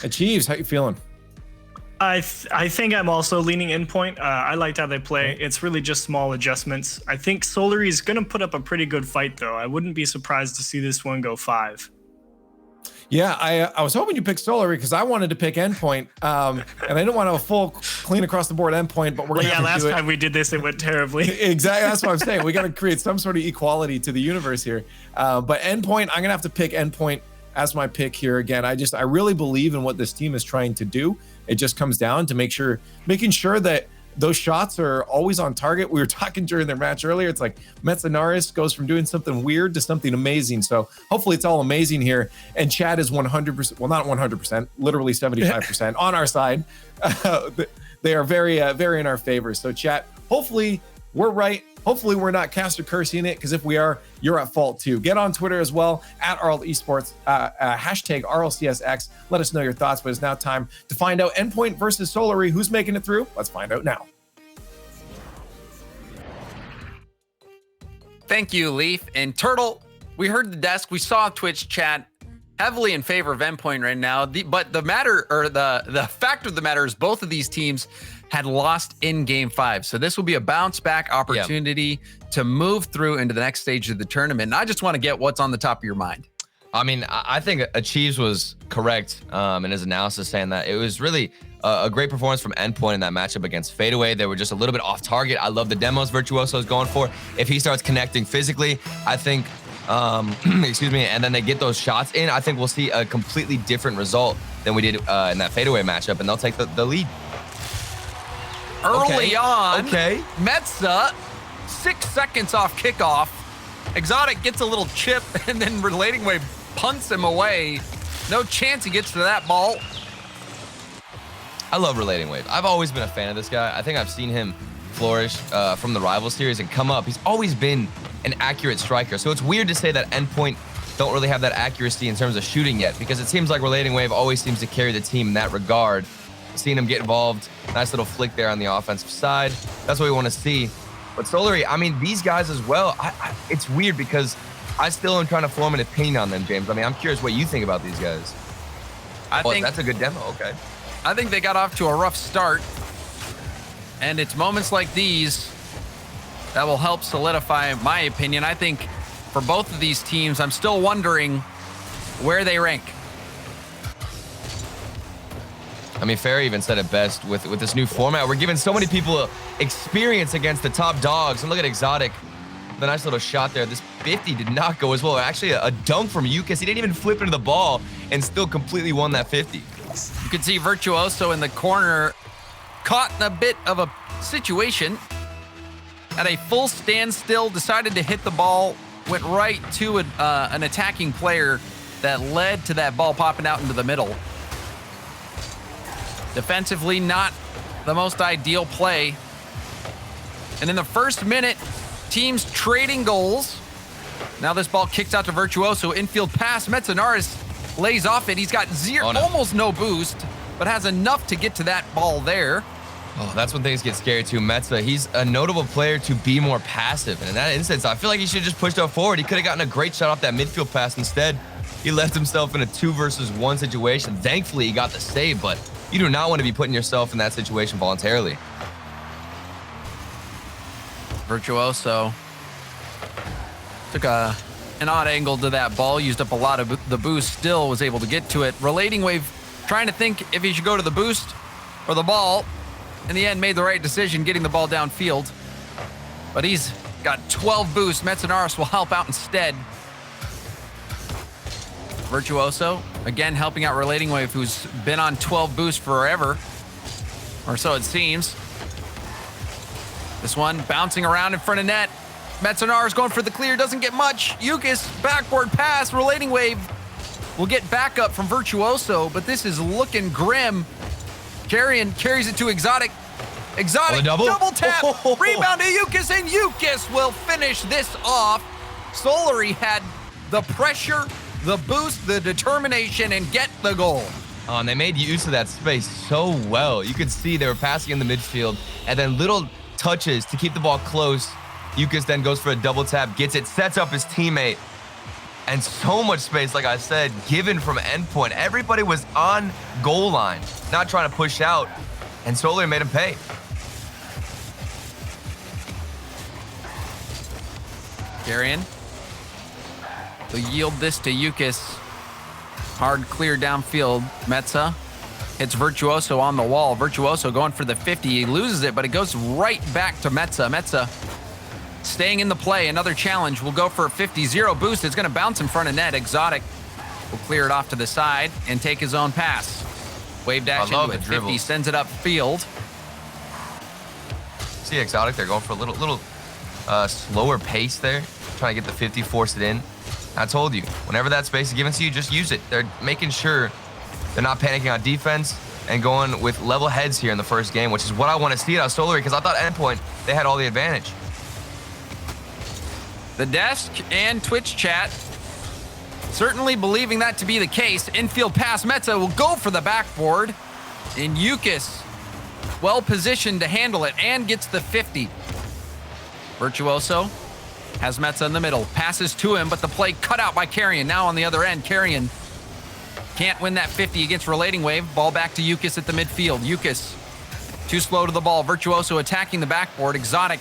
[SPEAKER 1] Achieves, how you feeling?
[SPEAKER 8] I think I'm also leaning Endpoint. I liked how they play. It's really just small adjustments. I think Solary is going to put up a pretty good fight, though. I wouldn't be surprised to see this one go 5.
[SPEAKER 1] Yeah, I was hoping you picked Solary because I wanted to pick Endpoint, and I didn't want to clean across the board Endpoint, but we're going to
[SPEAKER 8] last time we did this, it went terribly.
[SPEAKER 1] Exactly, that's what I'm saying. We got to create some sort of equality to the universe here. But Endpoint, I'm going to have to pick Endpoint as my pick here again. I really believe in what this team is trying to do. It just comes down to making sure that those shots are always on target. We were talking during their match earlier. It's like Metzenaris goes from doing something weird to something amazing. So hopefully it's all amazing here. And Chad is 100%, well, not 100%, literally 75% on our side. They are very, very in our favor. So chat, hopefully we're right. Hopefully we're not caster cursing it, because if we are, you're at fault too. Get on Twitter as well, at RL Esports, hashtag RLCS X. Let us know your thoughts, but it's now time to find out Endpoint versus Solary. Who's making it through? Let's find out now.
[SPEAKER 9] Thank you, Leaf. And Turtle, we heard the desk. We saw Twitch chat heavily in favor of Endpoint right now. But the matter, or the fact of the matter is both of these teams had lost in game 5. So this will be a bounce back opportunity to move through into the next stage of the tournament. And I just want to get what's on the top of your mind.
[SPEAKER 11] I mean, I think Achieves was correct in his analysis, saying that it was really a great performance from Endpoint in that matchup against FADEAWAY. They were just a little bit off target. I love the demos Virtuoso is going for. If he starts connecting physically, I think, excuse me, and then they get those shots in, I think we'll see a completely different result than we did in that FADEAWAY matchup, and they'll take the lead.
[SPEAKER 9] Early on, Metza, 6 seconds off kickoff. Exotic gets a little chip, and then Relating Wave punts him away. No chance he gets to that ball.
[SPEAKER 11] I love Relating Wave. I've always been a fan of this guy. I think I've seen him flourish from the Rival Series and come up. He's always been an accurate striker. So it's weird to say that Endpoint don't really have that accuracy in terms of shooting yet, because it seems like Relating Wave always seems to carry the team in that regard. Seeing him get involved, nice little flick there on the offensive side. That's what we want to see. But Solary, I mean, these guys as well, it's weird because I still am trying to form an opinion on them, James. I mean, I'm curious what you think about these guys.
[SPEAKER 9] I think
[SPEAKER 11] that's a good demo, okay.
[SPEAKER 9] I think they got off to a rough start, and it's moments like these that will help solidify my opinion. I think for both of these teams, I'm still wondering where they rank.
[SPEAKER 11] I mean, Ferry even said it best with this new format. We're giving so many people experience against the top dogs. And look at Exotic, the nice little shot there. This 50 did not go as well. Actually, a dunk from Yukis. He didn't even flip into the ball and still completely won that 50.
[SPEAKER 9] You can see Virtuoso in the corner, caught in a bit of a situation. At a full standstill, decided to hit the ball, went right to an attacking player that led to that ball popping out into the middle. Defensively, not the most ideal play. And in the first minute, teams trading goals. Now this ball kicks out to Virtuoso. Infield pass. Metzenaris lays off it. He's got almost no boost, but has enough to get to that ball there.
[SPEAKER 11] Oh, that's when things get scary too. Metza, he's a notable player to be more passive. And in that instance, I feel like he should have just pushed up forward. He could have gotten a great shot off that midfield pass. Instead, he left himself in a 2 versus 1 situation. Thankfully, he got the save, but you do not want to be putting yourself in that situation voluntarily.
[SPEAKER 9] Virtuoso took an odd angle to that ball, used up a lot of the boost, still was able to get to it. Relating Wave trying to think if he should go to the boost or the ball. In the end, made the right decision getting the ball downfield. But he's got 12 boosts. Metzenaris will help out instead. Virtuoso, again, helping out Relating Wave, who's been on 12 boosts forever, or so it seems. This one bouncing around in front of net. Metzenaris going for the clear, doesn't get much. Yukis, backward pass. Relating Wave will get back up from Virtuoso, but this is looking grim. Carrion carries it to Exotic. Exotic, double tap, rebound to Yukis, and Yukis will finish this off. Solary had the pressure, the boost, the determination, and get the goal.
[SPEAKER 11] Oh, and they made use of that space so well. You could see they were passing in the midfield, and then little touches to keep the ball close. Yukis then goes for a double tap, gets it, sets up his teammate. And so much space, like I said, given from Endpoint. Everybody was on goal line, not trying to push out, and Solary made him pay.
[SPEAKER 9] Carrion will yield this to Yukis. Hard clear downfield. Metza hits Virtuoso on the wall. Virtuoso going for the 50. He loses it, but it goes right back to Metza. Metza staying in the play. Another challenge. Will go for a 50-0 boost. It's going to bounce in front of net. Exotic will clear it off to the side and take his own pass. Wave dash into it. 50 sends it upfield.
[SPEAKER 11] See Exotic, they're going for a little slower pace there, trying to get the 50, force it in. I told you, whenever that space is given to you, just use it. They're making sure they're not panicking on defense and going with level heads here in the first game, which is what I want to see out of Solary, because I thought Endpoint, they had all the advantage.
[SPEAKER 9] The desk and Twitch chat certainly believing that to be the case. Infield pass, Metza will go for the backboard. And Yukis, well positioned to handle it and gets the 50. Virtuoso has Metza in the middle, passes to him, but the play cut out by Carrion. Now on the other end, Carrion can't win that 50 against Relating Wave. Ball back to Yukis at the midfield. Yukis too slow to the ball. Virtuoso attacking the backboard. Exotic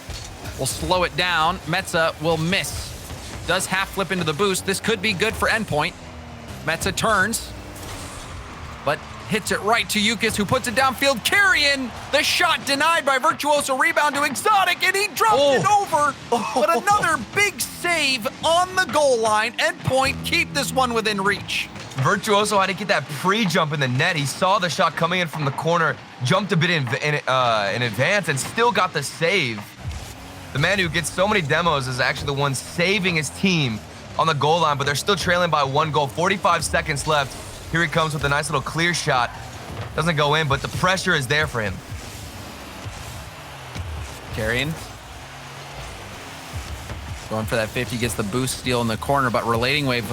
[SPEAKER 9] will slow it down. Metza will miss. Does half flip into the boost. This could be good for Endpoint. Metza turns, but hits it right to Yukis, who puts it downfield. Carrion, the shot denied by Virtuoso. Rebound to Exotic, and he dropped it over. But another big save on the goal line. Endpoint keep this one within reach.
[SPEAKER 11] Virtuoso had to get that pre-jump in the net. He saw the shot coming in from the corner, jumped a bit in advance, and still got the save. The man who gets so many demos is actually the one saving his team on the goal line, but they're still trailing by 1 goal. 45 seconds left. Here he comes with a nice little clear shot. Doesn't go in, but the pressure is there for him.
[SPEAKER 9] Carrion going for that 50, gets the boost steal in the corner, but Relating Wave,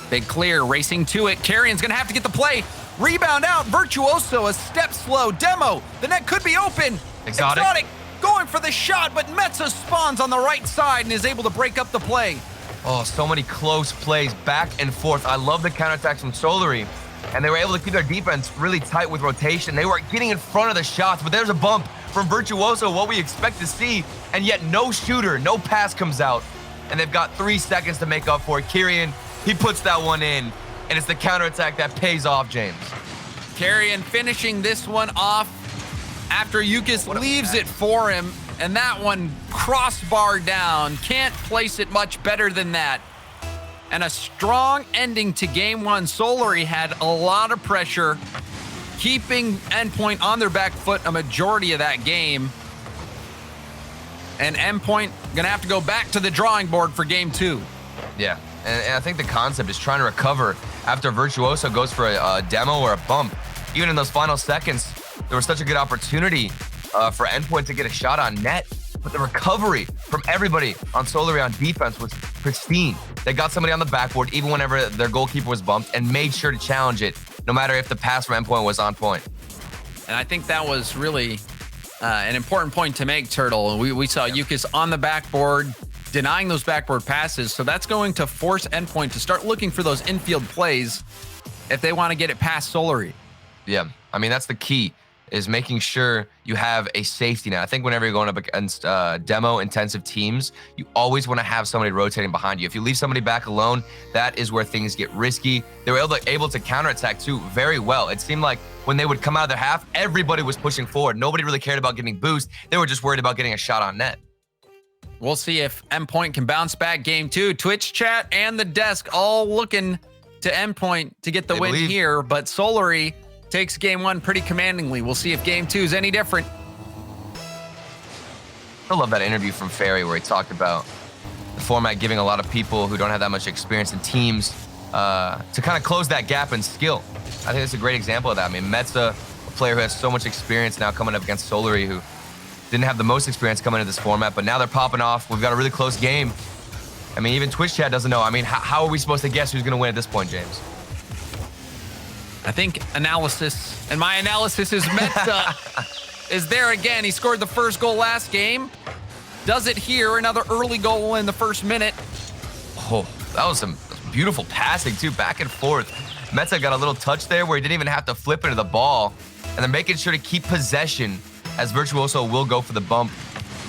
[SPEAKER 9] big clear, racing to it. Carrion's gonna have to get the play. Rebound out, Virtuoso, a step slow. Demo, the net could be open. Exotic going for the shot, but Metza spawns on the right side and is able to break up the play.
[SPEAKER 11] Oh, so many close plays back and forth. I love the counterattacks from Solary, and they were able to keep their defense really tight with rotation. They were getting in front of the shots, but there's a bump from Virtuoso, what we expect to see, and yet no shooter, no pass comes out, and they've got 3 seconds to make up for it. Kyrian, he puts that one in, and it's the counterattack that pays off, James.
[SPEAKER 9] Carrion finishing this one off after Yukis leaves it for him, and that one crossbar down. Can't place it much better than that. And a strong ending to game one. Solary had a lot of pressure, keeping Endpoint on their back foot a majority of that game. And Endpoint gonna have to go back to the drawing board for game 2.
[SPEAKER 11] Yeah, and I think the concept is trying to recover after Virtuoso goes for a demo or a bump. Even in those final seconds, there was such a good opportunity for Endpoint to get a shot on net, but the recovery from everybody on Solary on defense was pristine. They got somebody on the backboard even whenever their goalkeeper was bumped and made sure to challenge it, no matter if the pass from Endpoint was on point.
[SPEAKER 9] And I think that was really an important point to make, Turtle. We saw Yukis on the backboard, denying those backboard passes, so that's going to force Endpoint to start looking for those infield plays if they want to get it past Solary.
[SPEAKER 11] Yeah, I mean, that's the key, is making sure you have a safety net. I think whenever you're going up against demo-intensive teams, you always want to have somebody rotating behind you. If you leave somebody back alone, that is where things get risky. They were able to counterattack, too, very well. It seemed like when they would come out of their half, everybody was pushing forward. Nobody really cared about getting boost. They were just worried about getting a shot on net.
[SPEAKER 9] We'll see if Endpoint can bounce back game 2. Twitch chat and the desk all looking to Endpoint to get the win here, but Solary takes game 1 pretty commandingly. We'll see if game 2 is any different.
[SPEAKER 11] I love that interview from Ferry where he talked about the format giving a lot of people who don't have that much experience in teams to kind of close that gap in skill. I think that's a great example of that. I mean, Metza, a player who has so much experience now coming up against Solary, who didn't have the most experience coming into this format, but now they're popping off. We've got a really close game. I mean, even Twitch chat doesn't know. I mean, how are we supposed to guess who's going to win at this point, James?
[SPEAKER 9] I think analysis, and my analysis is Metza is there again. He scored the first goal last game. Does it here, another early goal in the first minute.
[SPEAKER 11] Oh, that was some beautiful passing too, back and forth. Metza got a little touch there where he didn't even have to flip into the ball, and they're making sure to keep possession as Virtuoso will go for the bump.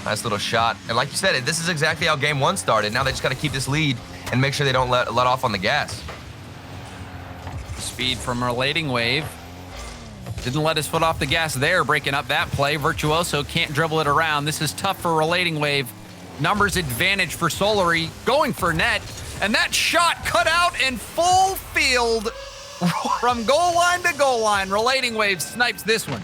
[SPEAKER 11] Nice little shot. And like you said, this is exactly how game 1 started. Now they just got to keep this lead and make sure they don't let off on the gas.
[SPEAKER 9] Speed from Relating Wave. Didn't let his foot off the gas there, breaking up that play. Virtuoso can't dribble it around. This is tough for Relating Wave. Numbers advantage for Solary, going for net. And that shot cut out in full field from goal line to goal line. Relating Wave snipes this one.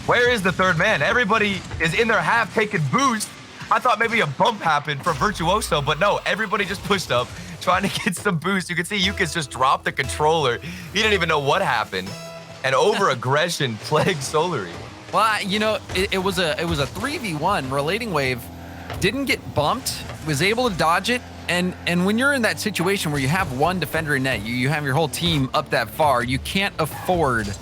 [SPEAKER 11] Where is the third man? Everybody is in their half taking boost. I thought maybe a bump happened for Virtuoso, but no, everybody just pushed up, trying to get some boost. You can see Yukas just dropped the controller. He didn't even know what happened. And over-aggression plagued Solary.
[SPEAKER 9] Well, you know, it was a 3v1. Relating Wave didn't get bumped, was able to dodge it. And when you're in that situation where you have one defender in net, you have your whole team up that far, you can't afford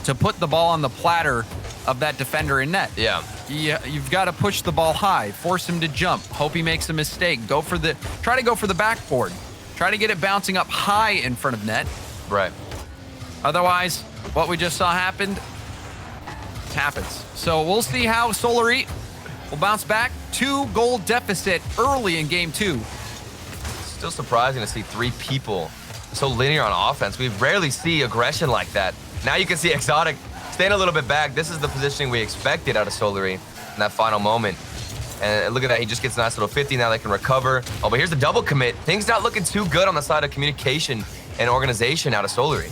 [SPEAKER 9] to put the ball on the platter of that defender in net.
[SPEAKER 11] Yeah.
[SPEAKER 9] You've got to push the ball high, force him to jump, hope he makes a mistake, try to go for the backboard, try to get it bouncing up high in front of net.
[SPEAKER 11] Right.
[SPEAKER 9] Otherwise, what we just saw happens. So we'll see how Solary will bounce back. 2-goal deficit early in game 2.
[SPEAKER 11] Still surprising to see 3 people so linear on offense. We rarely see aggression like that. Now you can see Exotic staying a little bit back. This is the positioning we expected out of Solary in that final moment. And look at that, he just gets a nice little 50. Now they can recover. Oh, but here's the double commit. Things not looking too good on the side of communication and organization out of Solary.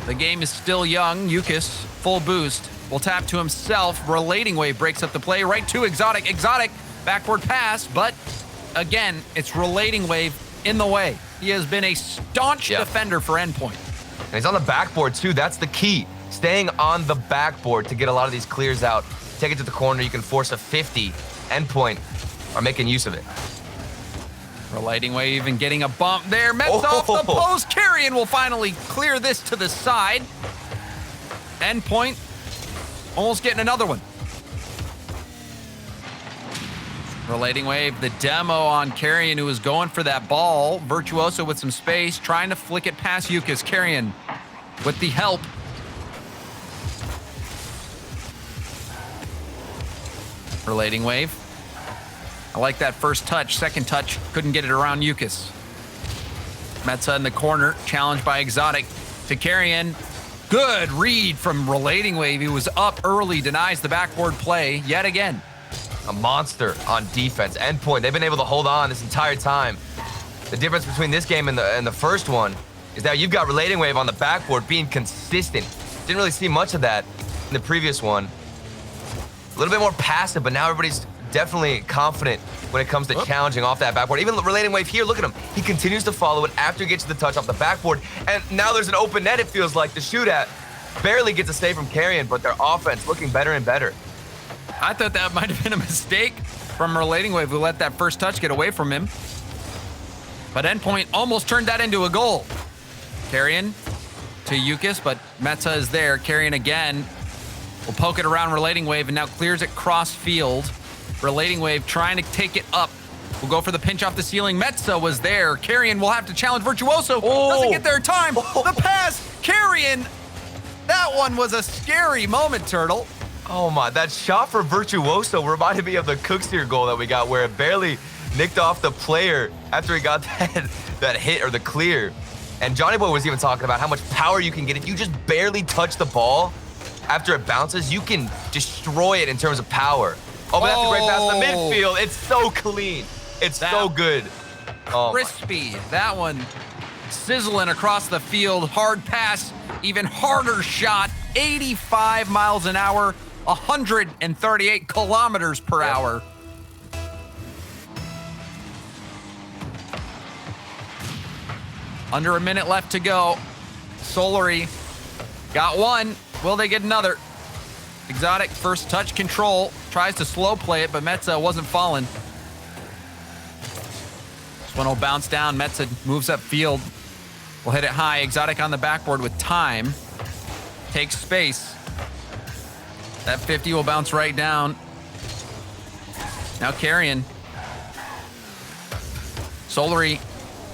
[SPEAKER 9] The game is still young. Yukas, full boost, will tap to himself. Relating Wave breaks up the play right to Exotic. Exotic, backward pass, but again, it's Relating Wave in the way. He has been a staunch defender for Endpoint.
[SPEAKER 11] And he's on the backboard too. That's the key. Staying on the backboard to get a lot of these clears out. Take it to the corner. You can force a 50. Endpoint are making use of it.
[SPEAKER 9] Relating Wave even getting a bump there. Mets off the post. Carrion will finally clear this to the side. Endpoint almost getting another one. Relating Wave, the demo on Carrion, who was going for that ball. Virtuoso with some space, trying to flick it past Yukas. Carrion with the help. Relating Wave. I like that first touch. Second touch, couldn't get it around Yukas. Metza in the corner, challenged by Exotic to Carrion. Good read from Relating Wave. He was up early, denies the backboard play yet again.
[SPEAKER 11] A monster on defense. Endpoint, they've been able to hold on this entire time. The difference between this game and the first one is that you've got Relating Wave on the backboard being consistent. Didn't really see much of that in the previous one. A little bit more passive, but now everybody's definitely confident when it comes to challenging off that backboard. Even Relating Wave here, look at him. He continues to follow it after he gets to the touch off the backboard. And now there's an open net, it feels like, to shoot at. Barely gets a save from Carrion, but their offense looking better and better.
[SPEAKER 9] I thought that might have been a mistake from Relating Wave, who let that first touch get away from him. But Endpoint almost turned that into a goal. Carrion to Yukas, but Metza is there. Carrion again will poke it around Relating Wave and now clears it cross field. Relating Wave trying to take it up. Will go for the pinch off the ceiling. Metza was there. Carrion will have to challenge Virtuoso. Doesn't get there in time. The pass. Carrion. That one was a scary moment, Turtle.
[SPEAKER 11] Oh my, that shot for Virtuoso reminded me of the Cooksteer goal that we got where it barely nicked off the player after he got that hit or the clear. And Johnny Boy was even talking about how much power you can get if you just barely touch the ball after it bounces. You can destroy it in terms of power. Oh, but that's a great pass in the midfield. It's so clean. It's so good. Oh,
[SPEAKER 9] crispy. That one sizzling across the field. Hard pass, even harder shot. 85 miles an hour, 138 kilometers per hour. Under a minute left to go. Solary got one. Will they get another? Exotic first touch control. Tries to slow play it, but Metza wasn't falling. This one will bounce down. Metza moves up field. Will hit it high. Exotic on the backboard with time. Takes space. That 50 will bounce right down. Now Carrion. Solary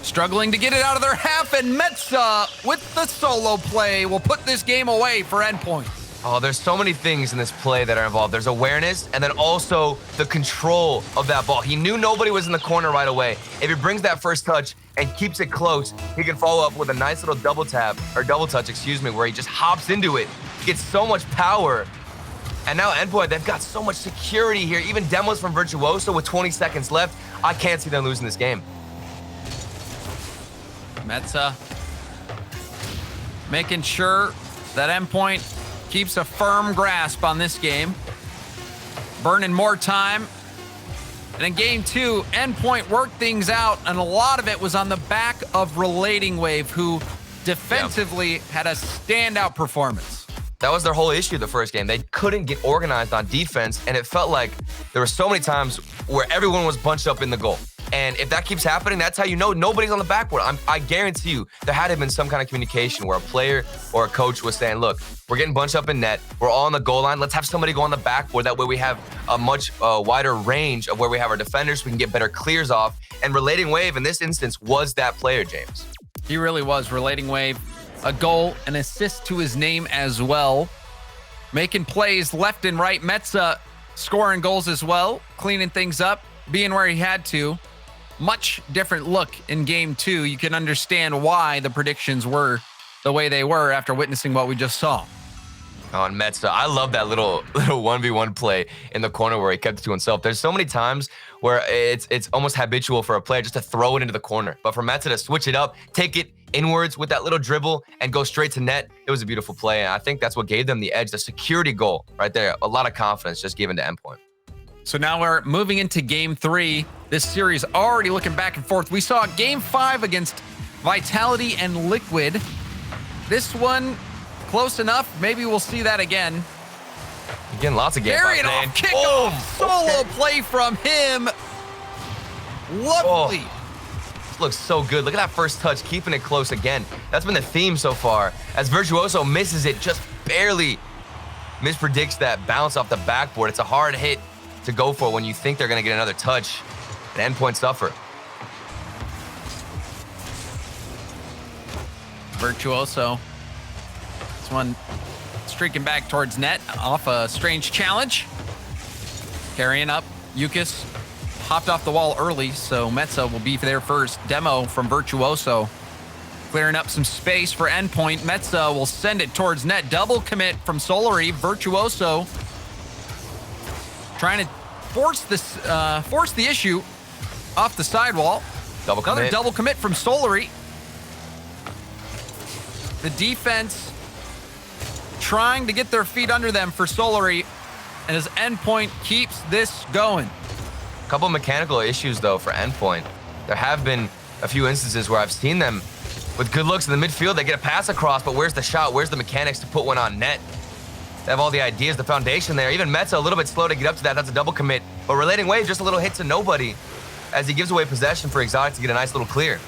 [SPEAKER 9] struggling to get it out of their half, and Metza with the solo play will put this game away for Endpoint.
[SPEAKER 11] Oh, there's so many things in this play that are involved. There's awareness and then also the control of that ball. He knew nobody was in the corner right away. If he brings that first touch and keeps it close, he can follow up with a nice little double touch, where he just hops into it, gets so much power. And now Endpoint, they've got so much security here. Even demos from Virtuoso with 20 seconds left. I can't see them losing this game.
[SPEAKER 9] Metza making sure that Endpoint keeps a firm grasp on this game. Burning more time. And in game 2, Endpoint worked things out, and a lot of it was on the back of Relating Wave, who defensively had a standout performance.
[SPEAKER 11] That was their whole issue the first game. They couldn't get organized on defense, and it felt like there were so many times where everyone was bunched up in the goal. And if that keeps happening, that's how you know nobody's on the backboard. I guarantee you there had to have been some kind of communication where a player or a coach was saying, look, we're getting bunched up in net. We're all on the goal line. Let's have somebody go on the backboard. That way we have a much wider range of where we have our defenders. We can get better clears off. And Relating Wave in this instance was that player, James.
[SPEAKER 9] He really was. Relating Wave, a goal, an assist to his name as well. Making plays left and right. Metza scoring goals as well. Cleaning things up, being where he had to. Much different look in game 2. You can understand why the predictions were the way they were after witnessing what we just saw.
[SPEAKER 11] On Metza, I love that little 1v1 play in the corner where he kept it to himself. There's so many times where it's almost habitual for a player just to throw it into the corner. But for Metza to switch it up, take it inwards with that little dribble and go straight to net, it was a beautiful play. And I think that's what gave them the edge, the security goal right there. A lot of confidence just given to Endpoint.
[SPEAKER 9] So now we're moving into game 3. This series already looking back and forth. We saw game 5 against Vitality and Liquid. This one, close enough. Maybe we'll see that again.
[SPEAKER 11] Again, lots of game 5.
[SPEAKER 9] Carrying off, kickoff, solo play from him. Lovely.
[SPEAKER 11] This looks so good. Look at that first touch, keeping it close again. That's been the theme so far. As Virtuoso misses it, just barely mispredicts that bounce off the backboard. It's a hard hit to go for when you think they're going to get another touch. And Endpoint suffer.
[SPEAKER 9] Virtuoso. This one streaking back towards net off a strange challenge. Carrying up. Yukis hopped off the wall early, so Metza will be there first. Demo from Virtuoso. Clearing up some space for Endpoint. Metza will send it towards net. Double commit from Solary. Virtuoso trying to force the issue off the sidewall.
[SPEAKER 11] Double commit.
[SPEAKER 9] Another double commit from Solary. The defense trying to get their feet under them for Solary, and as Endpoint keeps this going.
[SPEAKER 11] A couple mechanical issues though for Endpoint. There have been a few instances where I've seen them with good looks in the midfield. They get a pass across, but where's the shot? Where's the mechanics to put one on net? They have all the ideas, the foundation there. Even Metza a little bit slow to get up to that. That's a double commit. But Relating Wave, just a little hit to nobody as he gives away possession for Exotic to get a nice little clear.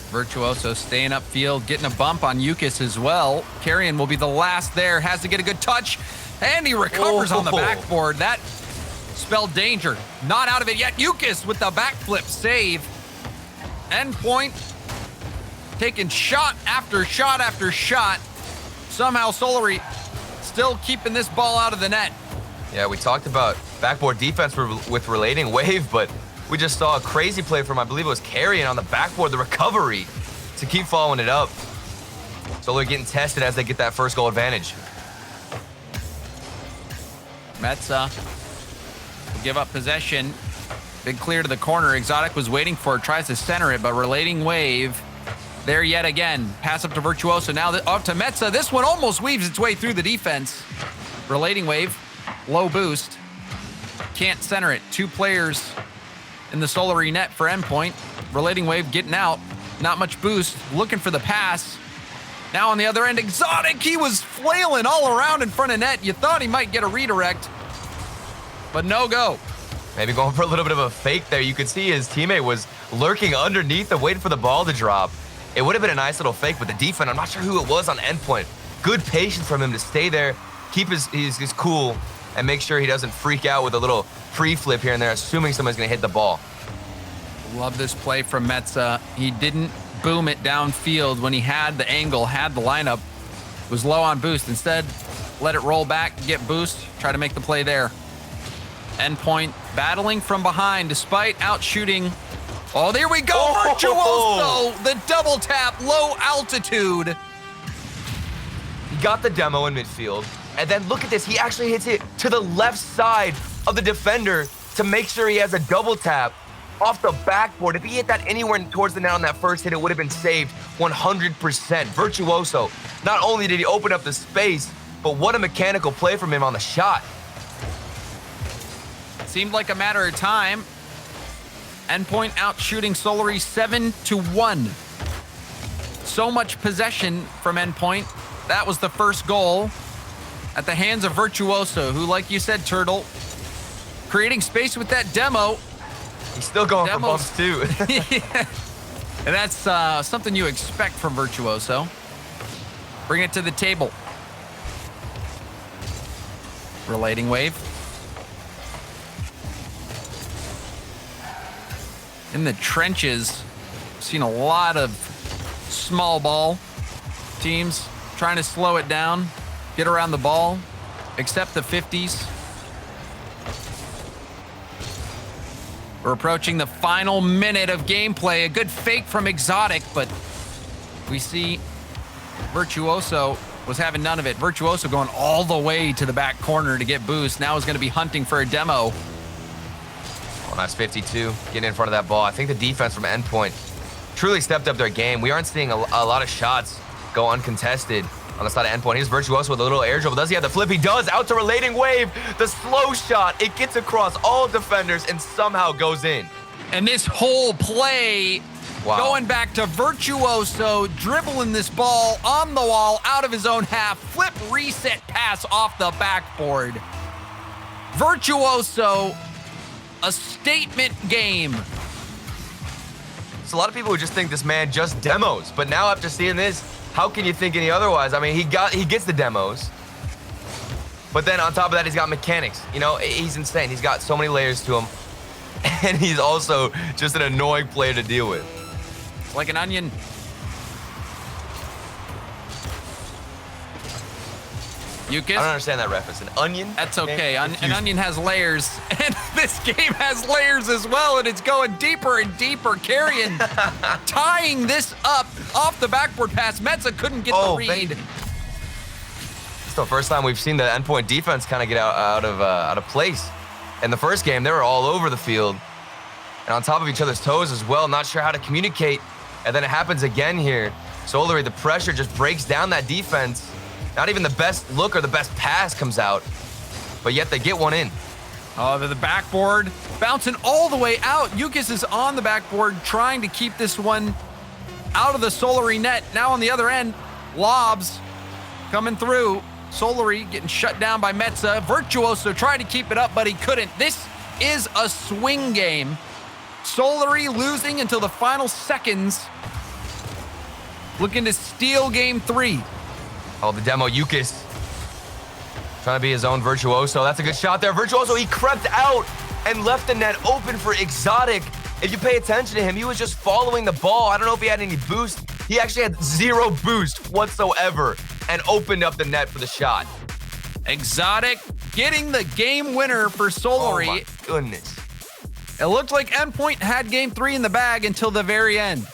[SPEAKER 9] Virtuoso staying upfield, getting a bump on Yukis as well. Carrion will be the last there. Has to get a good touch. And he recovers on the backboard. That spelled danger. Not out of it yet. Yukis with the backflip save. Endpoint taking shot after shot after shot. Somehow Solary still keeping this ball out of the net.
[SPEAKER 11] Yeah, we talked about backboard defense with Relating Wave, but we just saw a crazy play from, I believe it was Carrion on the backboard, the recovery to keep following it up. Solary getting tested as they get that first goal advantage.
[SPEAKER 9] Metza will give up possession. Big clear to the corner. Exotic was waiting for it, tries to center it, but Relating Wave there yet again. Pass up to Virtuoso, now up to Metza. This one almost weaves its way through the defense. Relating Wave, low boost. Can't center it. 2 players in the Solary net for Endpoint. Relating Wave getting out. Not much boost. Looking for the pass. Now on the other end, Exotic. He was flailing all around in front of net. You thought he might get a redirect, but no go.
[SPEAKER 11] Maybe going for a little bit of a fake there. You could see his teammate was lurking underneath and waiting for the ball to drop. It would have been a nice little fake, but the defense, I'm not sure who it was on Endpoint. Good patience from him to stay there, keep his cool, and make sure he doesn't freak out with a little pre-flip here and there, assuming someone's going to hit the ball.
[SPEAKER 9] Love this play from Metza. He didn't boom it downfield when he had the angle, had the lineup, was low on boost. Instead, let it roll back, get boost, try to make the play there. Endpoint battling from behind despite outshooting. Oh, there we go, Virtuoso! The double tap, low altitude.
[SPEAKER 11] He got the demo in midfield, and then look at this. He actually hits it to the left side of the defender to make sure he has a double tap off the backboard. If he hit that anywhere towards the net on that first hit, it would have been saved 100%. Virtuoso, not only did he open up the space, but what a mechanical play from him on the shot.
[SPEAKER 9] Seemed like a matter of time. Endpoint out shooting Solary 7-1. So much possession from Endpoint. That was the first goal at the hands of Virtuoso, who, like you said, Turtle, creating space with that demo.
[SPEAKER 11] He's still going for bumps too.
[SPEAKER 9] Yeah. And that's something you expect from Virtuoso. Bring it to the table. Relating wave. In the trenches, seen a lot of small ball teams trying to slow it down, get around the ball, accept the 50s. We're approaching the final minute of gameplay. A good fake from Exotic, but we see Virtuoso was having none of it. Virtuoso going all the way to the back corner to get boost. Now is going to be hunting for a demo.
[SPEAKER 11] Oh, nice 52, getting in front of that ball. I think the defense from Endpoint truly stepped up their game. We aren't seeing a lot of shots go uncontested on the side of Endpoint. Here's Virtuoso with a little air dribble. Does he have the flip? He does. Out to Relating Wave. The slow shot. It gets across all defenders and somehow goes in.
[SPEAKER 9] And this whole play going back to Virtuoso, dribbling this ball on the wall, out of his own half, flip reset pass off the backboard. Virtuoso, a statement game.
[SPEAKER 11] So a lot of people who just think this man just demos, but now after seeing this, how can you think any otherwise? I mean, he gets the demos, but then on top of that, he's got mechanics. You know, he's insane. He's got so many layers to him, and he's also just an annoying player to deal with.
[SPEAKER 9] Like an onion. Yukis?
[SPEAKER 11] I don't understand that reference. An onion?
[SPEAKER 9] That's okay. An onion has layers, and this game has layers as well, and it's going deeper and deeper. Carrion tying this up off the backboard pass. Metza couldn't get the read.
[SPEAKER 11] Baby. It's the first time we've seen the Endpoint defense kind of get out of place. In the first game, they were all over the field and on top of each other's toes as well. Not sure how to communicate, and then it happens again here. Solary, the pressure just breaks down that defense. Not even the best look or the best pass comes out, but yet they get one in.
[SPEAKER 9] Oh, the backboard bouncing all the way out. Yukis is on the backboard trying to keep this one out of the Solary net. Now on the other end, lobs coming through. Solary getting shut down by Metza. Virtuoso tried to keep it up, but he couldn't. This is a swing game. Solary losing until the final seconds. Looking to steal game 3.
[SPEAKER 11] Oh, the demo, Yukis. Trying to be his own Virtuoso. That's a good shot there. Virtuoso, he crept out and left the net open for Exotic. If you pay attention to him, he was just following the ball. I don't know if he had any boost. He actually had 0 boost whatsoever and opened up the net for the shot.
[SPEAKER 9] Exotic getting the game winner for Solary.
[SPEAKER 11] Oh my goodness.
[SPEAKER 9] It looked like Endpoint had game 3 in the bag until the very end.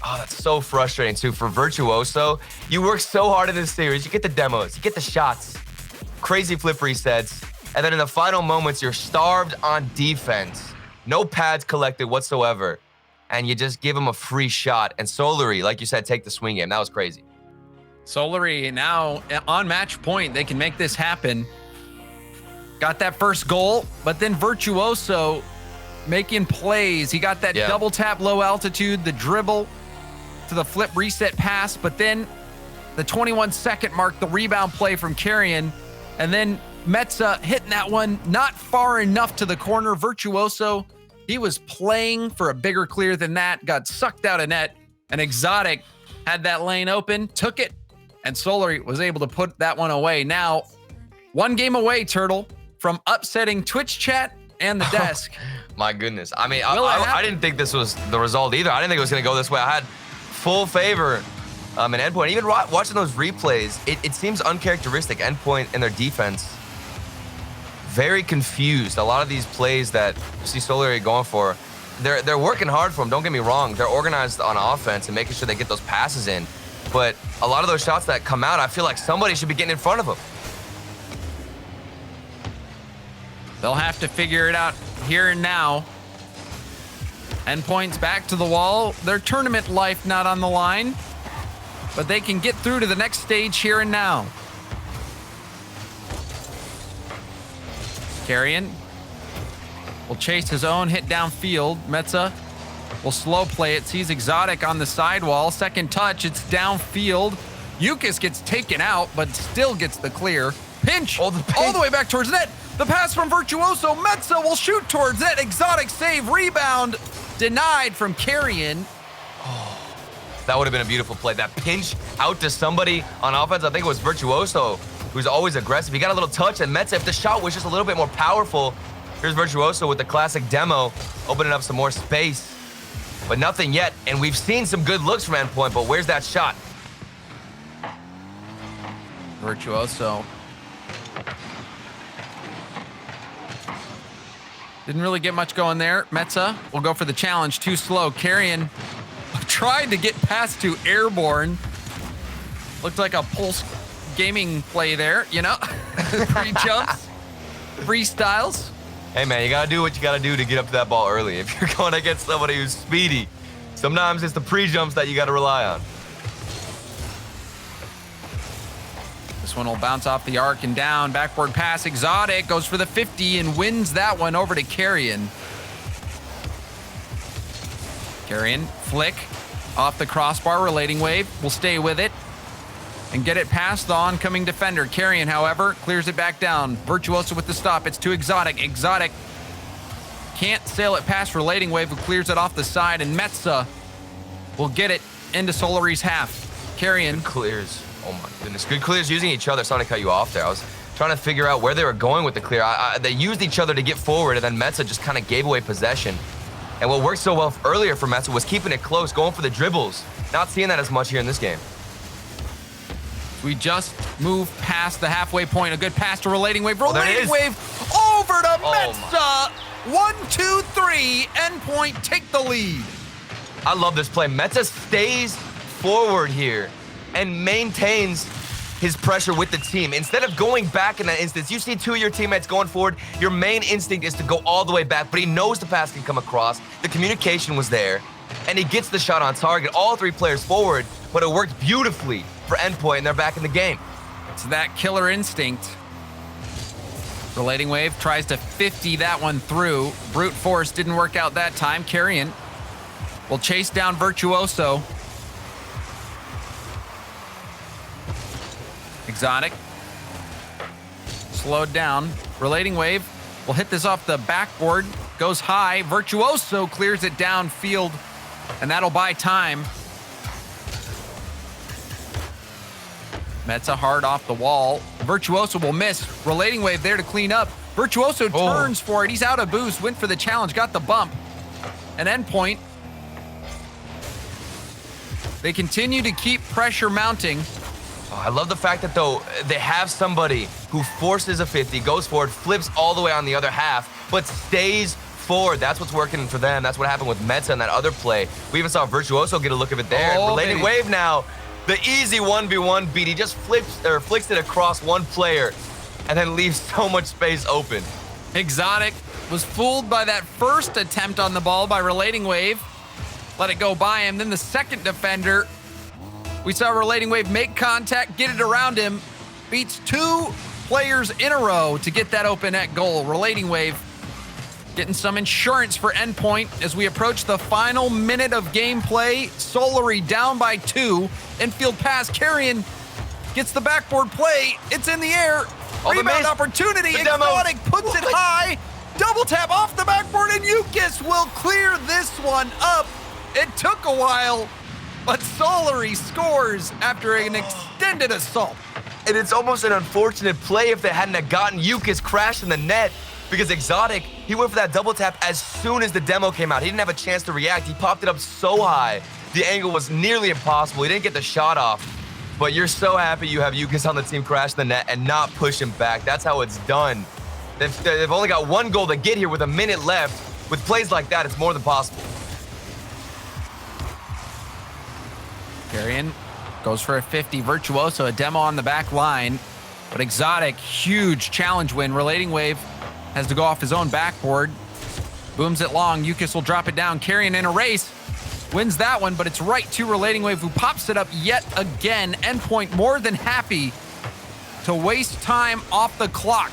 [SPEAKER 11] Oh, that's so frustrating too for Virtuoso. You work so hard in this series. You get the demos, you get the shots, crazy flip resets, and then in the final moments, you're starved on defense. No pads collected whatsoever, and you just give him a free shot. And Solary, like you said, take the swing game. That was crazy.
[SPEAKER 9] Solary now on match point. They can make this happen. Got that first goal, but then Virtuoso making plays. He got that double tap low altitude, the dribble to the flip reset pass, but then the 21-second mark, the rebound play from Carrion, and then Metza hitting that one not far enough to the corner. Virtuoso, he was playing for a bigger clear than that, got sucked out of net, and Exotic had that lane open, took it, and Solary was able to put that one away. Now, one game away, Turtle, from upsetting Twitch chat and the desk.
[SPEAKER 11] My goodness. I mean, I didn't think this was the result either. I didn't think it was going to go this way. I had full favor in Endpoint. Even watching those replays, it seems uncharacteristic. Endpoint and their defense, very confused. A lot of these plays that you see Solary going for, they're working hard for them. Don't get me wrong. They're organized on offense and making sure they get those passes in. But a lot of those shots that come out, I feel like somebody should be getting in front of them.
[SPEAKER 9] They'll have to figure it out here and now. Endpoint's back to the wall. Their tournament life not on the line, but they can get through to the next stage here and now. Carrion will chase his own hit downfield. Metza will slow play it. Sees Exotic on the sidewall. Second touch. It's downfield. Yukis gets taken out, but still gets the clear. Pinch all the way back towards net. The pass from Virtuoso. Metza will shoot towards net. Exotic save. Rebound denied from Carrion.
[SPEAKER 11] That would have been a beautiful play. That pinch out to somebody on offense. I think it was Virtuoso, who's always aggressive. He got a little touch, and Metza, if the shot was just a little bit more powerful, here's Virtuoso with the classic demo, opening up some more space. But nothing yet, and we've seen some good looks from Endpoint, but where's that shot?
[SPEAKER 9] Virtuoso. Didn't really get much going there. Metza will go for the challenge. Too slow. Carrion tried to get past to Airborne. Looked like a Pulse Gaming play there, you know? Pre-jumps, freestyles.
[SPEAKER 11] Hey man, you gotta do what you gotta do to get up to that ball early. If you're going against somebody who's speedy, sometimes it's the pre-jumps that you gotta rely on.
[SPEAKER 9] This one will bounce off the arc and down. Backboard pass. Exotic goes for the 50 and wins that one over to Carrion. Carrion, flick off the crossbar. Relating wave will stay with it and get it past the oncoming defender. Carrion, however, clears it back down. Virtuoso with the stop. It's to Exotic. Exotic can't sail it past Relating wave, who clears it off the side, and Metza will get it into Solari's half. Carrion
[SPEAKER 11] good clears. Oh my goodness, good clears using each other. Sorry to cut you off there. I was trying to figure out where they were going with the clear. They used each other to get forward, and then Metza just kind of gave away possession. And what worked so well earlier for Metza was keeping it close, going for the dribbles. Not seeing that as much here in this game.
[SPEAKER 9] We just moved past the halfway point. A good pass to Relating wave.
[SPEAKER 11] Oh, there it
[SPEAKER 9] Relating
[SPEAKER 11] is.
[SPEAKER 9] wave over to Metza. 1, 2, 3. Endpoint take the lead.
[SPEAKER 11] I love this play. Metza stays forward here and maintains his pressure with the team. Instead of going back in that instance, you see two of your teammates going forward, your main instinct is to go all the way back, but he knows the pass can come across. The communication was there, and he gets the shot on target. All three players forward, but it worked beautifully for Endpoint, and they're back in the game.
[SPEAKER 9] It's that killer instinct. Relating wave tries to 50 that one through. Brute force didn't work out that time. Carrion will chase down Virtuoso. Exotic slowed down. Relating wave will hit this off the backboard. Goes high. Virtuoso clears it downfield, and that'll buy time. Metza hard off the wall. Virtuoso will miss. Relating wave there to clean up. Virtuoso turns for it. He's out of boost. Went for the challenge. Got the bump. An Endpoint. They continue to keep pressure mounting.
[SPEAKER 11] Oh, I love the fact that, though, they have somebody who forces a 50, goes forward, flips all the way on the other half, but stays forward. That's what's working for them. That's what happened with Metza in that other play. We even saw Virtuoso get a look of it there. Relating wave now. The easy 1v1 beat. He just flicks it across one player and then leaves so much space open.
[SPEAKER 9] Exotic was fooled by that first attempt on the ball by Relating wave. Let it go by him. Then the second defender, we saw Relating wave make contact, get it around him. Beats two players in a row to get that open net goal. Relating wave getting some insurance for Endpoint as we approach the final minute of gameplay. Solary down by 2. Infield pass. Carrion gets the backboard play. It's in the air. Rebound opportunity. Exotic puts it high. Double tap off the backboard, and Yukis will clear this one up. It took a while, but Solary scores after an extended assault.
[SPEAKER 11] And it's almost an unfortunate play if they hadn't have gotten Yukis crashed in the net, because Exotic, he went for that double tap as soon as the demo came out. He didn't have a chance to react. He popped it up so high. The angle was nearly impossible. He didn't get the shot off. But you're so happy you have Yukis on the team crash the net and not push him back. That's how it's done. They've only got one goal to get here with a minute left. With plays like that, it's more than possible.
[SPEAKER 9] Carrion goes for a 50. Virtuoso, a demo on the back line. But Exotic, huge challenge win. Relating wave has to go off his own backboard. Booms it long. Yukis will drop it down. Carrion in a race. Wins that one, but it's right to Relating wave, who pops it up yet again. Endpoint more than happy to waste time off the clock.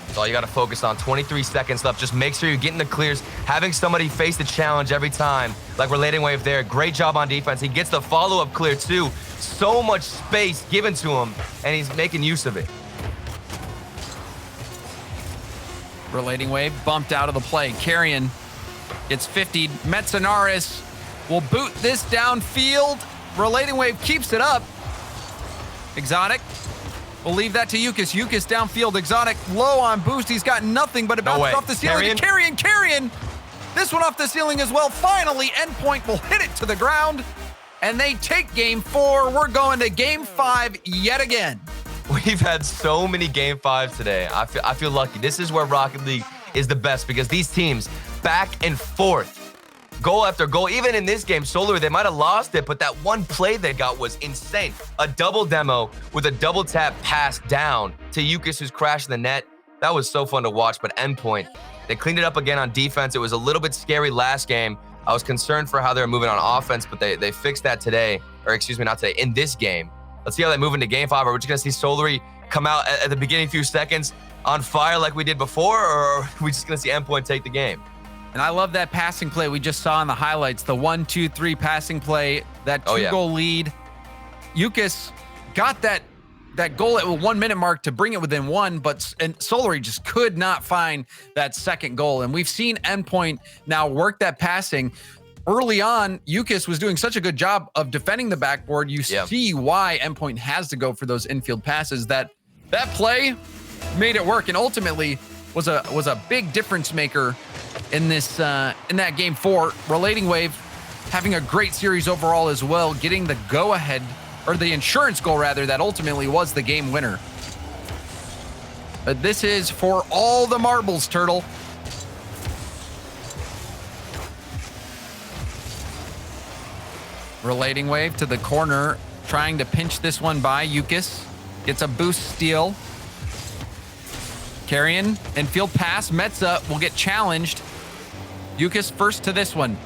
[SPEAKER 11] That's all you got to focus on. 23 seconds left. Just make sure you're getting the clears, having somebody face the challenge every time, like Relating Wave there. Great job on defense. He gets the follow-up clear too. So much space given to him, and he's making use of it.
[SPEAKER 9] Relating Wave bumped out of the play. Carrion gets 50'd. Metzenaris will boot this downfield. Relating Wave keeps it up. Exotic will leave that to Yukis. Yukis downfield. Exotic low on boost. He's got nothing, but it bounces off the ceiling. Carrion. This one off the ceiling as well. Finally, Endpoint will hit it to the ground, and they take game 4. We're going to game 5 yet again.
[SPEAKER 11] We've had so many game 5s today. I feel lucky. This is where Rocket League is the best because these teams back and forth, goal after goal. Even in this game, Solar, they might have lost it, but that one play they got was insane. A double demo with a double tap pass down to Yukis, who's crashing the net. That was so fun to watch, but Endpoint, they cleaned it up again on defense. It was a little bit scary last game. I was concerned for how they were moving on offense, but they fixed that today, or excuse me, not today, in this game. Let's see how they move into game 5. Are we just going to see Solary come out at the beginning few seconds on fire like we did before, or are we just going to see Endpoint take the game?
[SPEAKER 9] And I love that passing play we just saw in the highlights. The 1-2-3 passing play, that 2-goal lead. Yukis got that goal at the 1 minute mark to bring it within 1, but Solary just could not find that second goal. And we've seen Endpoint now work that passing. Early on, Yukis was doing such a good job of defending the backboard. You see why Endpoint has to go for those infield passes. That play made it work, and ultimately was a big difference maker in this in that game 4. Relating Wave having a great series overall as well, getting the go-ahead, or the insurance goal rather, that ultimately was the game winner. But this is for all the marbles, Turtle. Relating Wave to the corner, trying to pinch this one by Yukis. Gets a boost steal. Carrion, infield pass. Metza will get challenged. Yukis first to this one.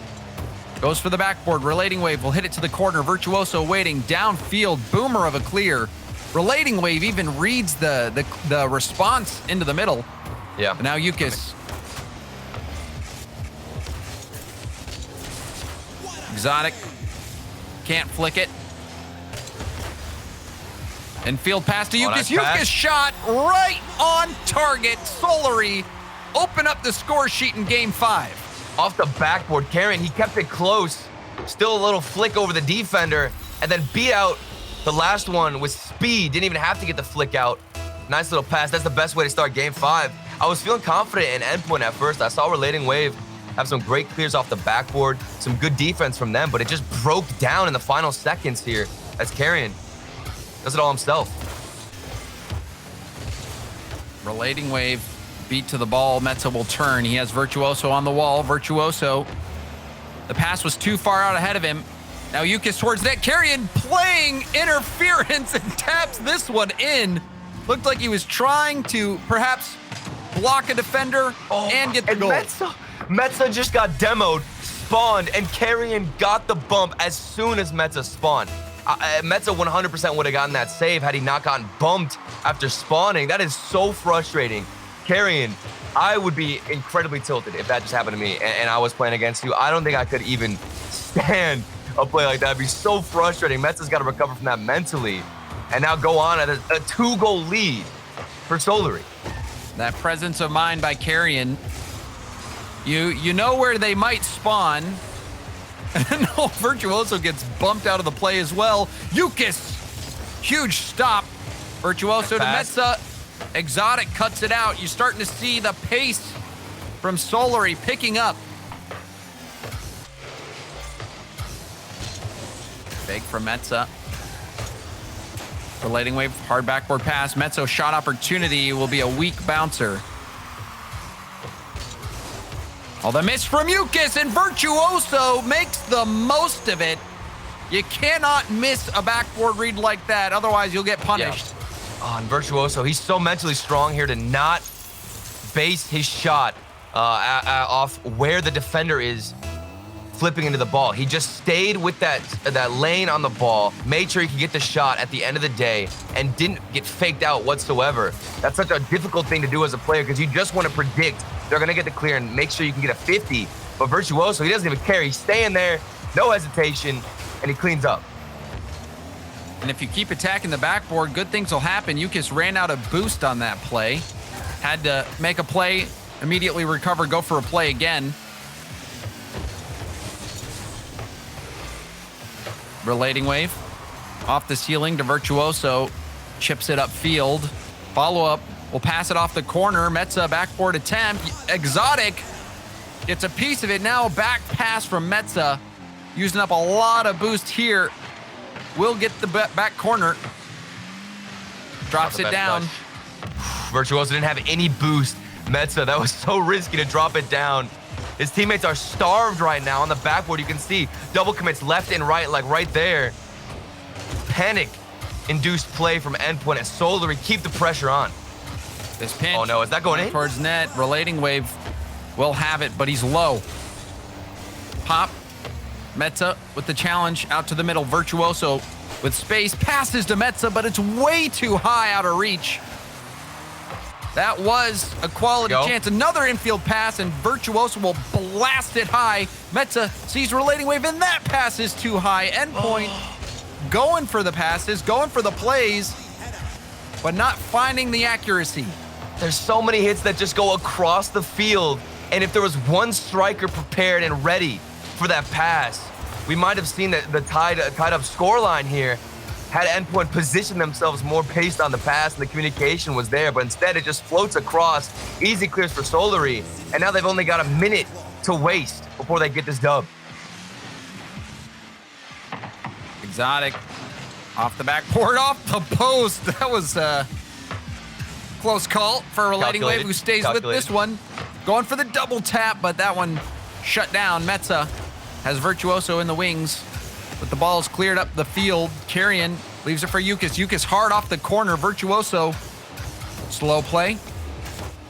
[SPEAKER 9] Goes for the backboard. Relating Wave will hit it to the corner. Virtuoso waiting downfield. Boomer of a clear. Relating Wave even reads the response into the middle.
[SPEAKER 11] Yeah.
[SPEAKER 9] But now Yukis. Exotic. Can't flick it. Infield pass to Yukis. Yukis shot right on target. Solary open up the score sheet in game 5.
[SPEAKER 11] Off the backboard, Carrion, he kept it close. Still a little flick over the defender, and then beat out the last one with speed. Didn't even have to get the flick out. Nice little pass. That's the best way to start game 5. I was feeling confident in Endpoint at first. I saw Relating Wave have some great clears off the backboard, some good defense from them, but it just broke down in the final seconds here as Carrion does it all himself.
[SPEAKER 9] Relating Wave beat to the ball. Metza will turn. He has Virtuoso on the wall. Virtuoso, the pass was too far out ahead of him. Now Yukis towards net. Carrion playing interference and taps this one in. Looked like he was trying to perhaps block a defender and get the goal.
[SPEAKER 11] Metza just got demoed, spawned, and Carrion got the bump as soon as Metza spawned. Metza 100% would have gotten that save had he not gotten bumped after spawning. That is so frustrating. Carrion, I would be incredibly tilted if that just happened to me and I was playing against you. I don't think I could even stand a play like that. It'd be so frustrating. Metza's got to recover from that mentally and now go on at a 2-goal lead for Solary.
[SPEAKER 9] That presence of mind by Carrion. You know where they might spawn. And no, Virtuoso gets bumped out of the play as well. Yukis, huge stop. Virtuoso to Metza. Exotic cuts it out. You're starting to see the pace from Solary picking up. Fake from Metza. Relating Wave, hard backboard pass. Metza shot opportunity, will be a weak bouncer. The miss from Yukis, and Virtuoso makes the most of it. You cannot miss a backboard read like that, otherwise you'll get punished.
[SPEAKER 11] Yeah. And Virtuoso, he's so mentally strong here to not base his shot off where the defender is flipping into the ball. He just stayed with that lane on the ball, made sure he could get the shot at the end of the day, and didn't get faked out whatsoever. That's such a difficult thing to do as a player because you just want to predict they're going to get the clear and make sure you can get a 50. But Virtuoso, he doesn't even care. He's staying there, no hesitation, and he cleans up.
[SPEAKER 9] And if you keep attacking the backboard, good things will happen. Yukis ran out of boost on that play. Had to make a play, immediately recover, go for a play again. Relating wave off the ceiling to Virtuoso. Chips it upfield. Follow-up. Will pass it off the corner. Metza backboard attempt. Exotic gets a piece of it. Now back pass from Metza. Using up a lot of boost here. Will get the back corner. Drops it down.
[SPEAKER 11] Virtuoso didn't have any boost. Metza, that was so risky to drop it down. His teammates are starved right now on the backboard. You can see double commits left and right, like right there. Panic-induced play from Endpoint and Solary keep the pressure on.
[SPEAKER 9] This pinch.
[SPEAKER 11] Oh no, is that going in?
[SPEAKER 9] Towards net. Relating wave will have it, but he's low. Pop. Metza with the challenge out to the middle. Virtuoso with space. Passes to Metza, but it's way too high out of reach. That was a quality chance. Another infield pass, and Virtuoso will blast it high. Metza sees Relating Wave, and that pass is too high. Endpoint going for the passes, going for the plays, but not finding the accuracy.
[SPEAKER 11] There's so many hits that just go across the field, and if there was one striker prepared and ready for that pass, we might have seen the tied up scoreline here. Had Endpoint positioned themselves more based on the pass and the communication was there, but instead it just floats across, easy clears for Solary, and now they've only got a minute to waste before they get this dub.
[SPEAKER 9] Exotic off the backboard, off the post. That was a close call for Relating Wave, who stays with this one. Going for the double tap, but that one shut down. Metza has Virtuoso in the wings. But the ball is cleared up the field. Carrion leaves it for Yukis. Yukis hard off the corner. Virtuoso, slow play.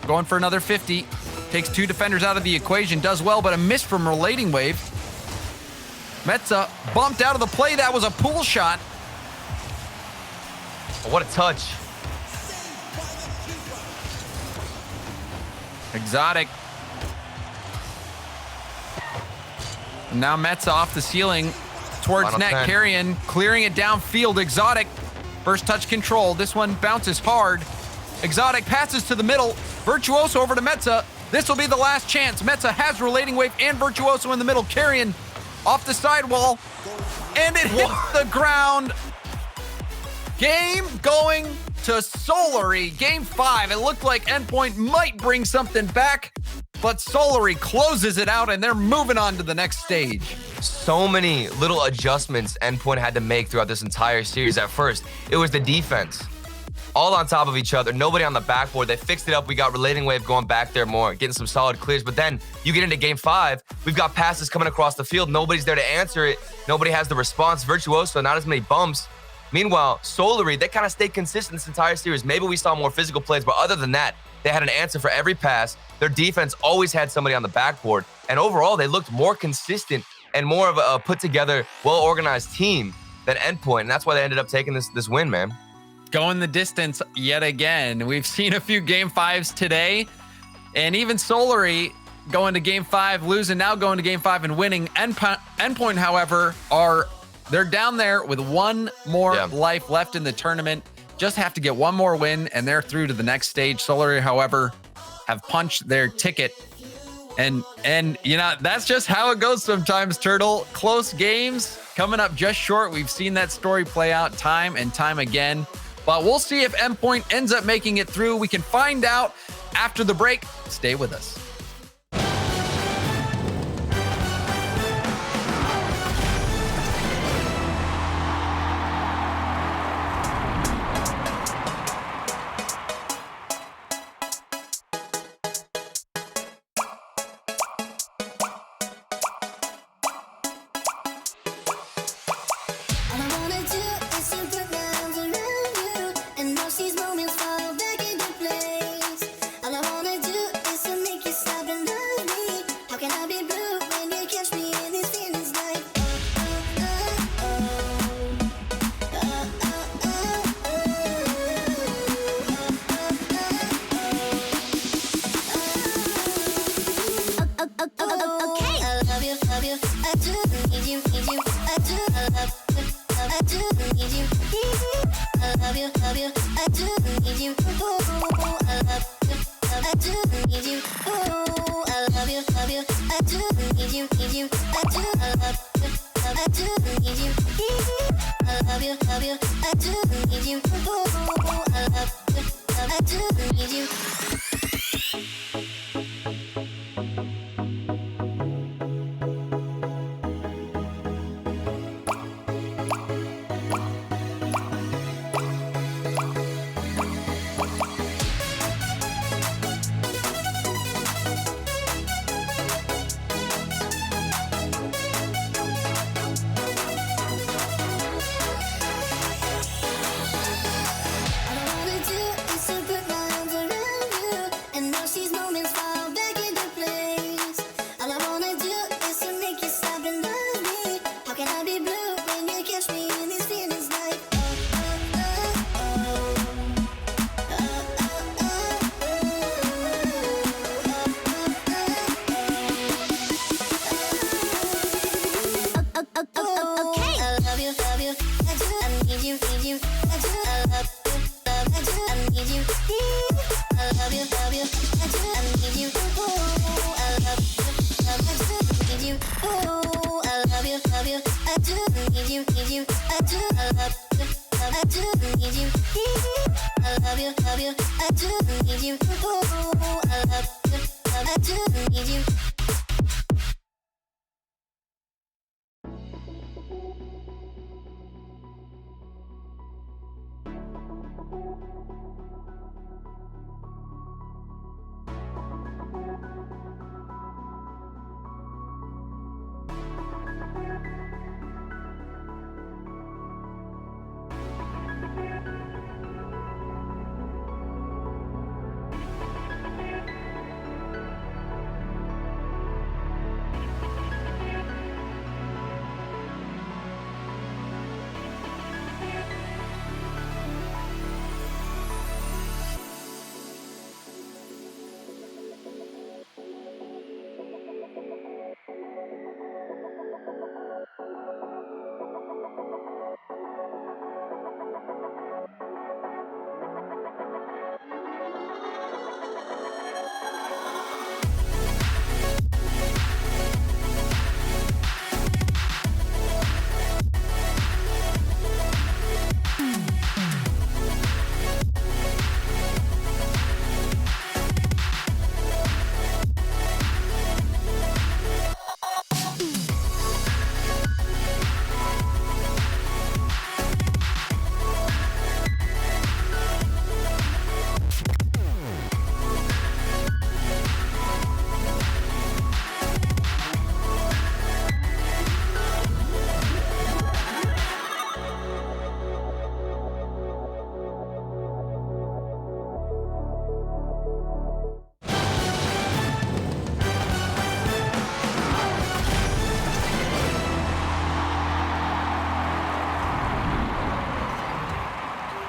[SPEAKER 9] Going for another 50. Takes two defenders out of the equation. Does well, but a miss from Relating Wave. Metza bumped out of the play. That was a pool shot.
[SPEAKER 11] Oh, what a touch.
[SPEAKER 9] Exotic. And now Metza off the ceiling. Towards
[SPEAKER 11] Final
[SPEAKER 9] net,
[SPEAKER 11] 10.
[SPEAKER 9] Carrion clearing it downfield. Exotic, first touch control. This one bounces hard. Exotic passes to the middle. Virtuoso over to Metza. This will be the last chance. Metza has Relating Wave and Virtuoso in the middle. Carrion off the sidewall, and it hits the ground. Game going to Solary. Game 5. It looked like Endpoint might bring something back, but Solary closes it out, and they're moving on to the next stage.
[SPEAKER 11] So many little adjustments Endpoint had to make throughout this entire series. At first, it was the defense. All on top of each other, nobody on the backboard. They fixed it up. We got Relating Wave going back there more, getting some solid clears. But then you get into game 5, we've got passes coming across the field. Nobody's there to answer it. Nobody has the response. Virtuoso, not as many bumps. Meanwhile, Solary, they kind of stayed consistent this entire series. Maybe we saw more physical plays, but other than that, they had an answer for every pass. Their defense always had somebody on the backboard. And overall, they looked more consistent and more of a put-together, well-organized team than Endpoint. And that's why they ended up taking this win, man.
[SPEAKER 9] Going the distance yet again. We've seen a few game 5s today. And even Solary going to game 5, losing, now going to game 5 and winning. Endpoint, however, they're down there with one more life left in the tournament. Just have to get one more win, and they're through to the next stage. Solary, however, have punched their ticket. And you know, that's just how it goes sometimes, Turtle. Close games coming up just short. We've seen that story play out time and time again. But we'll see if Endpoint ends up making it through. We can find out after the break. Stay with us.
[SPEAKER 5] All I wanna do is to make you I do need you. Ooh, I love you. I do need you. Ooh, I love you, love you. I do need you, need you. I do, I love you. I do need you. I love you, love you. I do need you. Ooh, I love you. I do need you.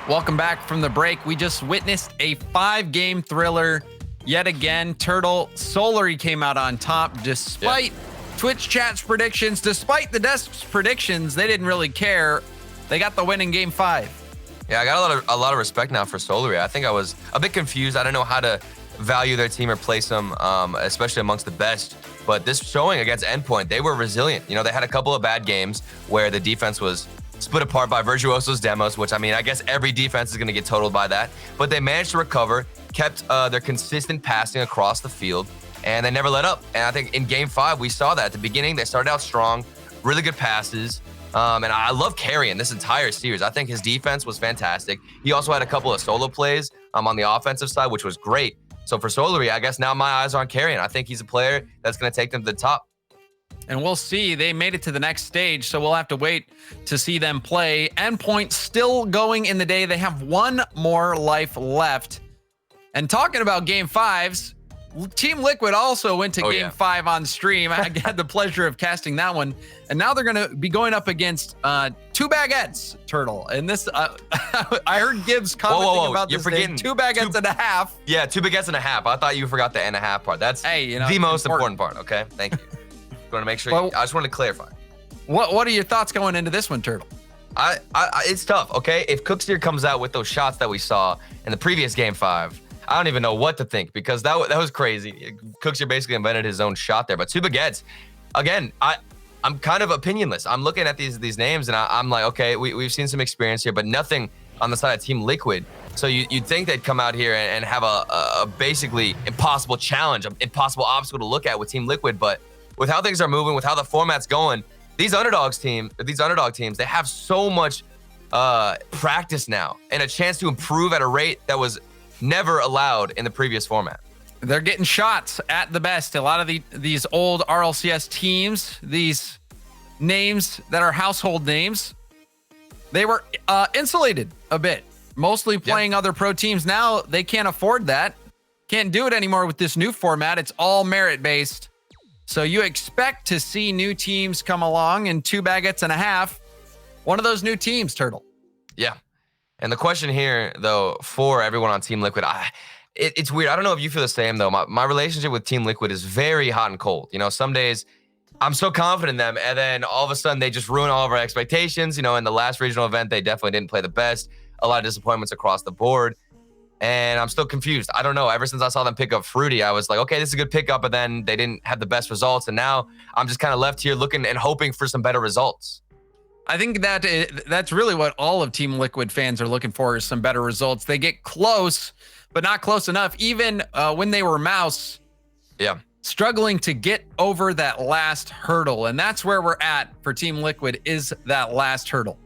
[SPEAKER 9] Welcome back from the break. We just witnessed a 5-game thriller yet again. Turtle, Solary came out on top despite Twitch chat's predictions, despite the desk's predictions. They didn't really care. They got the win in game 5.
[SPEAKER 11] Yeah, I got a lot of respect now for Solary. I think I was a bit confused. I don't know how to value their team or place them, especially amongst the best. But this showing against Endpoint, they were resilient. You know, they had a couple of bad games where the defense was split apart by Virtuoso's demos, which, I mean, I guess every defense is going to get totaled by that. But they managed to recover, kept their consistent passing across the field, and they never let up. And I think in game 5, we saw that at the beginning. They started out strong, really good passes. And I love carrying this entire series. I think his defense was fantastic. He also had a couple of solo plays on the offensive side, which was great. So for Solary, I guess now my eyes are on carrying. I think he's a player that's going to take them to the top.
[SPEAKER 9] And we'll see. They made it to the next stage, so we'll have to wait to see them play. Endpoint still going in the day. They have one more life left. And talking about game 5s, Team Liquid also went to game 5 on stream. I had the pleasure of casting that one. And now they're going to be going up against 2 baguettes, Turtle. And this, I heard Gibbs commenting about
[SPEAKER 11] You're
[SPEAKER 9] this
[SPEAKER 11] forgetting
[SPEAKER 9] 2 baguettes and a half.
[SPEAKER 11] Yeah, 2 baguettes and a half. I thought you forgot the and a half part. That's the most important part, okay? Thank you. Want to make sure. I just want to clarify.
[SPEAKER 9] What are your thoughts going into this one, Turtle?
[SPEAKER 11] It's tough, okay? If Cooksteer comes out with those shots that we saw in the previous Game 5, I don't even know what to think because that was crazy. Cooksteer basically invented his own shot there. But Two Baguettes, again, I'm kind of opinionless. I'm looking at these names and I'm like, okay, we've seen some experience here, but nothing on the side of Team Liquid. So you'd think they'd come out here and have a basically impossible challenge, an impossible obstacle to look at with Team Liquid. But with how things are moving, with how the format's going, these underdog teams, they have so much practice now and a chance to improve at a rate that was never allowed in the previous format.
[SPEAKER 9] They're getting shots at the best. A lot of these old RLCS teams, these names that are household names, they were insulated a bit, mostly playing other pro teams. Now they can't afford that. Can't do it anymore with this new format. It's all merit-based. So you expect to see new teams come along, and 2 baguettes and a half, one of those new teams, Turtle.
[SPEAKER 11] Yeah. And the question here, though, for everyone on Team Liquid, it's weird. I don't know if you feel the same, though. My relationship with Team Liquid is very hot and cold. You know, some days I'm so confident in them, and then all of a sudden they just ruin all of our expectations. You know, in the last regional event, they definitely didn't play the best. A lot of disappointments across the board. And I'm still confused. I don't know. Ever since I saw them pick up Fruity, I was like, okay, this is a good pickup, but then they didn't have the best results. And now I'm just kind of left here looking and hoping for some better results.
[SPEAKER 9] I think that's really what all of Team Liquid fans are looking for, is some better results. They get close, but not close enough. Even when they were Mouse, struggling to get over that last hurdle. And that's where we're at for Team Liquid, is that last hurdle.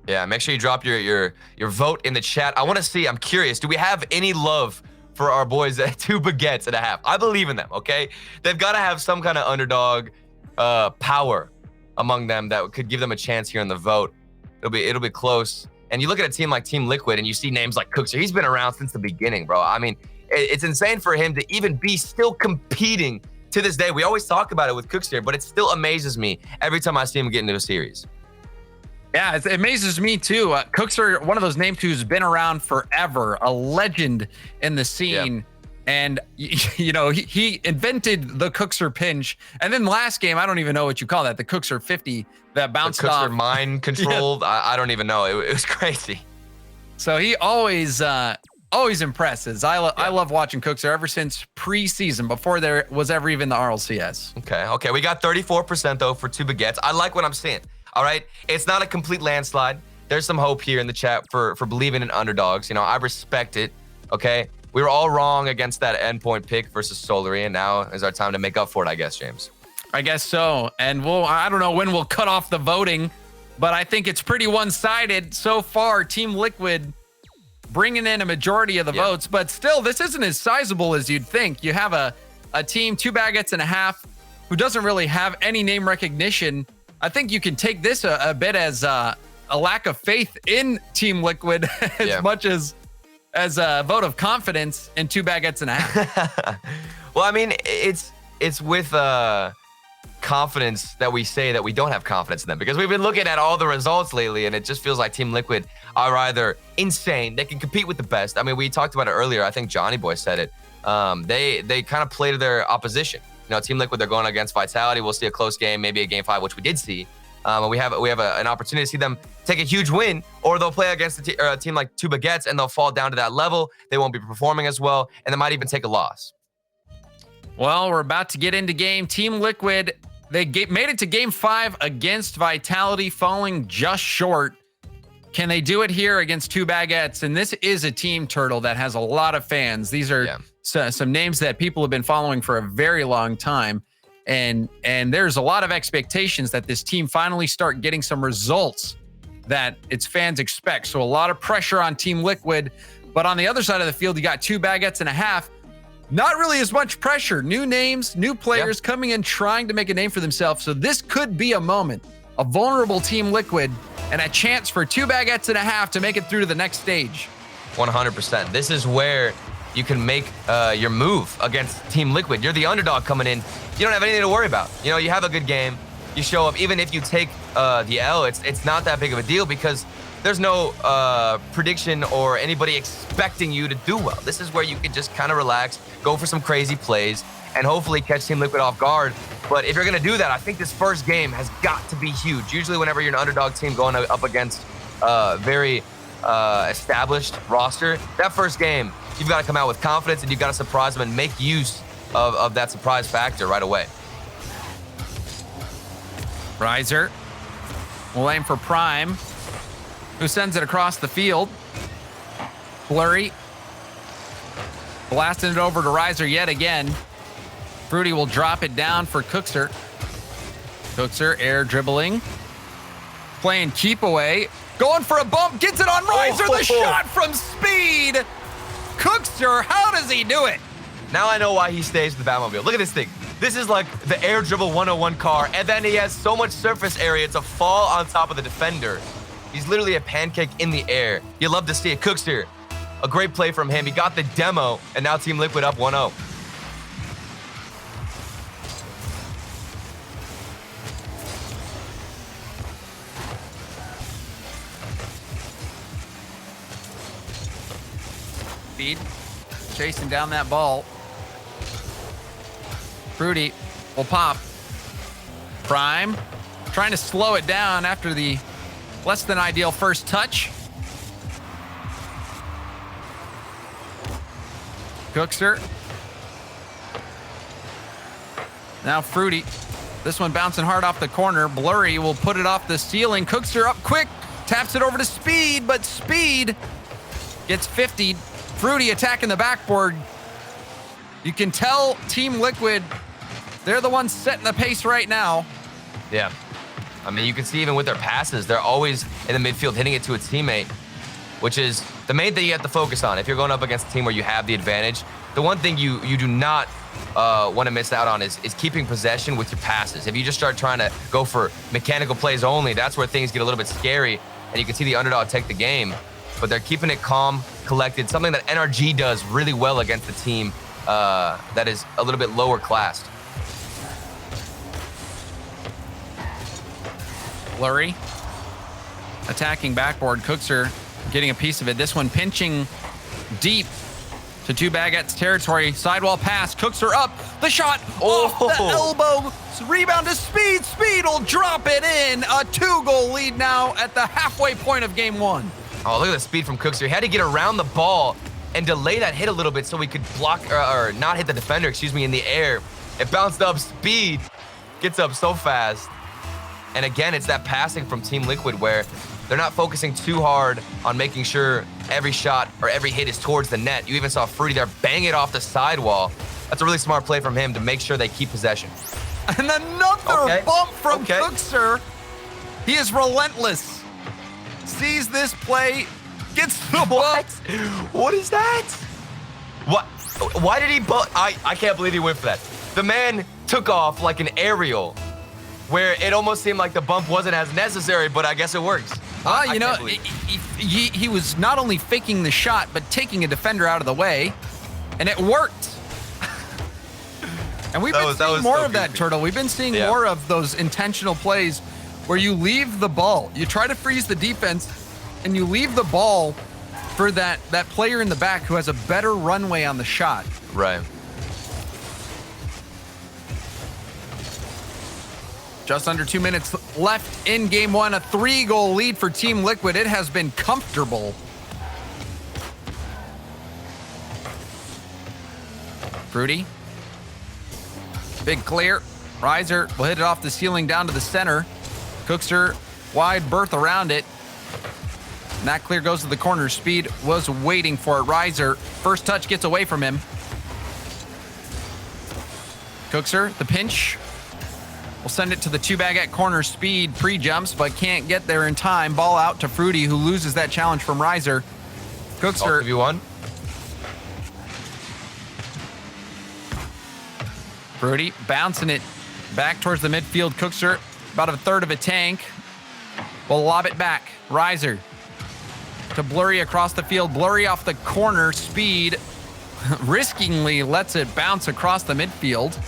[SPEAKER 11] Yeah, make sure you drop your vote in the chat. I want to see, I'm curious, do we have any love for our boys at 2 baguettes and a half? I believe in them, okay? They've got to have some kind of underdog power among them that could give them a chance here in the vote. It'll be close. And you look at a team like Team Liquid and you see names like Cookster. He's been around since the beginning, bro. I mean, it's insane for him to even be still competing to this day. We always talk about it with Cookster, but it still amazes me every time I see him get into a series.
[SPEAKER 9] Yeah, it amazes me too. Cookster, one of those names who's been around forever, a legend in the scene. And, you know, he invented the Cookster pinch. And then last game, I don't even know what you call that, the Cookster 50 that bounced off.
[SPEAKER 11] The Cookster mind controlled. I don't even know. It was crazy.
[SPEAKER 9] So he always impresses. I love watching Cookster ever since preseason, before there was ever even the RLCS.
[SPEAKER 11] Okay. We got 34% though for 2 baguettes. I like what I'm seeing. All right. It's not a complete landslide. There's some hope here in the chat for believing in underdogs. You know, I respect it. Okay. We were all wrong against that endpoint pick versus Solary, and now is our time to make up for it, I guess, James.
[SPEAKER 9] I guess so. And I don't know when we'll cut off the voting, but I think it's pretty one-sided so far. Team Liquid bringing in a majority of the votes, but still, this isn't as sizable as you'd think. You have a team, 2 baguettes and a half, who doesn't really have any name recognition. I think you can take this a bit as a lack of faith in Team Liquid as much as a vote of confidence in 2 baguettes and a half.
[SPEAKER 11] Well, I mean, it's with confidence that we say that we don't have confidence in them, because we've been looking at all the results lately, and it just feels like Team Liquid are either insane, they can compete with the best. I mean, we talked about it earlier. I think Johnny Boy said it. They kind of play to their opposition. You know, Team Liquid, they're going against Vitality. We'll see a close game, maybe a game 5, which we did see. And we have an opportunity to see them take a huge win, or they'll play against a team like 2 baguettes and they'll fall down to that level. They won't be performing as well, and they might even take a loss.
[SPEAKER 9] Well, we're about to get into game. Team Liquid, they made it to game 5 against Vitality, falling just short. Can they do it here against 2 baguettes? And this is a team, Turtle, that has a lot of fans. These are some names that people have been following for a very long time. And there's a lot of expectations that this team finally start getting some results that its fans expect. So a lot of pressure on Team Liquid. But on the other side of the field, you got 2 baguettes and a half. Not really as much pressure. New names, new players coming in, trying to make a name for themselves. So this could be a moment, a vulnerable Team Liquid, and a chance for 2 baguettes and a half to make it through to the next stage.
[SPEAKER 11] 100%. This is where you can make your move against Team Liquid. You're the underdog coming in. You don't have anything to worry about. You know, you have a good game. You show up. Even if you take the L, it's not that big of a deal, because there's no prediction or anybody expecting you to do well. This is where you can just kind of relax, go for some crazy plays, and hopefully catch Team Liquid off guard. But if you're going to do that, I think this first game has got to be huge. Usually whenever you're an underdog team going up against very established roster. That first game, you've got to come out with confidence and you've got to surprise them and make use of that surprise factor right away.
[SPEAKER 9] Riser will aim for Prime, who sends it across the field. Blurry blasting it over to Riser yet again. Fruity will drop it down for Cookser. Cookser air dribbling, playing keep away, going for a bump, gets it on Riser. The shot from Speed. Cookser, how does he do it?
[SPEAKER 11] Now I know why he stays with the Batmobile. Look at this thing. This is like the Air Dribble 101 car, and then he has so much surface area to fall on top of the defender. He's literally a pancake in the air. You love to see it. Cookster, a great play from him. He got the demo, and now Team Liquid up 1-0.
[SPEAKER 9] Speed chasing down that ball. Fruity will pop. Prime trying to slow it down after the less than ideal first touch. Cookser. Now Fruity. This one bouncing hard off the corner. Blurry will put it off the ceiling. Cookser up quick. Taps it over to Speed, but Speed gets 50'd. Fruity attacking the backboard. You can tell Team Liquid, they're the ones setting the pace right now.
[SPEAKER 11] Yeah. I mean, you can see even with their passes, they're always in the midfield hitting it to a teammate, which is the main thing you have to focus on. If you're going up against a team where you have the advantage, the one thing you do not want to miss out on is keeping possession with your passes. If you just start trying to go for mechanical plays only, that's where things get a little bit scary, and you can see the underdog take the game. But they're keeping it calm, collected, something that NRG does really well against the team that is a little bit lower classed.
[SPEAKER 9] Blurry attacking backboard. Cookser getting a piece of it. This one pinching deep to Two Baguettes territory. Sidewall pass. Cookser up. The shot off the elbow. Rebound to Speed. Speed will drop it in. A 2-goal lead now at the halfway point of game one.
[SPEAKER 11] Oh, look at the speed from Cookser. He had to get around the ball and delay that hit a little bit so he could block or not hit the defender, in the air. It bounced up. Speed gets up so fast. And again, it's that passing from Team Liquid where they're not focusing too hard on making sure every shot or every hit is towards the net. You even saw Fruity there bang it off the sidewall. That's a really smart play from him to make sure they keep possession.
[SPEAKER 9] And another bump from Cookser. He is relentless. Sees this play, gets the bump.
[SPEAKER 11] What is that? What? Why did he bump? I can't believe he went for that. The man took off like an aerial, where it almost seemed like the bump wasn't as necessary, but I guess it works.
[SPEAKER 9] You know, he was not only faking the shot, but taking a defender out of the way, and it worked. And we've been seeing more of that, Turtle. We've been seeing more of those intentional plays where you leave the ball. You try to freeze the defense, and you leave the ball for that player in the back who has a better runway on the shot.
[SPEAKER 11] Right.
[SPEAKER 9] Just under 2 minutes left in game one. A 3-goal lead for Team Liquid. It has been comfortable. Fruity. Big clear. Riser will hit it off the ceiling down to the center. Cookser, wide berth around it. And that clear goes to the corner. Speed was waiting for it. Riser, first touch gets away from him. Cookser, the pinch. We'll send it to the Two Baguette corner. Speed pre-jumps, but can't get there in time. Ball out to Fruity, who loses that challenge from Riser. Cookser.
[SPEAKER 11] All
[SPEAKER 9] Fruity bouncing it back towards the midfield. Cookser, about a third of a tank. Will lob it back. Riser to Blurry across the field. Blurry off the corner. Speed riskingly lets it bounce across the midfield.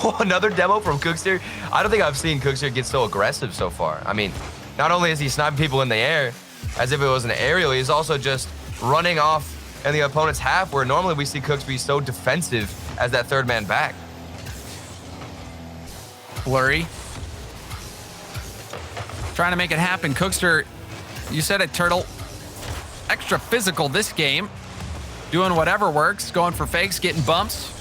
[SPEAKER 11] Oh, another demo from Cookster. I don't think I've seen Cookster get so aggressive so far. I mean, not only is he sniping people in the air as if it was an aerial, he's also just running off in the opponent's half, where normally we see Cooks be so defensive as that third man back.
[SPEAKER 9] Blurry. Trying to make it happen. Cookster, you said it, Turtle. Extra physical this game. Doing whatever works. Going for fakes, getting bumps.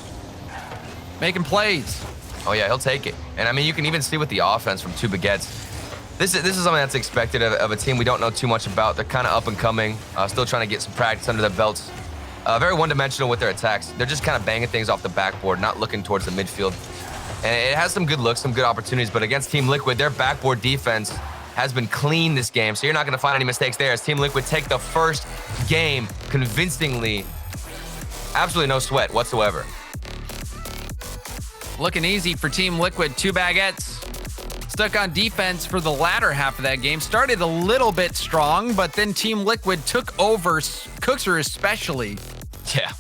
[SPEAKER 9] Making plays.
[SPEAKER 11] Oh yeah, he'll take it. And I mean, you can even see with the offense from 2 Baguettes. This is something that's expected of a team we don't know too much about. They're kind of up and coming, still trying to get some practice under their belts. Very one-dimensional with their attacks. They're just kind of banging things off the backboard, not looking towards the midfield. And it has some good looks, some good opportunities, but against Team Liquid, their backboard defense has been clean this game, so you're not going to find any mistakes there as Team Liquid take the first game convincingly. Absolutely no sweat whatsoever.
[SPEAKER 9] Looking easy for Team Liquid. 2 Baguettes stuck on defense for the latter half of that game. Started a little bit strong, but then Team Liquid took over, Cookser especially.
[SPEAKER 11] Yeah.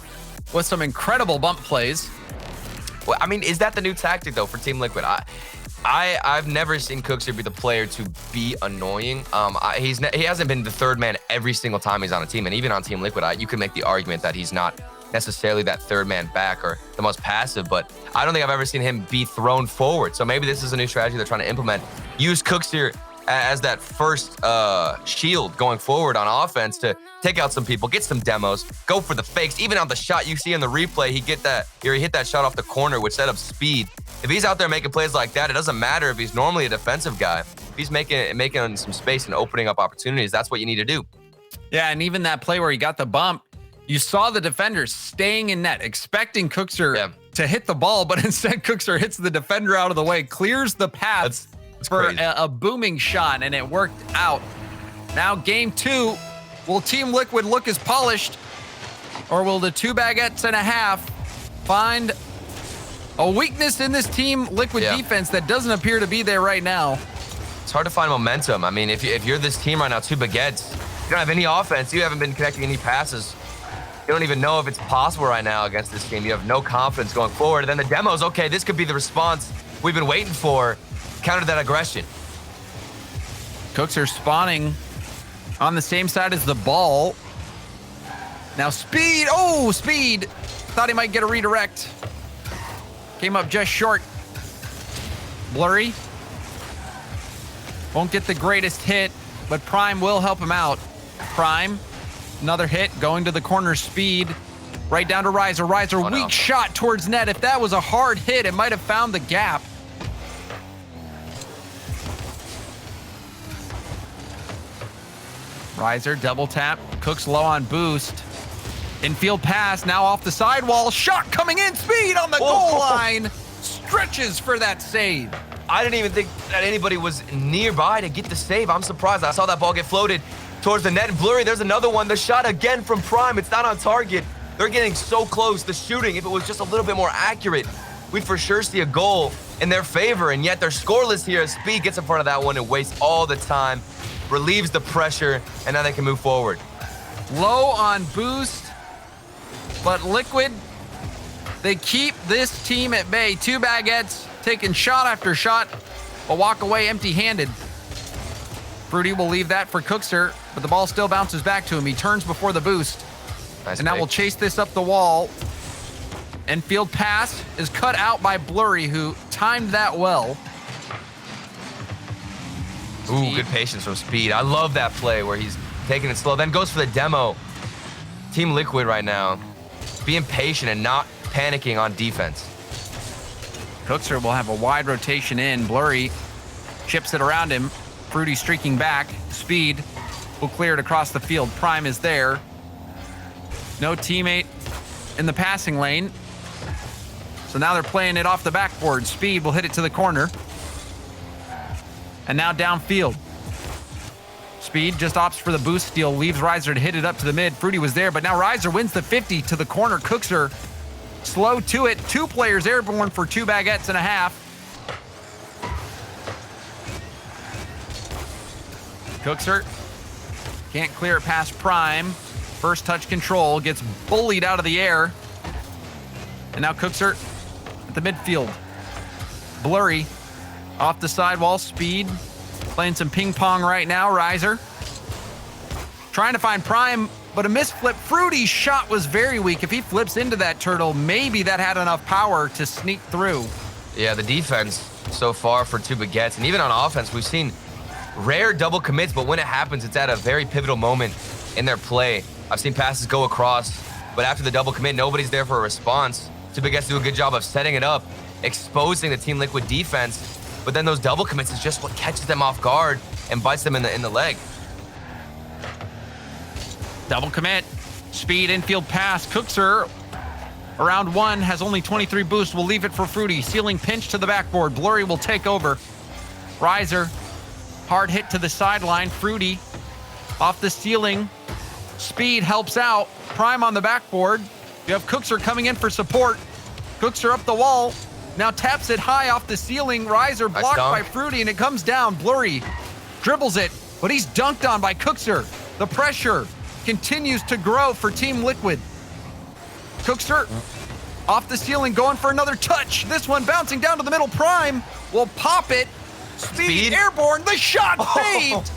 [SPEAKER 9] With some incredible bump plays.
[SPEAKER 11] Well, I mean, is that the new tactic, though, for Team Liquid? I've never seen Cookser be the player to be annoying. He hasn't been the third man every single time he's on a team, and even on Team Liquid, you could make the argument that he's not necessarily that third man back or the most passive, but I don't think I've ever seen him be thrown forward. So maybe this is a new strategy they're trying to implement. Use Cookser as that first shield going forward on offense to take out some people, get some demos, go for the fakes. Even on the shot you see in the replay, he hit that shot off the corner, which set up Speed. If he's out there making plays like that, it doesn't matter if he's normally a defensive guy. If he's making some space and opening up opportunities, that's what you need to do.
[SPEAKER 9] Yeah, and even that play where he got the bump, you saw the defenders staying in net, expecting Cookser to hit the ball, but instead Cookser hits the defender out of the way, clears the path for a booming shot, and it worked out. Now game 2, will Team Liquid look as polished, or will the 2 Baguettes and a half find a weakness in this Team Liquid defense that doesn't appear to be there right now?
[SPEAKER 11] It's hard to find momentum. I mean, if you're this team right now, 2 Baguettes, you don't have any offense, you haven't been connecting any passes. You don't even know if it's possible right now against this team. You have no confidence going forward. And then the demos, okay, this could be the response we've been waiting for. Counter that aggression.
[SPEAKER 9] Cookser spawning on the same side as the ball. Now Speed, Speed. Thought he might get a redirect. Came up just short. Blurry. Won't get the greatest hit, but Prime will help him out. Prime. Another hit going to the corner. Speed right down to Riser. Riser, weak shot towards net. If that was a hard hit, it might have found the gap. Riser double tap. Cooks low on boost. Infield pass now off the sidewall. Shot coming in. Speed on the goal line. Stretches for that save.
[SPEAKER 11] I didn't even think that anybody was nearby to get the save. I'm surprised. I saw that ball get floated towards the net. And Blurry, there's another one. The shot again from Prime. It's not on target. They're getting so close. The shooting, if it was just a little bit more accurate, we'd for sure see a goal in their favor. And yet they're scoreless here as Speed gets in front of that one and wastes all the time, relieves the pressure, and now they can move forward.
[SPEAKER 9] Low on boost, but Liquid, they keep this team at bay. 2 Baguettes taking shot after shot, but walk away empty-handed. Fruity will leave that for Cookser, but the ball still bounces back to him. He turns before the boost.
[SPEAKER 11] Nice
[SPEAKER 9] and now we'll chase this up the wall. Infield pass is cut out by Blurry, who timed that well.
[SPEAKER 11] Ooh, good patience from Speed. I love that play where he's taking it slow, then goes for the demo. Team Liquid right now, being patient and not panicking on defense.
[SPEAKER 9] Cookser will have a wide rotation in. Blurry chips it around him. Fruity streaking back. Speed will clear it across the field. Prime is there. No teammate in the passing lane. So now they're playing it off the backboard. Speed will hit it to the corner. And now downfield. Speed just opts for the boost steal, leaves Riser to hit it up to the mid. Fruity was there, but now Riser wins the 50 to the corner. Cookser slow to it. 2 players airborne for 2 Baguettes and a half. Cookser can't clear it past Prime. First touch control, gets bullied out of the air. And now Cookser at the midfield. Blurry off the sidewall. Speed playing some ping pong right now. Riser trying to find Prime, but a misflip. Fruity's shot was very weak. If he flips into that turtle, maybe that had enough power to sneak through.
[SPEAKER 11] Yeah, the defense so far for Two Baguettes. And even on offense, we've seen rare double commits, but when it happens, it's at a very pivotal moment in their play. I've seen passes go across, but after the double commit, nobody's there for a response. Two Baguettes do a good job of setting it up, exposing the Team Liquid defense, but then those double commits is just what catches them off guard and bites them in the leg.
[SPEAKER 9] Double commit. Speed infield pass. Cookser, around 1, has only 23 boost. Will leave it for Fruity. Ceiling pinch to the backboard. Blurry will take over. Riser, hard hit to the sideline. Fruity off the ceiling. Speed helps out. Prime on the backboard. You have Cookser coming in for support. Cookser up the wall. Now taps it high off the ceiling. Riser blocked by Fruity, and it comes down. Blurry dribbles it, but he's dunked on by Cookser. The pressure continues to grow for Team Liquid. Cookser off the ceiling, going for another touch. This one bouncing down to the middle. Prime will pop it. Speed airborne. The shot saved.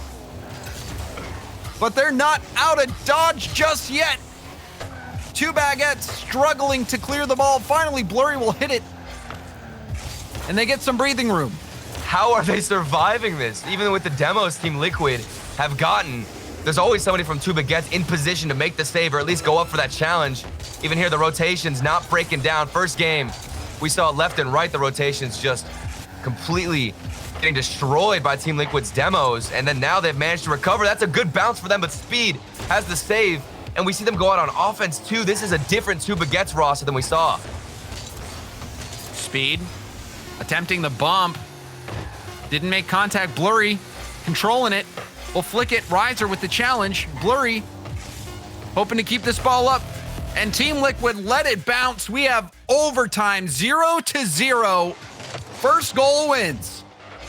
[SPEAKER 9] But they're not out of dodge just yet. Two Baguettes struggling to clear the ball. Finally, Blurry will hit it, and they get some breathing room.
[SPEAKER 11] How are they surviving this? Even with the demos Team Liquid have gotten, there's always somebody from Two Baguettes in position to make the save or at least go up for that challenge. Even here, the rotations not breaking down. First game, we saw left and right, the rotations just completely getting destroyed by Team Liquid's demos. And then now they've managed to recover. That's a good bounce for them, but Speed has the save. And we see them go out on offense too. This is a different Two Baguettes roster than we saw.
[SPEAKER 9] Speed attempting the bump. Didn't make contact. Blurry controlling it. Will flick it. Riser with the challenge. Blurry hoping to keep this ball up. And Team Liquid let it bounce. We have overtime, 0-0. First goal wins.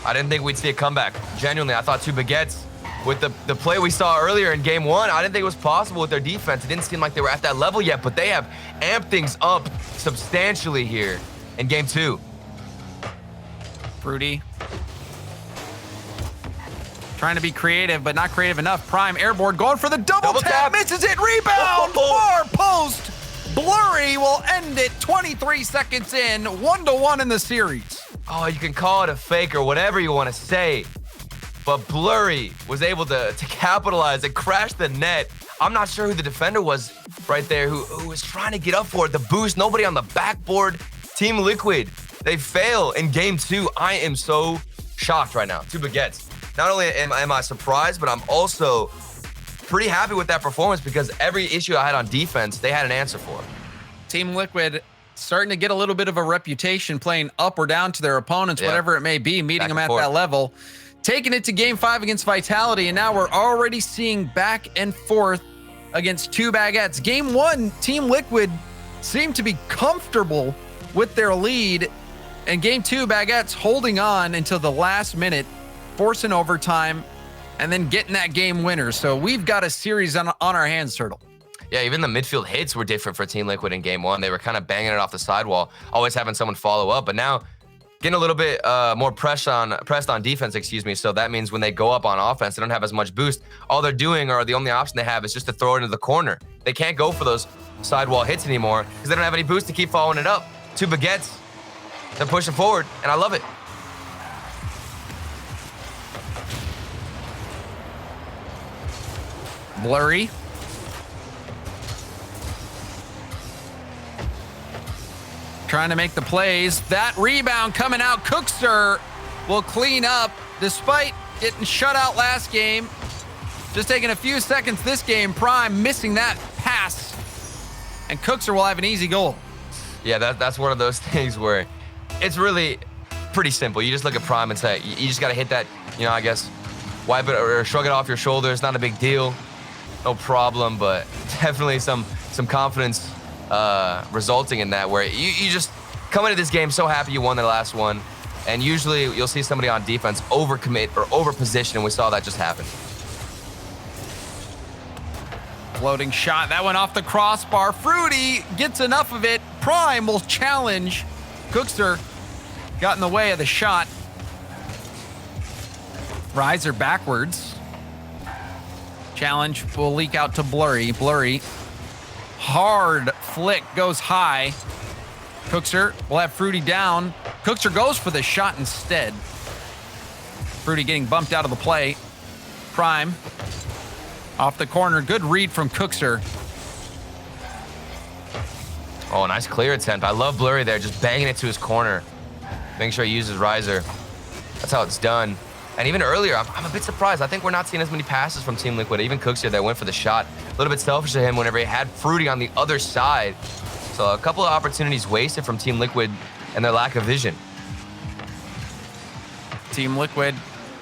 [SPEAKER 11] I didn't think we'd see a comeback. Genuinely, I thought Two Baguettes, with the play we saw earlier in game 1, I didn't think it was possible with their defense. It didn't seem like they were at that level yet, but they have amped things up substantially here in game 2.
[SPEAKER 9] Fruity trying to be creative, but not creative enough. Prime airborne, going for the double tap. Misses it. Rebound. Far post. Blurry will end it 23 seconds in. 1-1 in the series.
[SPEAKER 11] Oh, you can call it a fake or whatever you want to say, but Blurry was able to capitalize and crash the net. I'm not sure who the defender was right there who was trying to get up for it. The boost, nobody on the backboard. Team Liquid, they fail in game 2. I am so shocked right now. Two Baguettes. Not only am I surprised, but I'm also pretty happy with that performance because every issue I had on defense, they had an answer for.
[SPEAKER 9] Team Liquid starting to get a little bit of a reputation playing up or down to their opponents, whatever it may be, meeting them at that level. Taking it to game 5 against Vitality, and now we're already seeing back and forth against Two Baguettes. Game 1, Team Liquid seemed to be comfortable with their lead, and game 2, Baguettes holding on until the last minute, forcing overtime, and then getting that game winner. So we've got a series on our hands, Turtle.
[SPEAKER 11] Yeah, even the midfield hits were different for Team Liquid in game 1. They were kind of banging it off the sidewall, always having someone follow up, but now getting a little bit more pressed on defense, so that means when they go up on offense, they don't have as much boost. All they're doing, or the only option they have, is just to throw it into the corner. They can't go for those sidewall hits anymore because they don't have any boost to keep following it up. Two Baguettes, they're pushing forward, and I love it.
[SPEAKER 9] Blurry. Trying to make the plays. That rebound coming out. Cookser will clean up despite getting shut out last game. Just taking a few seconds this game. Prime missing that pass. And Cookser will have an easy goal.
[SPEAKER 11] Yeah, that's one of those things where it's really pretty simple. You just look at Prime and say, you just got to hit that, I guess, wipe it or shrug it off your shoulders. Not a big deal. No problem, but definitely some confidence resulting in that, where you just come into this game so happy you won the last one, and usually you'll see somebody on defense overcommit or overposition, and we saw that just happen.
[SPEAKER 9] Floating shot, that went off the crossbar. Fruity gets enough of it. Prime will challenge. Cookser got in the way of the shot. Riser backwards. Challenge will leak out to Blurry. Blurry. Hard flick goes high. Cookser will have Fruity down. Cookser goes for the shot instead. Fruity getting bumped out of the play. Prime off the corner. Good read from Cookser.
[SPEAKER 11] Oh, nice clear attempt. I love Blurry there, just banging it to his corner. Making sure he uses Riser. That's how it's done. And even earlier, I'm a bit surprised. I think we're not seeing as many passes from Team Liquid. Even Cookser that went for the shot. A little bit selfish of him whenever he had Fruity on the other side. So a couple of opportunities wasted from Team Liquid and their lack of vision.
[SPEAKER 9] Team Liquid.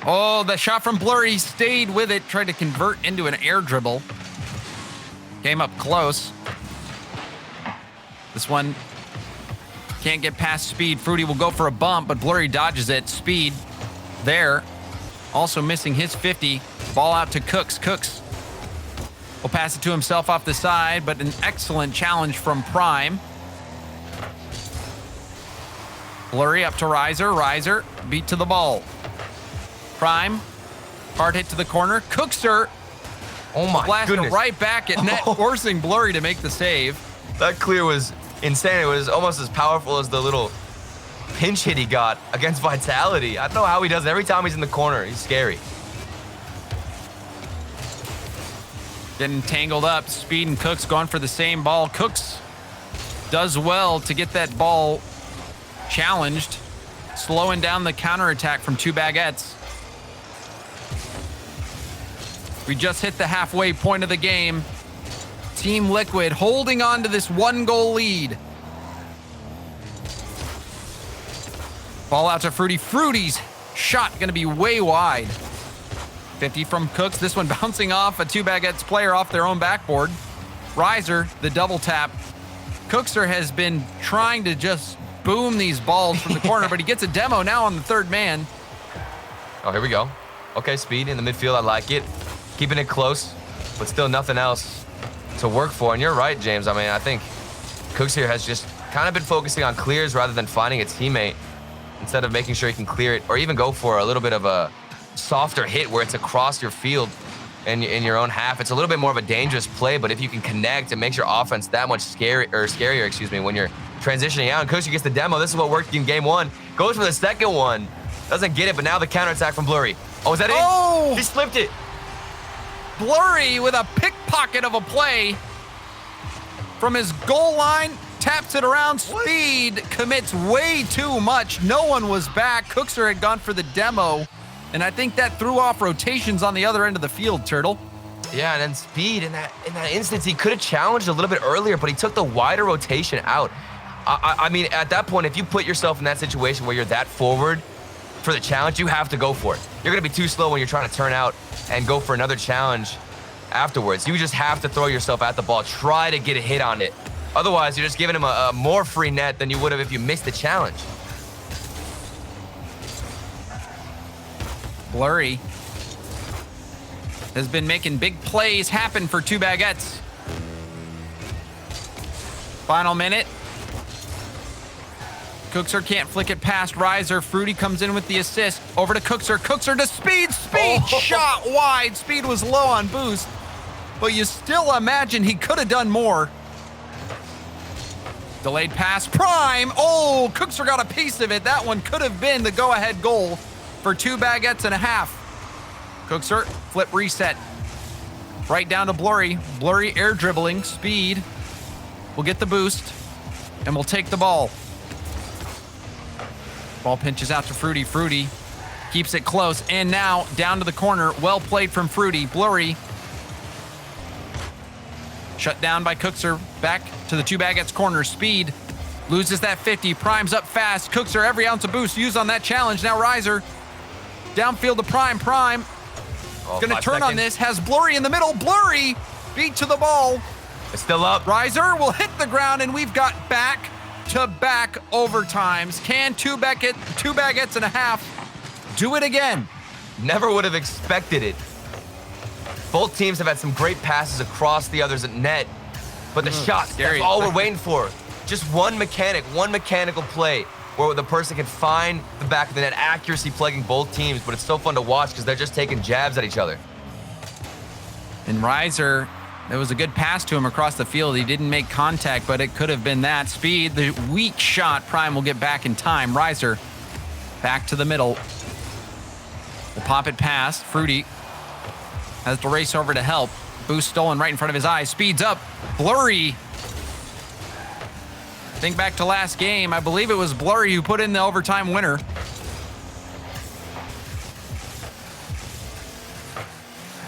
[SPEAKER 9] Oh, the shot from Blurry, stayed with it, tried to convert into an air dribble. Came up close. This one can't get past Speed. Fruity will go for a bump, but Blurry dodges it. Speed there. Also missing his 50. Ball out to Cooks. Cooks will pass it to himself off the side, but an excellent challenge from Prime. Blurry up to Riser. Riser beat to the ball. Prime, hard hit to the corner. Cookser,
[SPEAKER 11] oh my
[SPEAKER 9] blasted
[SPEAKER 11] goodness,
[SPEAKER 9] right back at net, forcing Blurry to make the save.
[SPEAKER 11] That clear was insane. It was almost as powerful as the little pinch hit he got against Vitality. I don't know how he does it. Every time he's in the corner, he's scary.
[SPEAKER 9] Getting tangled up. Speed and Cooks going for the same ball. Cooks does well to get that ball challenged, slowing down the counterattack from Two Baguettes. We just hit the halfway point of the game. Team Liquid holding on to this 1-goal lead. Ball out to Fruity. Fruity's shot gonna be way wide. 50 from Cooks. This one bouncing off a Two Baguettes player off their own backboard. Riser, the double tap. Cookser has been trying to just boom these balls from the corner, but he gets a demo now on the third man.
[SPEAKER 11] Oh, here we go. Okay, Speed in the midfield. I like it. Keeping it close, but still nothing else to work for. And you're right, James. I mean, I think Cooks here has just kind of been focusing on clears rather than finding a teammate instead of making sure he can clear it or even go for a little bit of a softer hit where it's across your field and in your own half. It's a little bit more of a dangerous play, but if you can connect, it makes your offense that much scarier, when you're transitioning out. And Cookser gets the demo. This is what worked in game one. Goes for the second one. Doesn't get it, but now the counterattack from Blurry. Oh, is that it?
[SPEAKER 9] Oh!
[SPEAKER 11] He slipped it.
[SPEAKER 9] Blurry with a pickpocket of a play from his goal line, taps it around. Speed commits way too much. No one was back. Cookser had gone for the demo, and I think that threw off rotations on the other end of the field, Turtle.
[SPEAKER 11] Yeah, and then Speed in that instance, he could have challenged a little bit earlier, but he took the wider rotation out. I mean, at that point, if you put yourself in that situation where you're that forward for the challenge, you have to go for it. You're gonna be too slow when you're trying to turn out and go for another challenge afterwards. You just have to throw yourself at the ball, try to get a hit on it. Otherwise, you're just giving him a more free net than you would have if you missed the challenge.
[SPEAKER 9] Blurry has been making big plays happen for Two Baguettes. Final minute. Cookser can't flick it past Riser. Fruity comes in with the assist. Over to Cookser. Cookser to Speed. Speed shot wide. Speed was low on boost, but you still imagine he could have done more. Delayed pass. Prime. Oh, Cookser got a piece of it. That one could have been the go-ahead goal for 2 baguettes and a half. Cookser, flip reset. Right down to Blurry. Blurry air dribbling. Speed will get the boost and will take the ball. Ball pinches out to Fruity. Fruity keeps it close. And now down to the corner. Well played from Fruity. Blurry shut down by Cookser. Back to the 2 baguettes corner. Speed loses that 50. Prime's up fast. Cookser, every ounce of boost used on that challenge. Now Riser downfield to Prime. Prime gonna turn on this. Has Blurry in the middle. Blurry beat to the ball.
[SPEAKER 11] It's still up.
[SPEAKER 9] Riser will hit the ground, and we've got back-to-back overtimes. Can 2 baguettes and a half do it again?
[SPEAKER 11] Never would have expected it. Both teams have had some great passes across the others at net, but the shots, that's all we're waiting for. Just one mechanical play where the person can find the back of the net, accuracy plaguing both teams, but it's so fun to watch because they're just taking jabs at each other.
[SPEAKER 9] And Riser There was a good pass to him across the field. He didn't make contact, but it could have been that. Speed, the weak shot. Prime will get back in time. Riser back to the middle. Will pop it past. Fruity has to race over to help. Boost stolen right in front of his eyes. Speeds up. Blurry. Think back to last game. I believe it was Blurry who put in the overtime winner.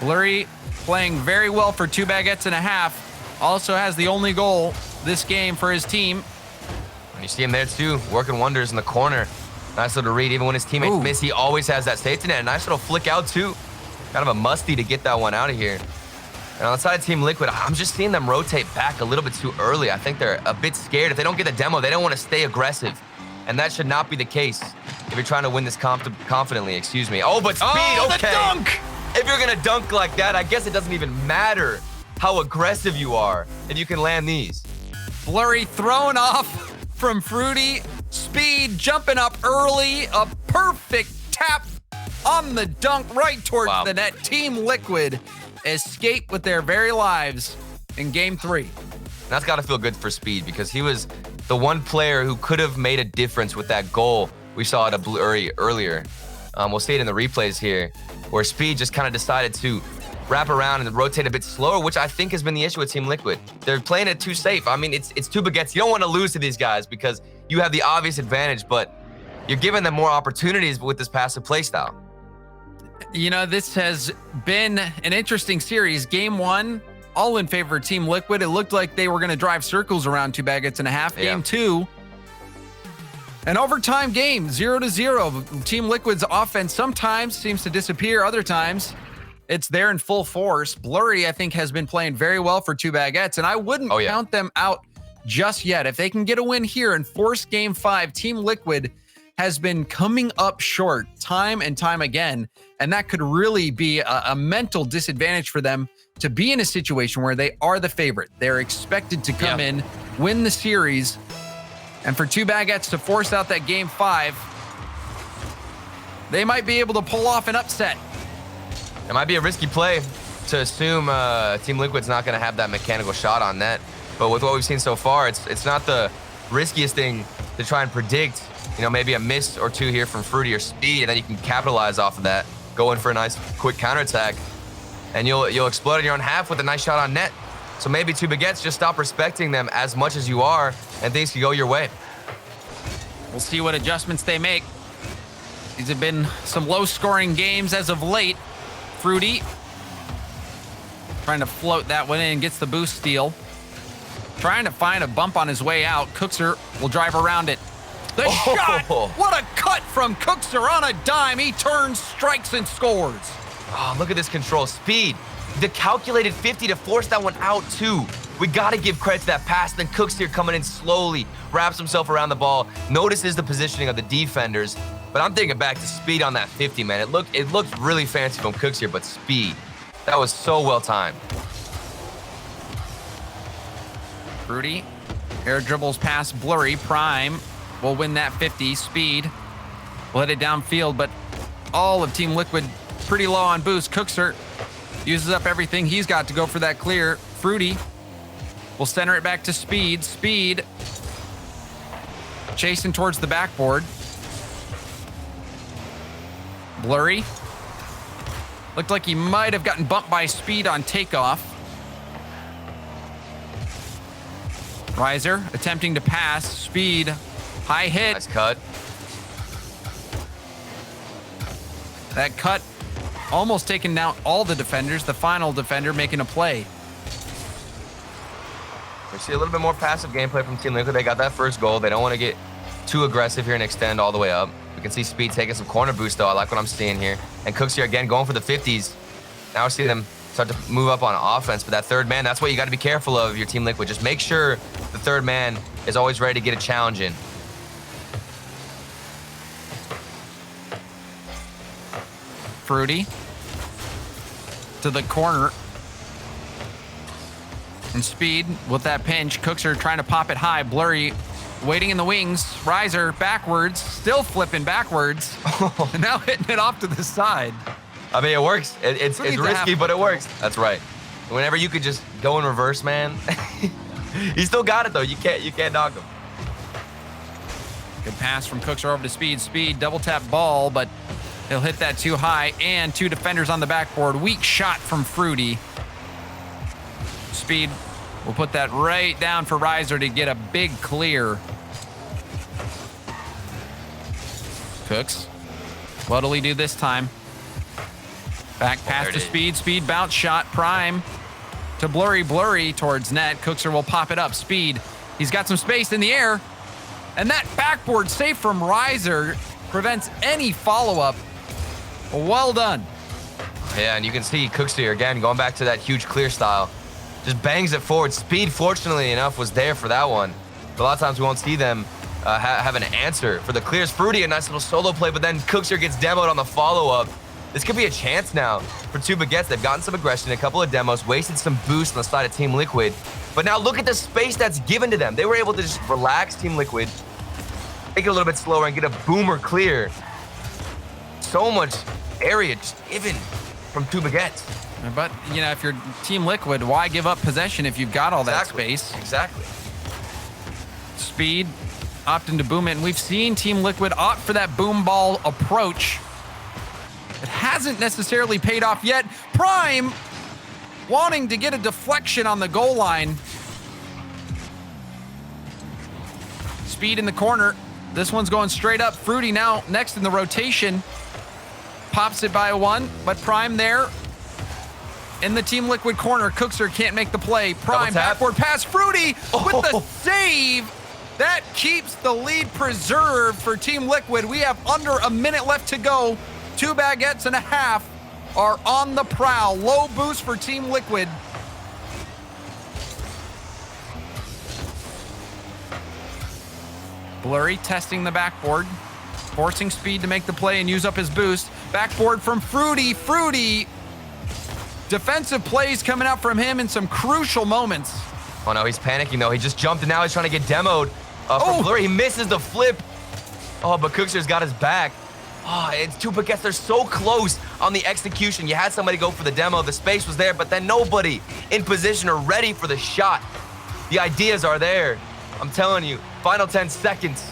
[SPEAKER 9] Blurry playing very well for 2 baguettes and a half. Also has the only goal this game for his team.
[SPEAKER 11] You see him there too, working wonders in the corner. Nice little read. Even when his teammates miss, he always has that safety net. Nice little flick out too. Kind of a musty to get that one out of here. And on the side of Team Liquid, I'm just seeing them rotate back a little bit too early. I think they're a bit scared. If they don't get the demo, they don't want to stay aggressive. And that should not be the case if you're trying to win this confidently, excuse me. Oh, but Speed, okay.
[SPEAKER 9] The dunk!
[SPEAKER 11] If you're gonna dunk like that, I guess it doesn't even matter how aggressive you are if you can land these.
[SPEAKER 9] Blurry thrown off from Fruity. Speed jumping up early. A perfect tap on the dunk right towards the net. Team Liquid escape with their very lives in game 3.
[SPEAKER 11] That's got to feel good for Speed because he was the one player who could have made a difference with that goal we saw at a Blurry earlier. We'll see it in the replays here, where Speed just kind of decided to wrap around and rotate a bit slower, which I think has been the issue with Team Liquid. They're playing it too safe. I mean, it's 2 baguettes. You don't want to lose to these guys because you have the obvious advantage, but you're giving them more opportunities with this passive play style.
[SPEAKER 9] You know, this has been an interesting series. Game 1, all in favor of Team Liquid. It looked like they were going to drive circles around 2 baguettes and a half. Game 2, an overtime game, 0-0. Team Liquid's offense sometimes seems to disappear. Other times, it's there in full force. Blurry, I think, has been playing very well for 2 baguettes, and I wouldn't count them out just yet. If they can get a win here and force game 5, Team Liquid has been coming up short time and time again, and that could really be a mental disadvantage for them to be in a situation where they are the favorite. They're expected to come in, win the series, and for 2 baguettes to force out that game 5, they might be able to pull off an upset.
[SPEAKER 11] It might be a risky play to assume Team Liquid's not going to have that mechanical shot on net, but with what we've seen so far, it's not the riskiest thing to try and predict. You know, maybe a miss or 2 here from Fruity or Speed, and then you can capitalize off of that, go in for a nice quick counterattack, and you'll explode in your own half with a nice shot on net. So maybe 2 baguettes, just stop respecting them as much as you are, and things can go your way.
[SPEAKER 9] We'll see what adjustments they make. These have been some low-scoring games as of late. Fruity trying to float that one in, gets the boost steal. Trying to find a bump on his way out. Cookser will drive around it. The shot! What a cut from Cookser on a dime. He turns, strikes, and scores.
[SPEAKER 11] Oh, look at this control. Speed. The calculated 50 to force that one out, too. We got to give credit to that pass. Then Cookser coming in slowly, wraps himself around the ball, notices the positioning of the defenders. But I'm thinking back to Speed on that 50, man. It looked really fancy from Cookser, but Speed. That was so well timed.
[SPEAKER 9] Fruity air dribbles past Blurry. Prime will win that 50. Speed will hit it downfield, but all of Team Liquid pretty low on boost. Cookser uses up everything he's got to go for that clear. Fruity will center it back to Speed. Speed chasing towards the backboard. Blurry looked like he might have gotten bumped by Speed on takeoff. Riser attempting to pass. Speed, high hit.
[SPEAKER 11] Nice cut.
[SPEAKER 9] That cut almost taking down all the defenders. The final defender making a play.
[SPEAKER 11] We see a little bit more passive gameplay from Team Liquid. They got that first goal. They don't want to get too aggressive here and extend all the way up. We can see Speed taking some corner boost, though. I like what I'm seeing here. And Cooks here again going for the 50s. Now we see them start to move up on offense. But that third man, that's what you got to be careful of, your Team Liquid. Just make sure the third man is always ready to get a challenge in.
[SPEAKER 9] Fruity to the corner. And Speed with that pinch. Cookser trying to pop it high. Blurry waiting in the wings. Riser backwards, still flipping backwards. And now hitting it off to the side.
[SPEAKER 11] I mean, it works. It's risky, but it works. That's right. Whenever you could just go in reverse, man. He still got it though. You can't knock him.
[SPEAKER 9] Good pass from Cookser over to Speed. Speed double tap ball, but he'll hit that too high, and 2 defenders on the backboard. Weak shot from Fruity. Speed will put that right down for Riser to get a big clear. Cooks. What'll he do this time? Back pass to Speed. Speed bounce shot. Prime to Blurry. Blurry towards net. Cookser will pop it up. Speed. He's got some space in the air. And that backboard save from Riser prevents any follow-up. Well done.
[SPEAKER 11] Yeah, and you can see Cookster again going back to that huge clear style. Just bangs it forward. Speed, fortunately enough, was there for that one. But a lot of times we won't see them have an answer for the clears. Fruity, a nice little solo play, but then Cookster gets demoed on the follow-up. This could be a chance now for 2 Baguettes. They've gotten some aggression, a couple of demos, wasted some boost on the side of Team Liquid. But now look at the space that's given to them. They were able to just relax Team Liquid, make it a little bit slower, and get a boomer clear. So much area just given from 2 Baguettes.
[SPEAKER 9] But, you know, if you're Team Liquid, why give up possession if you've got all that space?
[SPEAKER 11] Exactly.
[SPEAKER 9] Speed opting to boom it, and we've seen Team Liquid opt for that boom ball approach. It hasn't necessarily paid off yet. Prime wanting to get a deflection on the goal line. Speed in the corner. This one's going straight up. Fruity now next in the rotation. Pops it by a 1, but Prime there. In the Team Liquid corner, Cookser can't make the play. Prime backward pass. Fruity with the save. That keeps the lead preserved for Team Liquid. We have under a minute left to go. 2 Baguettes and a half are on the prowl. Low boost for Team Liquid. Blurry testing the backboard, forcing Speed to make the play and use up his boost. Backboard from Fruity. Fruity. Defensive plays coming out from him in some crucial moments.
[SPEAKER 11] Oh no, he's panicking though. He just jumped and now he's trying to get demoed from Blurry. He misses the flip. Oh, but Cookser's got his back. Oh, it's 2 Baguettes. They're so close on the execution. You had somebody go for the demo. The space was there, but then nobody in position or ready for the shot. The ideas are there. I'm telling you, final 10 seconds.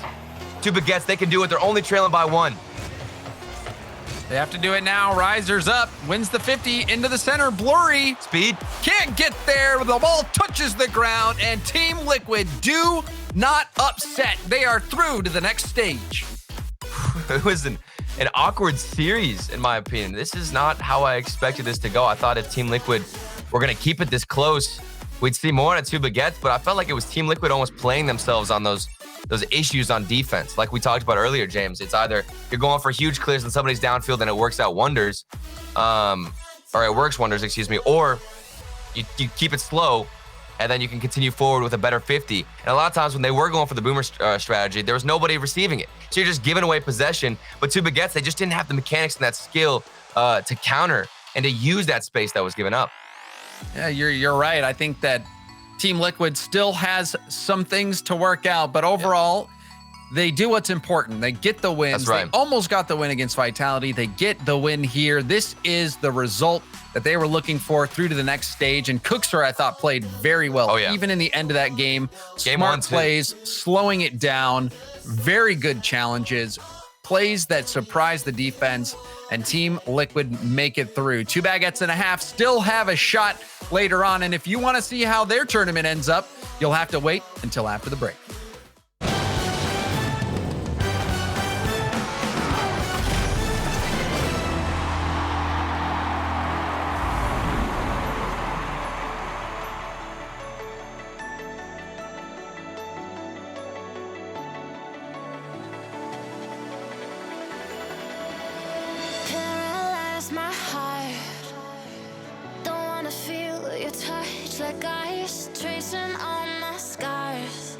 [SPEAKER 11] 2 Baguettes, they can do it. They're only trailing by 1.
[SPEAKER 9] They have to do it now. Riser's up, wins the 50 into the center. Blurry.
[SPEAKER 11] Speed.
[SPEAKER 9] Can't get there. The ball touches the ground, and Team Liquid do not upset. They are through to the next stage.
[SPEAKER 11] It was an awkward series, in my opinion. This is not how I expected this to go. I thought if Team Liquid were going to keep it this close, we'd see more at 2 Baguettes, but I felt like it was Team Liquid almost playing themselves on those issues on defense. Like we talked about earlier, James, it's either you're going for huge clears and somebody's downfield and it works out wonders, or it works wonders, excuse me, or you keep it slow and then you can continue forward with a better 50. And a lot of times when they were going for the boomer strategy, there was nobody receiving it. So you're just giving away possession. But 2 Baguettes, they just didn't have the mechanics and that skill to counter and to use that space that was given up.
[SPEAKER 9] Yeah, you're right. I think that Team Liquid still has some things to work out, but overall, they do what's important. They get the wins.
[SPEAKER 11] That's right.
[SPEAKER 9] They almost got the win against Vitality. They get the win here. This is the result that they were looking for through to the next stage. And Cookser, I thought, played very well. Even in the end of that game. Smart plays, slowing it down, very good challenges, plays that surprise the defense, and Team Liquid make it through. 2 Baguettes and a half still have a shot later on. And if you want to see how their tournament ends up, you'll have to wait until after the break.
[SPEAKER 5] Paralyze my heart. Don't wanna feel your touch like ice, tracing all my scars.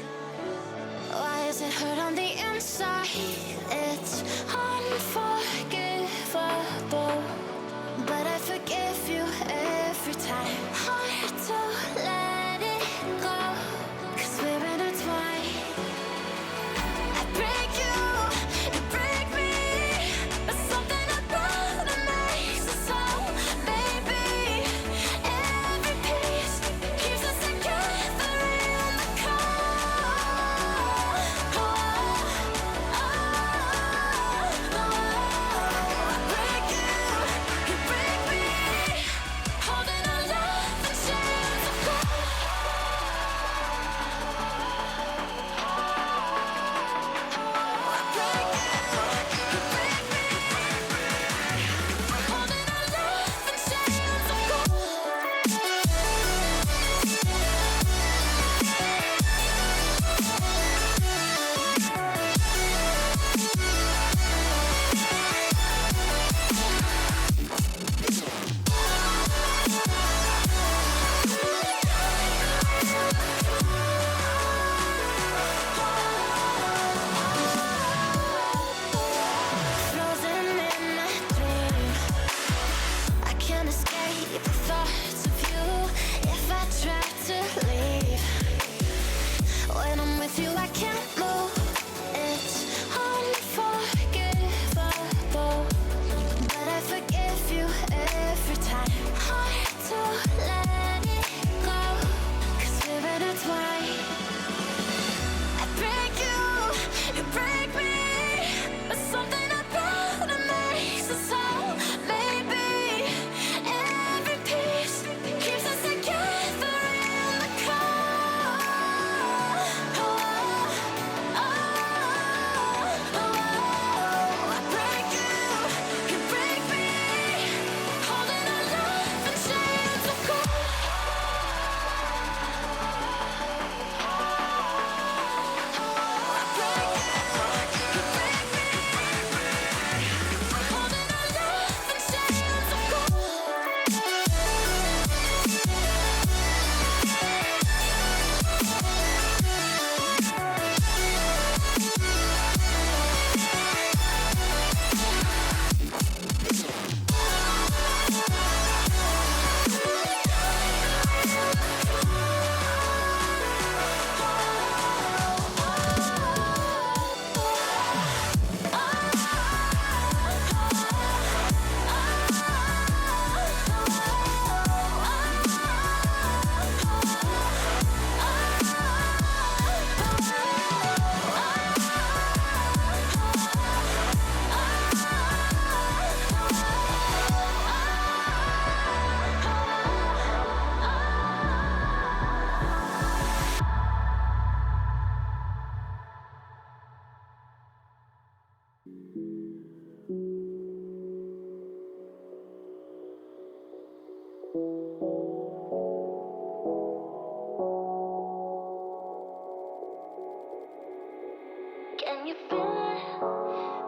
[SPEAKER 5] Can you feel it?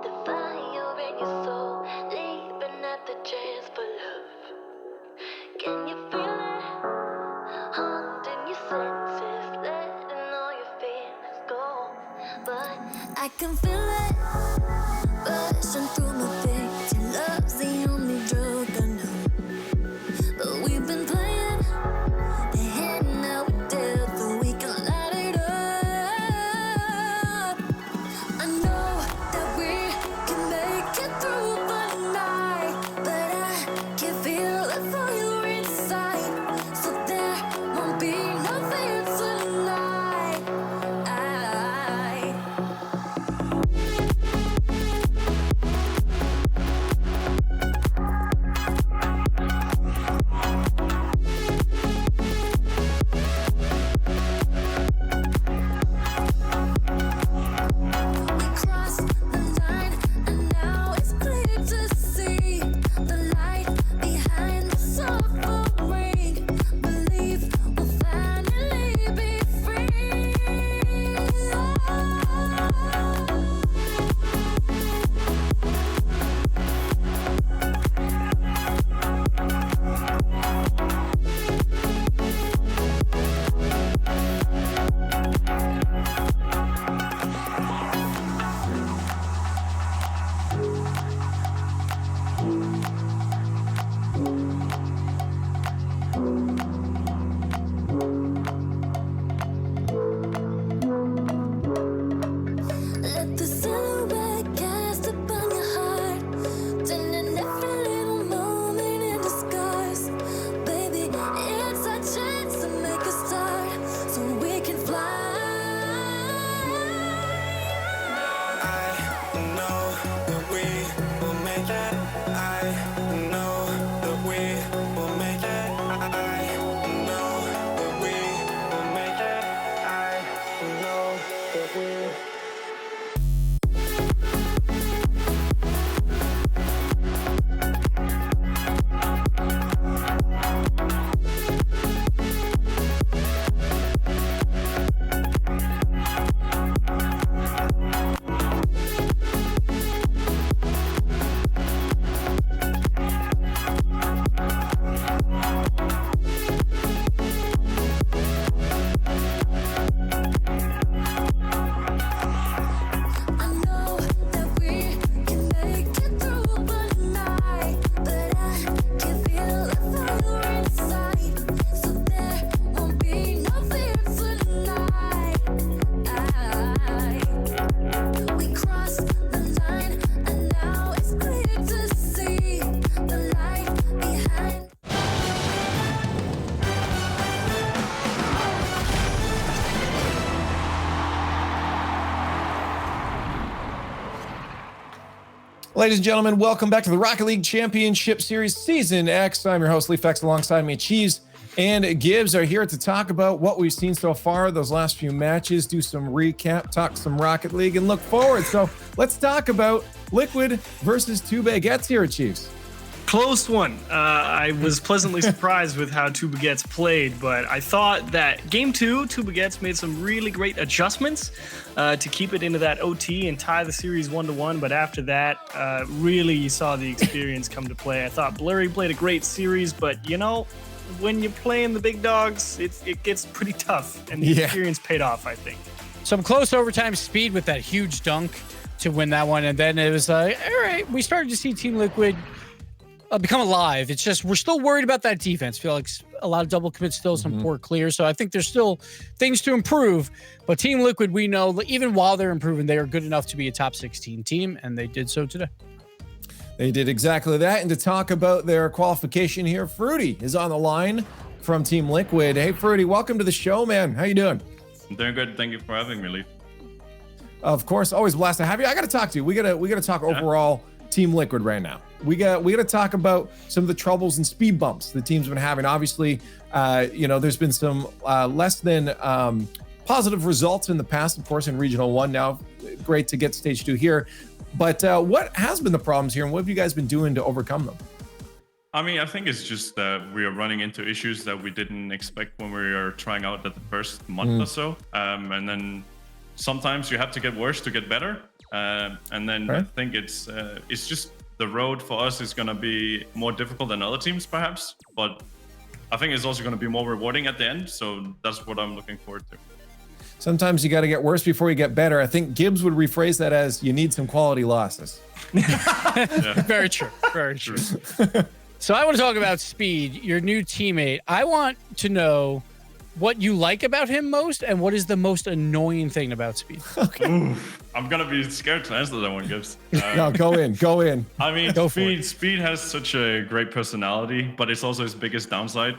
[SPEAKER 5] The fire in your soul, leaping at the chance for love. Can you feel it? Haunting your senses, letting all your feelings go. But I can feel it rushing through my veins. Your love's the only drug I know. But we've been playing the hand now we're dead, so we can light it up. I know that we can make it through the night, but I can feel the fire inside, so there won't be no fear tonight. We crossed the line, and now it's clear to see the light behind the suffering. Believe we'll finally be free. Let the silhouette cast upon your heart, turning every little moment into scars. Baby, it's our chance to make a start, so we can fly. I know that we will make it. I know that we will make it. I know that we will make it. I know that we. I know that we can make it through the night, but I can feel the fire inside, so there won't be no fear tonight. We crossed the line, and now it's clear to see the light behind.
[SPEAKER 1] Ladies and gentlemen, welcome back to the Rocket League Championship Series Season X. I'm your host, LeafX. Alongside me, Cheese and Gibbs are here to talk about what we've seen so far, those last few matches, do some recap, talk some Rocket League, and look forward. So let's talk about Liquid versus Two Baguettes here at Chiefs.
[SPEAKER 8] Close one. I was pleasantly surprised with how Two Baguettes played, but I thought that game two, Two Baguettes made some really great adjustments to keep it into that OT and tie the series 1-1. But after that, really you saw the experience come to play. I thought Blurry played a great series, but you know, when you're playing the big dogs, it gets pretty tough, and the experience paid off, I think.
[SPEAKER 3] Some close overtime speed with that huge dunk to win that one, and then it was like, all right, we started to see Team Liquid become alive. It's just we're still worried about that defense. Feel like a lot of double commits, still some poor clear. So I think there's still things to improve. But Team Liquid, we know that even while they're improving, they are good enough to be a top 16 team, and they did so today.
[SPEAKER 1] They did exactly that. And to talk about their qualification here, Fruity is on the line from Team Liquid. Hey, Fruity, welcome to the show, man. How you doing?
[SPEAKER 12] I'm doing good. Thank you for having me, Leaf.
[SPEAKER 1] Of course, always blessed to have you. I got to talk to you. We gotta talk overall Team Liquid right now. We got to talk about some of the troubles and speed bumps the team's been having. Obviously, there's been some less than positive results in the past, of course, in Regional 1. Now, great to get Stage 2 here. But what has been the problems here, and what have you guys been doing to overcome them?
[SPEAKER 12] I mean, I think it's just that we are running into issues that we didn't expect when we were trying out at the first month or so. And then sometimes you have to get worse to get better. And then I think it's just the road for us is going to be more difficult than other teams, perhaps. But I think it's also going to be more rewarding at the end. So that's what I'm looking forward to.
[SPEAKER 1] Sometimes you got to get worse before you get better. I think Gibbs would rephrase that as you need some quality losses.
[SPEAKER 3] Very true. Very true. So I want to talk about Speed, your new teammate. I want to know what you like about him most and what is the most annoying thing about Speed.
[SPEAKER 1] Okay.
[SPEAKER 12] I'm going to be scared to answer that one, Gibbs.
[SPEAKER 1] No, go in.
[SPEAKER 12] I mean, Speed has such a great personality, but it's also his biggest downside.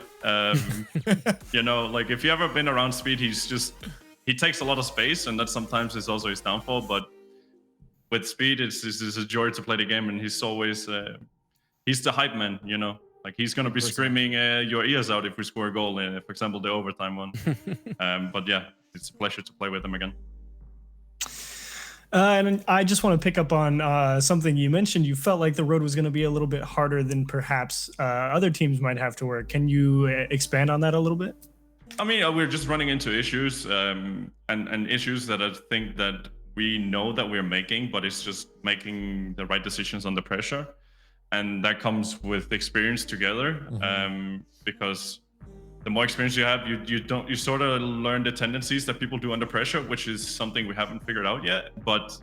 [SPEAKER 12] You know, like if you ever been around Speed, he takes a lot of space, and that sometimes is also his downfall. But with Speed, it's a joy to play the game, and he's always he's the hype man, you know. Like he's gonna be screaming your ears out if we score a goal in, for example, the overtime one. But yeah, it's a pleasure to play with him again.
[SPEAKER 8] And I just want to pick up on something you mentioned. You felt like the road was going to be a little bit harder than perhaps other teams might have to work. Can you expand on that a little bit?
[SPEAKER 12] I mean, we're just running into issues and issues that I think that we know that we're making, but it's just making the right decisions under pressure. And that comes with experience together, because the more experience you have, you sort of learn the tendencies that people do under pressure, which is something we haven't figured out yet. But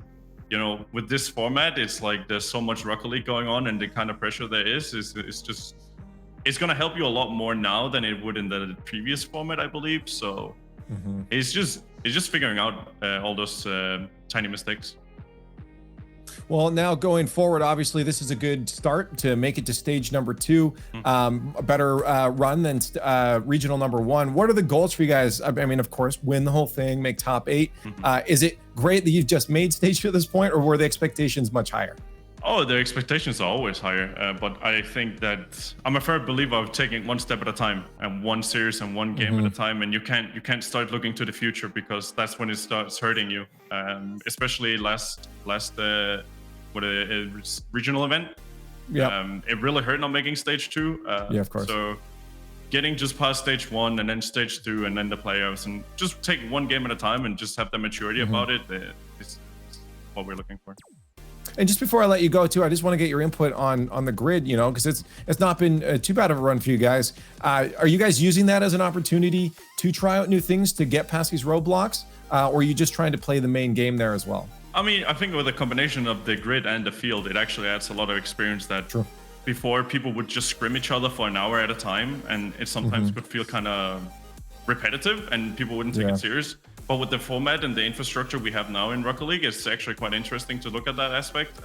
[SPEAKER 12] you know, with this format, it's like there's so much Rocket League going on, and the kind of pressure there is just it's going to help you a lot more now than it would in the previous format, I believe. So it's just figuring out all those tiny mistakes.
[SPEAKER 1] Well, now going forward, obviously, this is a good start to make it to stage number 2. A better run than regional number 1. What are the goals for you guys? I mean, of course, win the whole thing, make top 8. Is it great that you've just made stage 2 at this point, or were the expectations much higher?
[SPEAKER 12] Oh, the expectations are always higher, but I think that I'm a firm believer of taking one step at a time and one series and one game at a time. And you can't start looking to the future, because that's when it starts hurting you. Especially last with a regional event. Yeah, it really hurt not making stage 2.
[SPEAKER 1] Yeah, of course.
[SPEAKER 12] So getting just past stage 1 and then stage 2 and then the playoffs, and just take one game at a time and just have the maturity about it is what we're looking for.
[SPEAKER 1] And just before I let you go too, I just want to get your input on the grid, you know, because it's not been too bad of a run for you guys. Are you guys using that as an opportunity to try out new things to get past these roadblocks, or are you just trying to play the main game there as well?
[SPEAKER 12] I mean, I think with a combination of the grid and the field, it actually adds a lot of experience that before people would just scrim each other for an hour at a time, and it sometimes could feel kind of repetitive and people wouldn't take it serious. But with the format and the infrastructure we have now in Rocket League, it's actually quite interesting to look at that aspect.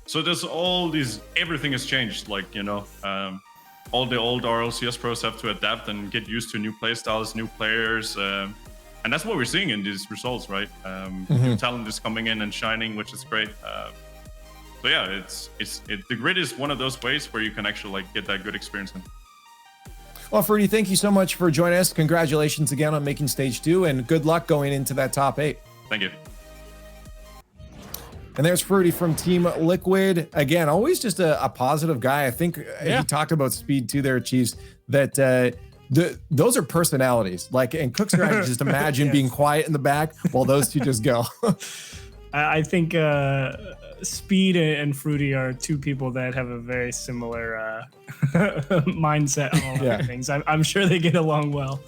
[SPEAKER 12] So there's all these, everything has changed. Like, you know, all the old RLCS pros have to adapt and get used to new play styles, new players. And that's what we're seeing in these results, right? New talent is coming in and shining, which is great. So yeah, the grid is one of those ways where you can actually like get that good experience in.
[SPEAKER 1] Well, Fruity, thank you so much for joining us. Congratulations again on making stage 2, and good luck going into that top 8.
[SPEAKER 12] Thank you.
[SPEAKER 1] And there's Fruity from Team Liquid. Again, always just a positive guy. I think he talked about Speed too there, Chiefs, that those are personalities. Like, and Cook's I just imagine being quiet in the back while those two just go.
[SPEAKER 8] I think Speed and Fruity are two people that have a very similar mindset on a lot of things. I'm sure they get along well.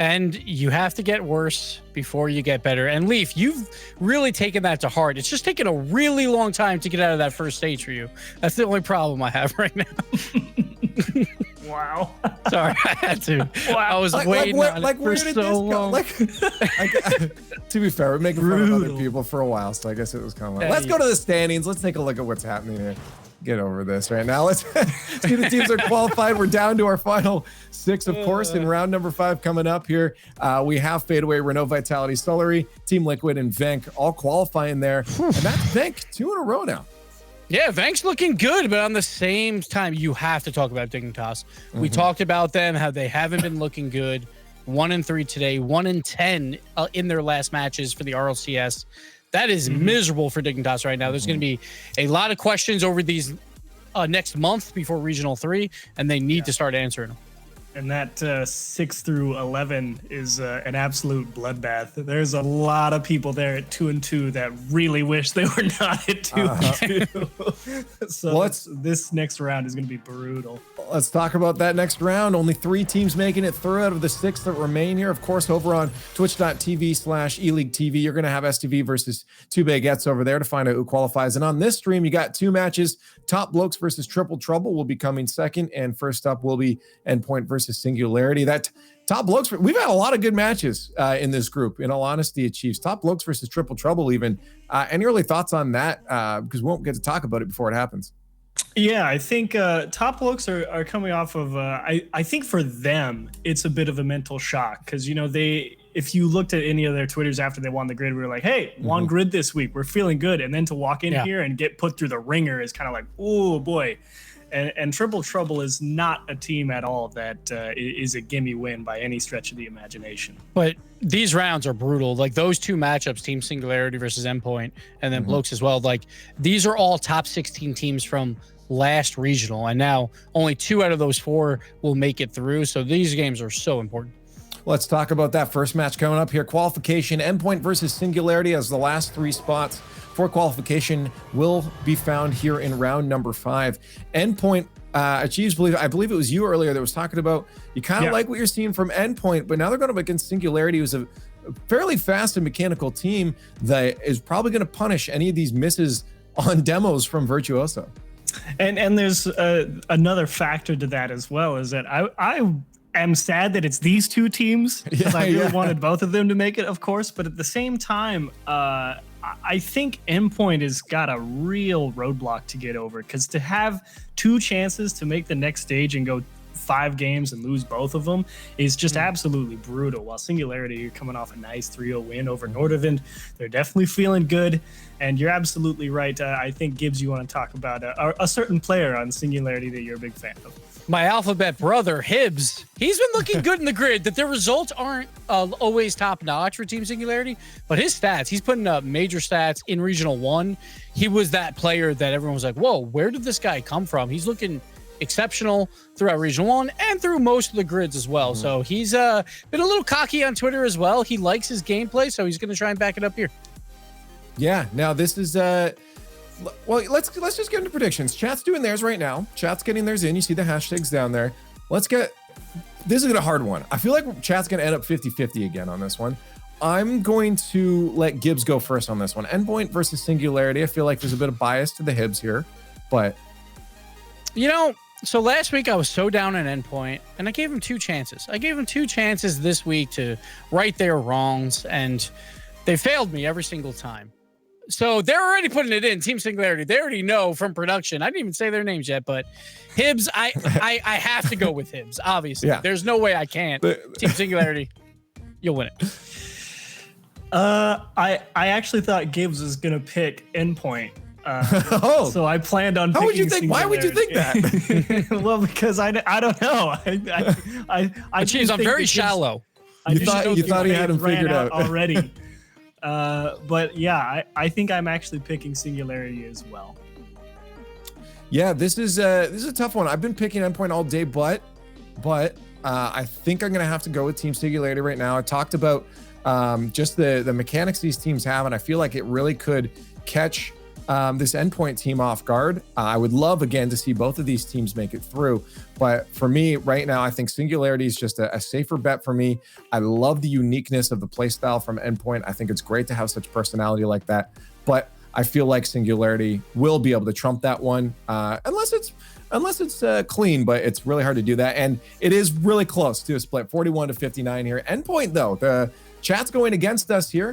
[SPEAKER 3] And you have to get worse before you get better. And Leaf, you've really taken that to heart. It's just taken a really long time to get out of that first stage for you. That's the only problem I have right now.
[SPEAKER 8] Wow.
[SPEAKER 3] Sorry, I had to. Wow. I was waiting on it for so long.
[SPEAKER 1] To be fair, we're making fun of other people for a while, so I guess it was kind of like, let's go to the standings. Let's take a look at what's happening here. Get over this right now. Let's see the teams are qualified. We're down to our final 6, of course, in round number 5 coming up here. We have Fadeaway, Renault Vitality, Stollery, Team Liquid, and Venk all qualifying there. And that's Venk 2 in a row now.
[SPEAKER 3] Yeah, Venk's looking good, but on the same time, you have to talk about Dignitas. We talked about them, how they haven't been looking good. 1-3 today, 1-10 in their last matches for the RLCS. That is miserable for Dignitas right now. There's going to be a lot of questions over these next month before Regional 3, and they need to start answering them.
[SPEAKER 8] And that 6 through 11 is an absolute bloodbath. There's a lot of people there at 2-2 that really wish they were not at 2-2. So this next round is going to be brutal.
[SPEAKER 1] Let's talk about that next round. Only 3 teams making it through out of the 6 that remain here. Of course, over on twitch.tv/eLeagueTV, you're going to have STV versus 2Baguettes over there to find out who qualifies. And on this stream, you got 2 matches. Top Blokes versus Triple Trouble will be coming second. And first up will be Endpoint versus Singularity. That Top Blokes, we've had a lot of good matches in this group, in all honesty, Chiefs. Top Blokes versus Triple Trouble even. Any early thoughts on that? Because we won't get to talk about it before it happens.
[SPEAKER 8] Yeah, I think Top Blokes are coming off of, I think for them, it's a bit of a mental shock because, you know, if you looked at any of their Twitters after they won the grid, we were like, hey, won grid this week. We're feeling good. And then to walk in here and get put through the ringer is kind of like, oh boy. And Triple Trouble is not a team at all that is a gimme win by any stretch of the imagination.
[SPEAKER 3] But these rounds are brutal. Like those 2 matchups, Team Singularity versus Endpoint, and then Blokes as well. Like these are all top 16 teams from last regional, and now only 2 out of those 4 will make it through. So these games are so important.
[SPEAKER 1] Let's talk about that first match coming up here. Qualification, Endpoint versus Singularity as the last 3 spots for qualification will be found here in round number 5. Endpoint achieves, I believe it was you earlier that was talking about, you kind of like what you're seeing from Endpoint, but now they're going up against Singularity, who's a fairly fast and mechanical team that is probably going to punish any of these misses on demos from Virtuoso.
[SPEAKER 8] And there's another factor to that as well, is that I am sad that it's these 2 teams because I really wanted both of them to make it, of course. But at the same time, I think Endpoint has got a real roadblock to get over, because to have 2 chances to make the next stage and go 5 games and lose both of them is just absolutely brutal. While Singularity are coming off a nice 3-0 win over Nordavind, they're definitely feeling good. And you're absolutely right. I think, Gibbs, you want to talk about a certain player on Singularity that you're a big fan of.
[SPEAKER 3] My alphabet brother, Hibbs, he's been looking good in the grid. That their results aren't always top notch for Team Singularity, but his stats, he's putting up major stats in Regional 1. He was that player that everyone was like, whoa, where did this guy come from? He's looking exceptional throughout Regional 1 and through most of the grids as well. So he's been a little cocky on Twitter as well. He likes his gameplay, so he's going to try and back it up here.
[SPEAKER 1] Yeah, now this is well, let's just get into predictions. Chat's doing theirs right now. Chat's getting theirs in. You see the hashtags down there. This is a hard one. I feel like chat's going to end up 50-50 again on this one. I'm going to let Gibbs go first on this one. Endpoint versus Singularity. I feel like there's a bit of bias to the Hibbs here, but
[SPEAKER 3] you know, so last week I was so down on Endpoint, and I gave him 2 chances. I gave him 2 chances this week to right their wrongs, and they failed me every single time. So they're already putting it in. Team Singularity, they already know from production. I didn't even say their names yet, but Hibbs, I have to go with Hibbs, obviously. Yeah. There's no way I can't. Team Singularity, you'll win it.
[SPEAKER 8] I actually thought Gibbs was going to pick Endpoint. So I planned on.
[SPEAKER 1] How would you think? Why would you think that?
[SPEAKER 8] Well, because I don't know.
[SPEAKER 3] Jeez, I'm very shallow.
[SPEAKER 1] You thought he had him figured out
[SPEAKER 8] already. But yeah, I think I'm actually picking Singularity as well.
[SPEAKER 1] Yeah, this is a tough one. I've been picking Endpoint all day, but I think I'm gonna have to go with Team Singularity right now. I talked about just the mechanics these teams have, and I feel like it really could catch this Endpoint team off guard. I would love again to see both of these teams make it through, but for me right now, I think Singularity is just a safer bet for me. I love the uniqueness of the playstyle from Endpoint. I think it's great to have such personality like that, but I feel like Singularity will be able to trump that one, unless it's clean, but it's really hard to do that. And it is really close to a split, 41-59 here. Endpoint though, the chat's going against us here,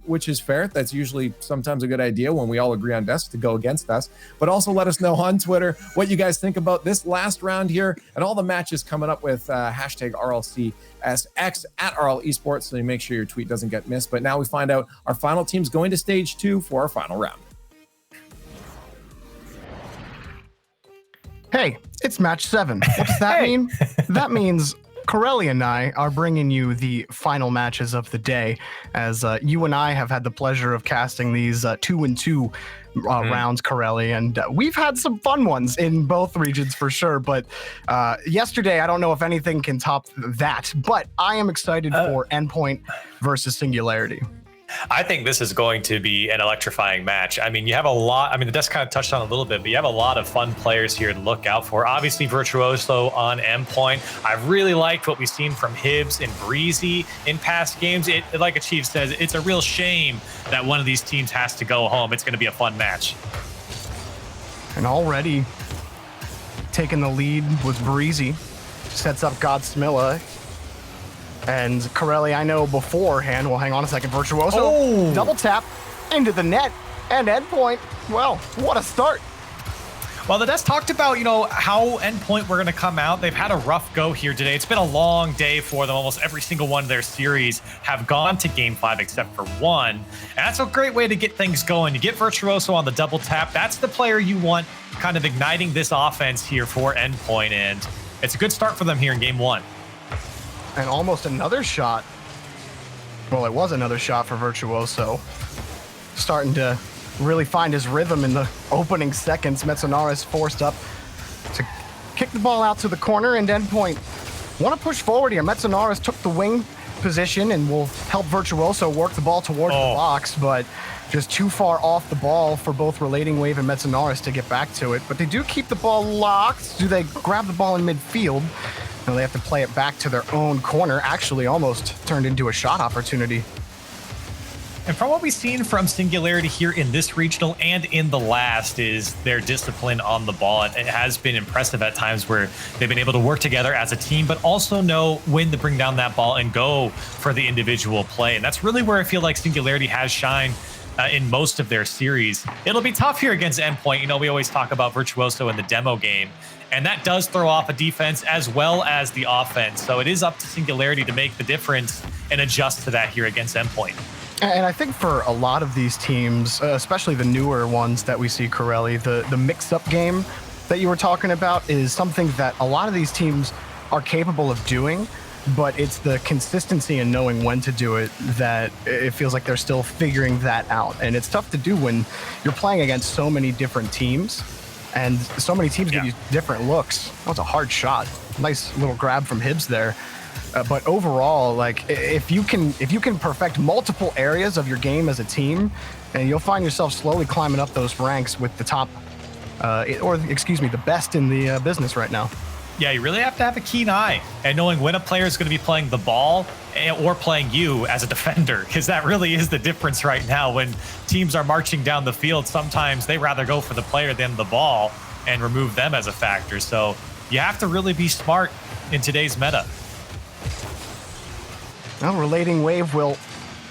[SPEAKER 1] which is fair. That's usually sometimes a good idea when we all agree on desks to go against us. But also let us know on Twitter what you guys think about this last round here and all the matches coming up with hashtag RLCS X at RL Esports. So you make sure your tweet doesn't get missed. But now we find out our final team's going to stage 2 for our final round.
[SPEAKER 7] Hey, it's match 7. What does that mean? That means Corelli and I are bringing you the final matches of the day, as you and I have had the pleasure of casting these 2-2 rounds, Corelli, and we've had some fun ones in both regions for sure. But yesterday, I don't know if anything can top that, but I am excited for Endpoint versus Singularity.
[SPEAKER 13] I think this is going to be an electrifying match. I mean, you have a lot. I mean, the desk kind of touched on a little bit, but you have a lot of fun players here to look out for. Obviously, Virtuoso on Endpoint. I really liked what we've seen from Hibbs and Breezy in past games. Like Achieve says, it's a real shame that one of these teams has to go home. It's going to be a fun match.
[SPEAKER 7] And already taking the lead with Breezy, sets up Godsmilla. And Corelli, I know beforehand, well, hang on a second, Virtuoso, double tap into the net, and Endpoint, well, what a start.
[SPEAKER 13] Well, the desk talked about, how Endpoint were going to come out. They've had a rough go here today. It's been a long day for them. Almost every single one of their series have gone to Game 5 except for one. And that's a great way to get things going. You get Virtuoso on the double tap. That's the player you want kind of igniting this offense here for Endpoint. And it's a good start for them here in Game 1.
[SPEAKER 7] And almost another shot. Well, it was another shot for Virtuoso. Starting to really find his rhythm in the opening seconds. Metsonaris forced up to kick the ball out to the corner, and Endpoint want to push forward here. Metsonaris took the wing position and will help Virtuoso work the ball towards the box, but just too far off the ball for both Relating Wave and Metsonaris to get back to it. But they do keep the ball locked. Do they grab the ball in midfield? No, they have to play it back to their own corner. Actually, almost turned into a shot opportunity.
[SPEAKER 13] And from what we've seen from Singularity here in this regional and in the last is their discipline on the ball. It has been impressive at times where they've been able to work together as a team, but also know when to bring down that ball and go for the individual play. And that's really where I feel like Singularity has shined in most of their series. It'll be tough here against Endpoint. We always talk about Virtuoso in the demo game, and that does throw off a defense as well as the offense. So it is up to Singularity to make the difference and adjust to that here against Endpoint.
[SPEAKER 7] And I think for a lot of these teams, especially the newer ones that we see, Corelli, the mix-up game that you were talking about is something that a lot of these teams are capable of doing, but it's the consistency and knowing when to do it that it feels like they're still figuring that out. And it's tough to do when you're playing against so many different teams, and so many teams give you different looks. That was a hard shot. Nice little grab from Hibbs there. But overall, like if you can perfect multiple areas of your game as a team, and you'll find yourself slowly climbing up those ranks with the top, the best in the business right now.
[SPEAKER 13] Yeah, you really have to have a keen eye and knowing when a player is going to be playing the ball or playing you as a defender, because that really is the difference right now. When teams are marching down the field, sometimes they rather go for the player than the ball and remove them as a factor. So you have to really be smart in today's meta.
[SPEAKER 7] Well, Relating Wave will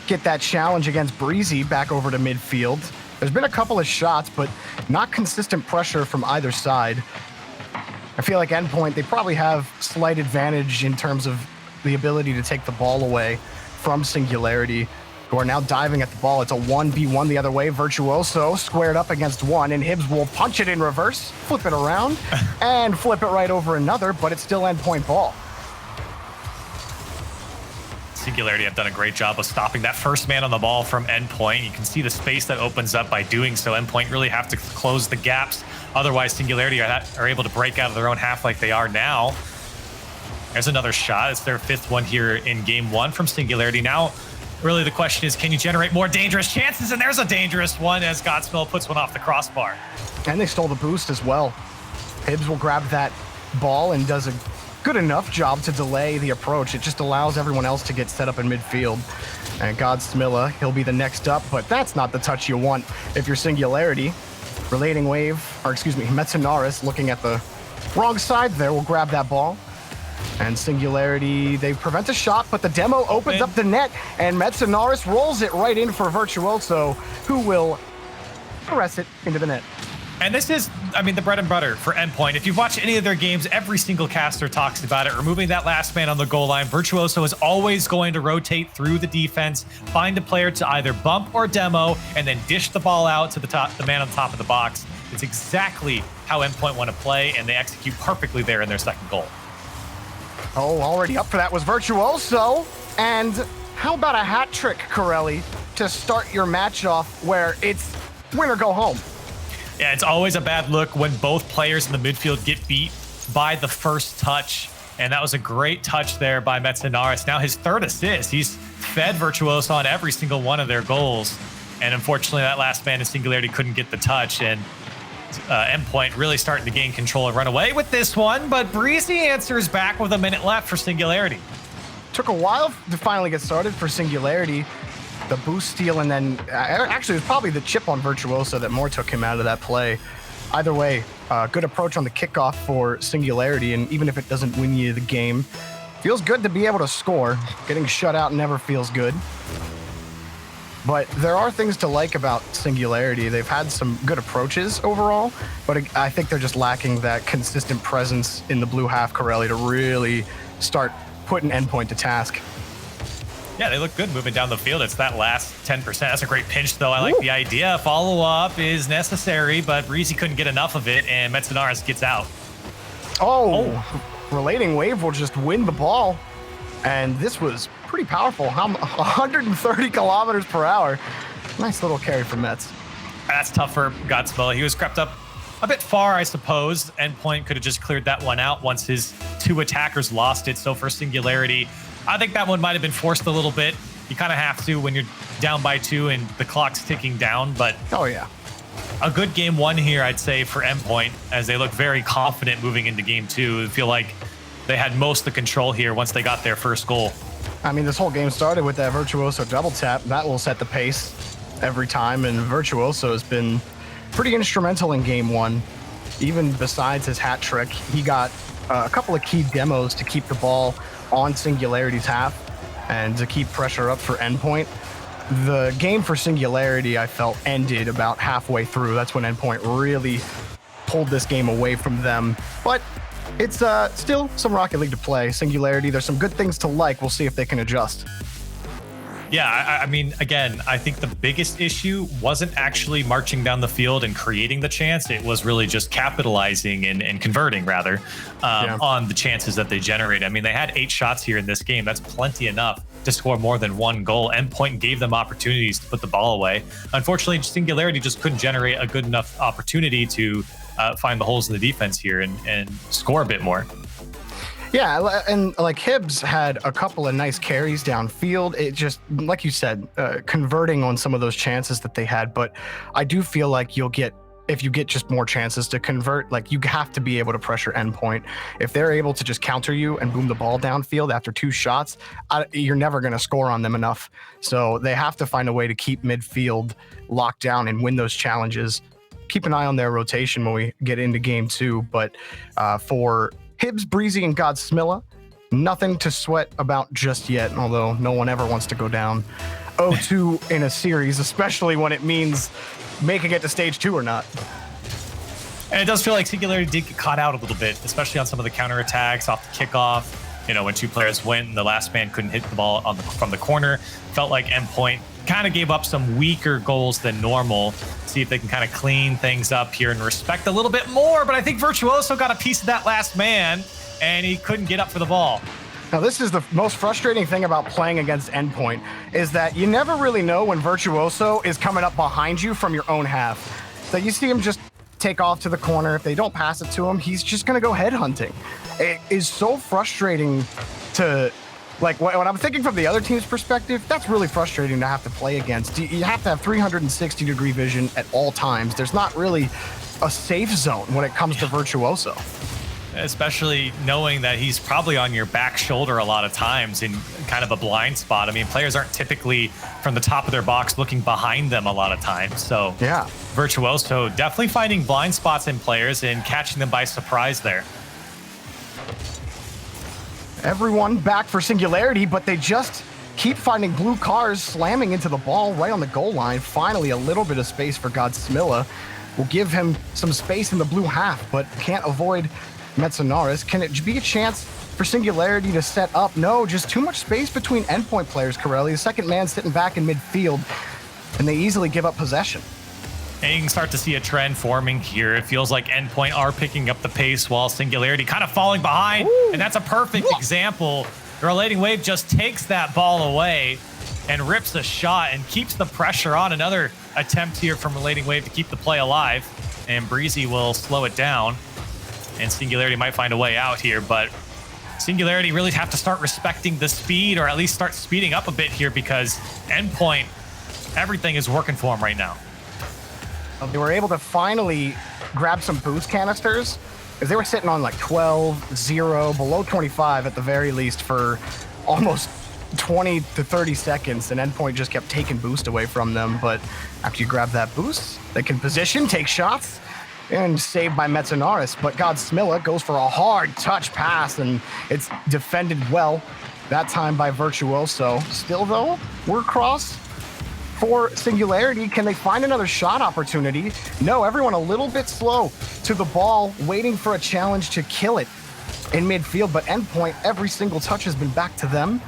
[SPEAKER 7] get that challenge against Breezy back over to midfield. There's been a couple of shots, but not consistent pressure from either side. I feel like Endpoint, they probably have slight advantage in terms of the ability to take the ball away from Singularity, who are now diving at the ball. It's a 1v1 the other way. Virtuoso squared up against one, and Hibbs will punch it in reverse, flip it around, and flip it right over another, but it's still Endpoint ball.
[SPEAKER 13] Singularity have done a great job of stopping that first man on the ball from Endpoint. You can see the space that opens up by doing so. Endpoint really have to close the gaps. Otherwise, Singularity are able to break out of their own half like they are now. There's another shot. It's their fifth one here in Game 1 from Singularity. Now, really the question is, can you generate more dangerous chances? And there's a dangerous one as Godsmill puts one off the crossbar.
[SPEAKER 7] And they stole the boost as well. Hibbs will grab that ball and does a good enough job to delay the approach. It just allows everyone else to get set up in midfield. And Godsmilla, he'll be the next up, but that's not the touch you want if you're Singularity. Relating Wave, Metsonaris looking at the wrong side there will grab that ball. And Singularity, they prevent a shot, but the demo opens up the net, and Metsonaris rolls it right in for Virtuoso, who will press it into the net.
[SPEAKER 13] And this is, the bread and butter for Endpoint. If you've watched any of their games, every single caster talks about it. Removing that last man on the goal line, Virtuoso is always going to rotate through the defense, find a player to either bump or demo, and then dish the ball out to the man on top of the box. It's exactly how Endpoint want to play, and they execute perfectly there in their second goal.
[SPEAKER 14] Oh, already up for that was Virtuoso. And how about a hat trick, Corelli, to start your match off where it's win or go home?
[SPEAKER 13] Yeah, it's always a bad look when both players in the midfield get beat by the first touch. And that was a great touch there by Metzenaris. Now his third assist. He's fed Virtuoso on every single one of their goals. And unfortunately, that last man in Singularity couldn't get the touch. And Endpoint really starting to gain control and run away with this one. But Breezy answers back with a minute left for Singularity.
[SPEAKER 14] Took a while to finally get started for Singularity. The boost steal, and then actually it was probably the chip on Virtuoso that more took him out of that play. Either way, good approach on the kickoff for Singularity, and even if it doesn't win you the game, feels good to be able to score. Getting shut out never feels good. But there are things to like about Singularity. They've had some good approaches overall, but I think they're just lacking that consistent presence in the blue half, Corelli, to really start putting Endpoint to task.
[SPEAKER 13] Yeah, they look good moving down the field. It's that last 10%. That's a great pinch, though. I like the idea. Follow-up is necessary, but Breezy couldn't get enough of it, and Metzenaris gets out.
[SPEAKER 14] Relating Wave will just win the ball. And this was pretty powerful. 130 kilometers per hour. Nice little carry from Mets.
[SPEAKER 13] That's tough for Godsmill. He was crept up a bit far, I suppose. Endpoint could have just cleared that one out once his two attackers lost it. So for Singularity, I think that one might have been forced a little bit. You kind of have to when you're down by 2 and the clock's ticking down. But a good game 1 here, I'd say, for Endpoint, as they look very confident moving into game 2. I feel like they had most of the control here once they got their first goal.
[SPEAKER 14] I mean, this whole game started with that Virtuoso double tap. That will set the pace every time, and Virtuoso has been pretty instrumental in game 1. Even besides his hat trick, he got a couple of key demos to keep the ball on Singularity's half and to keep pressure up for Endpoint. The game for Singularity, I felt, ended about halfway through. That's when Endpoint really pulled this game away from them. But it's still some Rocket League to play. Singularity, there's some good things to like. We'll see if they can adjust.
[SPEAKER 13] Yeah, I mean, again, I think the biggest issue wasn't actually marching down the field and creating the chance. It was really just capitalizing and converting, rather, on the chances that they generate. I mean, they had 8 shots here in this game. That's plenty enough to score more than 1 goal. Endpoint gave them opportunities to put the ball away. Unfortunately, Singularity just couldn't generate a good enough opportunity to find the holes in the defense here and score a bit more.
[SPEAKER 14] Yeah, and like Hibbs had a couple of nice carries downfield. It just, like you said, converting on some of those chances that they had. But I do feel like if you get just more chances to convert, like you have to be able to pressure Endpoint. If they're able to just counter you and boom the ball downfield after 2 shots, you're never going to score on them enough. So they have to find a way to keep midfield locked down and win those challenges. Keep an eye on their rotation when we get into game 2. But for Hibbs, Breezy, and Godsmilla, nothing to sweat about just yet, although no one ever wants to go down 0-2 in a series, especially when it means making it to stage 2 or not.
[SPEAKER 13] And it does feel like Singularity did get caught out a little bit, especially on some of the counterattacks off the kickoff. You know, when 2 players went and the last man couldn't hit the ball from the corner. Felt like Endpoint kind of gave up some weaker goals than normal. See if they can kind of clean things up here and respect a little bit more. But I think Virtuoso got a piece of that last man, and he couldn't get up for the ball.
[SPEAKER 14] Now, this is the most frustrating thing about playing against Endpoint, is that you never really know when Virtuoso is coming up behind you from your own half. So you see him just take off to the corner. If they don't pass it to him, he's just going to go headhunting. It is so frustrating to... Like, when I'm thinking from the other team's perspective, that's really frustrating to have to play against. You have to have 360-degree vision at all times. There's not really a safe zone when it comes to Virtuoso.
[SPEAKER 13] Especially knowing that he's probably on your back shoulder a lot of times in kind of a blind spot. I mean, players aren't typically from the top of their box looking behind them a lot of times. So,
[SPEAKER 14] yeah,
[SPEAKER 13] Virtuoso definitely finding blind spots in players and catching them by surprise there.
[SPEAKER 14] Everyone back for Singularity, but they just keep finding blue cars slamming into the ball right on the goal line. Finally, a little bit of space for Godsmilla. Will give him some space in the blue half, but can't avoid Metzenaris. Can it be a chance for Singularity to set up? No, just too much space between Endpoint players, Corelli. The second man sitting back in midfield, and they easily give up possession.
[SPEAKER 13] And you can start to see a trend forming here. It feels like Endpoint are picking up the pace while Singularity kind of falling behind. Ooh. And that's a perfect example. The Relating Wave just takes that ball away and rips a shot and keeps the pressure on. Another attempt here from Relating Wave to keep the play alive. And Breezy will slow it down. And Singularity might find a way out here, but Singularity really have to start respecting the speed, or at least start speeding up a bit here, because Endpoint, everything is working for him right now.
[SPEAKER 14] They were able to finally grab some boost canisters, because they were sitting on like 12, 0, below 25 at the very least for almost 20 to 30 seconds, and Endpoint just kept taking boost away from them. But after you grab that boost, they can position, take shots, and saved by Metanaris. But Godsmilla goes for a hard touch pass, and it's defended well that time by Virtuoso. Still though, we're cross for Singularity. Can they find another shot opportunity? No, everyone a little bit slow to the ball, waiting for a challenge to kill it in midfield. But Endpoint, every single touch has been back to them,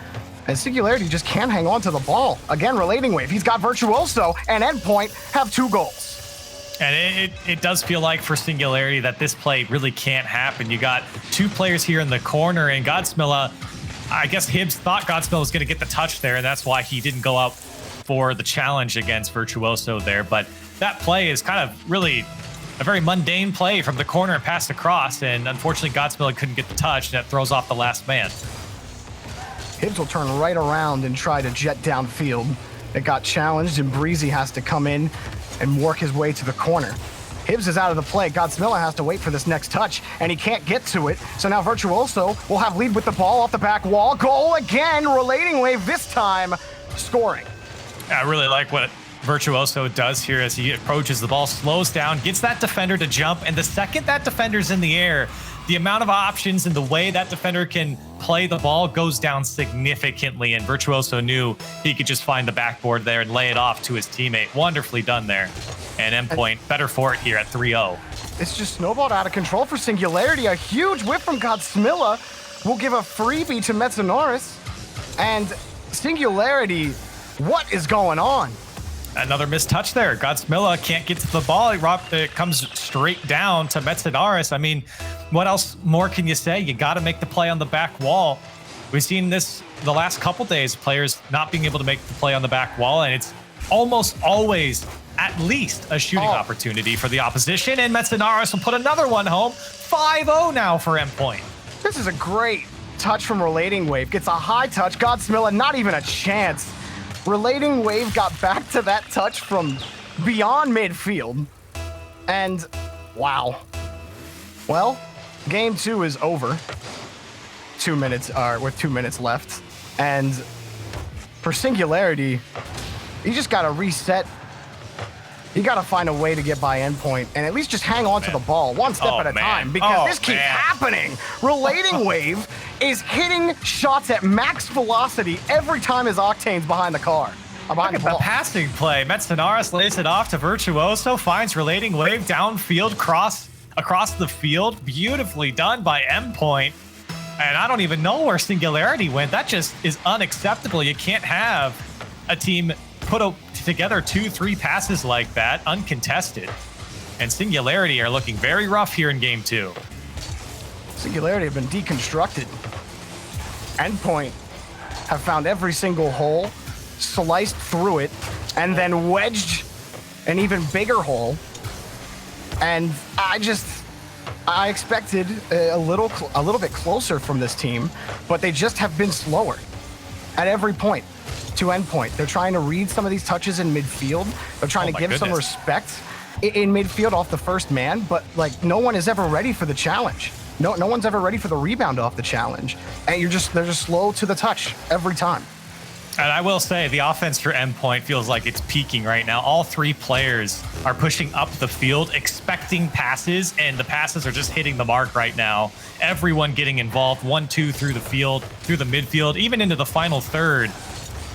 [SPEAKER 14] and Singularity just can't hang on to the ball. Again, Relating Wave, he's got Virtuoso, and Endpoint have 2 goals.
[SPEAKER 13] And it does feel like for Singularity that this play really can't happen. You got 2 players here in the corner, and Godsmilla, I guess Hibbs thought Godsmilla was going to get the touch there, and that's why he didn't go out for the challenge against Virtuoso there. But that play is kind of really a very mundane play from the corner and passed across, and unfortunately Godsmilla couldn't get the touch, and that throws off the last man.
[SPEAKER 14] Hibbs will turn right around and try to jet downfield. It got challenged, and Breezy has to come in and work his way to the corner. Hibbs is out of the play. Godsmilla has to wait for this next touch, and he can't get to it. So now Virtuoso will have lead with the ball off the back wall. Goal again, Relating Wave this time scoring.
[SPEAKER 13] I really like what Virtuoso does here as he approaches the ball, slows down, gets that defender to jump, and the second that defender's in the air, the amount of options and the way that defender can play the ball goes down significantly, and Virtuoso knew he could just find the backboard there and lay it off to his teammate. Wonderfully done there. And Endpoint better for it here at 3-0.
[SPEAKER 14] It's just snowballed out of control for Singularity. A huge whip from Godsmilla will give a freebie to Metanaris. And Singularity, what is going on?
[SPEAKER 13] Another missed touch there. Godsmilla can't get to the ball. It comes straight down to Metanaris. I mean, what else more can you say? You got to make the play on the back wall. We've seen this the last couple days, players not being able to make the play on the back wall, and it's almost always at least a shooting opportunity for the opposition, and Metanaris will put another one home. 5-0 now for Endpoint.
[SPEAKER 14] This is a great touch from Relating Wave. Gets a high touch. Godsmilla, not even a chance. Relating Wave got back to that touch from beyond midfield. And wow. Well, game 2 is over. 2 minutes with 2 minutes left. And for Singularity, you just gotta reset. You gotta find a way to get by Endpoint and at least just hang on to the ball one step at a time, because this keeps happening. Relating Wave is hitting shots at max velocity every time his Octane's behind the car.
[SPEAKER 13] Look at the passing play. Metanaris lays it off to Virtuoso, finds Relating Wave downfield, across the field. Beautifully done by Endpoint. And I don't even know where Singularity went. That just is unacceptable. You can't have a team put together 2-3 passes like that uncontested. And Singularity are looking very rough here in game 2.
[SPEAKER 14] Singularity have been deconstructed. Endpoint have found every single hole, sliced through it, and then wedged an even bigger hole. And I expected a little bit closer from this team, but they just have been slower at every point to Endpoint. They're trying to read some of these touches in midfield. They're trying to give some respect in midfield off the first man, but like no one is ever ready for the challenge. No one's ever ready for the rebound off the challenge. And they're just slow to the touch every time.
[SPEAKER 13] And I will say the offense for Endpoint feels like it's peaking right now. All 3 players are pushing up the field, expecting passes, and the passes are just hitting the mark right now. Everyone getting involved, 1-2 through the field, through the midfield, even into the final third.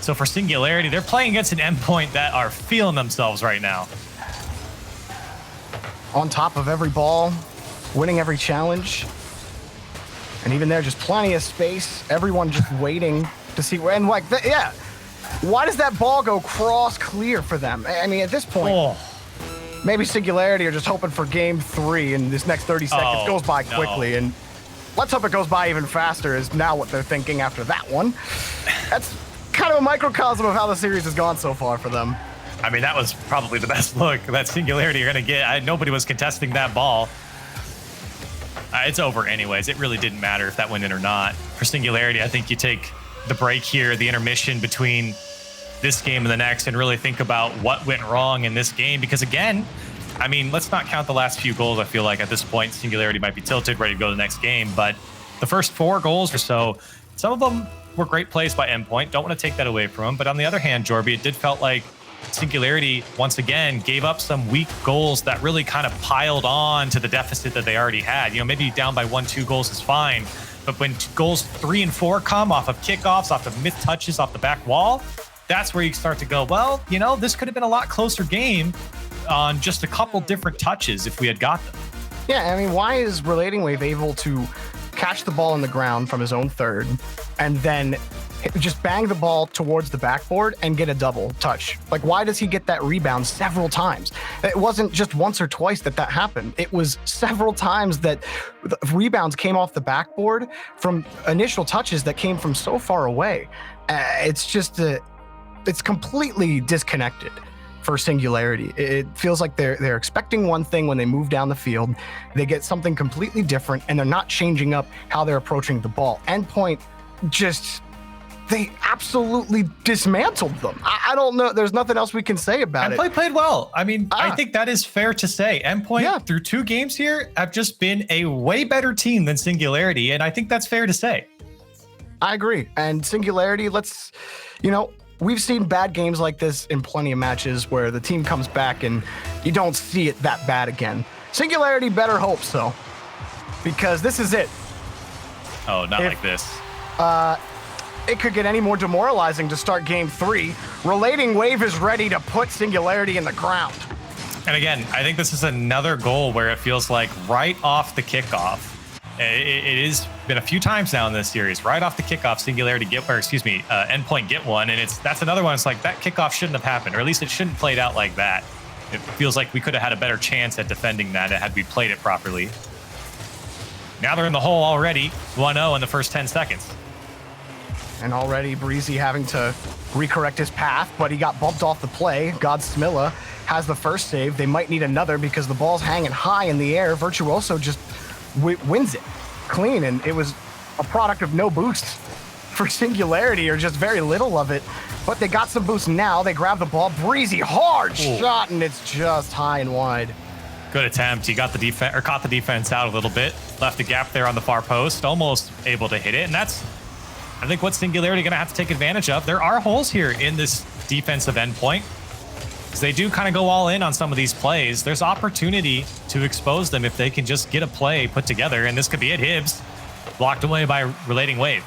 [SPEAKER 13] So for Singularity, they're playing against an Endpoint that are feeling themselves right now.
[SPEAKER 14] On top of every ball, winning every challenge. And even there, just plenty of space. Everyone just waiting to see where, and like, why does that ball go cross clear for them? I mean, at this point, maybe Singularity are just hoping for game 3 and this next 30 seconds goes by quickly. And let's hope it goes by even faster is now what they're thinking after that one. That's kind of a microcosm of how the series has gone so far for them.
[SPEAKER 13] I mean, that was probably the best look that Singularity are going to get. Nobody was contesting that ball. It's over anyways. It really didn't matter if that went in or not. For Singularity, I think you take the break here, the intermission between this game and the next, and really think about what went wrong in this game. Because again, I mean, let's not count the last few goals. I feel like at this point, Singularity might be tilted, ready to go to the next game. But the first 4 goals or so, some of them were great plays by Endpoint. Don't want to take that away from him. But on the other hand, Jorby, it did felt like Singularity, once again, gave up some weak goals that really kind of piled on to the deficit that they already had. You know, maybe down by 1-2 goals is fine. But when goals 3 and 4 come off of kickoffs, off of missed touches, off the back wall, that's where you start to go, well, you know, this could have been a lot closer game on just a couple different touches if we had got them.
[SPEAKER 14] Yeah, I mean, why is Relating Wave able to catch the ball in the ground from his own third and then just bang the ball towards the backboard and get a double touch? Like, why does he get that rebound several times? It wasn't just once or twice that happened. It was several times that the rebounds came off the backboard from initial touches that came from so far away. It's just it's completely disconnected for Singularity. It feels like they're expecting one thing when they move down the field. They get something completely different, and they're not changing up how they're approaching the ball. Endpoint they absolutely dismantled them. I don't know. There's nothing else we can say about it.
[SPEAKER 13] Endpoint played well. I mean, I think that is fair to say. Endpoint, through 2 games here, have just been a way better team than Singularity, and I think that's fair to say.
[SPEAKER 14] I agree. And Singularity, we've seen bad games like this in plenty of matches where the team comes back and you don't see it that bad again. Singularity better hope so, because this is it.
[SPEAKER 13] Oh, not like this.
[SPEAKER 14] It could get any more demoralizing to start game 3. Relating Wave is ready to put Singularity in the ground.
[SPEAKER 13] And again, I think this is another goal where it feels like right off the kickoff, it has been a few times now in this series, right off the kickoff, Endpoint get one, and that's another one. It's like that kickoff shouldn't have happened, or at least it shouldn't have played out like that. It feels like we could have had a better chance at defending that had we played it properly. Now they're in the hole already, 1-0 in the first 10 seconds.
[SPEAKER 14] And already Breezy having to recorrect his path, but he got bumped off the play. Godsmilla has the first save. They might need another because the ball's hanging high in the air. Virtuoso just wins it clean, and it was a product of no boost for Singularity, or just very little of it. But they got some boost now. They grab the ball. Breezy, hard shot, and it's just high and wide.
[SPEAKER 13] Good attempt. He got the defense, or caught the defense out a little bit. Left a gap there on the far post, almost able to hit it, and that's, I think, what Singularity going to have to take advantage of. There are holes here in this defensive Endpoint, because they do kind of go all in on some of these plays. There's opportunity to expose them if they can just get a play put together, and this could be it. Hibbs blocked away by Relating Wave.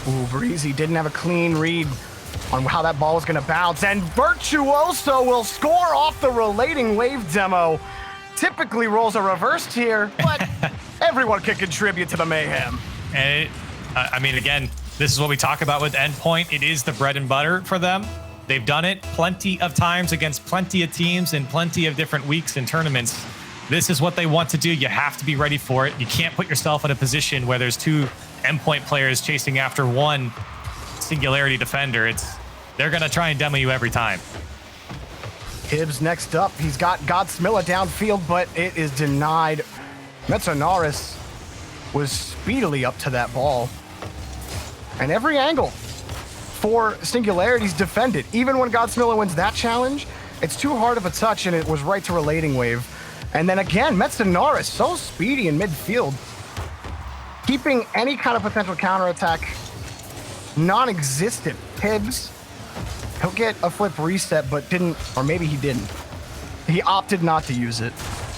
[SPEAKER 14] Ooh, Breezy didn't have a clean read on how that ball was going to bounce, and Virtuoso will score off the Relating Wave demo. Typically rolls are reversed here, but everyone can contribute to the mayhem.
[SPEAKER 13] And I mean, again, this is what we talk about with Endpoint. It is the bread and butter for them. They've done it plenty of times against plenty of teams in plenty of different weeks and tournaments. This is what they want to do. You have to be ready for it. You can't put yourself in a position where there's 2 Endpoint players chasing after 1 Singularity defender. They're going to try and demo you every time.
[SPEAKER 14] Hibbs next up. He's got Godsmilla downfield, but it is denied. Metsonaris was speedily up to that ball. And every angle for Singularity's defended. Even when Godsmilla wins that challenge, it's too hard of a touch, and it was right to Relating Wave. And then again, Metsonaris, so speedy in midfield, keeping any kind of potential counterattack non-existent. Hibbs, he'll get a flip reset, but didn't, or maybe he didn't. He opted not to use it,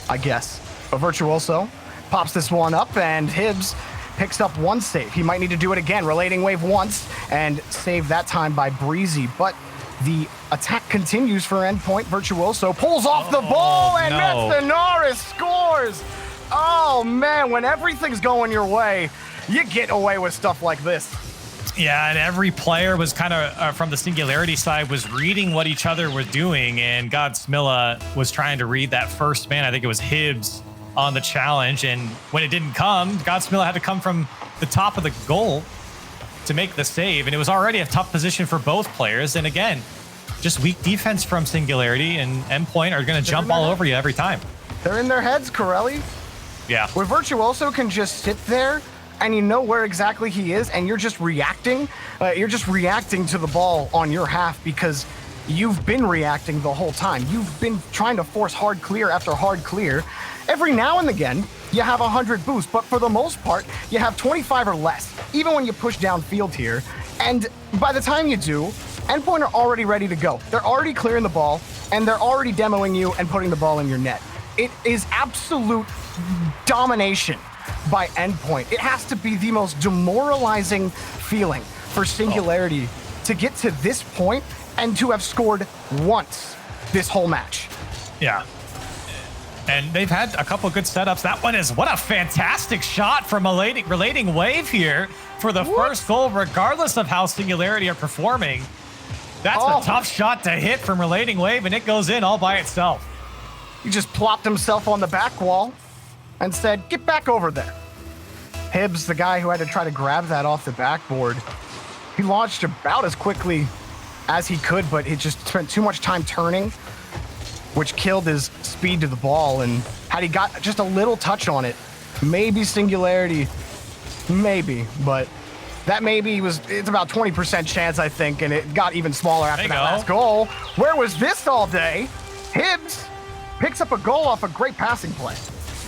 [SPEAKER 14] I guess. But Virtuoso pops this one up, and Hibbs picks up 1 save. He might need to do it again. Relating Wave once, and save that time by Breezy. But the attack continues for Endpoint. Virtuoso pulls off the ball, and Metsonaris scores! Oh man, when everything's going your way, you get away with stuff like this.
[SPEAKER 13] Yeah, and every player was kind of, from the Singularity side, was reading what each other were doing, and Godsmilla was trying to read that first man. I think it was Hibbs on the challenge, and when it didn't come, Godsmilla had to come from the top of the goal to make the save, and it was already a tough position for both players. And again, just weak defense from Singularity, and Endpoint are going to jump all over you every time.
[SPEAKER 14] They're in their heads, Corelli.
[SPEAKER 13] Yeah.
[SPEAKER 14] Where Virtuoso can just sit there and you know where exactly he is, and you're just reacting. You're just reacting to the ball on your half because you've been reacting the whole time. You've been trying to force hard clear after hard clear. Every now and again, you have 100 boosts, but for the most part, you have 25 or less, even when you push downfield here. And by the time you do, Endpoint are already ready to go. They're already clearing the ball, and they're already demoing you and putting the ball in your net. It is absolute domination by Endpoint. It has to be the most demoralizing feeling for Singularity to get to this point and to have scored once this whole match.
[SPEAKER 13] Yeah. And they've had a couple good setups. That one is, what a fantastic shot from Relating Wave here for the first goal, regardless of how Singularity are performing. That's a tough shot to hit from Relating Wave, and it goes in all by itself.
[SPEAKER 14] He just plopped himself on the back wall and said, get back over there. Hibbs, the guy who had to try to grab that off the backboard, he launched about as quickly as he could, but he just spent too much time turning, which killed his speed to the ball. And had he got just a little touch on it, maybe Singularity, maybe, but that maybe it's about 20% chance, I think, and it got even smaller after that last goal. Where was this all day? Hibbs picks up a goal off a great passing play.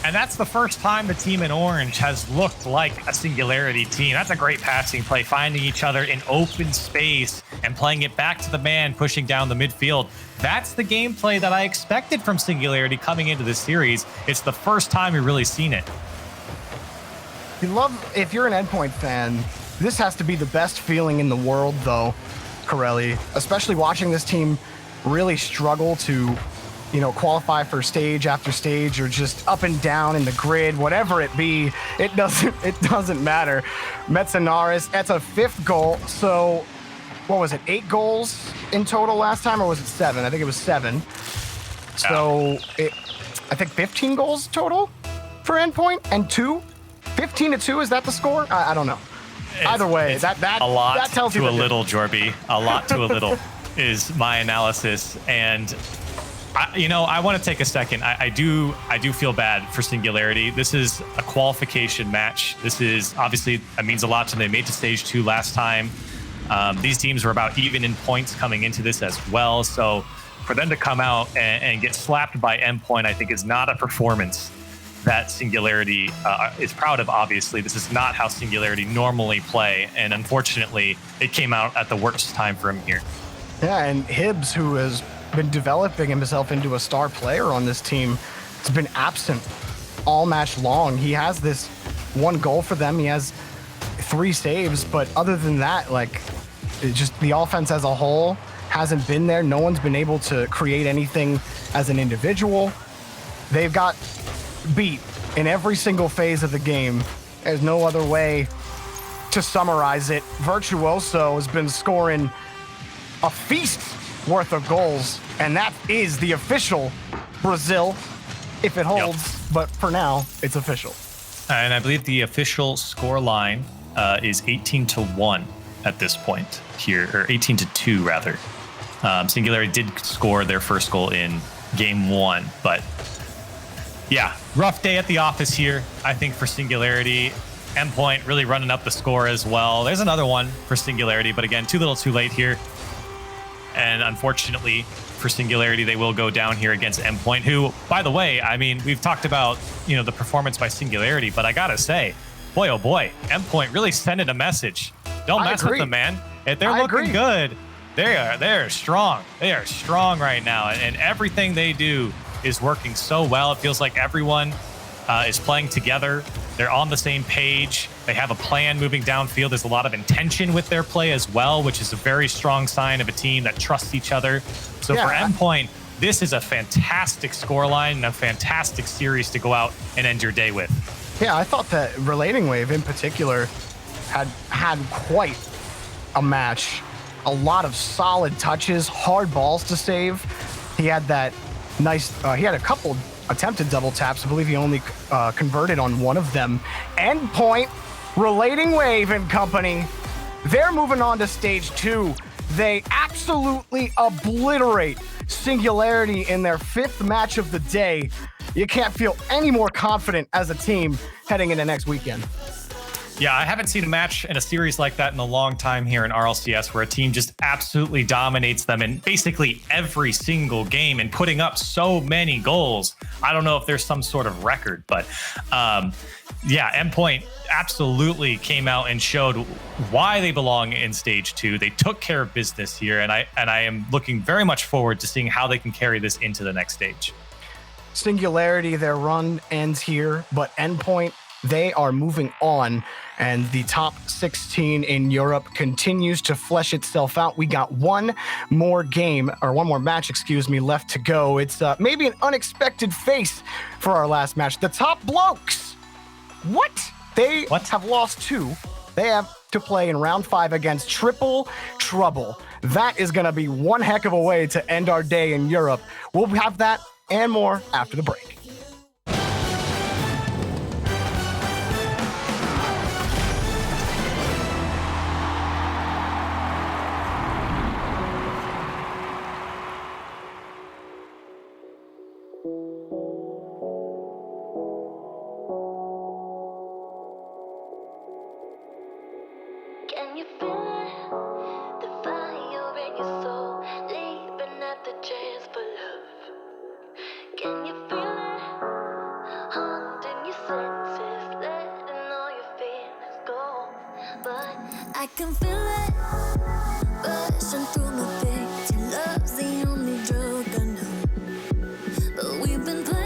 [SPEAKER 13] And that's the first time the team in orange has looked like a Singularity team. That's a great passing play, finding each other in open space and playing it back to the man, pushing down the midfield. That's the gameplay that I expected from Singularity coming into this series. It's the first time we've really seen it.
[SPEAKER 14] If you're an Endpoint fan, this has to be the best feeling in the world, though, Corelli, especially watching this team really struggle to qualify for stage after stage, or just up and down in the grid, whatever it be. It doesn't matter. Metzenaris, that's a 5th goal. So what was it, 8 goals in total last time, or was it 7? I think it was 7. So I think 15 goals total for Endpoint, and 15-2, is that the score? I don't know. Either way, that
[SPEAKER 13] a lot
[SPEAKER 14] that tells
[SPEAKER 13] to
[SPEAKER 14] you
[SPEAKER 13] a little, Jorby. A lot to a little is my analysis. And I want to take a second. I do feel bad for Singularity. This is a qualification match. This is obviously, it means a lot to them. They made to stage 2 last time. These teams were about even in points coming into this as well. So for them to come out and get slapped by Endpoint, I think is not a performance that Singularity is proud of. Obviously, this is not how Singularity normally play. And unfortunately, it came out at the worst time for him here.
[SPEAKER 14] Yeah, and Hibbs, who has been developing himself into a star player on this team, has been absent all match long. He has this 1 goal for them. He has 3 saves, but other than that, just the offense as a whole hasn't been there. No one's been able to create anything as an individual. They've got beat in every single phase of the game. There's no other way to summarize it. Virtuoso has been scoring a feast worth of goals, and that is the official Brazil, if it holds. Yep. But for now, it's official.
[SPEAKER 13] And I believe the official score line is 18-1 at this point here, or 18-2 rather. Singularity did score their first goal in game 1, but yeah, rough day at the office here, I think, for Singularity. Endpoint really running up the score as well. There's another one for Singularity, but again, too little too late here. And unfortunately for Singularity, they will go down here against Endpoint, who, by the way, I mean, we've talked about, the performance by Singularity, but I gotta say, boy, oh boy, Endpoint really sending a message. Don't mess with them, man. If they're looking good, they're strong. They are strong right now, and everything they do is working so well. It feels like everyone is playing together. They're on the same page. They have a plan moving downfield. There's a lot of intention with their play as well, which is a very strong sign of a team that trusts each other. So for Endpoint, this is a fantastic scoreline and a fantastic series to go out and end your day with.
[SPEAKER 14] Yeah, I thought that Relating Wave in particular had quite a match. A lot of solid touches, hard balls to save. He had that nice, he had a couple attempted double taps. I believe he only converted on one of them. Endpoint, Relating Wave and company. They're moving on to stage 2. They absolutely obliterate Singularity in their 5th match of the day. You can't feel any more confident as a team heading into next weekend.
[SPEAKER 13] Yeah, I haven't seen a match in a series like that in a long time here in RLCS where a team just absolutely dominates them in basically every single game and putting up so many goals. I don't know if there's some sort of record, but yeah, Endpoint absolutely came out and showed why they belong in stage 2. They took care of business here, and I am looking very much forward to seeing how they can carry this into the next stage.
[SPEAKER 14] Singularity, their run ends here, but Endpoint, they are moving on, and the top 16 in Europe continues to flesh itself out. We got one more match, left to go. It's maybe an unexpected face for our last match. The top blokes. What? They have lost 2. They have to play in round 5 against Triple Trouble. That is going to be one heck of a way to end our day in Europe. We'll have that and more after the break.
[SPEAKER 5] Can you feel it? The fire in your soul, leaping at the chance for love. Can you feel it? Haunting your senses, letting all your feelings go. But I can feel it, rushing through my veins. Your love's the only drug I know. But we've been playing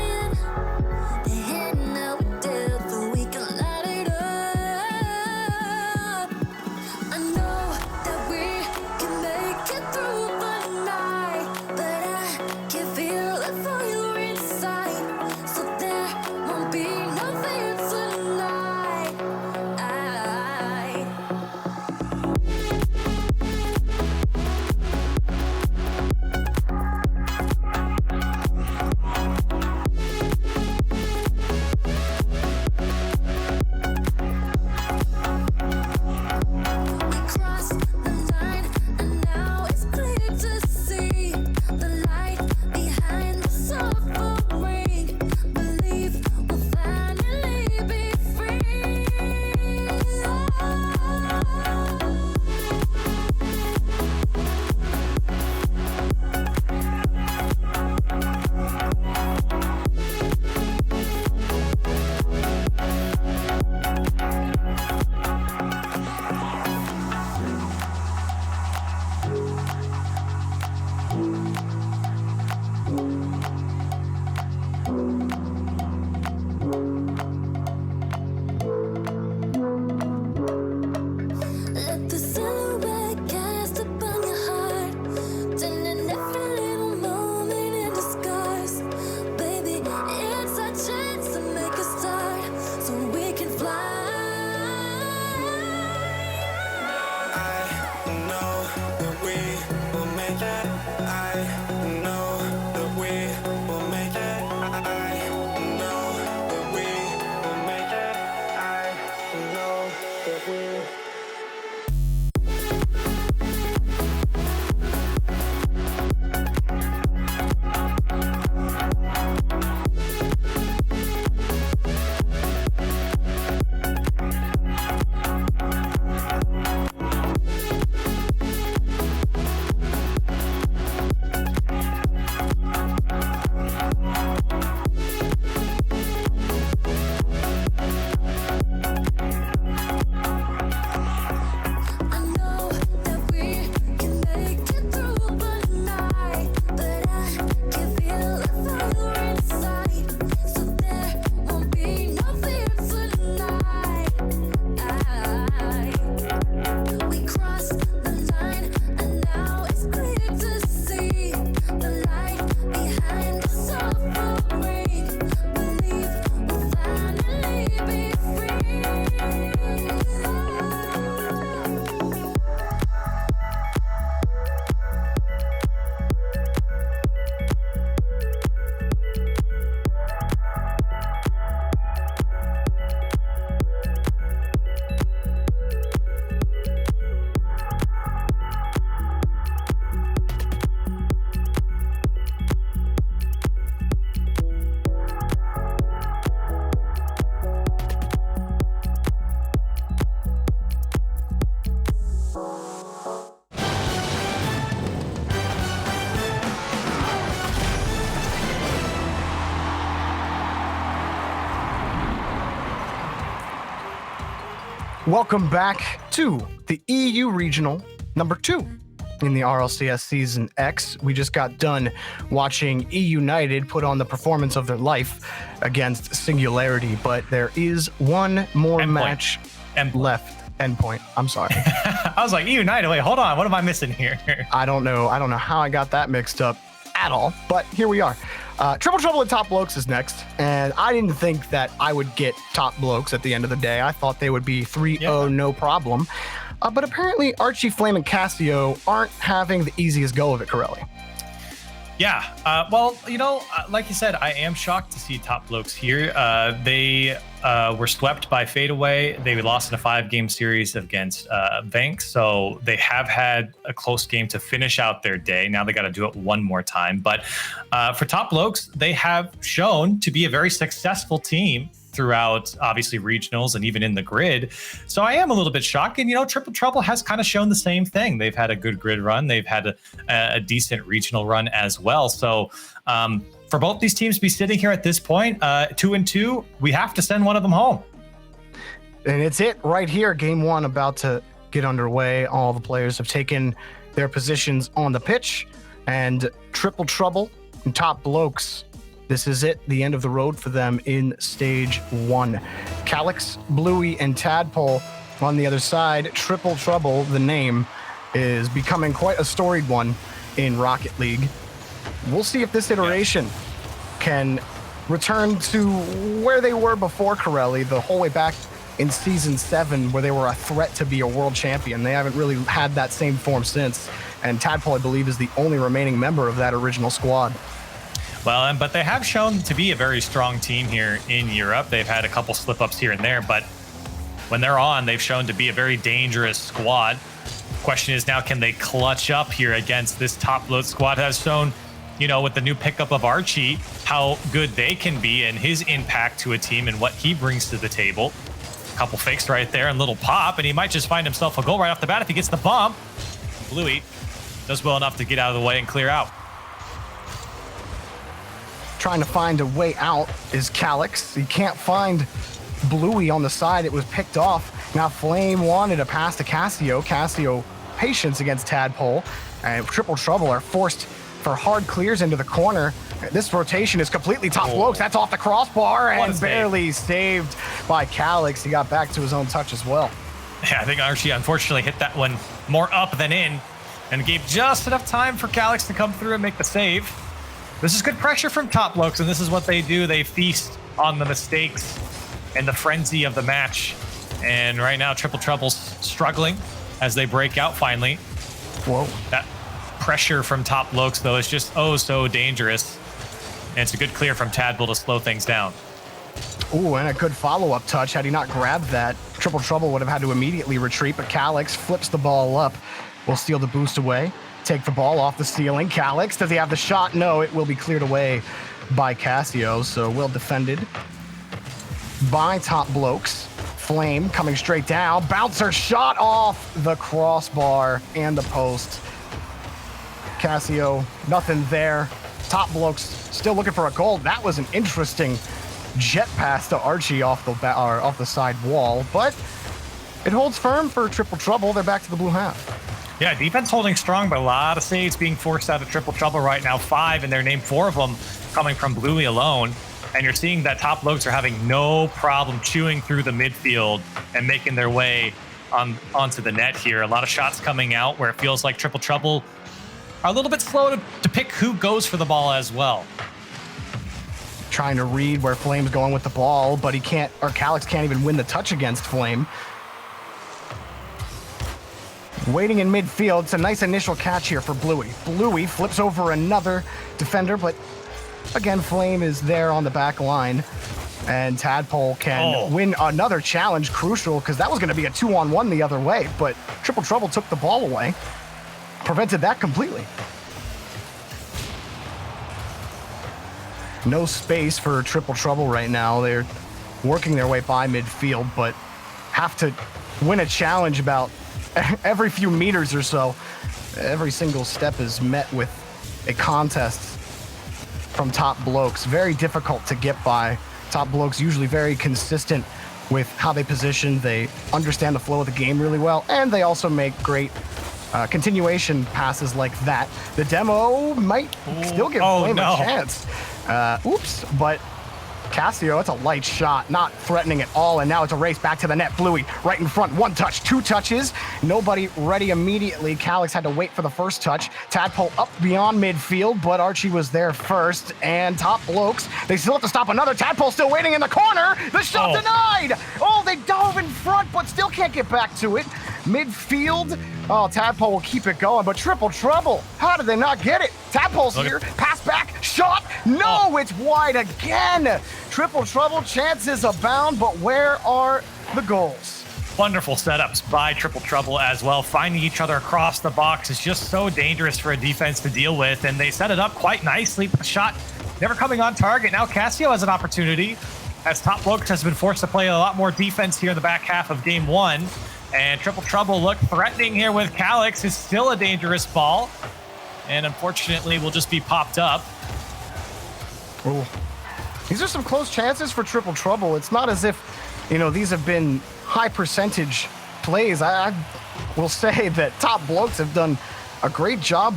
[SPEAKER 14] Welcome back to the EU Regional number 2 in the RLCS Season X. We just got done watching E United put on the performance of their life against Singularity, but there is one more match left. Endpoint. I'm sorry.
[SPEAKER 13] I was like, E United, wait, hold on. What am I missing here?
[SPEAKER 14] I don't know how I got that mixed up at all, but here we are. Triple Trouble at Top Blokes is next, and I didn't think that I would get Top Blokes at the end of the day. I thought they would be 3-0, no problem. But apparently Archie, Flame, and Cassio aren't having the easiest go of it, Corelli.
[SPEAKER 13] Yeah, well, you know, like you said, I am shocked to see Top Blokes here. They were swept by FADEAWAY. They lost in a 5-game series against Banks, so they have had a close game to finish out their day. Now they got to do it one more time. But for Top Blokes, they have shown to be a very successful team throughout, obviously, regionals and even in the grid. So I am a little bit shocked. And, you know, Triple Trouble has kind of shown the same thing. They've had a good grid run. They've had a decent regional run as well. So for both these teams to be sitting here at this point, 2-2, we have to send one of them home.
[SPEAKER 14] And it's it right here. Game 1 about to get underway. All the players have taken their positions on the pitch. And Triple Trouble and Top Blokes, this is it, the end of the road for them in stage 1. Calyx, Bluey, and Tadpole on the other side. Triple Trouble, the name, is becoming quite a storied one in Rocket League. We'll see if this iteration can return to where they were before Corelli, the whole way back in Season 7, where they were a threat to be a world champion. They haven't really had that same form since, and Tadpole, I believe, is the only remaining member of that original squad.
[SPEAKER 13] Well, but they have shown to be a very strong team here in Europe. They've had a couple slip-ups here and there, but when they're on, they've shown to be a very dangerous squad. Question is now, can they clutch up here against this Top Blokes squad? Has shown, you know, with the new pickup of Archie, how good they can be and his impact to a team and what he brings to the table. A couple fakes right there and little pop, and he might just find himself a goal right off the bat if he gets the bump. Bluey does well enough to get out of the way and clear out.
[SPEAKER 14] Trying to find a way out is Calyx. He can't find Bluey on the side. It was picked off. Now Flame wanted a pass to Cassio. Cassio patience against Tadpole. And Triple Trouble are forced for hard clears into the corner. This rotation is completely Top Blokes. That's off the crossbar and barely saved by Calyx. He got back to his own touch as well.
[SPEAKER 13] Yeah, I think Archie unfortunately hit that one more up than in and gave just enough time for Calyx to come through and make the save. This is good pressure from Top Blokes, and this is what they do. They feast on the mistakes and the frenzy of the match. And right now, Triple Trouble's struggling as they break out finally.
[SPEAKER 14] Whoa.
[SPEAKER 13] That pressure from Top Blokes, though, is just so dangerous. And it's a good clear from Tadpole to slow things down.
[SPEAKER 14] Ooh, and a good follow-up touch. Had he not grabbed that, Triple Trouble would have had to immediately retreat, but Calyx flips the ball up. Will steal the boost away. Take the ball off the ceiling. Calyx, does he have the shot? No, it will be cleared away by Cassio, so well defended by Top Blokes. Flame coming straight down. Bouncer shot off the crossbar and the post. Cassio, nothing there. Top Blokes still looking for a goal. That was an interesting jet pass to Archie off the side wall, but it holds firm for Triple Trouble. They're back to the blue half.
[SPEAKER 13] Yeah, defense holding strong, but a lot of saves being forced out of Triple Trouble right now. 5 in their name, 4 of them coming from Bluey alone. And you're seeing that Top Blokes are having no problem chewing through the midfield and making their way onto the net here. A lot of shots coming out where it feels like Triple Trouble are a little bit slow to pick who goes for the ball as well.
[SPEAKER 14] Trying to read where Flame's going with the ball, but Calyx can't even win the touch against Flame. Waiting in midfield. It's a nice initial catch here for Bluey. Bluey flips over another defender, but again, Flame is there on the back line. And Tadpole can win another challenge, crucial, because that was going to be a 2-on-1 the other way, but Triple Trouble took the ball away. Prevented that completely. No space for Triple Trouble right now. They're working their way by midfield, but have to win a challenge about every few meters or so. Every single step is met with a contest from Top Blokes. Very difficult to get by. Top Blokes usually very consistent with how they position. They understand the flow of the game really well, and they also make great continuation passes like that. The demo might still give Flame a chance. Oops, but Cassio, it's a light shot, not threatening at all, and now it's a race back to the net. Bluey right in front, 1 touch, 2 touches, nobody ready immediately. Calyx had to wait for the first touch. Tadpole up beyond midfield, but Archie was there first, and Top Blokes, they still have to stop another. Tadpole still waiting in the corner, the shot denied! Oh, they dove in front, but still can't get back to it. Midfield, oh, Tadpole will keep it going, but Triple Trouble, how did they not get it? Tadpole's here, pass back, shot, no, it's wide again! Triple Trouble, chances abound, but where are the goals?
[SPEAKER 13] Wonderful setups by Triple Trouble as well. Finding each other across the box is just so dangerous for a defense to deal with, and they set it up quite nicely. The shot never coming on target. Now Cassio has an opportunity, as Top Blokes has been forced to play a lot more defense here in the back half of game 1. And Triple Trouble look threatening here with Calyx. Is still a dangerous ball, and unfortunately will just be popped up.
[SPEAKER 14] Ooh. These are some close chances for Triple Trouble. It's not as if, you know, these have been high percentage plays. I will say that Top Blokes have done a great job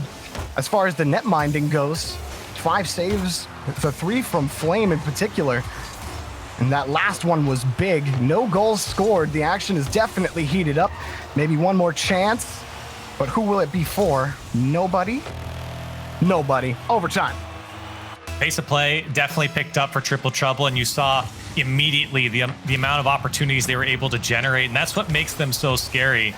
[SPEAKER 14] as far as the net minding goes. 5 saves, the 3 from Flame in particular. And that last one was big. No goals scored. The action is definitely heated up. Maybe one more chance, but who will it be for? Nobody? Nobody. Overtime.
[SPEAKER 13] Pace of play definitely picked up for Triple Trouble, and you saw immediately the amount of opportunities they were able to generate, and that's what makes them so scary.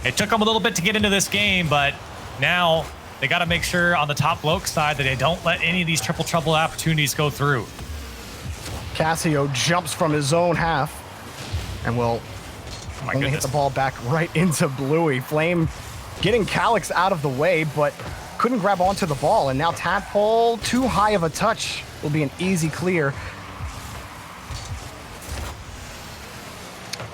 [SPEAKER 13] It took them a little bit to get into this game, but now they got to make sure on the Top Bloke side that they don't let any of these Triple Trouble opportunities go through.
[SPEAKER 14] Cassio jumps from his own half and will only hit the ball back right into Bluey. Flame getting Calyx out of the way, but couldn't grab onto the ball, and now Tadpole, too high of a touch, will be an easy clear.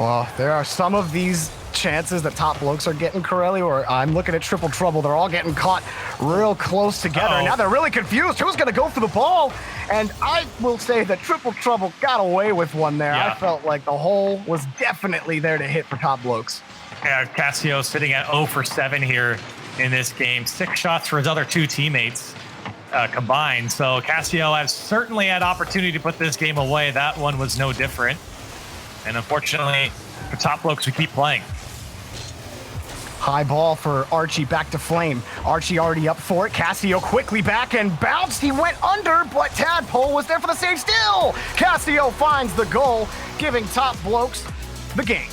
[SPEAKER 14] Well, there are some of these chances that Top Blokes are getting, Corelli, or I'm looking at Triple Trouble. They're all getting caught real close together. And now they're really confused. Who's going to go for the ball? And I will say that Triple Trouble got away with one there. I felt like the hole was definitely there to hit for Top Blokes.
[SPEAKER 13] Yeah, Cassio sitting at 0 for 7 here in this game. 6 shots for his other 2 teammates combined. So Cassio has certainly had opportunity to put this game away. That one was no different. And unfortunately, for Top Blokes, we keep playing.
[SPEAKER 14] High ball for Archie, back to Flame. Archie already up for it. Cassio quickly back and bounced. He went under, but Tadpole was there for the save still. Cassio finds the goal, giving Top Blokes the game.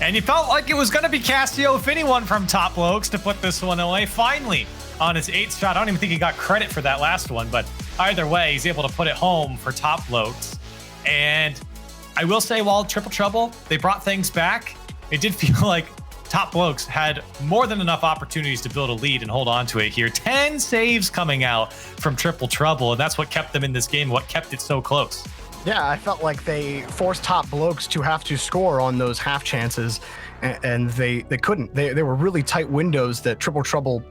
[SPEAKER 13] And you felt like it was going to be Cassio, if anyone, from Top Blokes to put this one away. Finally, on his 8th shot. I don't even think he got credit for that last one, but either way, he's able to put it home for Top Blokes. And I will say, while Triple Trouble, they brought things back, it did feel like Top Blokes had more than enough opportunities to build a lead and hold on to it here. 10 saves coming out from Triple Trouble, and that's what kept them in this game, what kept it so close.
[SPEAKER 14] Yeah, I felt like they forced Top Blokes to have to score on those half chances, and they couldn't. They were really tight windows that Triple Trouble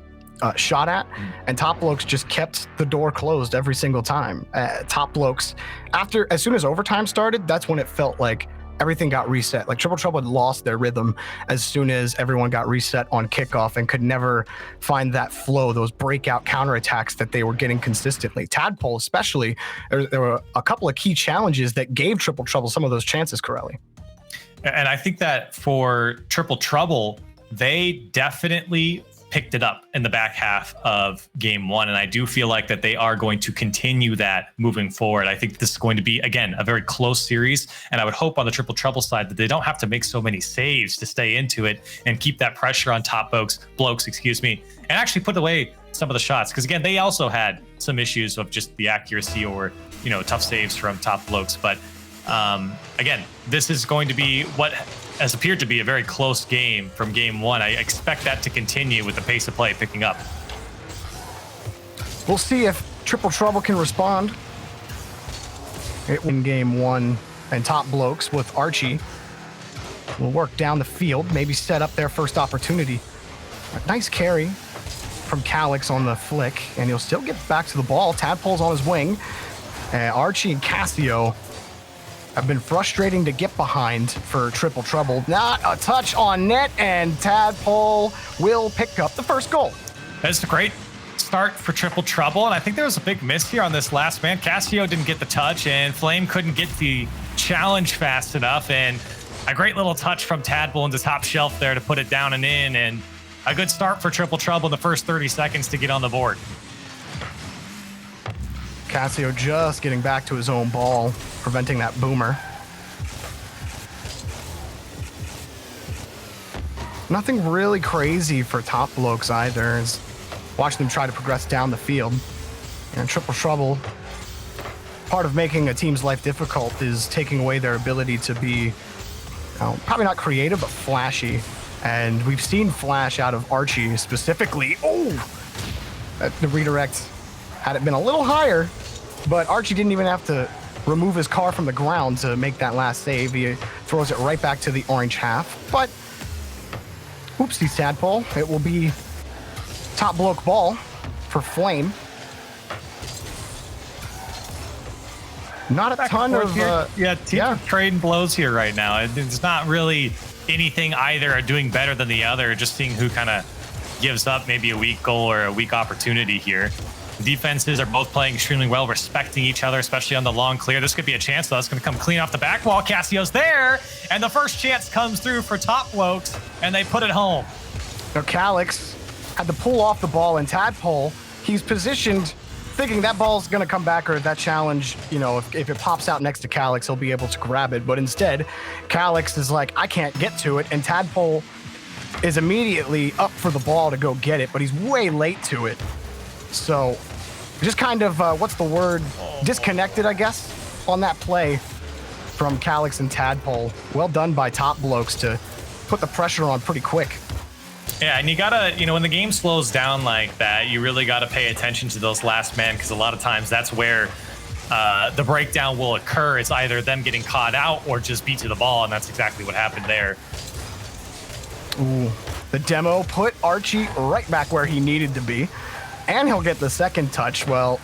[SPEAKER 14] shot at, and Top Blokes just kept the door closed every single time. Top Blokes, as soon as overtime started, that's when it felt like everything got reset. Like Triple Trouble had lost their rhythm as soon as everyone got reset on kickoff and could never find that flow, those breakout counterattacks that they were getting consistently. Tadpole especially, there were a couple of key challenges that gave Triple Trouble some of those chances, Corelli.
[SPEAKER 13] And I think that for Triple Trouble, they definitely picked it up in the back half of game 1. And I do feel like that they are going to continue that moving forward. I think this is going to be, again, a very close series. And I would hope on the Triple Trouble side that they don't have to make so many saves to stay into it and keep that pressure on Top Blokes, and actually put away some of the shots. Because again, they also had some issues of just the accuracy or, tough saves from Top Blokes. But again, this is going to be what has appeared to be a very close game from game 1. I expect that to continue with the pace of play picking up.
[SPEAKER 14] We'll see if Triple Trouble can respond. In game 1, and Top Blokes with Archie will work down the field, maybe set up their first opportunity. A nice carry from Calyx on the flick, and he'll still get back to the ball. Tadpole's on his wing. Archie and Cassio have been frustrating to get behind for Triple Trouble. Not a touch on net, and Tadpole will pick up the first goal.
[SPEAKER 13] That's a great start for Triple Trouble, and I think there was a big miss here on this last man. Cassio didn't get the touch, and Flame couldn't get the challenge fast enough, and a great little touch from Tadpole into top shelf there to put it down and in, and a good start for Triple Trouble in the first 30 seconds to get on the board.
[SPEAKER 14] Cassio just getting back to his own ball, preventing that boomer. Nothing really crazy for top blokes either. Watch them try to progress down the field. And Triple Trouble, part of making a team's life difficult is taking away their ability to be, probably not creative, but flashy. And we've seen flash out of Archie specifically. Oh, the redirect, had it been a little higher, but Archie didn't even have to remove his car from the ground to make that last save. He throws it right back to the orange half. But, oopsie, Tadpole. It will be top bloke ball for Flame. Not a ton of
[SPEAKER 13] teams are trading blows here right now. It's not really anything either are doing better than the other. Just seeing who kind of gives up maybe a weak goal or a weak opportunity here. The defenses are both playing extremely well, respecting each other, especially on the long clear. This could be a chance though. It's going to come clean off the back wall. Cassio's there, and the first chance comes through for top blokes, and they put it home.
[SPEAKER 14] Now Calix had to pull off the ball, and Tadpole, he's positioned thinking that ball's going to come back, or that challenge, if it pops out next to Calix, he'll be able to grab it. But instead, Calix is like, I can't get to it, and Tadpole is immediately up for the ball to go get it, but he's way late to it. So just kind of, disconnected, I guess, on that play from Calix and Tadpole. Well done by top blokes to put the pressure on pretty quick.
[SPEAKER 13] Yeah, and you gotta, when the game slows down like that, you really gotta pay attention to those last men, because a lot of times that's where the breakdown will occur. It's either them getting caught out or just beat to the ball, and that's exactly what happened there.
[SPEAKER 14] Ooh, the demo put Archie right back where he needed to be, and he'll get the second touch. Well,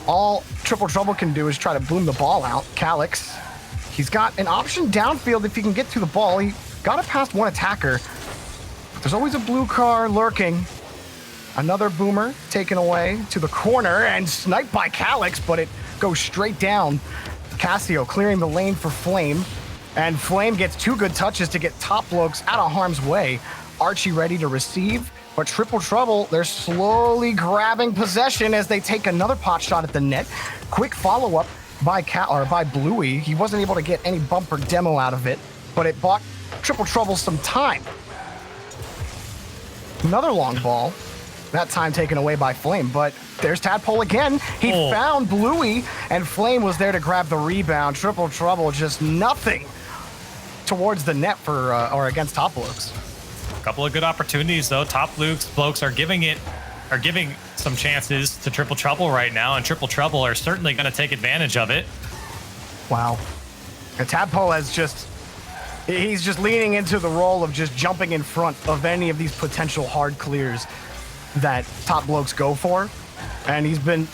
[SPEAKER 14] all Triple Trouble can do is try to boom the ball out. Calix, he's got an option downfield if he can get to the ball. He got it past one attacker. There's always a blue car lurking. Another boomer taken away to the corner and sniped by Calix, but it goes straight down. Cassio clearing the lane for Flame, and Flame gets two good touches to get top blokes out of harm's way. Archie ready to receive, but Triple Trouble, they're slowly grabbing possession as they take another pot shot at the net. Quick follow-up by Bluey. He wasn't able to get any bumper demo out of it, but it bought Triple Trouble some time. Another long ball, that time taken away by Flame, but there's Tadpole again. He found Bluey, and Flame was there to grab the rebound. Triple Trouble, just nothing towards the net for or against top blokes.
[SPEAKER 13] A couple of good opportunities though. Top blokes are giving some chances to Triple Trouble right now, and Triple Trouble are certainly going to take advantage of it.
[SPEAKER 14] Wow. And Tadpole he's just leaning into the role of just jumping in front of any of these potential hard clears that top blokes go for. And he's been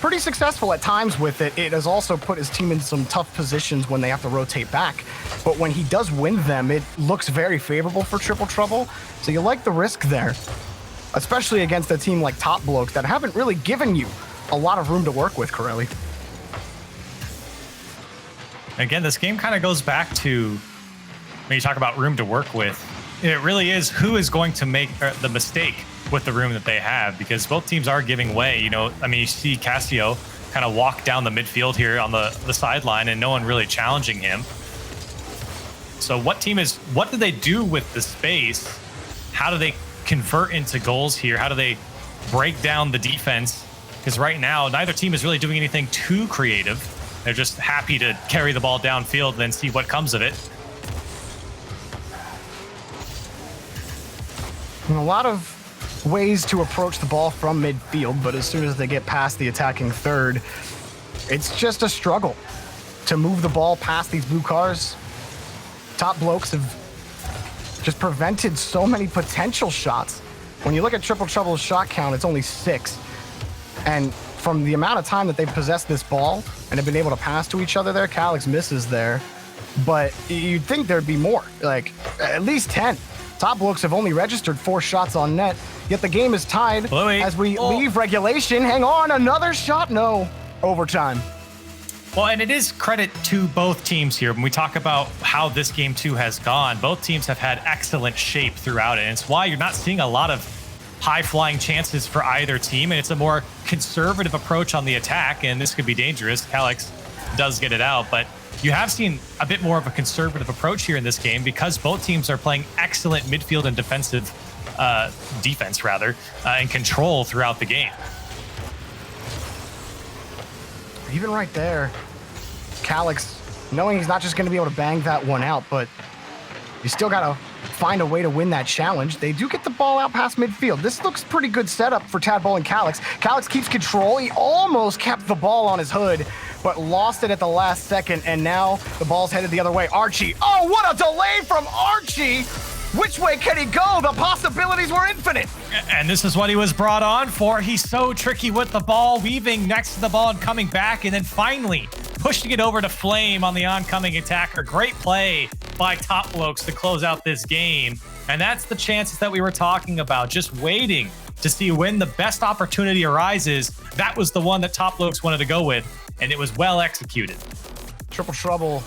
[SPEAKER 14] pretty successful at times with it. It has also put his team in some tough positions when they have to rotate back. But when he does win them, it looks very favorable for Triple Trouble. So you like the risk there, especially against a team like top blokes that haven't really given you a lot of room to work with, Corelli.
[SPEAKER 13] Again, this game kind of goes back to when you talk about room to work with, it really is who is going to make the mistake with the room that they have, because both teams are giving way. You see Cassio kind of walk down the midfield here on the sideline and no one really challenging him. So what do they do with the space? How do they convert into goals here? How do they break down the defense? Because right now, neither team is really doing anything too creative. They're just happy to carry the ball downfield and then see what comes of it.
[SPEAKER 14] And a lot of ways to approach the ball from midfield, but as soon as they get past the attacking third, it's just a struggle to move the ball past these blue cars. Top blokes have just prevented so many potential shots. When you look at Triple Trouble's shot count, it's only 6. And from the amount of time that they've possessed this ball and have been able to pass to each other there, Calyx misses there. But you'd think there'd be more, like at least 10. Top Blokes have only registered 4 shots on net, yet the game is tied as we leave regulation. Hang on, another shot? No. Overtime.
[SPEAKER 13] Well, and it is credit to both teams here. When we talk about how this game 2 has gone, both teams have had excellent shape throughout it. And it's why you're not seeing a lot of high-flying chances for either team. And it's a more conservative approach on the attack. And this could be dangerous. Calyx does get it out. But you have seen a bit more of a conservative approach here in this game because both teams are playing excellent midfield and defense and control throughout the game.
[SPEAKER 14] Even right there, Calyx, knowing he's not just going to be able to bang that one out, but you still got to find a way to win that challenge. They do get the ball out past midfield. This looks pretty good setup for Tadpole and Calyx. Calyx keeps control. He almost kept the ball on his hood, but lost it at the last second, and now the ball's headed the other way. Archie, oh, what a delay from Archie! Which way can he go? The possibilities were infinite.
[SPEAKER 13] And this is what he was brought on for. He's so tricky with the ball, weaving next to the ball and coming back, and then finally pushing it over to Flame on the oncoming attacker. Great play by Top Blokes to close out this game. And that's the chances that we were talking about, just waiting to see when the best opportunity arises. That was the one that Top Blokes wanted to go with, and it was well executed.
[SPEAKER 14] Triple Trouble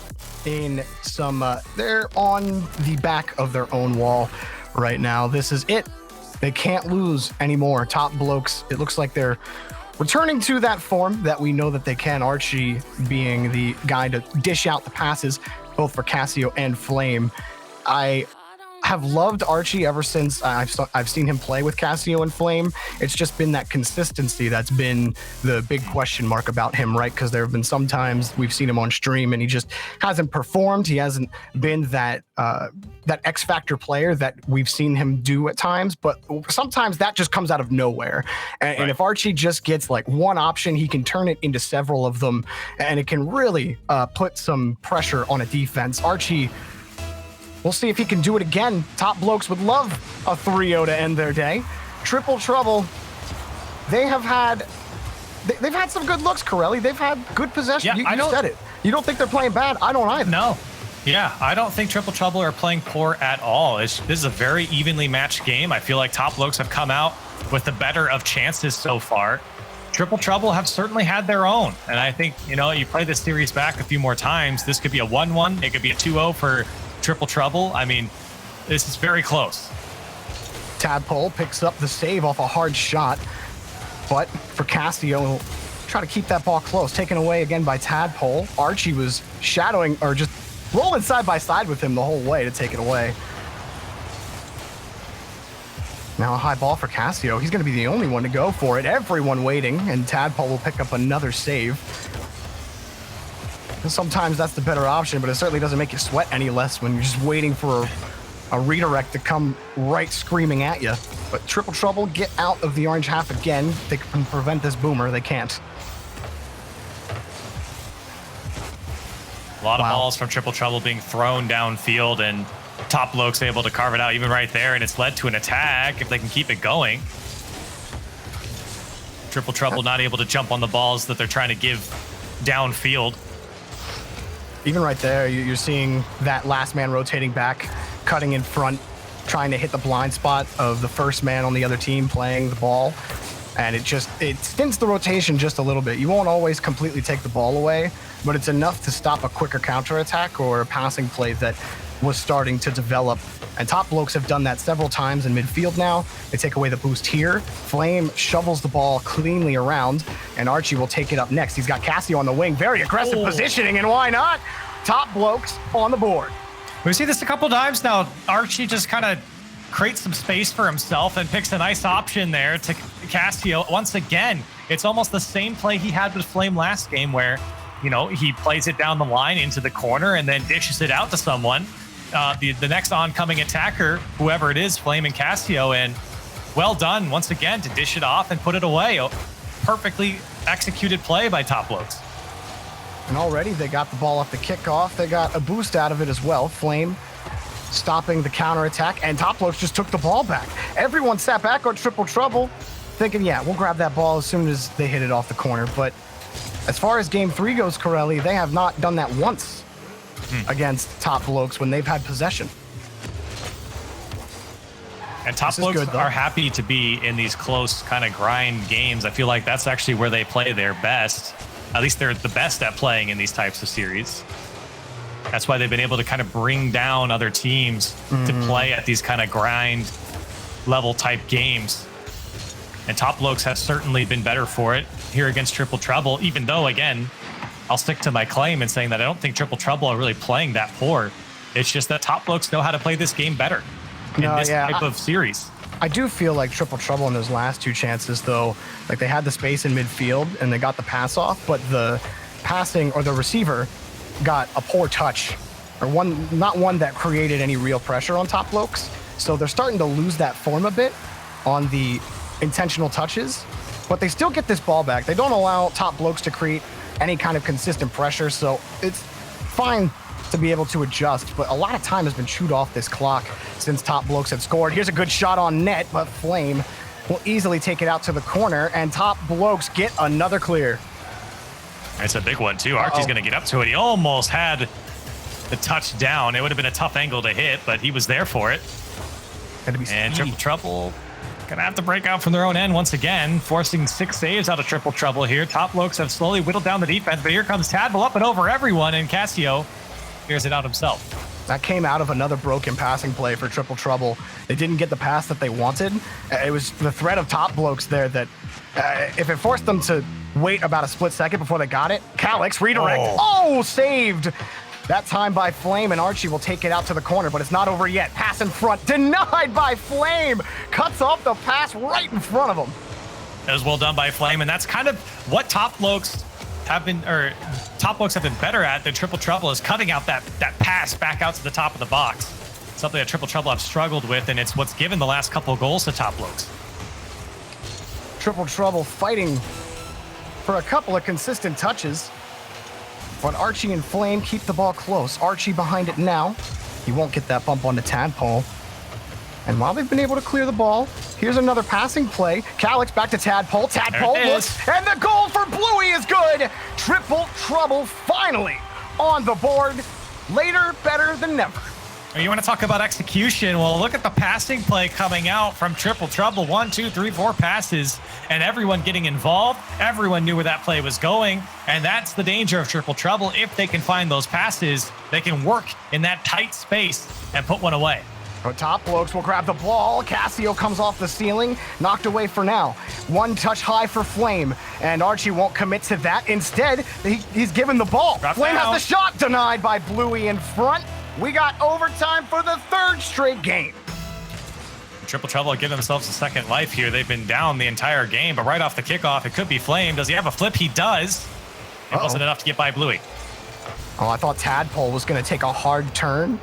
[SPEAKER 14] in some, they're on the back of their own wall right now. This is it. They can't lose anymore. Top Blokes, it looks like they're returning to that form that we know that they can. Archie being the guy to dish out the passes, both for Cassio and Flame. I have loved Archie ever since I've seen him play with Cassio and Flame. It's just been that consistency that's been the big question mark about him, right? Because there have been some times we've seen him on stream and he just hasn't performed. He hasn't been that X Factor player that we've seen him do at times, but sometimes that just comes out of nowhere. And if Archie just gets like one option, he can turn it into several of them, and it can really put some pressure on a defense. Archie, we'll see if he can do it again. Top Blokes would love a 3-0 to end their day. Triple Trouble, they've had some good looks, Corelli. They've had good possession.
[SPEAKER 13] Yeah,
[SPEAKER 14] you said it. You don't think they're playing bad? I don't either.
[SPEAKER 13] No. Yeah, I don't think Triple Trouble are playing poor at all. This is a very evenly matched game. I feel like Top Blokes have come out with the better of chances so far. Triple Trouble have certainly had their own. And I think, you play this series back a few more times. This could be a 1-1. It could be a 2-0 for Triple Trouble. I mean, this is very close.
[SPEAKER 14] Tadpole picks up the save off a hard shot, but for Cassio, he'll try to keep that ball close. Taken away again by Tadpole. Archie was shadowing or just rolling side by side with him the whole way to take it away. Now a high ball for Cassio. He's going to be the only one to go for it. Everyone waiting, and Tadpole will pick up another save. Sometimes that's the better option, but it certainly doesn't make you sweat any less when you're just waiting for a redirect to come right screaming at you. But Triple Trouble get out of the orange half again. They can prevent this boomer. They can't.
[SPEAKER 13] A lot of balls from Triple Trouble being thrown downfield, and Top Blokes able to carve it out even right there, and it's led to an attack if they can keep it going. Triple Trouble not able to jump on the balls that they're trying to give downfield.
[SPEAKER 14] Even right there, you're seeing that last man rotating back, cutting in front, trying to hit the blind spot of the first man on the other team playing the ball. And it stints the rotation just a little bit. You won't always completely take the ball away, but it's enough to stop a quicker counterattack or a passing play that was starting to develop. And Top Blokes have done that several times in midfield now. They take away the boost here. Flame shovels the ball cleanly around, and Archie will take it up next. He's got Cassio on the wing. Very aggressive positioning, and why not? Top Blokes on the board.
[SPEAKER 13] We've seen this a couple times now. Archie just kind of creates some space for himself and picks a nice option there to Cassio. Once again, it's almost the same play he had with Flame last game where, he plays it down the line into the corner and then dishes it out to someone. The next oncoming attacker, whoever it is, Flame and Cassio, and well done once again to dish it off and put it away. Perfectly executed play by Top Blokes.
[SPEAKER 14] And already they got the ball off the kickoff. They got a boost out of it as well. Flame stopping the counterattack, and Top Blokes just took the ball back. Everyone sat back on Triple Trouble. thinking, yeah, we'll grab that ball as soon as they hit it off the corner. But as far as game 3 goes, Corelli, they have not done that once against Top Blokes when they've had possession.
[SPEAKER 13] And Top Blokes are happy to be in these close kind of grind games. I feel like that's actually where they play their best. At least they're the best at playing in these types of series. That's why they've been able to kind of bring down other teams to play at these kind of grind level type games. And Top Blokes has certainly been better for it here against Triple Trouble, even though, again, I'll stick to my claim in saying that I don't think Triple Trouble are really playing that poor. It's just that Top Blokes know how to play this game better in this type of series.
[SPEAKER 14] I do feel like Triple Trouble in those last 2 chances, though, like they had the space in midfield and they got the pass off, but the passing or the receiver got a poor touch, or not one that created any real pressure on Top Blokes. So they're starting to lose that form a bit on the intentional touches, but they still get this ball back. They don't allow Top Blokes to create any kind of consistent pressure, so it's fine to be able to adjust, but a lot of time has been chewed off this clock since Top Blokes had scored. Here's a good shot on net, but Flame will easily take it out to the corner, and Top Blokes get another clear.
[SPEAKER 13] It's a big one, too. Archie's going to get up to it. He almost had the touchdown. It would have been a tough angle to hit, but he was there for it. And Triple Trouble gonna have to break out from their own end once again, forcing 6 saves out of Triple Trouble here. Top Blokes have slowly whittled down the defense, but here comes Tadbull up and over everyone, and Cassio figures it out himself.
[SPEAKER 14] That came out of another broken passing play for Triple Trouble. They didn't get the pass that they wanted. It was the threat of Top Blokes there that if it forced them to wait about a split second before they got it, Calix redirect. Oh, saved! That time by Flame, and Archie will take it out to the corner, but it's not over yet. Pass in front, denied by Flame. Cuts off the pass right in front of him.
[SPEAKER 13] It was well done by Flame, and that's kind of what Top Blokes have been better at than Triple Trouble, is cutting out that pass back out to the top of the box. Something that Triple Trouble have struggled with, and it's what's given the last couple of goals to Top Blokes.
[SPEAKER 14] Triple Trouble fighting for a couple of consistent touches, but Archie and Flame keep the ball close. Archie behind it now. He won't get that bump on the Tadpole. And while they've been able to clear the ball, here's another passing play. Calix back to Tadpole. Tadpole looks, and the goal for Bluey is good. Triple Trouble finally on the board. Later, better than never.
[SPEAKER 13] You want to talk about execution? Well, look at the passing play coming out from Triple Trouble. 1, 2, 3, 4 passes, and everyone getting involved. Everyone knew where that play was going, and that's the danger of Triple Trouble. If they can find those passes, they can work in that tight space and put one away.
[SPEAKER 14] Top Blokes will grab the ball. Cassio comes off the ceiling, knocked away for now. One touch high for Flame, and Archie won't commit to that. Instead, he's given the ball. Flame has the shot, denied by Bluey in front. We got overtime for the 3rd straight game.
[SPEAKER 13] Triple Trouble give themselves a second life here. They've been down the entire game, but right off the kickoff, it could be Flame. Does he have a flip? He does. It wasn't enough to get by Bluey.
[SPEAKER 14] Oh, I thought Tadpole was going to take a hard turn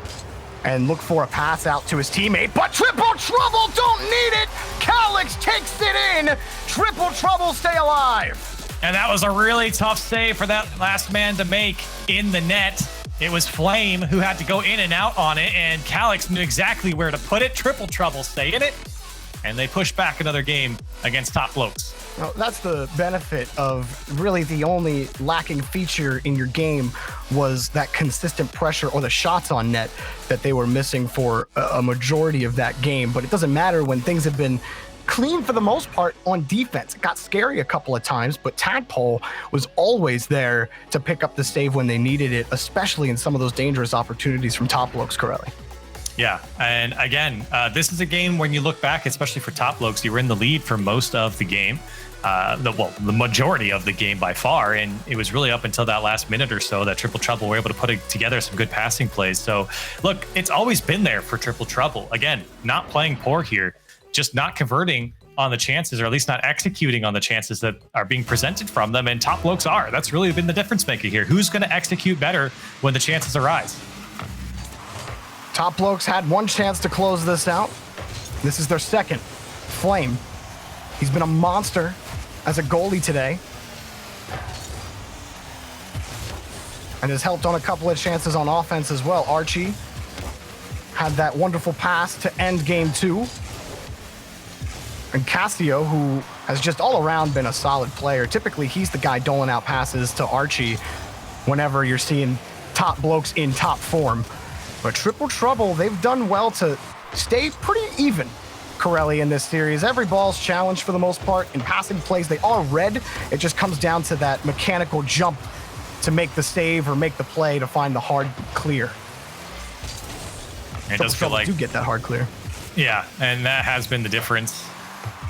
[SPEAKER 14] and look for a pass out to his teammate, but Triple Trouble don't need it. Calix takes it in. Triple Trouble stay alive.
[SPEAKER 13] And that was a really tough save for that last man to make in the net. It was Flame who had to go in and out on it, and Calix knew exactly where to put it. Triple Trouble stay in it, and they push back another game against Top Blokes.
[SPEAKER 14] Well, that's the benefit of really the only lacking feature in your game was that consistent pressure or the shots on net that they were missing for a majority of that game. But it doesn't matter when things have been clean for the most part on defense. It got scary a couple of times, but Tadpole was always there to pick up the save when they needed it, especially in some of those dangerous opportunities from Top Blokes, Corelli.
[SPEAKER 13] Yeah, and again, this is a game when you look back, especially for Top Blokes, you were in the lead for most of the game. The majority of the game by far, and it was really up until that last minute or so that Triple Trouble were able to put together some good passing plays. So, look, it's always been there for Triple Trouble. Again, not playing poor here, just not converting on the chances, or at least not executing on the chances that are being presented from them, and Top Blokes are. That's really been the difference maker here. Who's going to execute better when the chances arise?
[SPEAKER 14] Top Blokes had one chance to close this out. This is their second. Flame. He's been a monster as a goalie today, and has helped on a couple of chances on offense as well. Archie had that wonderful pass to end game 2. And Cassio, who has just all around been a solid player. Typically, he's the guy doling out passes to Archie whenever you're seeing top blokes in top form. But Triple Trouble, they've done well to stay pretty even, Corelli, in this series. Every ball's challenged for the most part. In passing plays, they are red. It just comes down to that mechanical jump to make the save or make the play to find the hard clear.
[SPEAKER 13] It does feel like
[SPEAKER 14] do get that hard clear.
[SPEAKER 13] Yeah, and that has been the difference.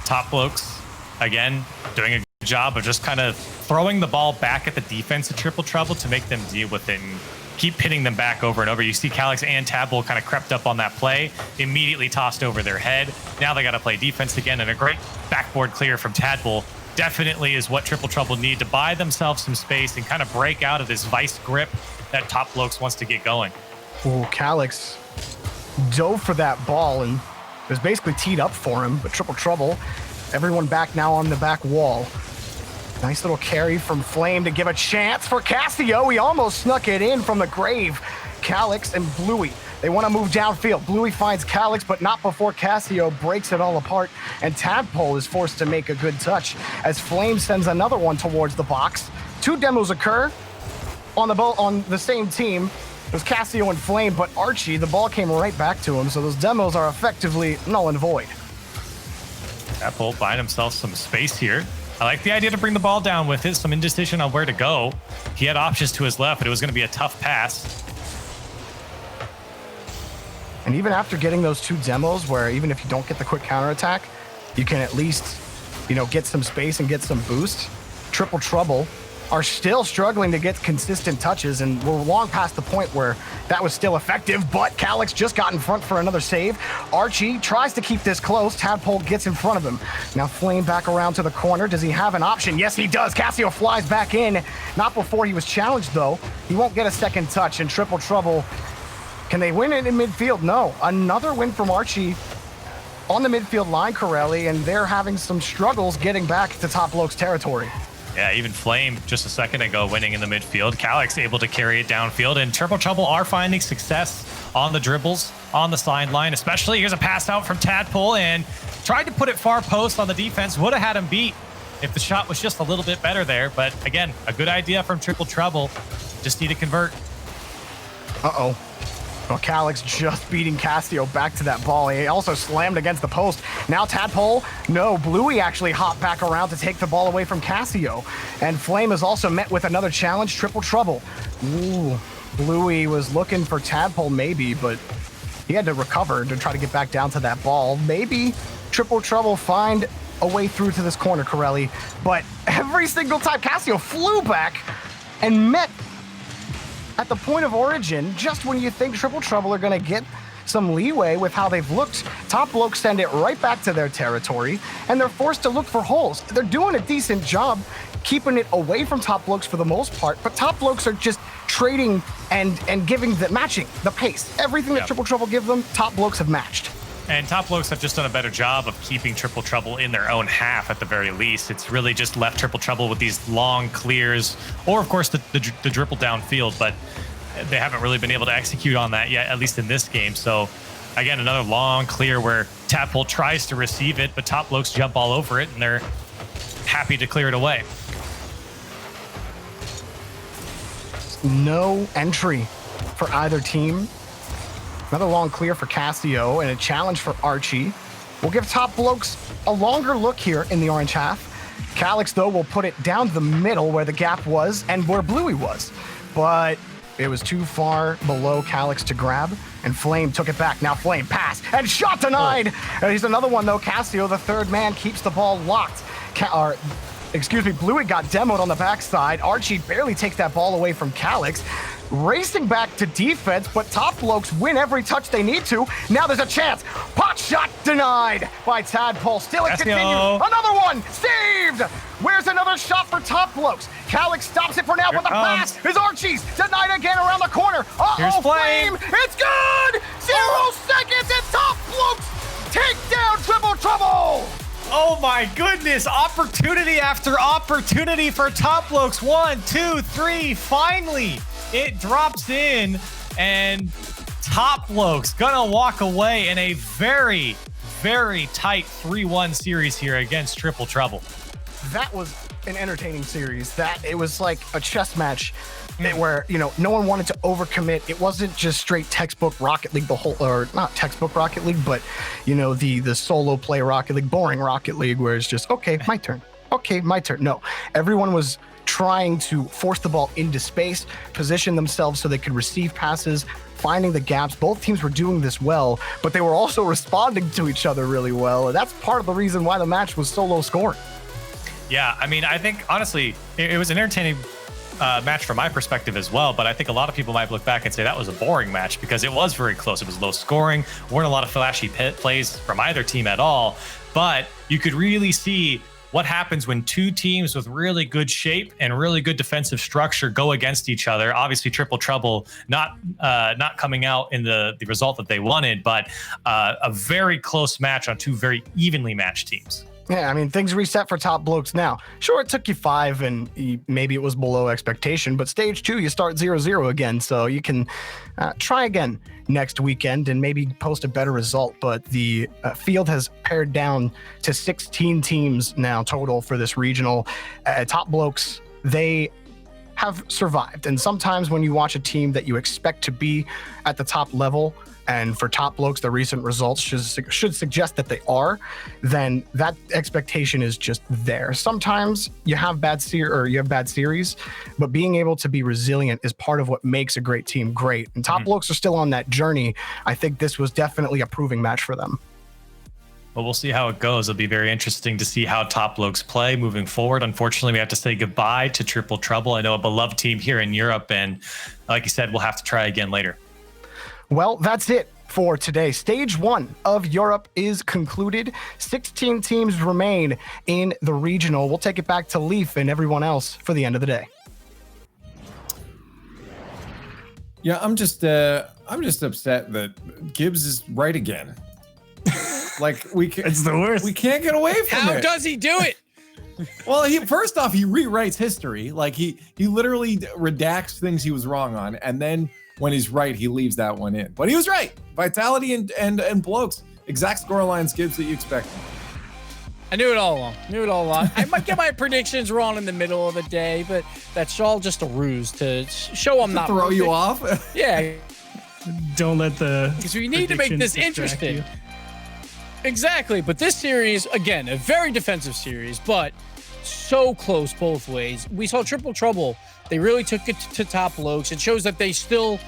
[SPEAKER 13] Top blokes, again, doing a good job of just kind of throwing the ball back at the defense of Triple Trouble to make them deal with it and keep hitting them back over and over. You see Calyx and Tadpole kind of crept up on that play, immediately tossed over their head. Now they got to play defense again, and a great backboard clear from Tadpole definitely is what Triple Trouble need to buy themselves some space and kind of break out of this vice grip that Top Blokes wants to get going.
[SPEAKER 14] Ooh, Calyx dove for that ball and it was basically teed up for him, but Triple Trouble, everyone back now on the back wall. Nice little carry from Flame to give a chance for Cassio. He almost snuck it in from the grave. Calyx and Bluey, they want to move downfield. Bluey finds Calyx, but not before Cassio breaks it all apart, and Tadpole is forced to make a good touch as Flame sends another one towards the box. Two demos occur on the same team. It was Cassio and Flame, but Archie, the ball came right back to him, so those demos are effectively null and void.
[SPEAKER 13] Tadpole buying himself some space here. I like the idea to bring the ball down with it, some indecision on where to go. He had options to his left, but it was going to be a tough pass.
[SPEAKER 14] And even after getting those two demos, where even if you don't get the quick counterattack, you can at least, get some space and get some boost. Triple Trouble are still struggling to get consistent touches, and we're long past the point where that was still effective, but Calyx just got in front for another save. Archie tries to keep this close. Tadpole gets in front of him. Now Flame back around to the corner. Does he have an option? Yes, he does. Cassio flies back in. Not before he was challenged, though. He won't get a second touch, and Triple Trouble, can they win it in midfield? No. Another win from Archie on the midfield line, Corelli, and they're having some struggles getting back to Top Blokes territory.
[SPEAKER 13] Yeah, even Flame just a second ago winning in the midfield. Calyx able to carry it downfield, and Triple Trouble are finding success on the dribbles, on the sideline, especially. Here's a pass out from Tadpole, and tried to put it far post on the defense. Would have had him beat if the shot was just a little bit better there. But again, a good idea from Triple Trouble. Just need to convert.
[SPEAKER 14] Uh-oh. Well, Calyx just beating Cassio back to that ball. He also slammed against the post. Now Tadpole, no, Bluey actually hopped back around to take the ball away from Cassio. And Flame is also met with another challenge, Triple Trouble. Ooh, Bluey was looking for Tadpole maybe, but he had to recover to try to get back down to that ball. Maybe Triple Trouble find a way through to this corner, Corelli. But every single time Cassio flew back and met at the point of origin, just when you think Triple Trouble are going to get some leeway with how they've looked, Top Blokes send it right back to their territory, and they're forced to look for holes. They're doing a decent job keeping it away from Top Blokes for the most part, but Top Blokes are just trading and giving matching the pace. Everything that Triple Trouble give them, Top Blokes have matched.
[SPEAKER 13] And Top Blokes have just done a better job of keeping Triple Trouble in their own half at the very least. It's really just left Triple Trouble with these long clears, or of course the dribble downfield, but they haven't really been able to execute on that yet, at least in this game. So again, another long clear where Tadpole tries to receive it, but Top Blokes jump all over it, and they're happy to clear it away.
[SPEAKER 14] No entry for either team. Another long clear for Cassio and a challenge for Archie. We'll give Top Blokes a longer look here in the orange half. Calyx, though, will put it down the middle where the gap was and where Bluey was. But it was too far below Calyx to grab, and Flame took it back. Now Flame pass and shot denied. Here's another one, though. Cassio, the third man, keeps the ball locked. Bluey got demoed on the backside. Archie barely takes that ball away from Calyx. Racing back to defense, but Top Blokes win every touch they need to. Now there's a chance. Pot shot denied by Tadpole. Still it continues. Another one saved. Where's another shot for Top Blokes? Calyx stops it for now, but the pass is Archie's. Denied again around the corner.
[SPEAKER 13] Here's
[SPEAKER 14] Flame. It's good. 0 seconds and Top Blokes take down Triple Trouble.
[SPEAKER 13] Oh my goodness, opportunity after opportunity for Top Blokes. 1, 2, 3, finally. It drops in, and Top Blokes gonna walk away in a very very tight 3-1 series here against Triple Trouble.
[SPEAKER 14] That was an entertaining series. That it was like a chess match where, you know, no one wanted to overcommit. It wasn't just straight textbook Rocket League, or not textbook Rocket League, but, you know, the solo play Rocket League, boring Rocket League, where it's just, okay, my turn. Okay, my turn. No, everyone was trying to force the ball into space, position themselves so they could receive passes, finding the gaps. Both teams were doing this well, but they were also responding to each other really well. And that's part of the reason why the match was so low scoring.
[SPEAKER 13] Yeah, I mean, I think, honestly, it was an entertaining match from my perspective as well, but I think a lot of people might look back and say that was a boring match because it was very close. It was low scoring, weren't a lot of flashy plays from either team at all, but you could really see what happens when two teams with really good shape and really good defensive structure go against each other. Obviously, Triple Trouble not coming out in the result that they wanted, but a very close match on two very evenly matched teams.
[SPEAKER 14] Yeah, I mean, things reset for Top Blokes now. Sure, it took you 5 and maybe it was below expectation, but stage 2, you start 0-0 again. So you can try again next weekend and maybe post a better result. But the field has pared down to 16 teams now total for this regional. Top Blokes, they have survived. And sometimes when you watch a team that you expect to be at the top level, and for Top Blokes, the recent results should suggest that they are, then that expectation is just there. Sometimes you have bad series, but being able to be resilient is part of what makes a great team great. And Top Blokes are still on that journey. I think this was definitely a proving match for them.
[SPEAKER 13] Well, we'll see how it goes. It'll be very interesting to see how Top Blokes play moving forward. Unfortunately, we have to say goodbye to Triple Trouble. I know a beloved team here in Europe, and like you said, we'll have to try again later.
[SPEAKER 14] Well, that's it for today. Stage 1 of Europe is concluded. 16 teams remain in the regional. We'll take it back to Leaf and everyone else for the end of the day.
[SPEAKER 1] Yeah, I'm just upset that Gibbs is right again. Like it's
[SPEAKER 8] the worst.
[SPEAKER 1] We can't get away from it.
[SPEAKER 3] How does he do it?
[SPEAKER 1] Well, first off, he rewrites history. Like he literally redacts things he was wrong on, and then when he's right, he leaves that one in. But he was right. Vitality and Blokes, exact score lines, Gibbs, that you expect.
[SPEAKER 3] I knew it all along. I might get my predictions wrong in the middle of the day, but that's all just a ruse to show I'm not
[SPEAKER 1] throw
[SPEAKER 3] perfect.
[SPEAKER 1] you off.
[SPEAKER 3] Yeah.
[SPEAKER 8] Don't let the
[SPEAKER 3] because we need to make this interesting. Exactly. But this series, again, a very defensive series, but so close both ways. We saw Triple Trouble. They really took it to Top Blokes. It shows that they still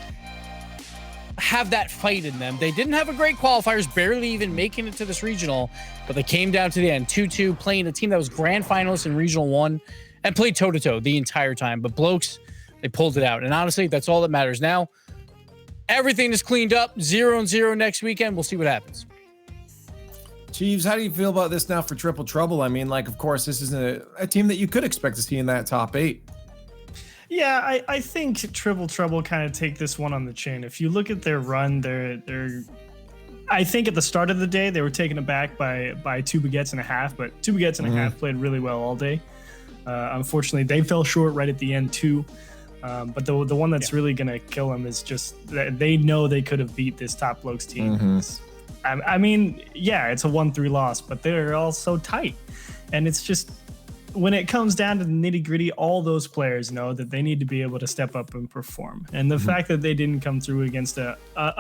[SPEAKER 3] have that fight in them. They didn't have a great qualifiers, barely even making it to this regional, but they came down to the end, 2-2, playing a team that was grand finalists in Regional 1 and played toe-to-toe the entire time. But Blokes, they pulled it out. And honestly, that's all that matters. Now, everything is cleaned up, 0-0 next weekend. We'll see what happens.
[SPEAKER 1] Chiefs, how do you feel about this now for Triple Trouble? I mean, like, of course, this is a team that you could expect to see in that top 8.
[SPEAKER 8] Yeah, I think Triple Trouble kind of take this one on the chin. If you look at their run, they're I think at the start of the day they were taken aback by 2 baguettes and a half, but 2 baguettes and a half played really well all day. Unfortunately, they fell short right at the end too. But the one that's really gonna kill them is just that they know they could have beat this Top Blokes team. I mean, yeah, it's a 1-3 loss, but they're all so tight, and it's just. When it comes down to the nitty gritty, all those players know that they need to be able to step up and perform. And the fact that they didn't come through against a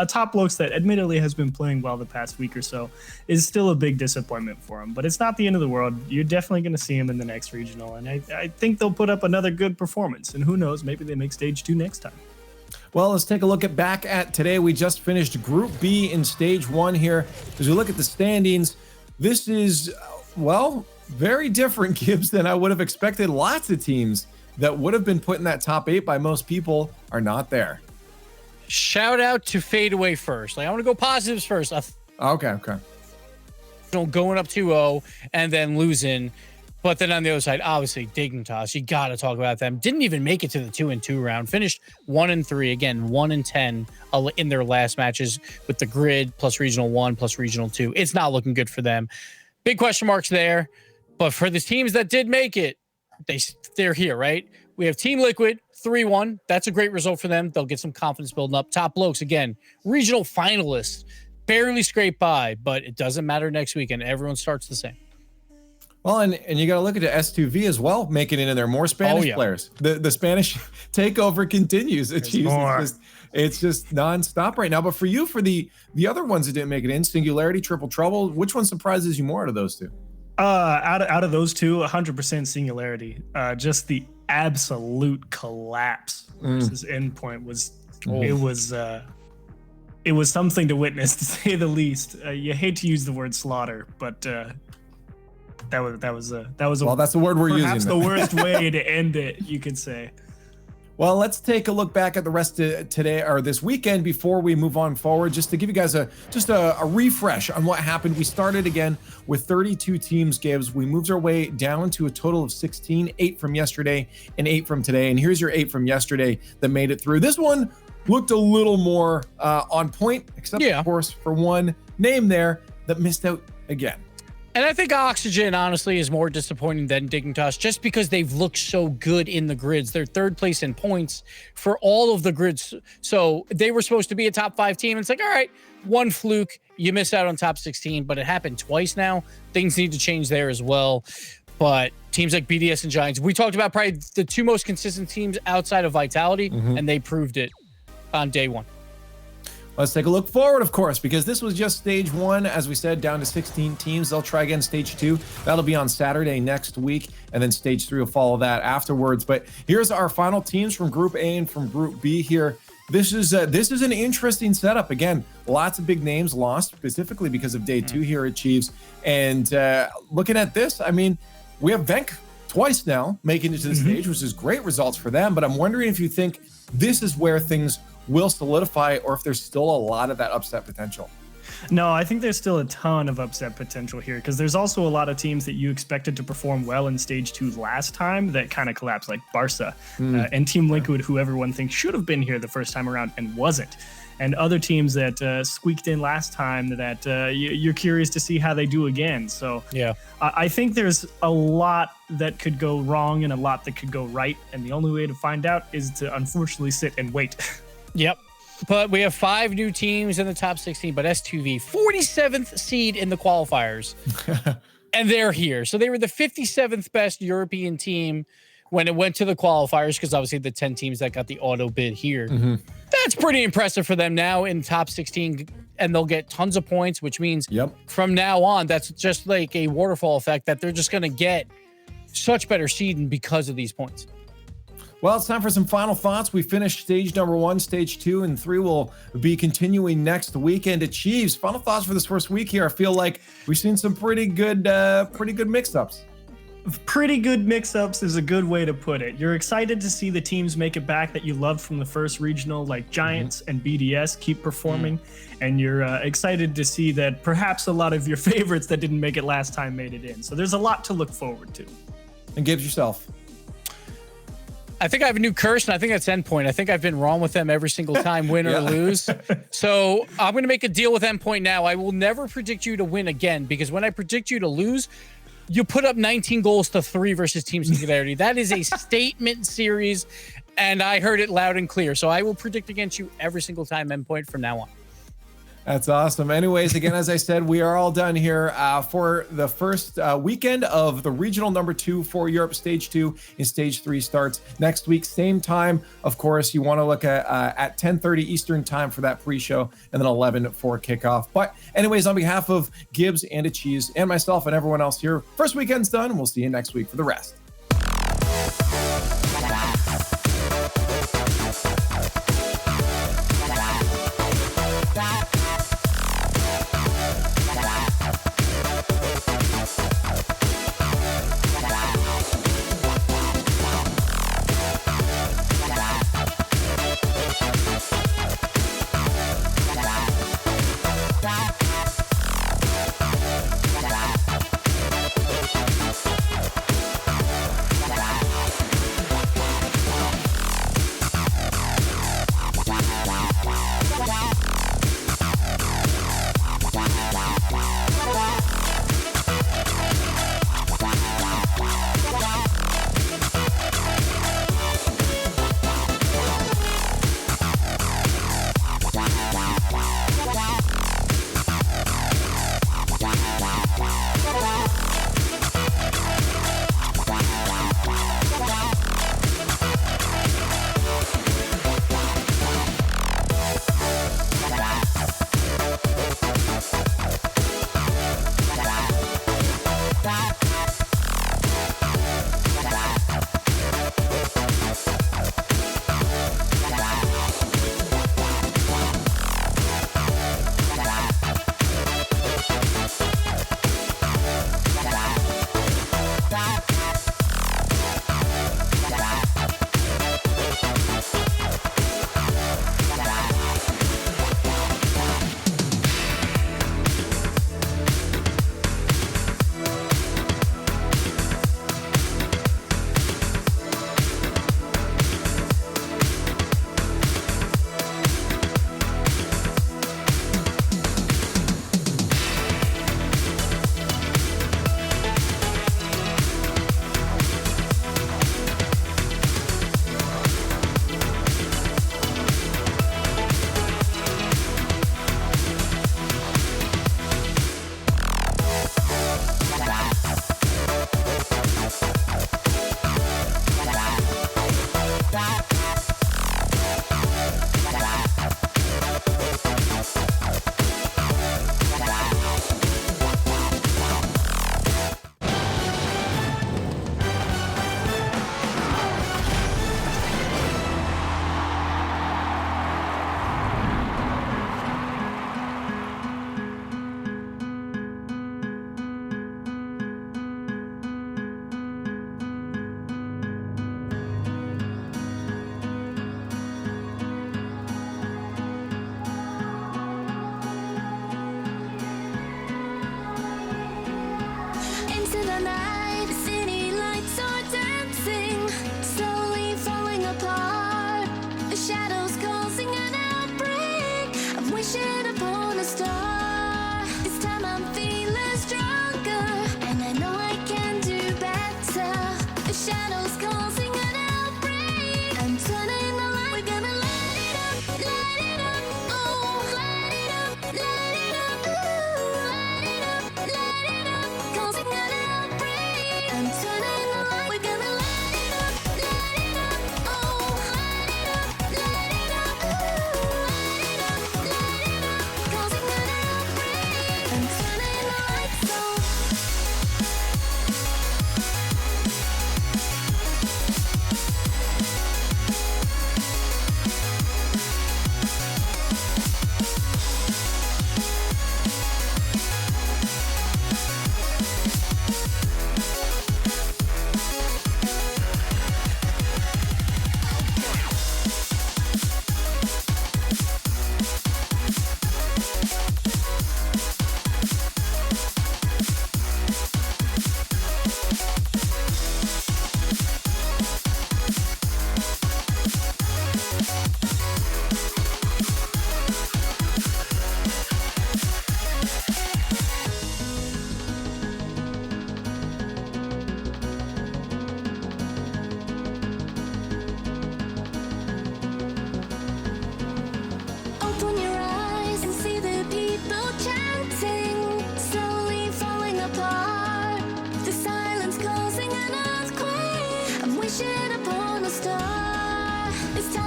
[SPEAKER 8] Top Blokes that admittedly has been playing well the past week or so is still a big disappointment for them. But it's not the end of the world. You're definitely going to see them in the next regional. And I think they'll put up another good performance. And who knows, maybe they make stage 2 next time.
[SPEAKER 1] Well, let's take a look back at today. We just finished Group B in stage 1 here. As we look at the standings, this is, well, very different, Gibbs, than I would have expected. Lots of teams that would have been put in that top 8 by most people are not there.
[SPEAKER 3] Shout out to FADEAWAY first. Like, I want to go positives first.
[SPEAKER 1] Okay.
[SPEAKER 3] Going up 2-0 and then losing. But then on the other side, obviously, Dignitas, you got to talk about them. Didn't even make it to the 2-2 round. Finished 1-3, again, 1-10 in their last matches with the grid plus Regional 1 plus Regional 2. It's not looking good for them. Big question marks there. But for the teams that did make it, they're here, right? We have Team Liquid, 3-1. That's a great result for them. They'll get some confidence building up. Top Blokes, again, regional finalists. barely scraped by, but it doesn't matter next weekend. Everyone starts the same.
[SPEAKER 1] Well, and you got to look at the S2V as well, making it in there. More Spanish players. The Spanish takeover continues. It's just nonstop right now. But for you, for the other ones that didn't make it in, Singularity, Triple Trouble, which one surprises you more out of those two?
[SPEAKER 8] Out of those two, 100% Singularity. Just the absolute collapse versus Endpoint was it was something to witness, to say the least. You hate to use the word slaughter, but that was
[SPEAKER 1] well, that's the word we're using.
[SPEAKER 8] Perhaps the worst way to end it, you could say.
[SPEAKER 1] Well, let's take a look back at the rest of today or this weekend before we move on forward, just to give you guys a refresh on what happened. We started again with 32 teams, Gibbs. We moved our way down to a total of 16, 8 from yesterday and 8 from today. And here's your 8 from yesterday that made it through. This one looked a little more on point, except of course for one name there that missed out again.
[SPEAKER 3] And I think Oxygen, honestly, is more disappointing than Dignitas just because they've looked so good in the grids. They're third place in points for all of the grids. So they were supposed to be a top 5 team. It's like, all right, one fluke, you miss out on top 16, but it happened twice now. Things need to change there as well. But teams like BDS and Giants, we talked about probably the 2 most consistent teams outside of Vitality, and they proved it on day 1.
[SPEAKER 1] Let's take a look forward, of course, because this was just stage 1. As we said, down to 16 teams. They'll try again stage 2. That'll be on Saturday next week, and then stage 3 will follow that afterwards. But here's our final teams from Group A and from Group B here. This is an interesting setup. Again, lots of big names lost, specifically because of day 2 here at Chiefs. And looking at this, I mean, we have Venk twice now making it to the stage, which is great results for them. But I'm wondering if you think this is where things will solidify, or if there's still a lot of that upset potential.
[SPEAKER 8] No, I think there's still a ton of upset potential here, because there's also a lot of teams that you expected to perform well in stage 2 last time that kind of collapsed, like Barca and Team Liquid, who everyone thinks should have been here the first time around and wasn't. And other teams that squeaked in last time that you're curious to see how they do again. So
[SPEAKER 3] yeah,
[SPEAKER 8] I think there's a lot that could go wrong and a lot that could go right. And the only way to find out is to unfortunately sit and wait.
[SPEAKER 3] Yep. But we have 5 new teams in the top 16, but S2V, 47th seed in the qualifiers. And they're here. So they were the 57th best European team when it went to the qualifiers, because obviously the 10 teams that got the auto bid here. That's pretty impressive for them now in top 16, and they'll get tons of points, which means from now on, that's just like a waterfall effect that they're just going to get such better seeding because of these points.
[SPEAKER 1] Well, it's time for some final thoughts. We finished stage number 1, stage 2, and 3 will be continuing next weekend at Chiefs. Final thoughts for this first week here. I feel like we've seen some pretty good mix-ups.
[SPEAKER 8] Pretty good mix-ups is a good way to put it. You're excited to see the teams make it back that you loved from the first regional, like Giants and BDS, keep performing. And you're excited to see that perhaps a lot of your favorites that didn't make it last time made it in. So there's a lot to look forward to.
[SPEAKER 1] And Gibbs, yourself.
[SPEAKER 3] I think I have a new curse, and I think that's Endpoint. I think I've been wrong with them every single time, win or lose. So I'm going to make a deal with Endpoint now. I will never predict you to win again, because when I predict you to lose, you put up 19 goals to 3 versus Team Singularity. That is a statement series, and I heard it loud and clear. So I will predict against you every single time, Endpoint, from now on.
[SPEAKER 1] That's awesome. Anyways, again, as I said, we are all done here for the first weekend of the regional number 2 for Europe. Stage 2 and stage 3 starts next week, same time. Of course, you want to look at 10:30 Eastern time for that pre-show, and then 11 for kickoff. But anyways, on behalf of Gibbs and Achieves and myself and everyone else here, first weekend's done, and we'll see you next week for the rest.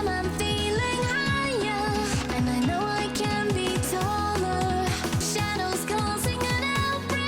[SPEAKER 5] come and feel